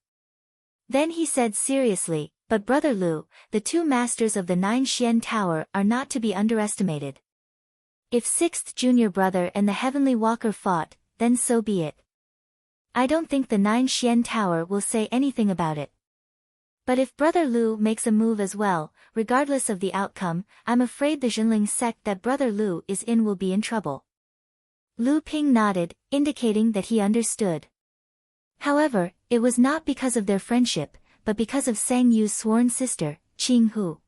Then he said seriously, but Brother Lu, the 2 masters of the 9 Xian Tower are not to be underestimated. If 6th junior brother and the heavenly walker fought, then so be it. I don't think the 9 Xian Tower will say anything about it. But if Brother Lu makes a move as well, regardless of the outcome, I'm afraid the Zhenling sect that Brother Lu is in will be in trouble. Lu Ping nodded, indicating that he understood. However, it was not because of their friendship, but because of Sang Yu's sworn sister, Qing Hu.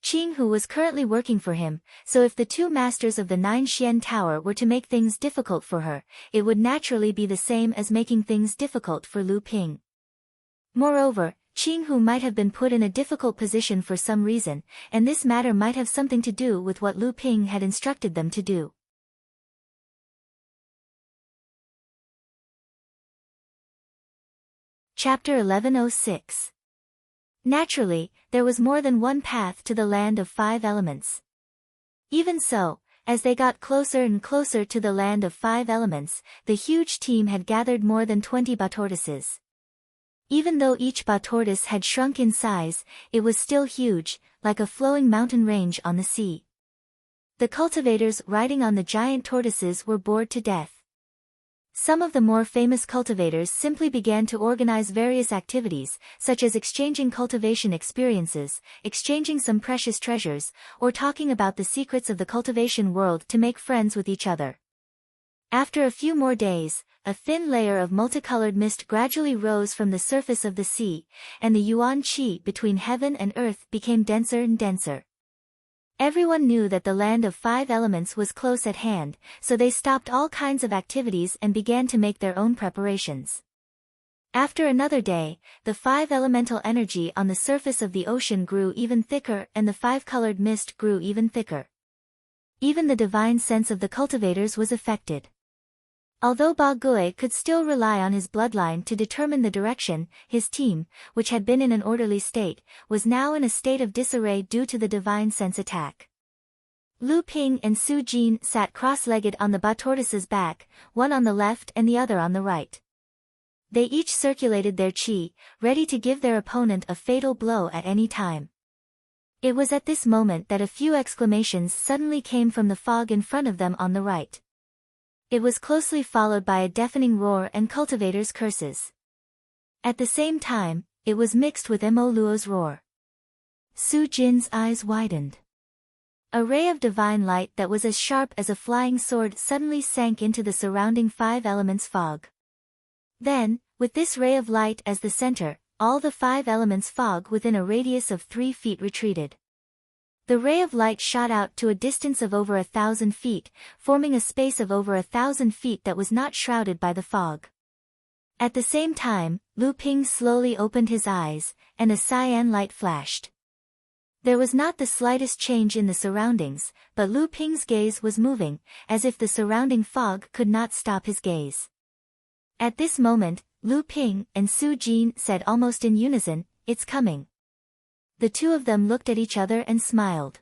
Qing Hu was currently working for him, so if the 2 masters of the 9 Xian Tower were to make things difficult for her, it would naturally be the same as making things difficult for Lu Ping. Moreover, Qing Hu might have been put in a difficult position for some reason, and this matter might have something to do with what Lu Ping had instructed them to do. Chapter 1106. Naturally, there was more than one path to the land of 5 elements. Even so, as they got closer and closer to the land of 5 elements, the huge team had gathered more than 20 Batortises. Even though each Batortis had shrunk in size, it was still huge, like a flowing mountain range on the sea. The cultivators riding on the giant tortoises were bored to death. Some of the more famous cultivators simply began to organize various activities, such as exchanging cultivation experiences, exchanging some precious treasures, or talking about the secrets of the cultivation world to make friends with each other. After a few more days, a thin layer of multicolored mist gradually rose from the surface of the sea, and the yuan qi between heaven and earth became denser and denser. Everyone knew that the land of 5 elements was close at hand, so they stopped all kinds of activities and began to make their own preparations. After another day, the 5 elemental energy on the surface of the ocean grew even thicker and the 5-colored mist grew even thicker. Even the divine sense of the cultivators was affected. Although Ba Gui could still rely on his bloodline to determine the direction, his team, which had been in an orderly state, was now in a state of disarray due to the divine sense attack. Lu Ping and Su Jin sat cross-legged on the Batortise's back, one on the left and the other on the right. They each circulated their qi, ready to give their opponent a fatal blow at any time. It was at this moment that a few exclamations suddenly came from the fog in front of them on the right. It was closely followed by a deafening roar and cultivators' curses. At the same time, it was mixed with Mo Luo's roar. Su Jin's eyes widened. A ray of divine light that was as sharp as a flying sword suddenly sank into the surrounding 5 elements fog. Then, with this ray of light as the center, all the 5 elements fog within a radius of 3 feet retreated. The ray of light shot out to a distance of over 1,000 feet, forming a space of over 1,000 feet that was not shrouded by the fog. At the same time, Lu Ping slowly opened his eyes, and a cyan light flashed. There was not the slightest change in the surroundings, but Lu Ping's gaze was moving, as if the surrounding fog could not stop his gaze. At this moment, Lu Ping and Su Jin said almost in unison, "It's coming." The two of them looked at each other and smiled.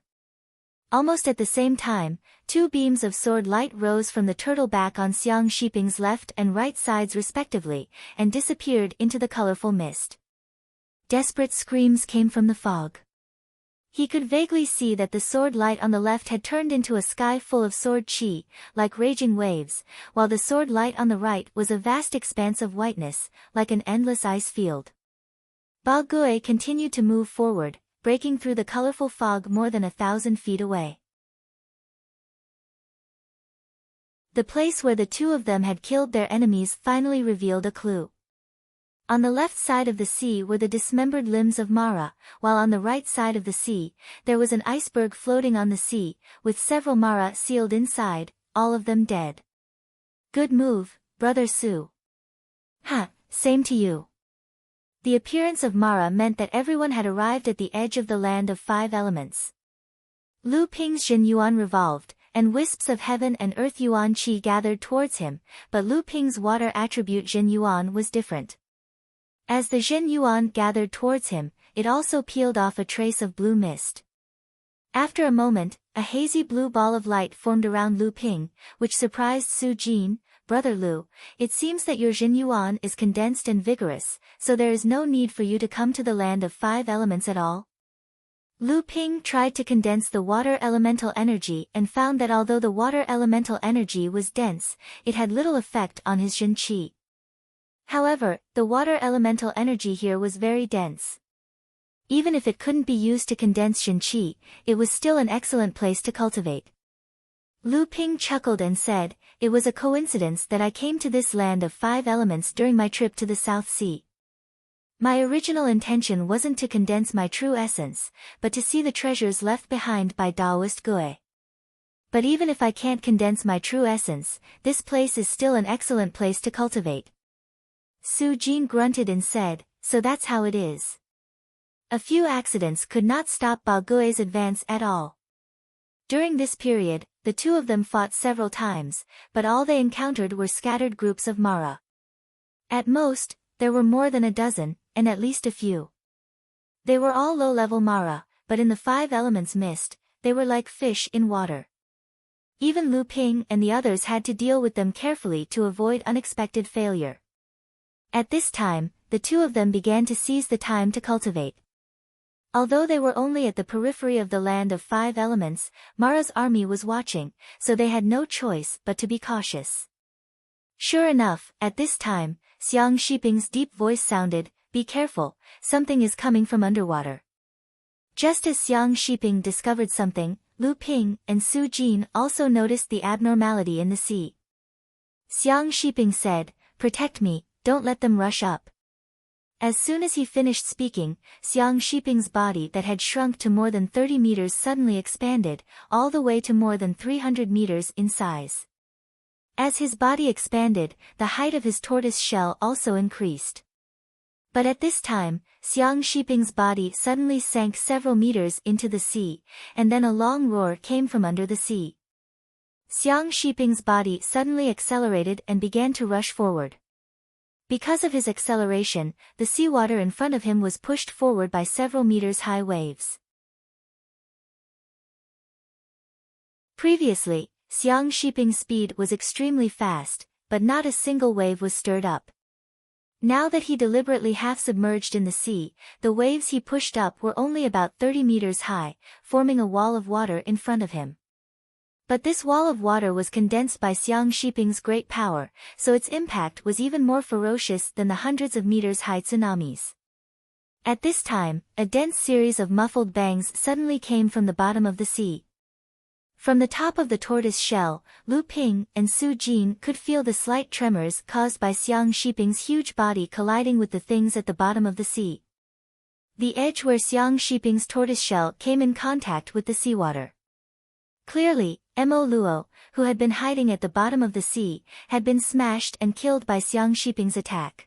Almost at the same time, 2 beams of sword light rose from the turtle back on Xiang Shiping's left and right sides respectively, and disappeared into the colorful mist. Desperate screams came from the fog. He could vaguely see that the sword light on the left had turned into a sky full of sword chi, like raging waves, while the sword light on the right was a vast expanse of whiteness, like an endless ice field. Ba Gui continued to move forward, breaking through the colorful fog more than 1,000 feet away. The place where the two of them had killed their enemies finally revealed a clue. On the left side of the sea were the dismembered limbs of Mara, while on the right side of the sea, there was an iceberg floating on the sea, with several Mara sealed inside, all of them dead. "Good move, Brother Su." "Ha, same to you." The appearance of Mara meant that everyone had arrived at the edge of the land of 5 elements. Lu Ping's Jin Yuan revolved, and wisps of heaven and earth Yuan Qi gathered towards him, but Lu Ping's water attribute Jin Yuan was different. As the Jin Yuan gathered towards him, it also peeled off a trace of blue mist. After a moment, a hazy blue ball of light formed around Lu Ping, which surprised Su Jin. "Brother Lu, it seems that your Jin Yuan is condensed and vigorous, so there is no need for you to come to the land of 5 elements at all." Lu Ping tried to condense the water elemental energy and found that although the water elemental energy was dense, it had little effect on his Jin Qi. However, the water elemental energy here was very dense. Even if it couldn't be used to condense Jin Qi, it was still an excellent place to cultivate. Lu Ping chuckled and said, "It was a coincidence that I came to this land of 5 elements during my trip to the South Sea. My original intention wasn't to condense my true essence, but to see the treasures left behind by Taoist Gui. But even if I can't condense my true essence, this place is still an excellent place to cultivate." Su Jin grunted and said, "So that's how it is." A few accidents could not stop Ba Gui's advance at all. During this period, the two of them fought several times, but all they encountered were scattered groups of Mara. At most, there were more than a dozen, and at least a few. They were all low-level Mara, but in the 5 elements mist, they were like fish in water. Even Lu Ping and the others had to deal with them carefully to avoid unexpected failure. At this time, the two of them began to seize the time to cultivate. Although they were only at the periphery of the land of 5 elements, Mara's army was watching, so they had no choice but to be cautious. Sure enough, at this time, Xiang Shiping's deep voice sounded, "Be careful, something is coming from underwater." Just as Xiang Shiping discovered something, Lu Ping and Su Jin also noticed the abnormality in the sea. Xiang Shiping said, "Protect me, don't let them rush up." As soon as he finished speaking, Xiang Shiping's body that had shrunk to more than 30 meters suddenly expanded, all the way to more than 300 meters in size. As his body expanded, the height of his tortoise shell also increased. But at this time, Xiang Shiping's body suddenly sank several meters into the sea, and then a long roar came from under the sea. Xiang Shiping's body suddenly accelerated and began to rush forward. Because of his acceleration, the seawater in front of him was pushed forward by several meters high waves. Previously, Xiang Shiping's speed was extremely fast, but not a single wave was stirred up. Now that he deliberately half-submerged in the sea, the waves he pushed up were only about 30 meters high, forming a wall of water in front of him. But this wall of water was condensed by Xiang Shiping's great power, so its impact was even more ferocious than the hundreds of meters high tsunamis. At this time, a dense series of muffled bangs suddenly came from the bottom of the sea. From the top of the tortoise shell, Lu Ping and Su Jin could feel the slight tremors caused by Xiang Shiping's huge body colliding with the things at the bottom of the sea. The edge where Xiang Shiping's tortoise shell came in contact with the seawater. Clearly, Mo Luo, who had been hiding at the bottom of the sea, had been smashed and killed by Xiang Shiping's attack.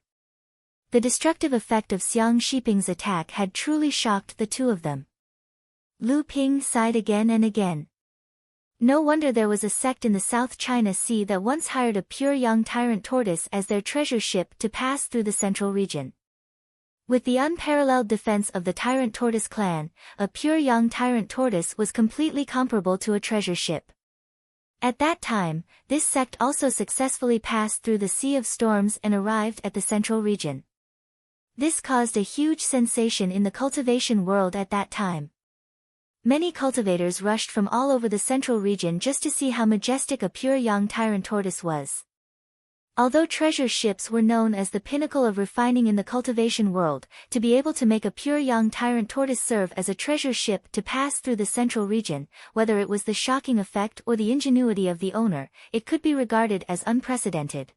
The destructive effect of Xiang Shiping's attack had truly shocked the two of them. Lu Ping sighed again and again. No wonder there was a sect in the South China Sea that once hired a pure young tyrant tortoise as their treasure ship to pass through the central region. With the unparalleled defense of the tyrant tortoise clan, a pure young tyrant tortoise was completely comparable to a treasure ship. At that time, this sect also successfully passed through the Sea of Storms and arrived at the central region. This caused a huge sensation in the cultivation world at that time. Many cultivators rushed from all over the central region just to see how majestic a pure young tyrant tortoise was. Although treasure ships were known as the pinnacle of refining in the cultivation world, to be able to make a pure young tyrant tortoise serve as a treasure ship to pass through the central region, whether it was the shocking effect or the ingenuity of the owner, it could be regarded as unprecedented.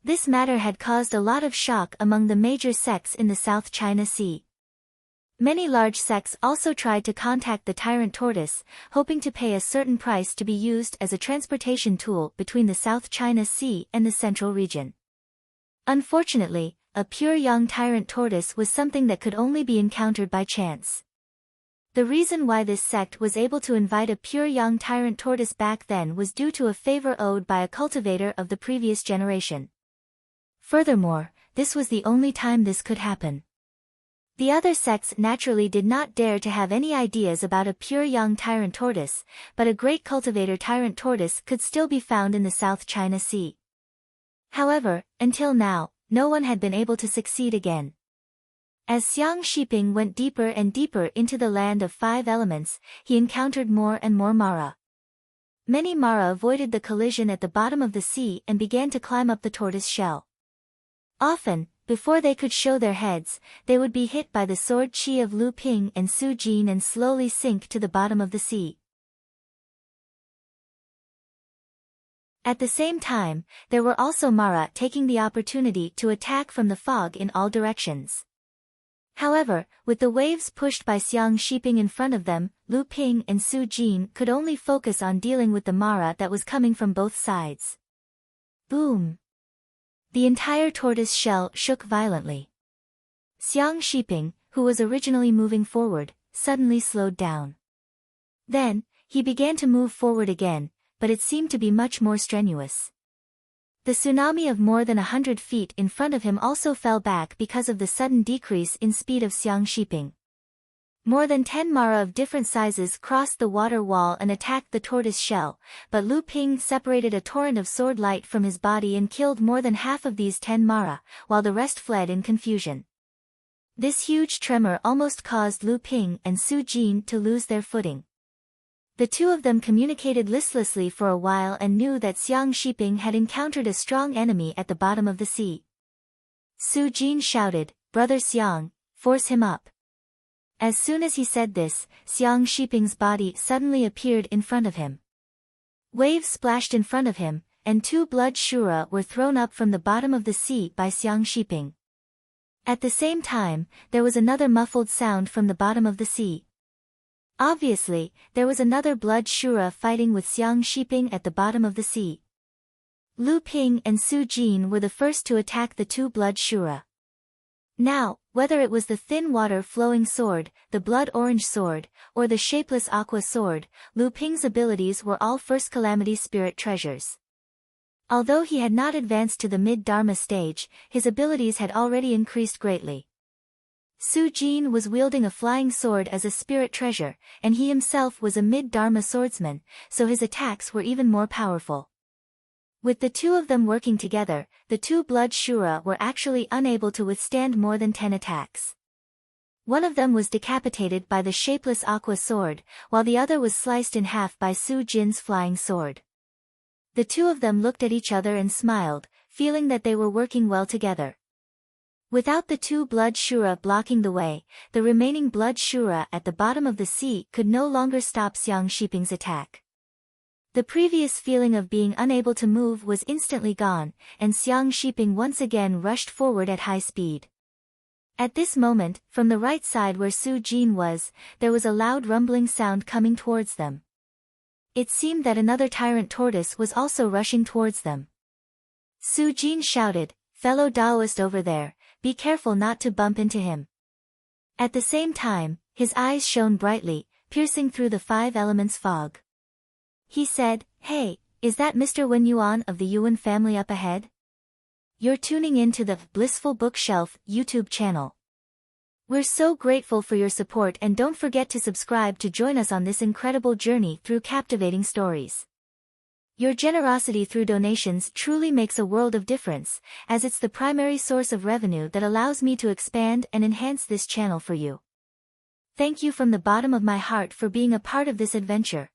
This matter had caused a lot of shock among the major sects in the South China Sea. Many large sects also tried to contact the tyrant tortoise, hoping to pay a certain price to be used as a transportation tool between the South China Sea and the central region. Unfortunately, a pure young tyrant tortoise was something that could only be encountered by chance. The reason why this sect was able to invite a pure young tyrant tortoise back then was due to a favor owed by a cultivator of the previous generation. Furthermore, this was the only time this could happen. The other sects naturally did not dare to have any ideas about a pure young tyrant tortoise, but a great cultivator tyrant tortoise could still be found in the South China Sea. However, until now, no one had been able to succeed again. As Xiang Shiping went deeper and deeper into the land of five elements, he encountered more and more Mara. Many Mara avoided the collision at the bottom of the sea and began to climb up the tortoise shell. Often, before they could show their heads, they would be hit by the sword chi of Lu Ping and Su Jin and slowly sink to the bottom of the sea. At the same time, there were also Mara taking the opportunity to attack from the fog in all directions. However, with the waves pushed by Xiang Shiping in front of them, Lu Ping and Su Jin could only focus on dealing with the Mara that was coming from both sides. Boom! The entire tortoise shell shook violently. Xiang Shiping, who was originally moving forward, suddenly slowed down. Then, he began to move forward again, but it seemed to be much more strenuous. The tsunami of more than 100 feet in front of him also fell back because of the sudden decrease in speed of Xiang Shiping. More than 10 Mara of different sizes crossed the water wall and attacked the tortoise shell, but Lu Ping separated a torrent of sword light from his body and killed more than half of these 10 Mara, while the rest fled in confusion. This huge tremor almost caused Lu Ping and Su Jin to lose their footing. The two of them communicated listlessly for a while and knew that Xiang Shiping had encountered a strong enemy at the bottom of the sea. Su Jin shouted, "Brother Xiang, force him up." As soon as he said this, Xiang Shiping's body suddenly appeared in front of him. Waves splashed in front of him, and 2 blood shura were thrown up from the bottom of the sea by Xiang Shiping. At the same time, there was another muffled sound from the bottom of the sea. Obviously, there was another blood shura fighting with Xiang Shiping at the bottom of the sea. Lu Ping and Su Jin were the first to attack the 2 blood shura. Now, whether it was the thin water-flowing sword, the blood-orange sword, or the shapeless aqua sword, Lu Ping's abilities were all first calamity spirit treasures. Although he had not advanced to the mid-dharma stage, his abilities had already increased greatly. Su Jin was wielding a flying sword as a spirit treasure, and he himself was a mid-dharma swordsman, so his attacks were even more powerful. With the two of them working together, the 2 blood shura were actually unable to withstand more than 10 attacks. One of them was decapitated by the shapeless aqua sword, while the other was sliced in half by Su Jin's flying sword. The two of them looked at each other and smiled, feeling that they were working well together. Without the two blood Shura blocking the way, the remaining blood Shura at the bottom of the sea could no longer stop Xiang Shiping's attack. The previous feeling of being unable to move was instantly gone, and Xiang Shiping once again rushed forward at high speed. At this moment, from the right side where Su Jin was, there was a loud rumbling sound coming towards them. It seemed that another tyrant tortoise was also rushing towards them. Su Jin shouted, "Fellow Taoist over there, be careful not to bump into him." At the same time, his eyes shone brightly, piercing through the five elements fog. He said, "Hey, is that Mr. Wen Yuan of the Yuan family up ahead? You're tuning in to the Blissful Bookshelf YouTube channel. We're so grateful for your support, and don't forget to subscribe to join us on this incredible journey through captivating stories. Your generosity through donations truly makes a world of difference, as it's the primary source of revenue that allows me to expand and enhance this channel for you. Thank you from the bottom of my heart for being a part of this adventure.